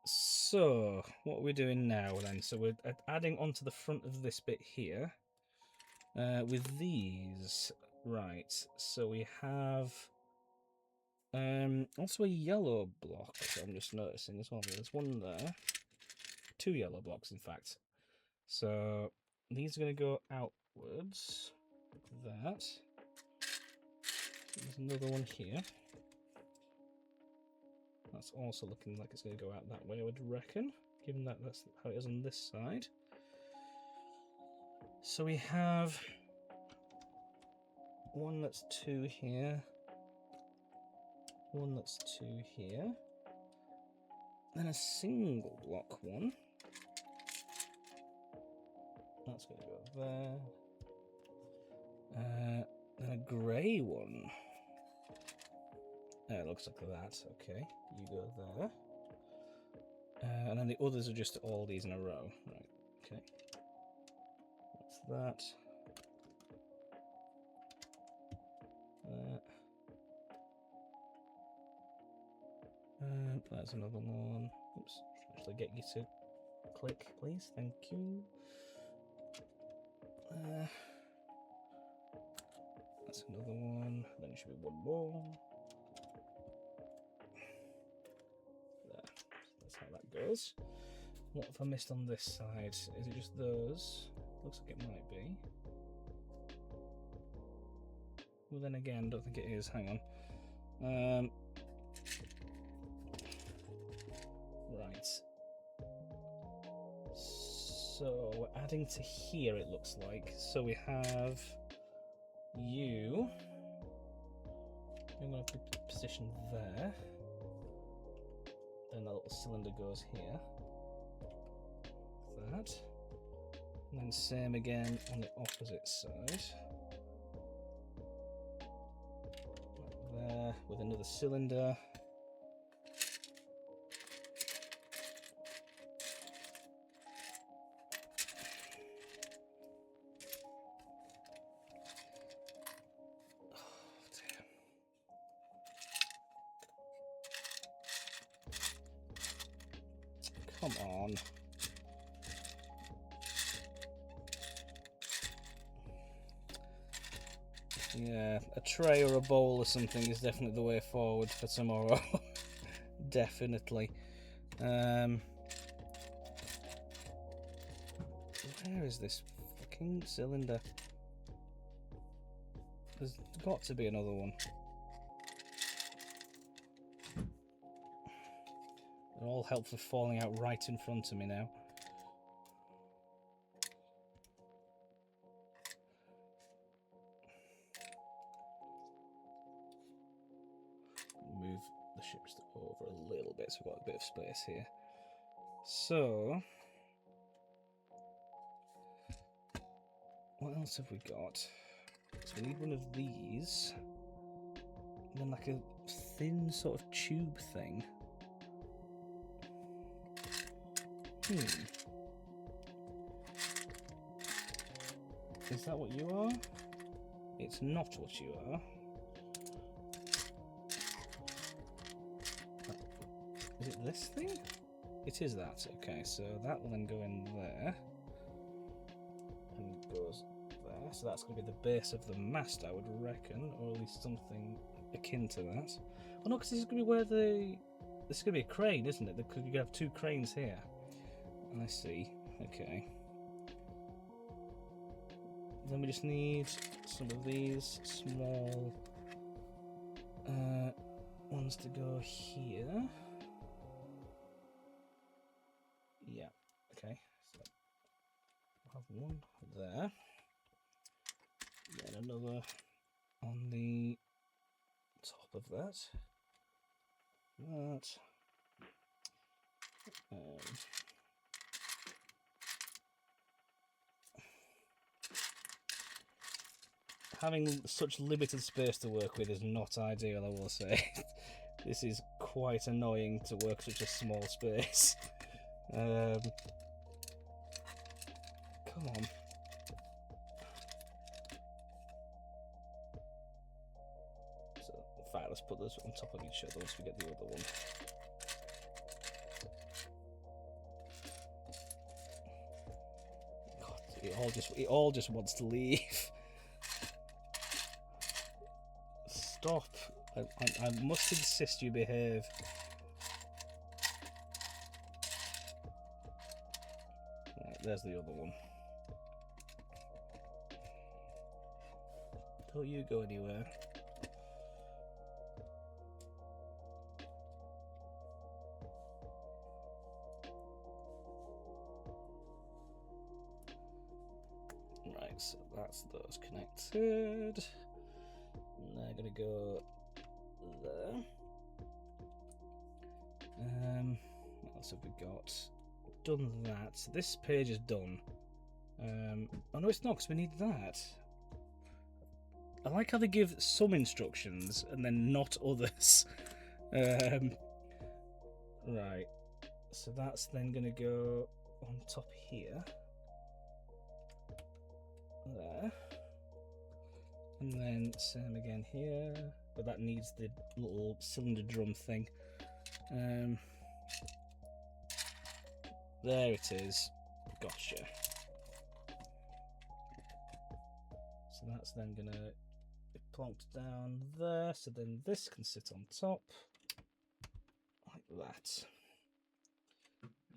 Speaker 1: So, what are we doing now then? So we're adding onto the front of this bit here with these. Right, so we have also a yellow block, I'm just noticing as well. There's one there. 2 yellow blocks, in fact. So, these are going to go outwards, like that. There's another one here. That's also looking like it's going to go out that way, I would reckon, given that that's how it is on this side. So we have one that's 2 here, one that's 2 here, then a single block one. That's going to go there. Then a grey one. It looks like that. Okay, you go there. And then the others are just all these in a row. Right, okay. That's that. That's another one. Oops, actually get you to click, please. Thank you. That's another one. Then it should be one more. There. That's how that goes. What have I missed on this side? Is it just those? Looks like it might be. Well, then again, don't think it is. Hang on. Right. So we're adding to here, it looks like. So we have you. I'm going to put position there. Then that little cylinder goes here. Like that. And then same again on the opposite side. Like there, with another cylinder. Come on. Yeah, a tray or a bowl or something is definitely the way forward for tomorrow. Definitely. Where is this fucking cylinder? There's got to be another one. They're all helpfully falling out right in front of me now. Move the ships over a little bit so we've got a bit of space here. So, what else have we got? So we need one of these, and then like a thin sort of tube thing. Is that what you are? It's not what you are. Is it this thing? It is that. Okay, so that will then go in there. And goes there. So that's going to be the base of the mast, I would reckon. Or at least something akin to that. Oh no, because this is going to be where the... This is going to be a crane, isn't it? Because you have two cranes here. I see. Okay. Then we just need some of these small ones to go here. Yeah, okay. So I'll have one there. Then another on the top of that. That. Having such limited space to work with is not ideal, I will say. This is quite annoying to work such a small space. Come on. So, in fact, let's put those on top of each other once we get the other one. God, it all just wants to leave. Stop. I must insist you behave. Right, there's the other one. Don't you go anywhere. Right, so that's those connected. And they're going to go there. What else have we got? Done that. So this page is done. Oh no, it's not, because we need that. I like how they give some instructions and then not others. Right. So that's then going to go on top here. There. And then same again here, but that needs the little cylinder drum thing. There it is. Gotcha. So that's then gonna be plonked down there, so then this can sit on top. Like that.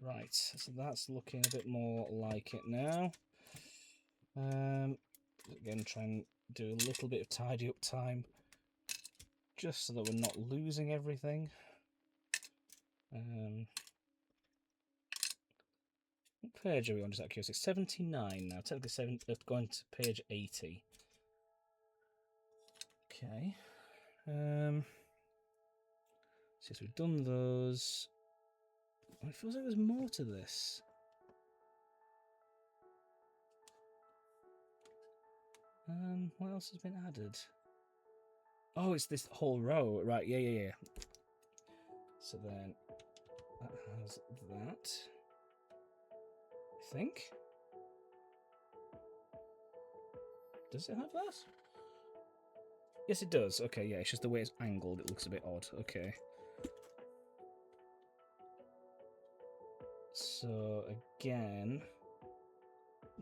Speaker 1: Right, so that's looking a bit more like it now. Again, try and do a little bit of tidy up time, just so that we're not losing everything. What page are we on, just out of curiosity? 79 now, technically going to page 80. Okay. So we've done those. It feels like there's more to this. What else has been added? Oh, it's this whole row. Right, yeah. So then that has that. I think. Does it have that? Yes, it does. Okay, yeah, it's just the way it's angled, it looks a bit odd. Okay. So, again,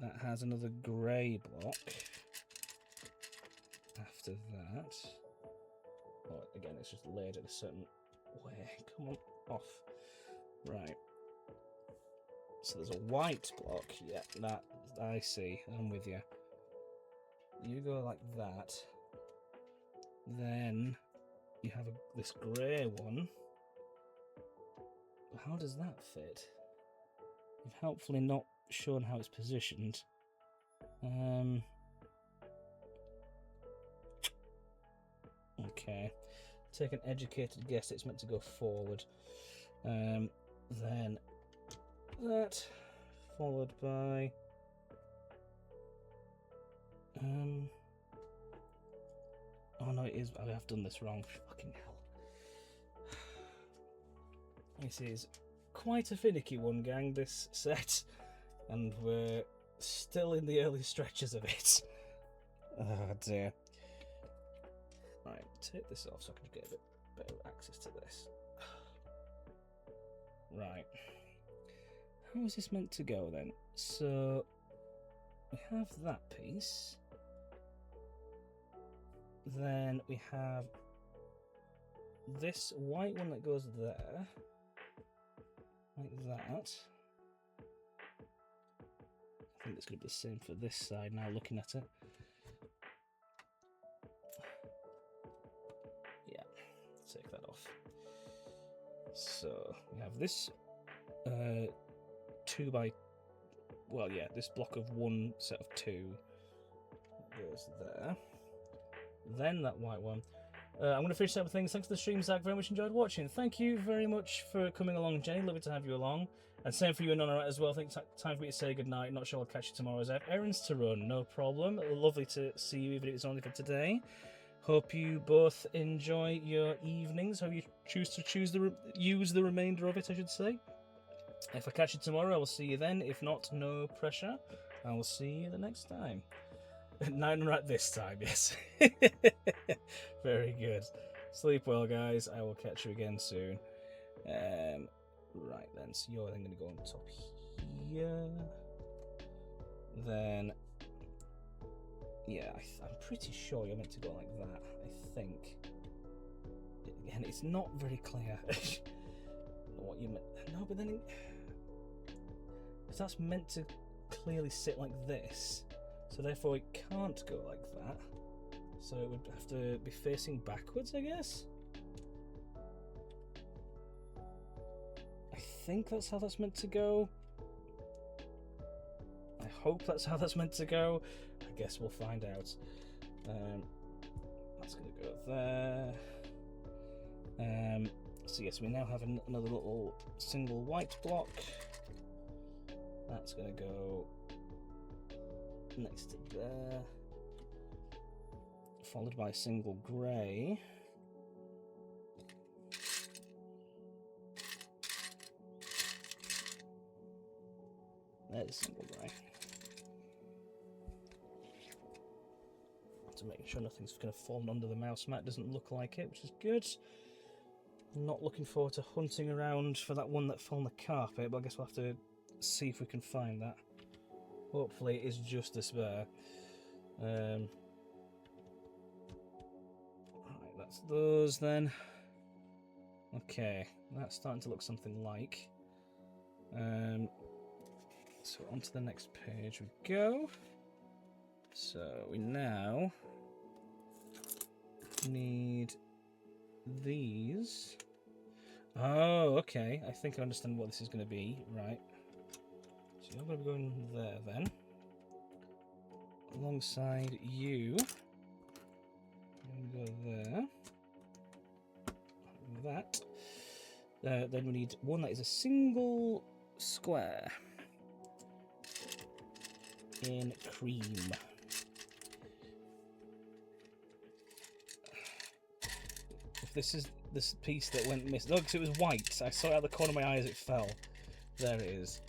Speaker 1: that has another grey block. After that, oh, again, it's just laid in a certain way. Come on, off. Right. So there's a white block. Yeah, that I see. I'm with you. You go like that. Then you have this grey one how does that fit? You've helpfully not shown how it's positioned. Okay. Take an educated guess. It's meant to go forward. Then that followed by oh no, it is. I have done this wrong. Fucking hell. This is quite a finicky one, gang, this set, and we're still in the early stretches of it. Oh dear. Right, take this off so I can get a bit better access to this. Right. How is this meant to go then? So we have that piece. Then we have this white one that goes there. Like that. I think it's going to be the same for this side now, looking at it. Yeah, take that off. So we have this this block of one set of two goes there. Then that white one. I'm going to finish up with things. Thanks for the stream, Zach. Very much enjoyed watching. Thank you very much for coming along, Jenny. Lovely to have you along. And same for you and Nonna as well. I think it's time for me to say goodnight. Not sure I'll catch you tomorrow as I have errands to run. No problem. Lovely to see you, even if it's only for today. Hope you both enjoy your evenings. Hope you use the remainder of it, I should say. If I catch you tomorrow, I will see you then. If not, no pressure. I will see you the next time. 9 at this time, yes. Very good. Sleep well, guys. I will catch you again soon. Right then, so you're then going to go on top here. Then, yeah, I'm pretty sure you're meant to go like that. I think. Again, it's not very clear what you meant. No, but then because that's meant to clearly sit like this. So therefore it can't go like that. So it would have to be facing backwards, I guess. I think that's how that's meant to go. I hope that's how that's meant to go. I guess we'll find out. That's going to go there. So yes, we now have another little single white block. That's going to go next to there, followed by a single grey. There's a single grey. To make sure nothing's going to fall under the mouse mat. Doesn't look like it, which is good. I'm not looking forward to hunting around for that one that fell on the carpet, but I guess we'll have to see if we can find that. Hopefully it is just a spare. Right, that's those then. Okay, that's starting to look something like. So on to the next page we go. So we now need these. Oh, okay. I think I understand what this is going to be. Right. So you're going to be going there then. Alongside you. I'm going to go there. Like that. Then we need one that is a single square. In cream. If this is this piece that went missing. No, because it was white. I saw it out the corner of my eye as it fell. There it is.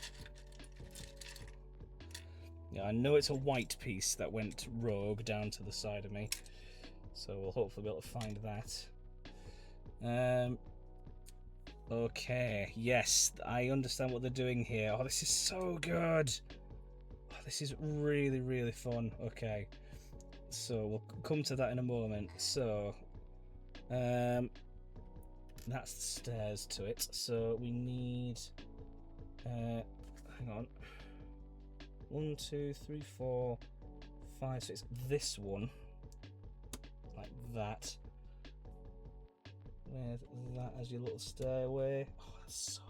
Speaker 1: Yeah, I know it's a white piece that went rogue down to the side of me. So we'll hopefully be able to find that. Okay, yes, I understand what they're doing here. Oh, this is so good. Oh, this is really, really fun. Okay, so we'll come to that in a moment. So, that's the stairs to it. So we need, hang on. 1, 2, 3, 4, 5, 6. This one, like that. With that as your little stairway. Oh, that's so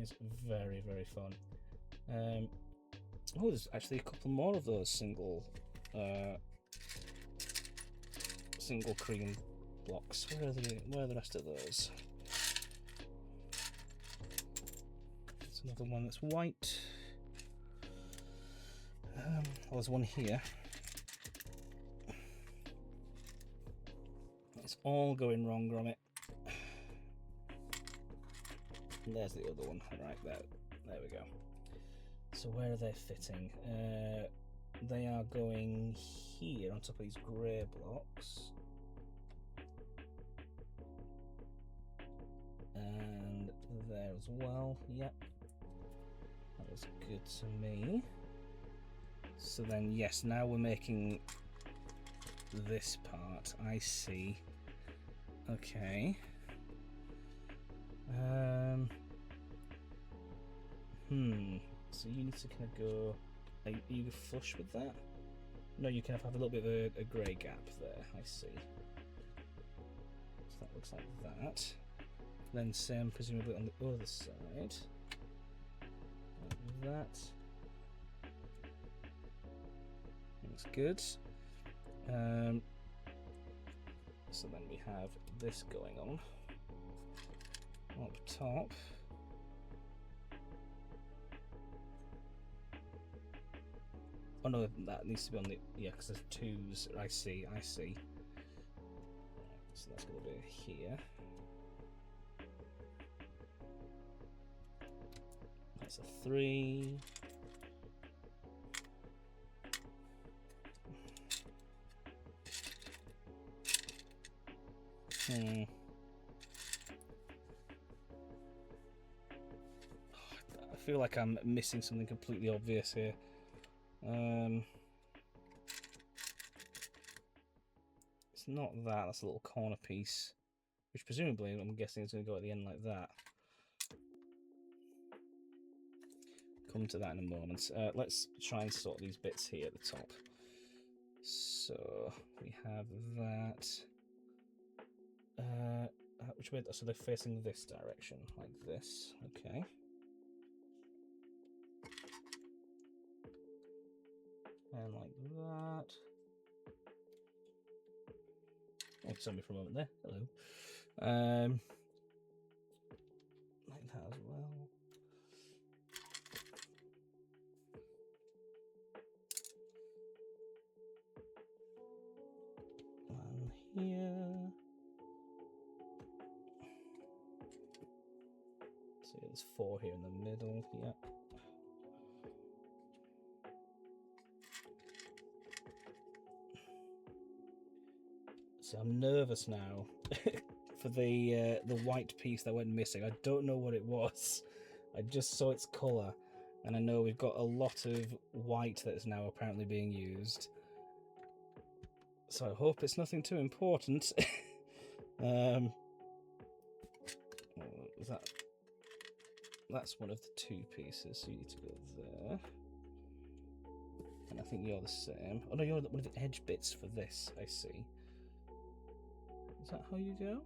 Speaker 1: is very, very fun. Oh, there's actually a couple more of those single cream blocks. Where are the rest of those? There's another one that's white. Well, there's one here. It's all going wrong, Gromit. And there's the other one, right there. There we go. So where are they fitting? They are going here on top of these grey blocks. And there as well. Yep. That was good to me. So then, yes, now we're making this part. I see. Okay. So you need to kind of go. Are you flush with that? No, you kind of have a little bit of a grey gap there. I see. So that looks like that. Then same presumably on the other side. Like that. Looks good. So then we have this going on up top. Oh no, that needs to be on the, yeah, because there's twos. I see. So that's going to be here. That's a 3. I feel like I'm missing something completely obvious here. It's not that, that's a little corner piece, which presumably I'm guessing is going to go at the end like that. Come to that in a moment. Let's try and sort these bits here at the top. So we have that. Which way? So they're facing this direction, like this. Okay. And like that. Oh, it saw me for a moment there. Hello. Like that as well. And here. So there's 4 here in the middle. Yep. So I'm nervous now for the white piece that went missing. I don't know what it was. I just saw its colour, and I know we've got a lot of white that is now apparently being used. So I hope it's nothing too important. That's one of the 2 pieces, so you need to go there. And I think you're the same. Oh no, you're one of the edge bits for this, I see. Is that how you go?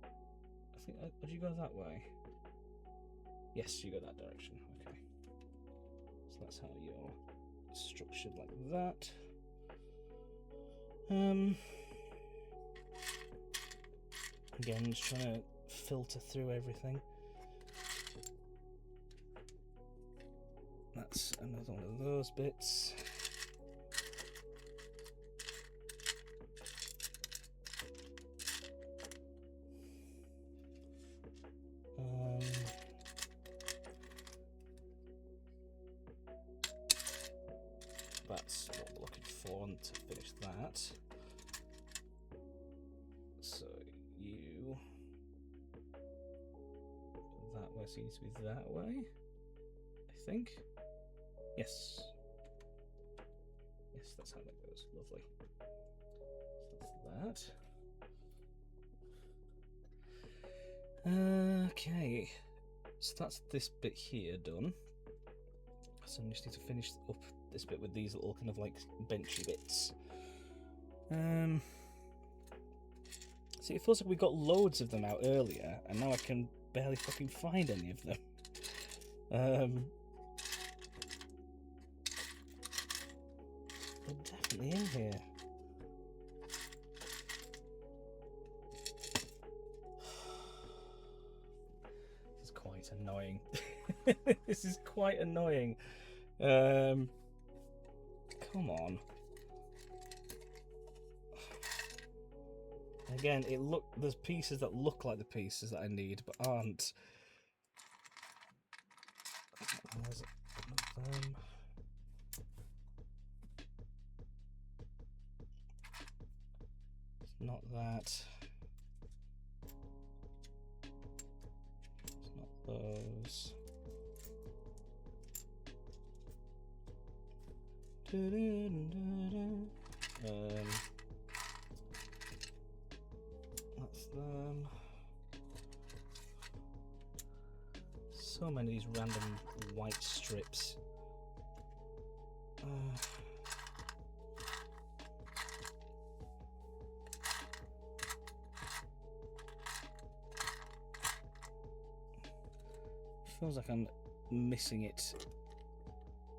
Speaker 1: I think, did you go that way? Yes, you go that direction, okay. So that's how you're structured like that. Again, just trying to filter through everything. That's another one of those bits. That's what we're looking for to finish that. So you that way, so you need to be that way, I think. Yes. Yes, that's how that goes. Lovely. So that's that. Okay. So that's this bit here done. So I just need to finish up this bit with these little kind of like benchy bits. See, it feels like we got loads of them out earlier, and now I can barely fucking find any of them. They're definitely in here. This is quite annoying. This is quite annoying. Come on. Again, there's pieces that look like the pieces that I need, but aren't. There's them. It's not that. It's not those. That's them. So many of these random white strips. Feels like I'm missing it,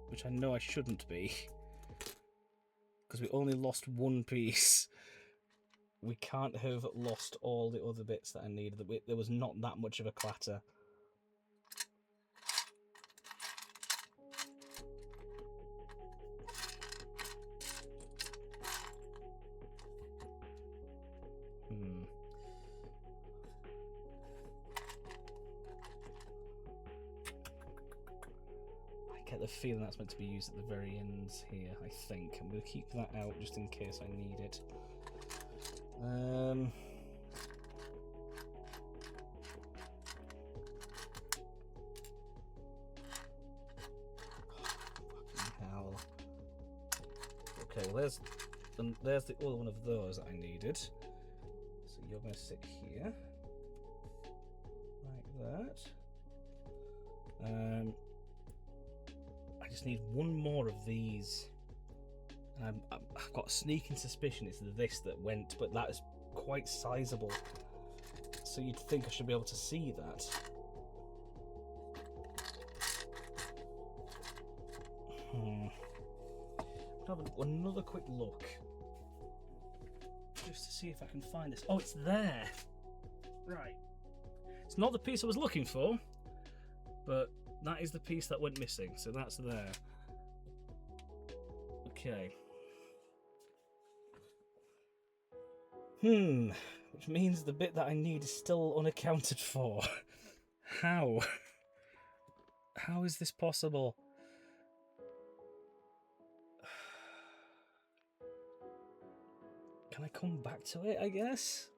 Speaker 1: which I know I shouldn't be, because we only lost one piece. We can't have lost all the other bits that I needed. There was not that much of a clatter. I get the feeling that's meant to be used at the very ends here, I think. I'm going to keep that out just in case I need it. Fucking hell. Okay, well there's the other one of those that I needed. So you're going to sit here. Like that. I just need one more of these. I've got a sneaking suspicion it's this that went, but that is quite sizable. So you'd think I should be able to see that. I'll have another quick look. Just to see if I can find this. Oh, it's there! Right. It's not the piece I was looking for, but that is the piece that went missing, so that's there. Okay. Which means the bit that I need is still unaccounted for. How? How is this possible? Can I come back to it, I guess?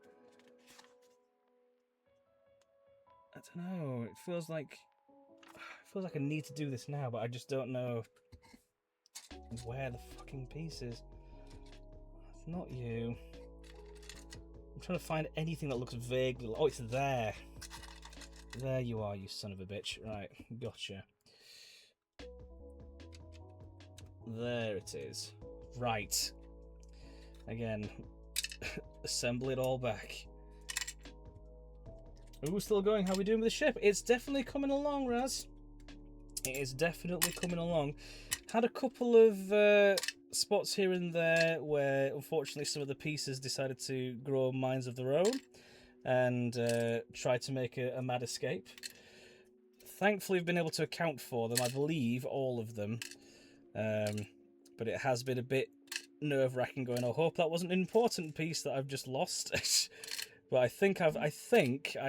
Speaker 1: I don't know. It feels like I need to do this now, but I just don't know where the fucking piece is. It's not you. I'm trying to find anything that looks vaguely. Oh, it's there. There you are, you son of a bitch. Right, gotcha. There it is. Right. Again, assemble it all back. Ooh, still going. How are we doing with the ship? It's definitely coming along, Raz. It is definitely coming along. Had a couple of spots here and there where, unfortunately, some of the pieces decided to grow minds of their own and try to make a mad escape. Thankfully, I've been able to account for them. I believe all of them. But it has been a bit nerve-wracking going, I hope that wasn't an important piece that I've just lost. But I think I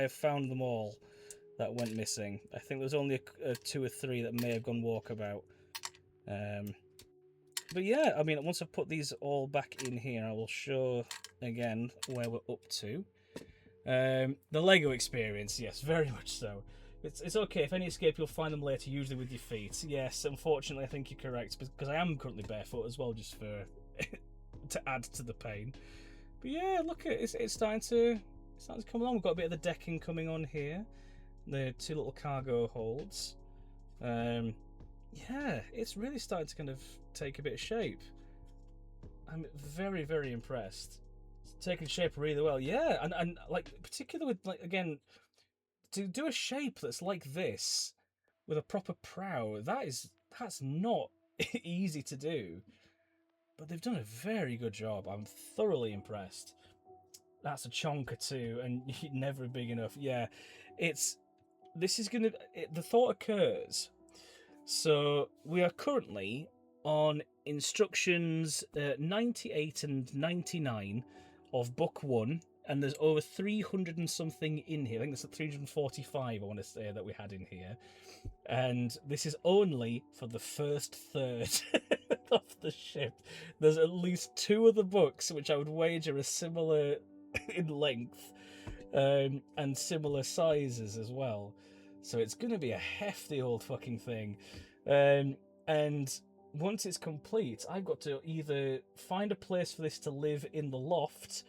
Speaker 1: have found them all that went missing. I think there's only two or three that may have gone walkabout. But yeah, I mean, once I've put these all back in here, I will show again where we're up to. The Lego experience, yes, very much so. It's okay, if any escape, you'll find them later, usually with your feet. Yes, unfortunately, I think you're correct, because I am currently barefoot as well, just for to add to the pain. But yeah, look, it's starting to come along. We've got a bit of the decking coming on here. The two little cargo holds. Yeah, it's really starting to kind of take a bit of shape. I'm very, very impressed. It's taking shape really well. Yeah, and like particularly with, like, again, to do a shape that's like this with a proper prow, that's not easy to do. But they've done a very good job. I'm thoroughly impressed. That's a chonker too, and never big enough. Yeah, the thought occurs. So we are currently on instructions 98 and 99 of book 1, and there's over 300 and something in here. I think there's 345, I want to say, that we had in here. And this is only for the first third of the ship. There's at least 2 other books which I would wager are similar in length and similar sizes as well. So it's going to be a hefty old fucking thing. And once it's complete, I've got to either find a place for this to live in the loft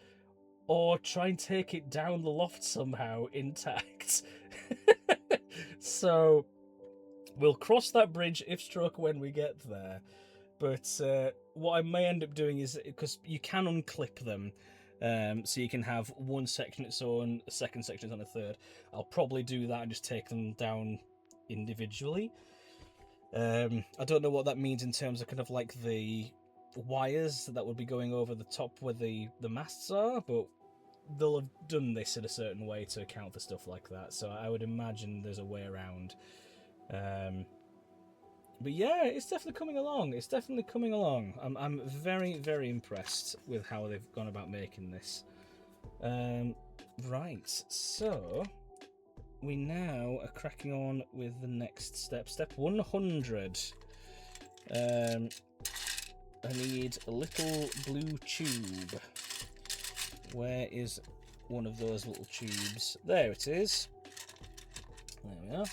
Speaker 1: or try and take it down the loft somehow intact. So we'll cross that bridge if stroke when we get there. But what I may end up doing is, because you can unclip them, so you can have one section its own, a second section on a third. I'll probably do that and just take them down individually. I don't know what that means in terms of kind of like the wires that would be going over the top where the masts are, but they'll have done this in a certain way to account for stuff like that. So I would imagine there's a way around. But yeah, it's definitely coming along. It's definitely coming along. I'm very, very impressed with how they've gone about making this. Right, so we now are cracking on with the next step. Step 100. I need a little blue tube. Where is one of those little tubes? There it is. There we are.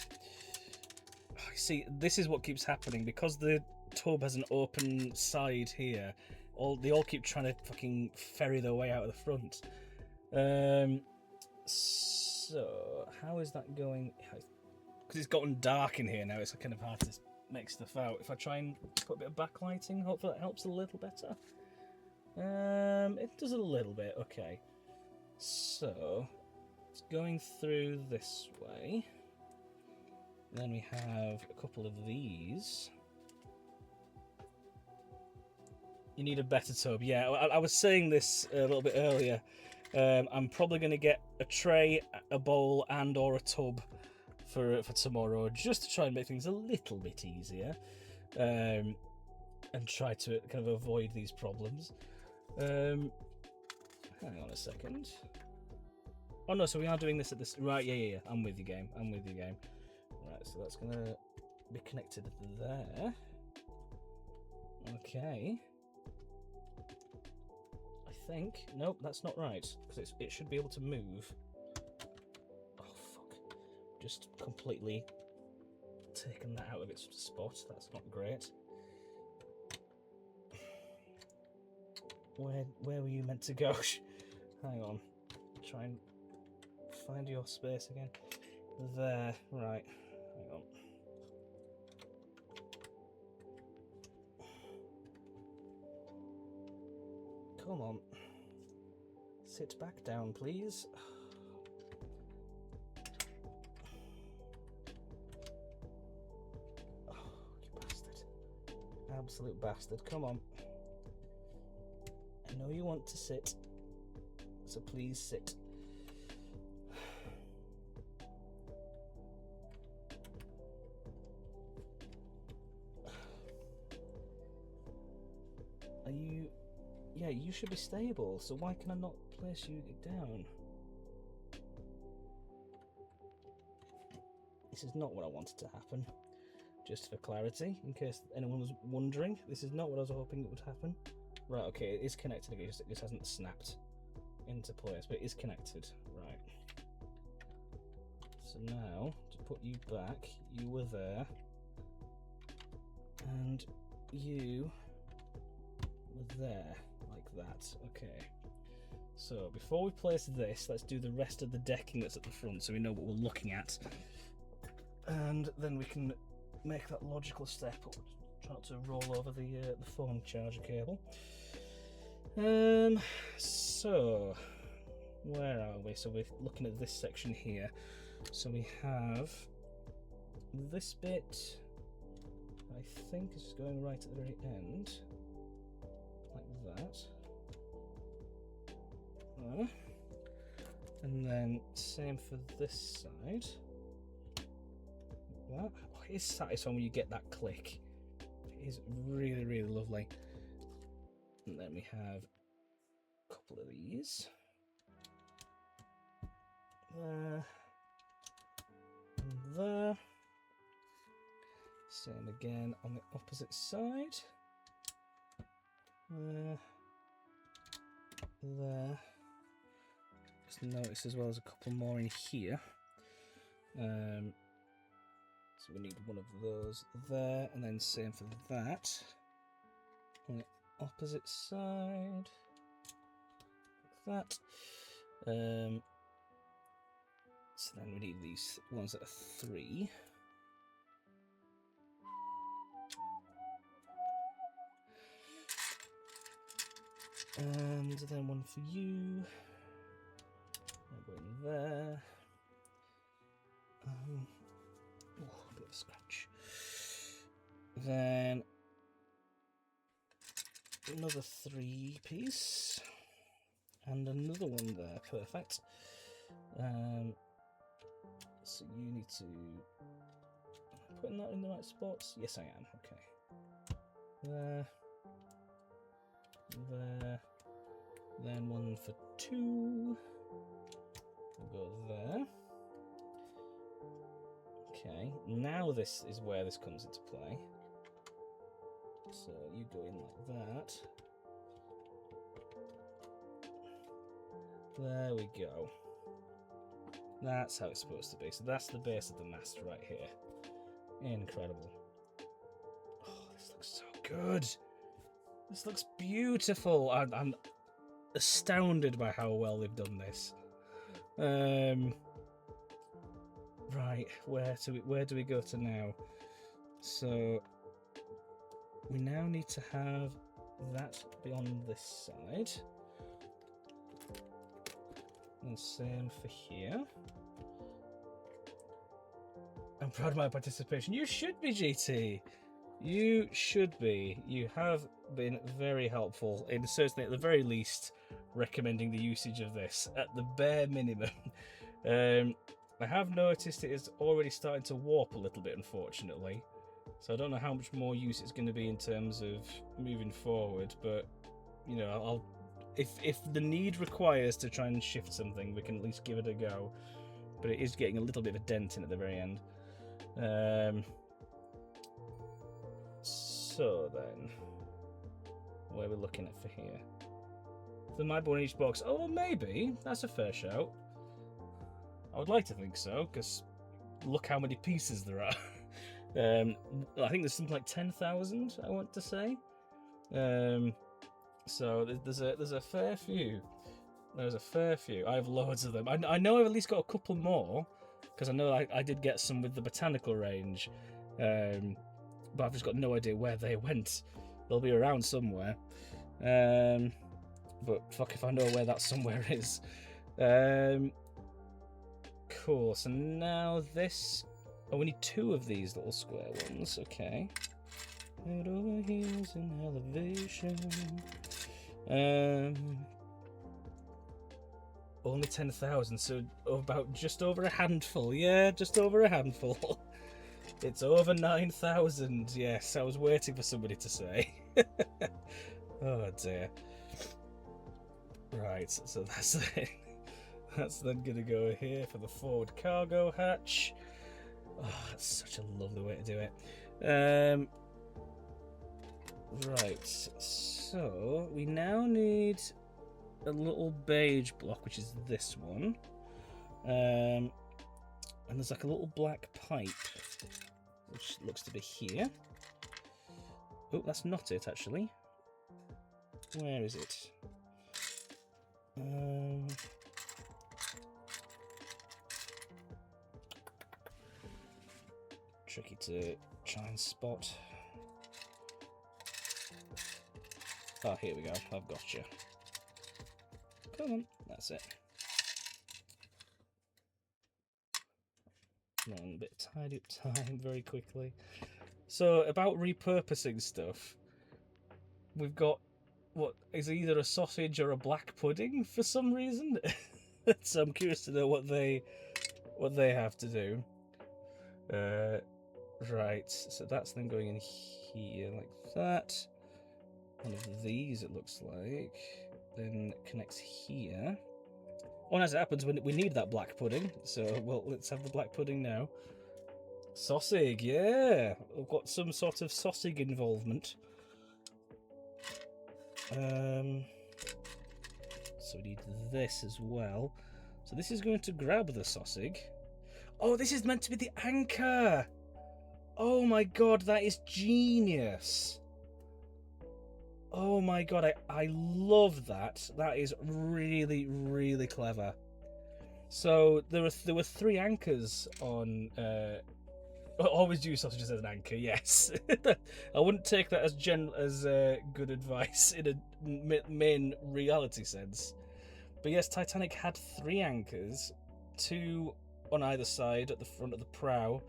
Speaker 1: See, this is what keeps happening because the tub has an open side here. They all keep trying to fucking ferry their way out of the front. So how is that going? Because it's gotten dark in here now, it's kind of hard to make stuff out. If I try and put a bit of backlighting, hopefully that helps a little better. It does a little bit. Okay, so it's going through this way. Then we have a couple of these. You need a better tub. Yeah, I was saying this a little bit earlier. I'm probably going to get a tray, a bowl, and or a tub for tomorrow, just to try and make things a little bit easier, and try to kind of avoid these problems. Hang on a second. Oh no, so we are doing this at this. Right, yeah. I'm with you, game. Right, so that's going to be connected there. Okay. I think. Nope, that's not right. Because it should be able to move. Oh, fuck. Just completely taken that out of its spot. That's not great. Where were you meant to go? Hang on. Try and find your space again. There. Right. Hang on. Come on. Sit back down, please. Oh, you bastard. Absolute bastard. Come on. I know you want to sit, so please sit. Are you... Yeah, you should be stable, so why can I not place you down? This is not what I wanted to happen. Just for clarity, in case anyone was wondering, this is not what I was hoping would happen. Right, okay, it is connected again, it just hasn't snapped into place, but it is connected. Right. So now, to put you back, you were there, and you were there, like that. Okay. So, before we place this, let's do the rest of the decking that's at the front so we know what we're looking at. And then we can make that logical step up. Try not to roll over the phone charger cable. So where are we? So we're looking at this section here. So we have this bit, I think is going right at the very end, like that. And then same for this side. Like that. Oh, it is satisfying when you get that click. It is really, really lovely. And then we have a couple of these. There. And there. Same again on the opposite side. There. There. Just notice as well as a couple more in here. So we need one of those there, and then same for that. On the opposite side. Like that. So then we need these ones that are 3. And then one for you. I'll go in there. Oh, a bit of a scratch. Then another 3 piece. And another one there. Perfect. So you need to... Am I putting that in the right spots? Yes, I am. Okay. There. There. Then one for 2. We'll go there. Okay, now this is where this comes into play. So you go in like that. There we go. That's how it's supposed to be. So that's the base of the mast right here. Incredible. Oh, this looks so good. This looks beautiful. I'm astounded by how well they've done this. Right, where do we go to now? So we now need to have that be on this side. And same for here. I'm proud of my participation. You should be, GT. You should be. You have been very helpful in certainly at the very least recommending the usage of this at the bare minimum. I have noticed it is already starting to warp a little bit, unfortunately. So I don't know how much more use it's going to be in terms of moving forward, but you know, I'll if the need requires to try and shift something, we can at least give it a go. But it is getting a little bit of a dent in at the very end. So then, where are we looking at for here? For my bone in each box. Oh, maybe that's a fair shout. I would like to think so, because look how many pieces there are. I think there's something like 10,000. I want to say. So there's a fair few. There's a fair few. I have loads of them. I know I've at least got a couple more, because I know I did get some with the botanical range, but I've just got no idea where they went. They'll be around somewhere. But fuck if I know where that somewhere is. Cool. So now this. Oh, we need 2 of these little square ones. Okay. Head over heels in elevation. Only 10,000, so about just over a handful. Yeah, just over a handful. It's over 9,000. Yes, I was waiting for somebody to say. Oh dear. Right, so that's it. That's then going to go here for the forward cargo hatch. Oh, that's such a lovely way to do it. Right, so we now need a little beige block, which is this one. And there's like a little black pipe, which looks to be here. Oh, that's not it, actually. Where is it? Tricky to try and spot. Oh, here we go. I've got you. Come on, that's it. Come on, a bit tidy up time very quickly. So, about repurposing stuff, we've got what is either a sausage or a black pudding for some reason. So I'm curious to know what they have to do. Right, so that's then going in here like that. One of these, it looks like, then connects here. Oh, and as it happens, we need that black pudding, so well, let's have the black pudding now. Sausage, yeah, we've got some sort of sausage involvement. So we need this as well. So this is going to grab the sausage. Oh, this is meant to be the anchor. Oh my god, that is genius. Oh my god, I love that. That is really, really clever. So there were 3 anchors on. Always use sausages as an anchor. Yes, I wouldn't take that as good advice in a main reality sense. But yes, Titanic had 3 anchors, 2 on either side at the front of the prow,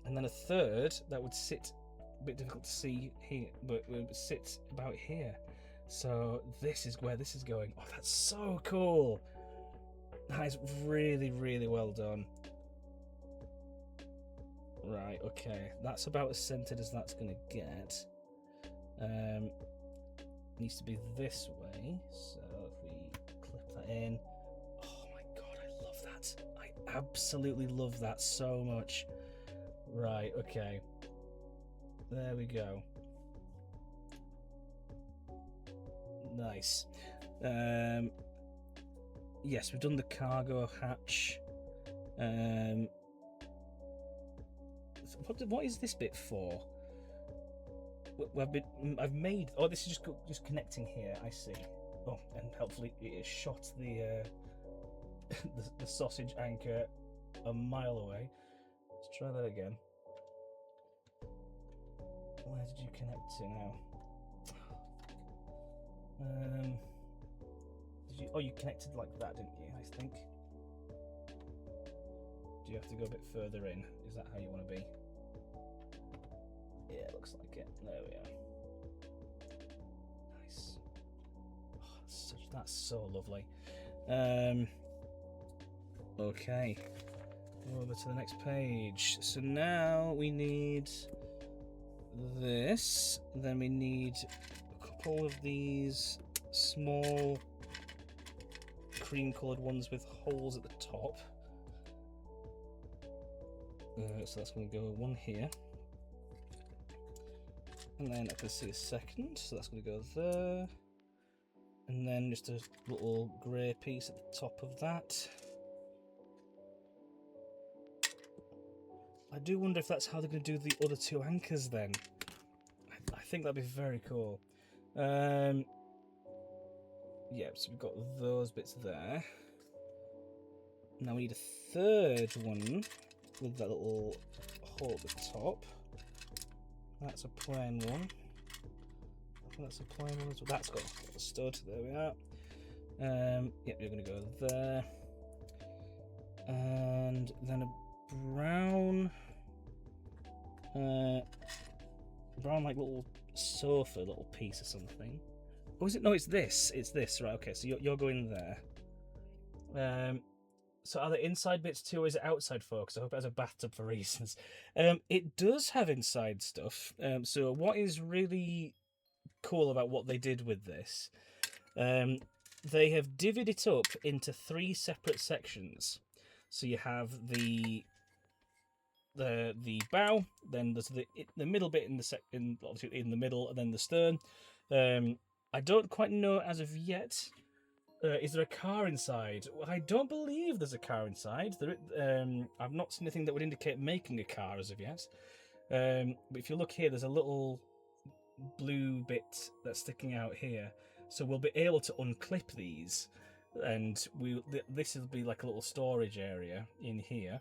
Speaker 1: and then a third that would sit, a bit difficult to see here, but would sit about here. So this is where this is going. Oh, that's so cool. That is really, really well done. Right, okay. That's about as centered as that's going to get. Needs to be this way. So if we clip that in. Oh my god, I love that. I absolutely love that so much. Right, okay. There we go. Nice. Yes, we've done the cargo hatch. What is this bit for? I've made. Oh, this is just connecting here. I see. Oh, and helpfully it shot the the sausage anchor a mile away. Let's try that again. Where did you connect to now? Oh, you connected like that, didn't you? I think. Do you have to go a bit further in? Is that how you want to be? Yeah, it looks like it. There we are. Nice. Oh, that's so lovely. Okay. Over to the next page. So now we need this. Then we need a couple of these small cream-coloured ones with holes at the top. So that's going to go one here. And then I can see a second, so that's going to go there. And then just a little grey piece at the top of that. I do wonder if that's how they're going to do the other 2 anchors then. I think that'd be very cool. Yeah, so we've got those bits there. Now we need a third one with that little hole at the top. That's a plain one. That's a plain one as well. That's got a stud. There we are. Yep, you're going to go there. And then a brown, like little sofa, little piece or something. Oh, is it? No, it's this. It's this. Right. Okay. So you're going there. So are the inside bits too, or is it outside focus? I hope it has a bathtub for reasons. It does have inside stuff. So what is really cool about what they did with this, they have divvied it up into 3 separate sections. So you have the bow, then there's the middle bit obviously in the middle, and then the stern. I don't quite know as of yet. Is there a car inside? I don't believe there's a car inside. I've not seen anything that would indicate making a car as of yet. But if you look here, there's a little blue bit that's sticking out here. So we'll be able to unclip these, and this will be like a little storage area in here.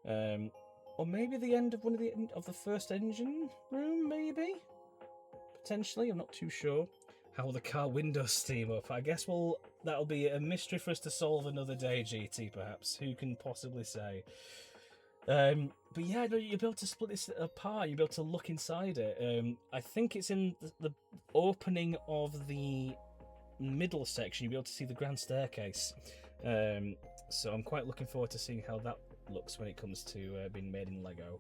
Speaker 1: Or maybe the end of one of the first engine room, maybe? Potentially, I'm not too sure. How will the car windows steam up? I guess that'll be a mystery for us to solve another day, GT, perhaps. Who can possibly say? But yeah, no, you'll be able to split this apart. You'll be able to look inside it. I think it's in the opening of the middle section. You'll be able to see the grand staircase. So I'm quite looking forward to seeing how that looks when it comes to being made in Lego.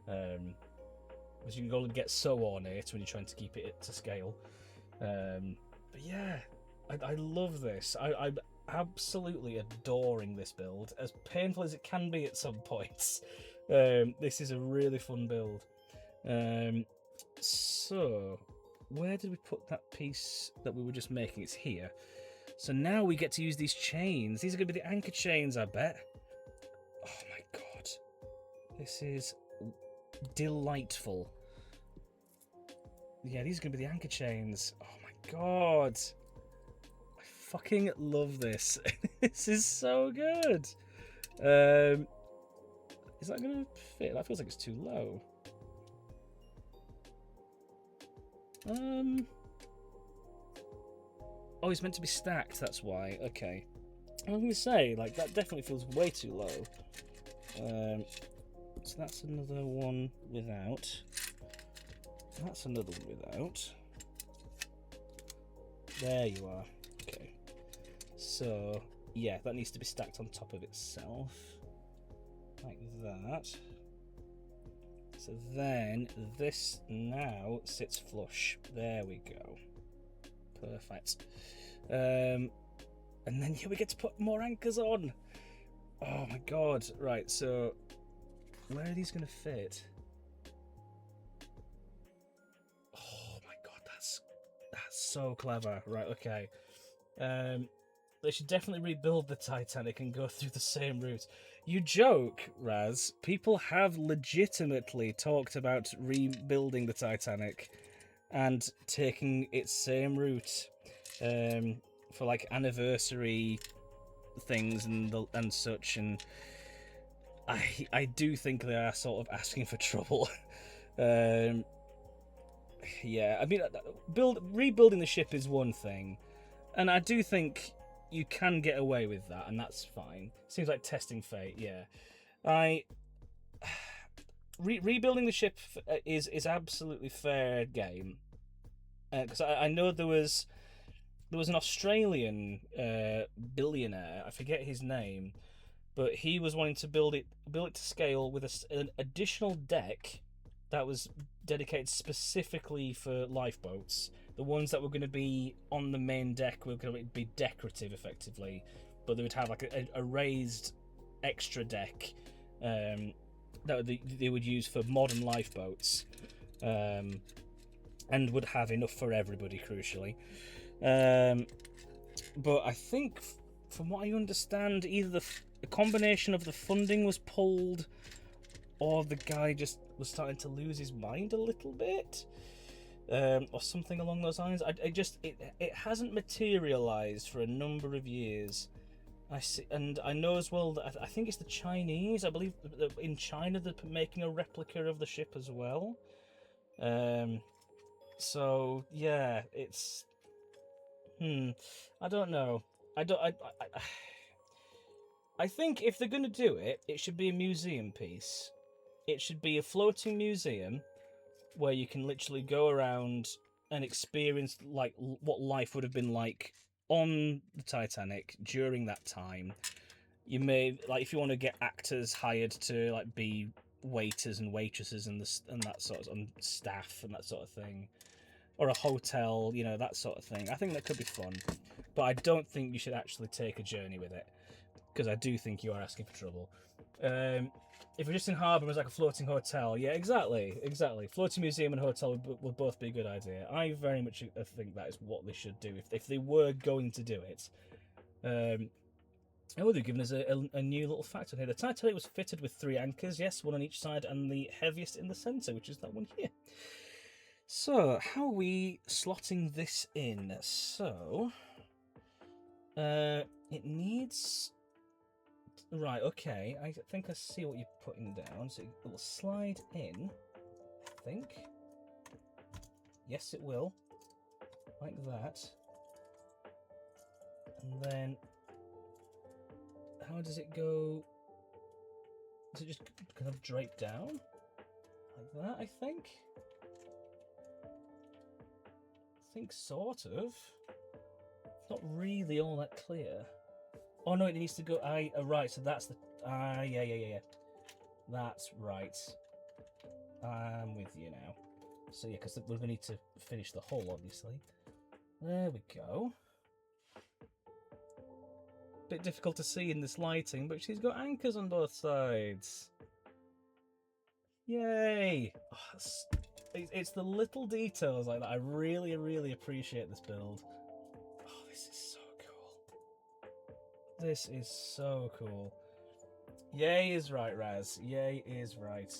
Speaker 1: Because you can go and get so ornate when you're trying to keep it to scale. But yeah, I love this. I'm absolutely adoring this build, as painful as it can be at some points. This is a really fun build. So, where did we put that piece that we were just making? It's here. So now we get to use these chains. These are going to be the anchor chains, I bet. Oh my god. This is delightful. Yeah, these are going to be the anchor chains. Oh my god. I fucking love this. This is so good. Is that going to fit? That feels like it's too low. Oh, it's meant to be stacked, that's why. Okay. I was going to say, like, that definitely feels way too low. So that's another one without. That's another one without. There you are. Okay. So, yeah, that needs to be stacked on top of itself. Like that. So then, this now sits flush. There we go. Perfect. And then here we get to put more anchors on. Oh my god. Right, so where are these going to fit? Oh my god, that's so clever. Right, okay. They should definitely rebuild the Titanic and go through the same route. You joke, Raz. People have legitimately talked about rebuilding the Titanic and taking its same route for like anniversary things and such, and I do think they are sort of asking for trouble. Yeah, I mean, rebuilding the ship is one thing, and I do think you can get away with that, and that's fine. Seems like testing fate. Yeah, rebuilding the ship is absolutely fair game, because I know there was an Australian billionaire, I forget his name, but he was wanting to build it to scale with an additional deck that was dedicated specifically for lifeboats. The ones that were going to be on the main deck were going to be decorative, effectively, but they would have like a raised extra deck that they would use for modern lifeboats, and would have enough for everybody, crucially. But I think, from what I understand, either the combination of the funding was pulled, or the guy just was starting to lose his mind a little bit, or something along those lines. It hasn't materialized for a number of years. I see, and I know as well that I think it's the Chinese. I believe that in China they're making a replica of the ship as well. So yeah, it's. I don't know. I think if they're going to do it, it should be a museum piece. It should be a floating museum where you can literally go around and experience like what life would have been like on the Titanic during that time. You may, like, if you want to get actors hired to like be waiters and waitresses and that sort of staff and that sort of thing, or a hotel, that sort of thing. I think that could be fun, but I don't think you should actually take a journey with it, because I do think you are asking for trouble. If we're just in harbour, as like a floating hotel, yeah, exactly. Floating museum and hotel would both be a good idea. I very much think that is what they should do if they were going to do it. They've given us a new little fact on here. The Titanic was fitted with 3 anchors, yes, one on each side, and the heaviest in the centre, which is that one here. So, how are we slotting this in? So, it needs... Right, okay, I think I see what you're putting down. So it will slide in, I think. Yes, it will. Like that. And then... How does it go Is it just kind of draped down? Like that, I think? I think sort of. It's not really all that clear. Oh no, it needs to go. Right, so that's the. Yeah. That's right. I'm with you now. So yeah, because we're going to need to finish the hull, obviously. There we go. Bit difficult to see in this lighting, but she's got anchors on both sides. Yay! Oh, it's the little details like that. I really, really appreciate this build. Oh, this is so cool. This is so cool. Yay is right, Raz. Yay is right.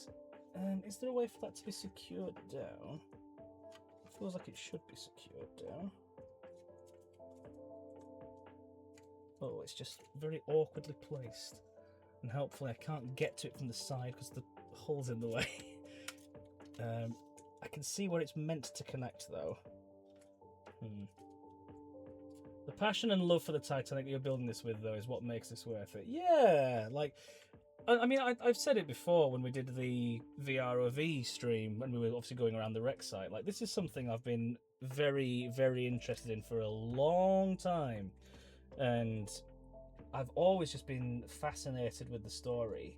Speaker 1: Is there a way for that to be secured down? It feels like it should be secured down. Oh, it's just very awkwardly placed. And hopefully I can't get to it from the side because the hull's in the way. I can see where it's meant to connect though. The passion and love for the Titanic you're building this with though is what makes this worth it. Yeah, like, I mean, I've said it before when we did the VROV stream when we were obviously going around the wreck site. Like, this is something I've been very, very interested in for a long time. And I've always just been fascinated with the story.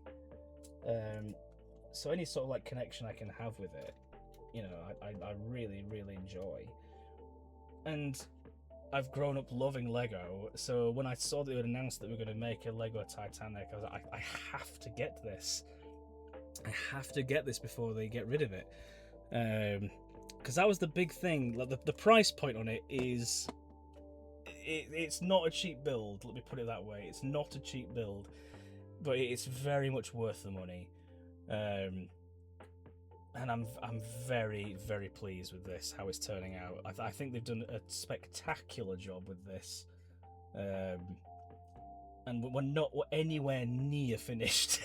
Speaker 1: So any sort of like connection I can have with it, you know, I really, really enjoy. And I've grown up loving Lego, so when I saw that it announced that we were going to make a Lego Titanic, I was like, I have to get this. I have to get this before they get rid of it. Because that was the big thing. Like the price point on it is... It's not a cheap build, let me put it that way. It's not a cheap build, but it's very much worth the money. And I'm very, very pleased with this, how it's turning out. I think they've done a spectacular job with this. And we're not anywhere near finished.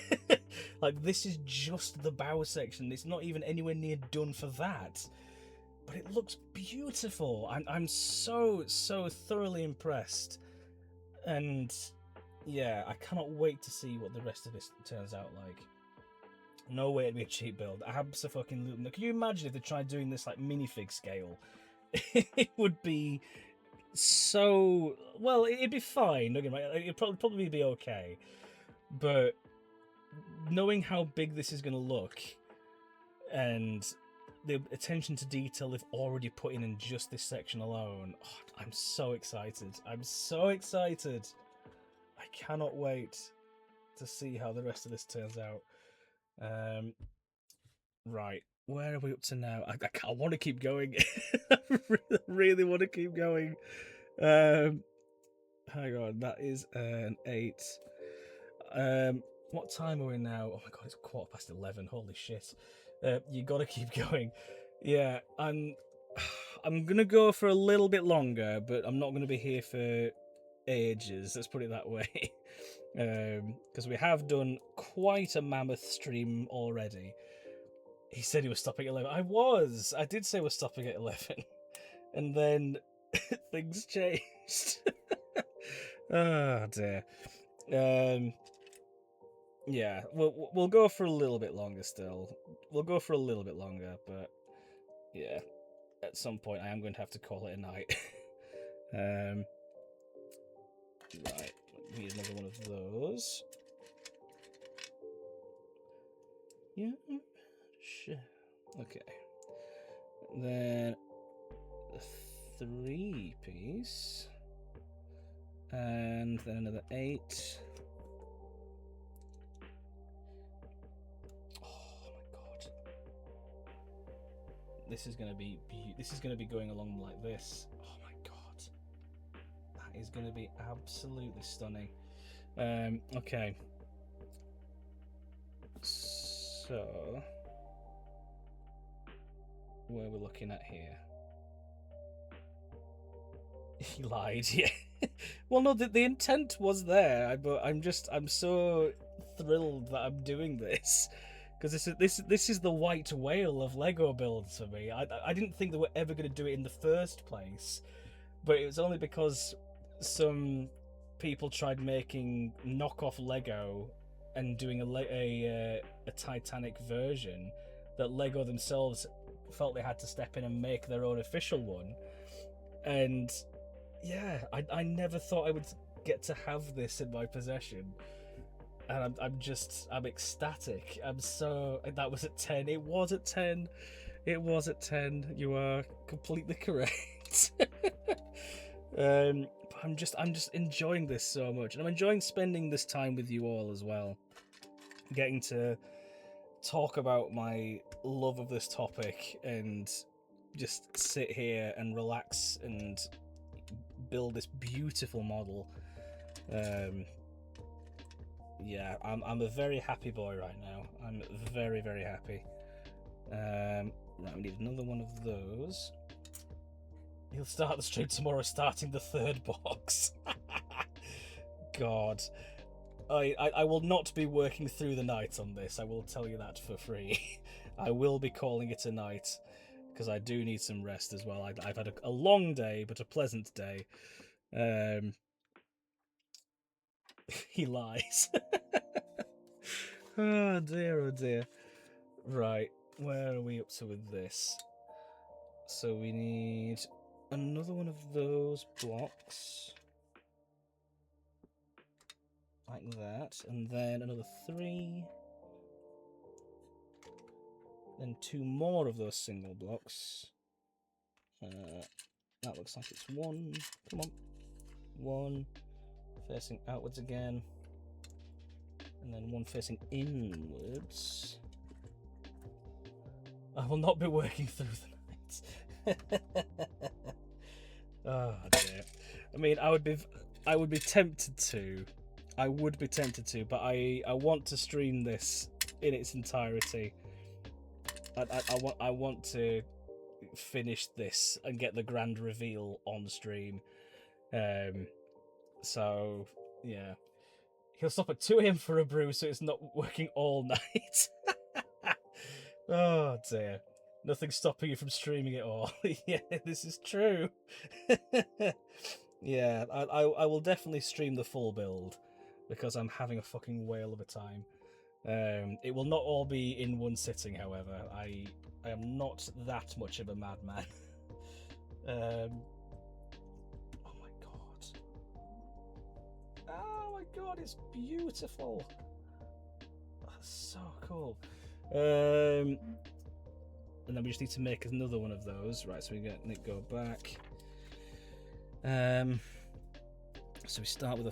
Speaker 1: Like, this is just the bow section. It's not even anywhere near done for that. But it looks beautiful. I'm so thoroughly impressed. And yeah, I cannot wait to see what the rest of this turns out like. No way it'd be a cheap build. Abso-fucking-lutely. Can you imagine if they tried doing this like minifig scale? It would be so... Well, it'd be fine. Don't get me wrong. It'd probably be okay. But knowing how big this is going to look and the attention to detail they've already put in just this section alone, oh, I'm so excited. I'm so excited. I cannot wait to see how the rest of this turns out. Right, where are we up to now? I want to keep going. I really want to keep going. Hang on, that is an 8. What time are we now? Oh my god, it's 11:15. Holy shit. You gotta keep going. Yeah, I'm gonna go for a little bit longer, but I'm not gonna be here for ages, let's put it that way. Because we have done quite a mammoth stream already. He said he was stopping at 11. I did say we're stopping at 11. And then things changed. Oh dear. Yeah, we'll go for a little bit longer still. We'll go for a little bit longer, but yeah, at some point I am going to have to call it a night. Right, need another one of those. Yeah, sure. Okay. Then the 3-piece, and then another 8. This is gonna be going along like this. Oh my god, that is gonna be absolutely stunning. Okay, so where we're looking at here? He lied. Yeah. Well, no, the intent was there, but I'm so thrilled that I'm doing this. Because this is the white whale of Lego builds for me. I didn't think they were ever going to do it in the first place, but it was only because some people tried making knockoff Lego and doing a Titanic version, that Lego themselves felt they had to step in and make their own official one. And yeah, I never thought I would get to have this in my possession, and I'm ecstatic. That was at 10. It was at 10. It was at 10. You are completely correct. But I'm just enjoying this so much, and I'm enjoying spending this time with you all as well, getting to talk about my love of this topic and just sit here and relax and build this beautiful model. Yeah, I'm a very happy boy right now. I'm very, very happy. Right, we need another one of those. He'll start the stream tomorrow, starting the 3rd box. God. I will not be working through the night on this, I will tell you that for free. I will be calling it a night, because I do need some rest as well. I've had a long day, but a pleasant day. He lies. Oh dear, oh dear. Right, where are we up to with this? So we need another one of those blocks. Like that, and then another 3. Then 2 more of those single blocks. That looks like it's 1. Come on. 1 facing outwards again. And then 1 facing inwards. I will not be working through the night. Oh dear. I mean, I would be tempted to. I would be tempted to, but I want to stream this in its entirety. I want to finish this and get the grand reveal on stream. So yeah, he'll stop at 2 AM for a brew, so it's not working all night. Oh dear, nothing's stopping you from streaming it all. Yeah, this is true. Yeah, I will definitely stream the full build, because I'm having a fucking whale of a time. It will not all be in one sitting, however. I am not that much of a madman. Oh my god. Oh my god, it's beautiful. That's so cool. And then we just need to make another one of those. Right, so we get Nick go back. So we start with a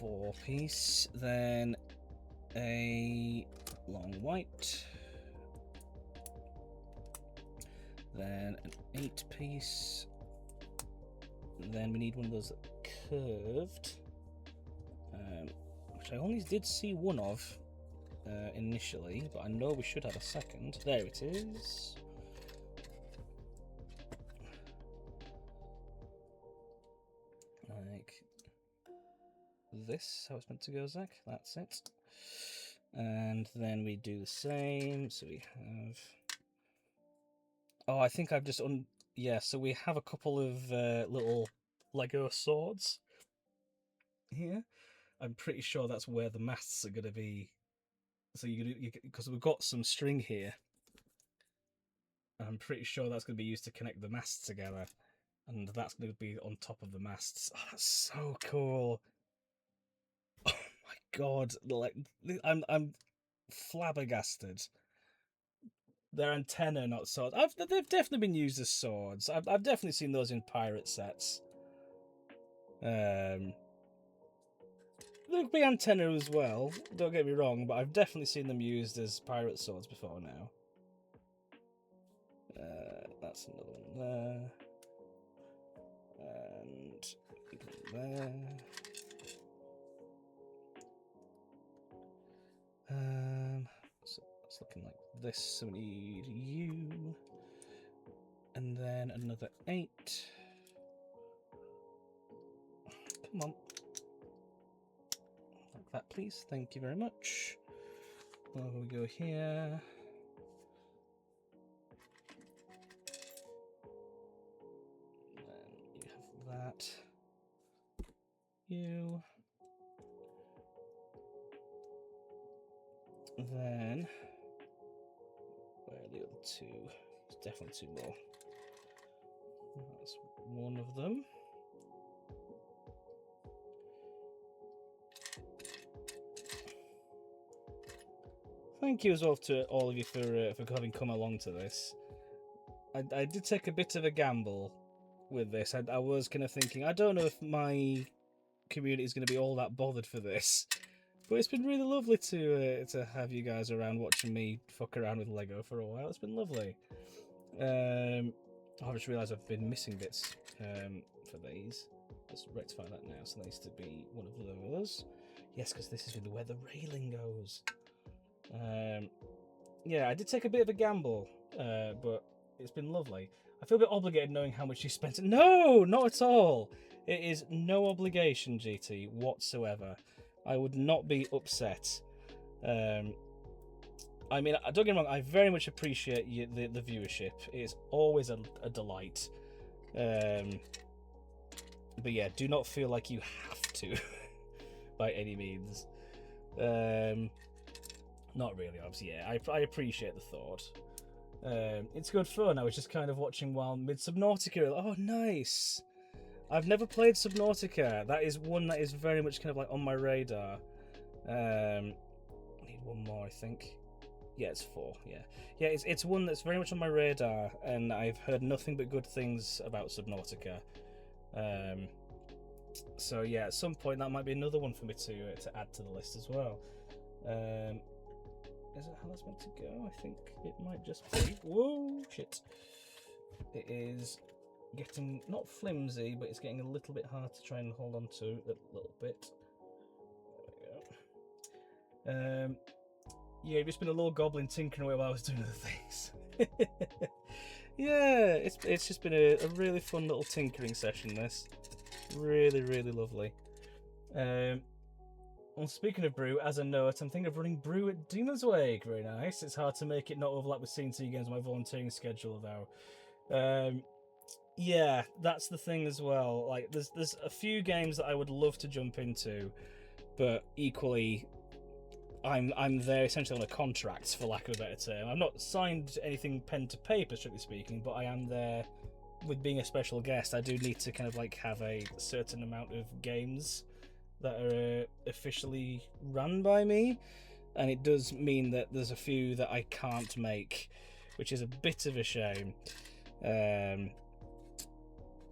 Speaker 1: 4-piece, then a long white, then an 8-piece, then we need one of those curved, which I only did see one of initially, but I know we should have a second. There it is. Like this, how it's meant to go, Zach. That's it. And then we do the same. So we have. Oh, I think I've just yeah. So we have a couple of little Lego swords here. I'm pretty sure that's where the masts are going to be. So because we've got some string here. I'm pretty sure that's going to be used to connect the masts together, and that's going to be on top of the masts. Oh, that's so cool. Oh my god, like I'm flabbergasted. They're antenna, not swords. They've definitely been used as swords. I've definitely seen those in pirate sets. They could be antenna as well. Don't get me wrong, but I've definitely seen them used as pirate swords before now. That's another one there, and there. So it's looking like this. So we need you, and then another 8. Come on, like that, please. Thank you very much. Over we go here. Then you have that. You. then, where are the other two? There's definitely two more. That's one of them. Thank you as well to all of you for having come along to this. I did take a bit of a gamble with this. I was kind of thinking, I don't know if my community is going to be all that bothered for this, but it's been really lovely to have you guys around watching me fuck around with Lego for a while. It's been lovely. I just realised I've been missing bits for these. Let's rectify that now. So that needs to be one of those. Yes, because this is where the railing goes. Yeah, I did take a bit of a gamble, but it's been lovely. I feel a bit obligated knowing how much you spent. No, not at all. It is no obligation, GT, whatsoever. I would not be upset. I mean, don't get me wrong, I very much appreciate the viewership. It's always a delight. But yeah, do not feel like you have to, by any means. Not really, obviously, yeah. I appreciate the thought. It's good fun. I was just kind of watching while mid-Subnautica. Oh, nice. I've never played Subnautica. That is one that is very much kind of like on my radar. I need one more, I think. Yeah, it's 4. Yeah. It's one that's very much on my radar, and I've heard nothing but good things about Subnautica. So yeah, at some point that might be another one for me to add to the list as well. Is it how that's meant to go? I think it might just be. Whoa, shit! It is getting not flimsy, but it's getting a little bit hard to try and hold on to a little bit. There we go. Yeah, it's been a little goblin tinkering away while I was doing other things. Yeah, it's just been a really fun little tinkering session. This really lovely. Well, speaking of brew, as a note, I'm thinking of running brew at Demon's Wake. Very nice. It's hard to make it not overlap with CNC games on my volunteering schedule, though. Yeah, that's the thing as well. Like, there's a few games that I would love to jump into, but equally, I'm there essentially on a contract, for lack of a better term. I'm not signed anything pen to paper, strictly speaking, but I am there with being a special guest. I do need to kind of like have a certain amount of games that are officially run by me, and it does mean that there's a few that I can't make, which is a bit of a shame.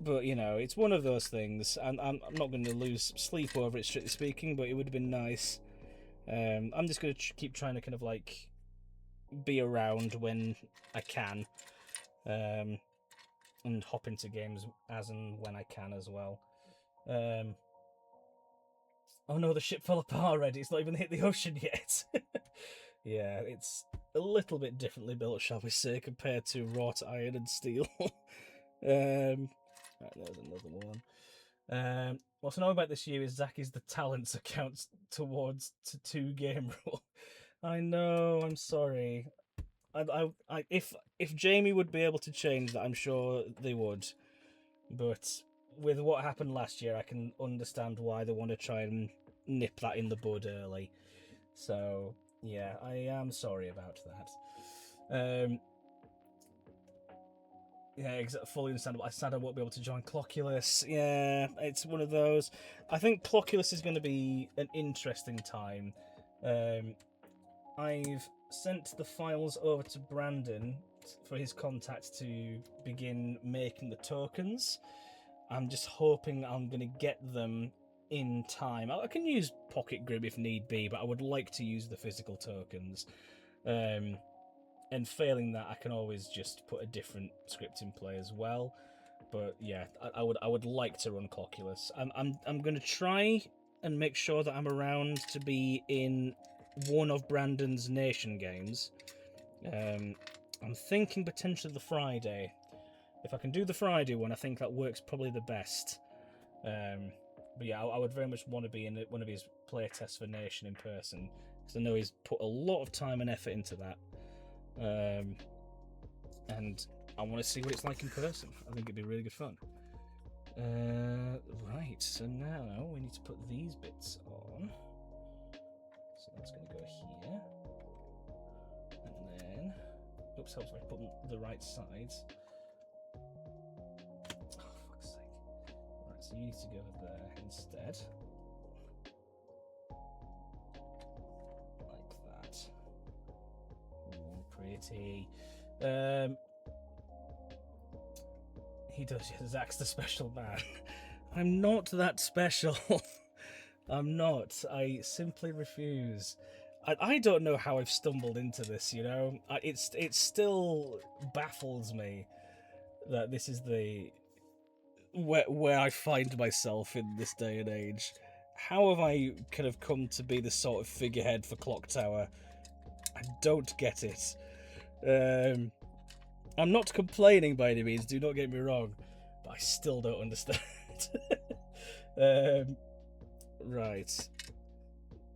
Speaker 1: But you know, it's one of those things, and I'm not going to lose sleep over it, strictly speaking, but it would have been nice. I'm just going to keep trying to kind of like be around when I can, and hop into games as and when I can as well. Oh no, the ship fell apart already. It's not even hit the ocean yet. Yeah, it's a little bit differently built, shall we say, compared to wrought iron and steel. Right, there's another one. What's annoying about this year is Zaki's the talents accounts towards to 2 game rule. I know, I'm sorry. If Jamie would be able to change that, I'm sure they would. But with what happened last year, I can understand why they want to try and nip that in the bud early. So yeah, I am sorry about that. Yeah, fully understandable. I said I won't be able to join Clockulus. Yeah, it's one of those. I think Clockulus is going to be an interesting time. I've sent the files over to Brandon for his contact to begin making the tokens. I'm just hoping I'm going to get them in time. I can use Pocket Grip if need be, but I would like to use the physical tokens. And failing that, I can always just put a different script in play as well. But yeah, I would like to run Clockulus. I'm going to try and make sure that I'm around to be in one of Brandon's Nation games. I'm thinking potentially the Friday. If I can do the Friday one, I think that works probably the best. But yeah, I would very much want to be in one of his playtests for Nation in person, because I know he's put a lot of time and effort into that. And I want to see what it's like in person. I think it'd be really good fun. Right, so now we need to put these bits on. So that's going to go here. Oops, helps if I put them the right sides. Oh, fuck's sake. Right, so you need to go there instead. Like that. Ooh, pretty. He does, yeah, Zach's the special man. I'm not that special. I'm not. I simply refuse. I don't know how I've stumbled into this, you know? It still baffles me that this is the... where I find myself in this day and age. How have I kind of come to be the sort of figurehead for Clock Tower? I don't get it. I'm not complaining by any means, do not get me wrong, but I still don't understand. Right.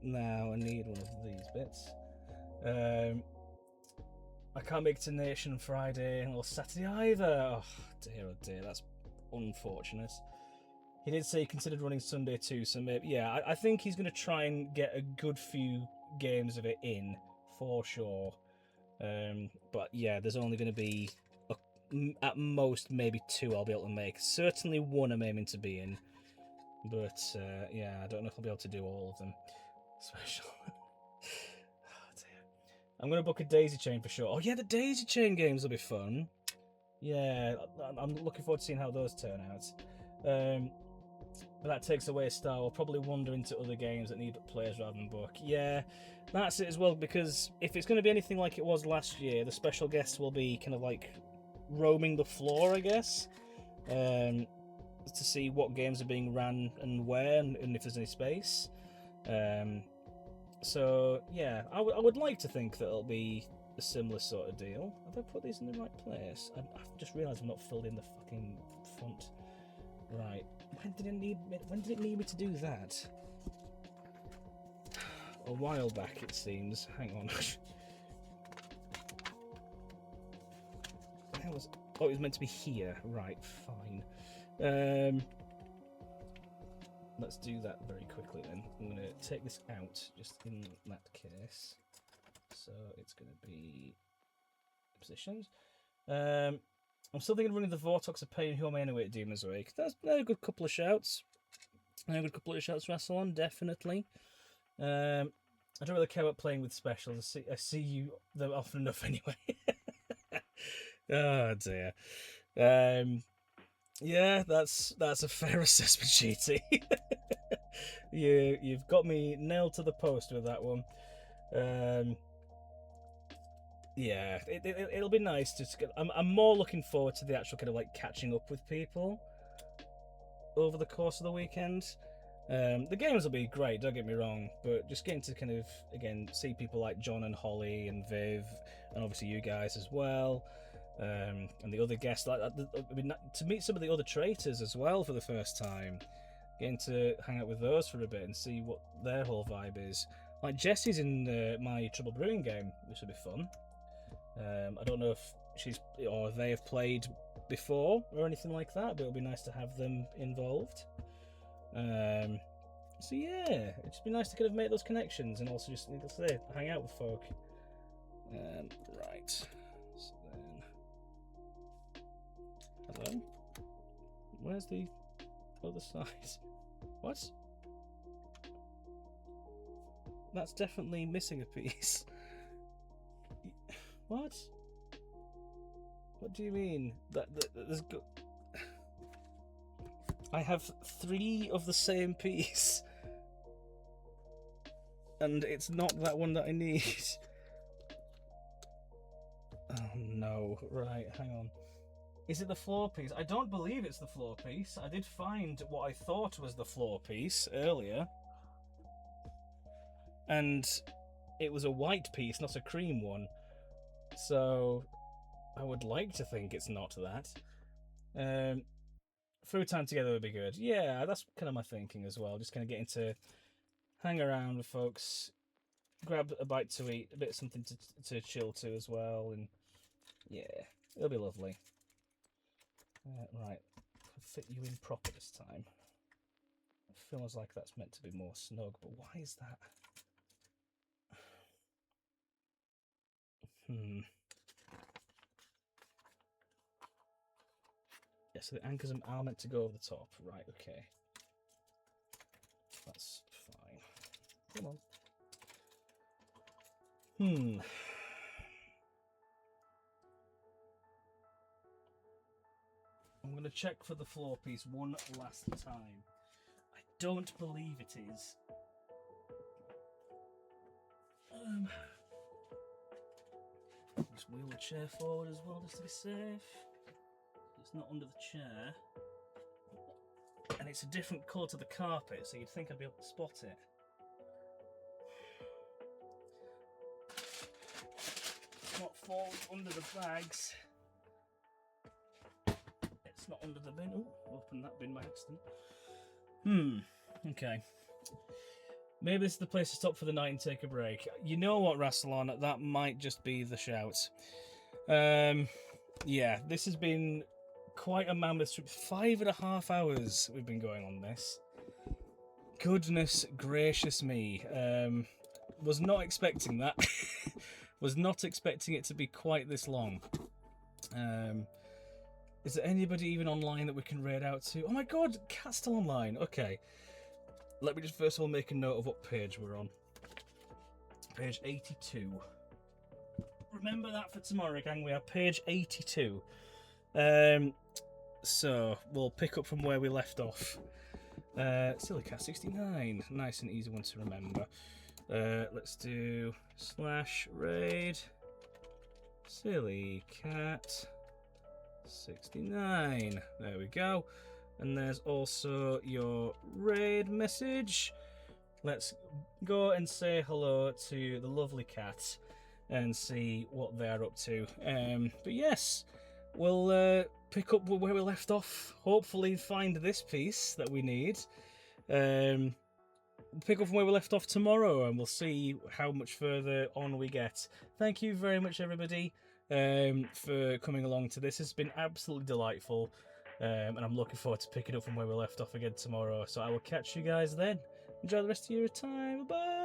Speaker 1: Now I need one of these bits. I can't make it to Nation Friday or Saturday either. Oh dear, that's unfortunate. He did say he considered running Sunday too, so maybe, yeah, I think he's going to try and get a good few games of it in, for sure. But yeah, there's only going to be, at most, maybe 2 I'll be able to make. Certainly 1 I'm aiming to be in. But yeah, I don't know if I'll be able to do all of them. Special. Oh dear. I'm going to book a Daisy Chain for sure. Oh yeah, the Daisy Chain games will be fun. Yeah, I'm looking forward to seeing how those turn out. But that takes away a star. We'll probably wander into other games that need players rather than book. Yeah, that's it as well, because if it's going to be anything like it was last year, the special guests will be kind of like roaming the floor, I guess, to see what games are being ran and where, and if there's any space. So yeah, I would like to think that it'll be a similar sort of deal. Have I put these in the right place? I've just realised I've not filled in the fucking font. Right. When did it need me to do that? A while back, it seems. Hang on. Oh, it was meant to be here. Right, fine. Let's do that very quickly then. I'm going to take this out just in that case. So it's going to be positions. I'm still thinking of running the Vortex of Pain. Who am I anyway at Demon's Wake? That's a good couple of shouts. A good couple of shouts, Wrestle on, definitely. I don't really care about playing with specials. I see you them often enough anyway. Oh dear. Yeah, that's a fair assessment, GT. You've got me nailed to the post with that one. Yeah, it'll be nice to. I'm more looking forward to the actual kind of like catching up with people over the course of the weekend. The games will be great, don't get me wrong, but just getting to kind of again see people like John and Holly and Viv, and obviously you guys as well, and the other guests. Like to meet some of the other traitors as well for the first time, getting to hang out with those for a bit and see what their whole vibe is. Like Jesse's in my Trouble Brewing game, which will be fun. I don't know if she's or they have played before or anything like that, but it'll be nice to have them involved. So yeah, it'd just be nice to kind of make those connections and also just, let's say, hang out with folk. Right. So then, hello. Where's the other side? What? That's definitely missing a piece. What? What do you mean? There's I have 3 of the same piece, and it's not that one that I need. Oh no! Right, hang on. Is it the floor piece? I don't believe it's the floor piece. I did find what I thought was the floor piece earlier, and it was a white piece, not a cream one. So I would like to think it's not that. Through time together would be good. Yeah, that's kind of my thinking as well. Just kind of getting to hang around with folks, grab a bite to eat, a bit of something to chill to as well, and yeah, it'll be lovely. Right, I'll fit you in proper this time. It feels like that's meant to be more snug, but why is that? so the anchors are meant to go over the top. Right, okay. That's fine. Come on. I'm going to check for the floor piece one last time. I don't believe it is. Just wheel the chair forward as well, just to be safe. It's not under the chair. And it's a different colour to the carpet, so you'd think I'd be able to spot it. It's not falling under the bags. It's not under the bin. Oh, opened that bin by accident. Okay. Maybe this is the place to stop for the night and take a break. You know what, Rassilon? That might just be the shout. Yeah, this has been quite a mammoth trip. 5.5 hours we've been going on this. Goodness gracious me. Was not expecting that. Was not expecting it to be quite this long. Is there anybody even online that we can raid out to? Oh my god, Cat's still online. Okay. Let me just first of all make a note of what page we're on. Page 82. Remember that for tomorrow, gang. We are page 82. So we'll pick up from where we left off. ZaktallicA 69. Nice and easy one to remember. Let's do /raid ZaktallicA 69. There we go. And there's also your raid message. Let's go and say hello to the lovely cat and see what they're up to. But yes, we'll pick up where we left off. Hopefully find this piece that we need. Pick up from where we left off tomorrow, and we'll see how much further on we get. Thank you very much, everybody, for coming along to this. It's been absolutely delightful. And I'm looking forward to picking up from where we left off again tomorrow. So I will catch you guys then. Enjoy the rest of your time. Bye.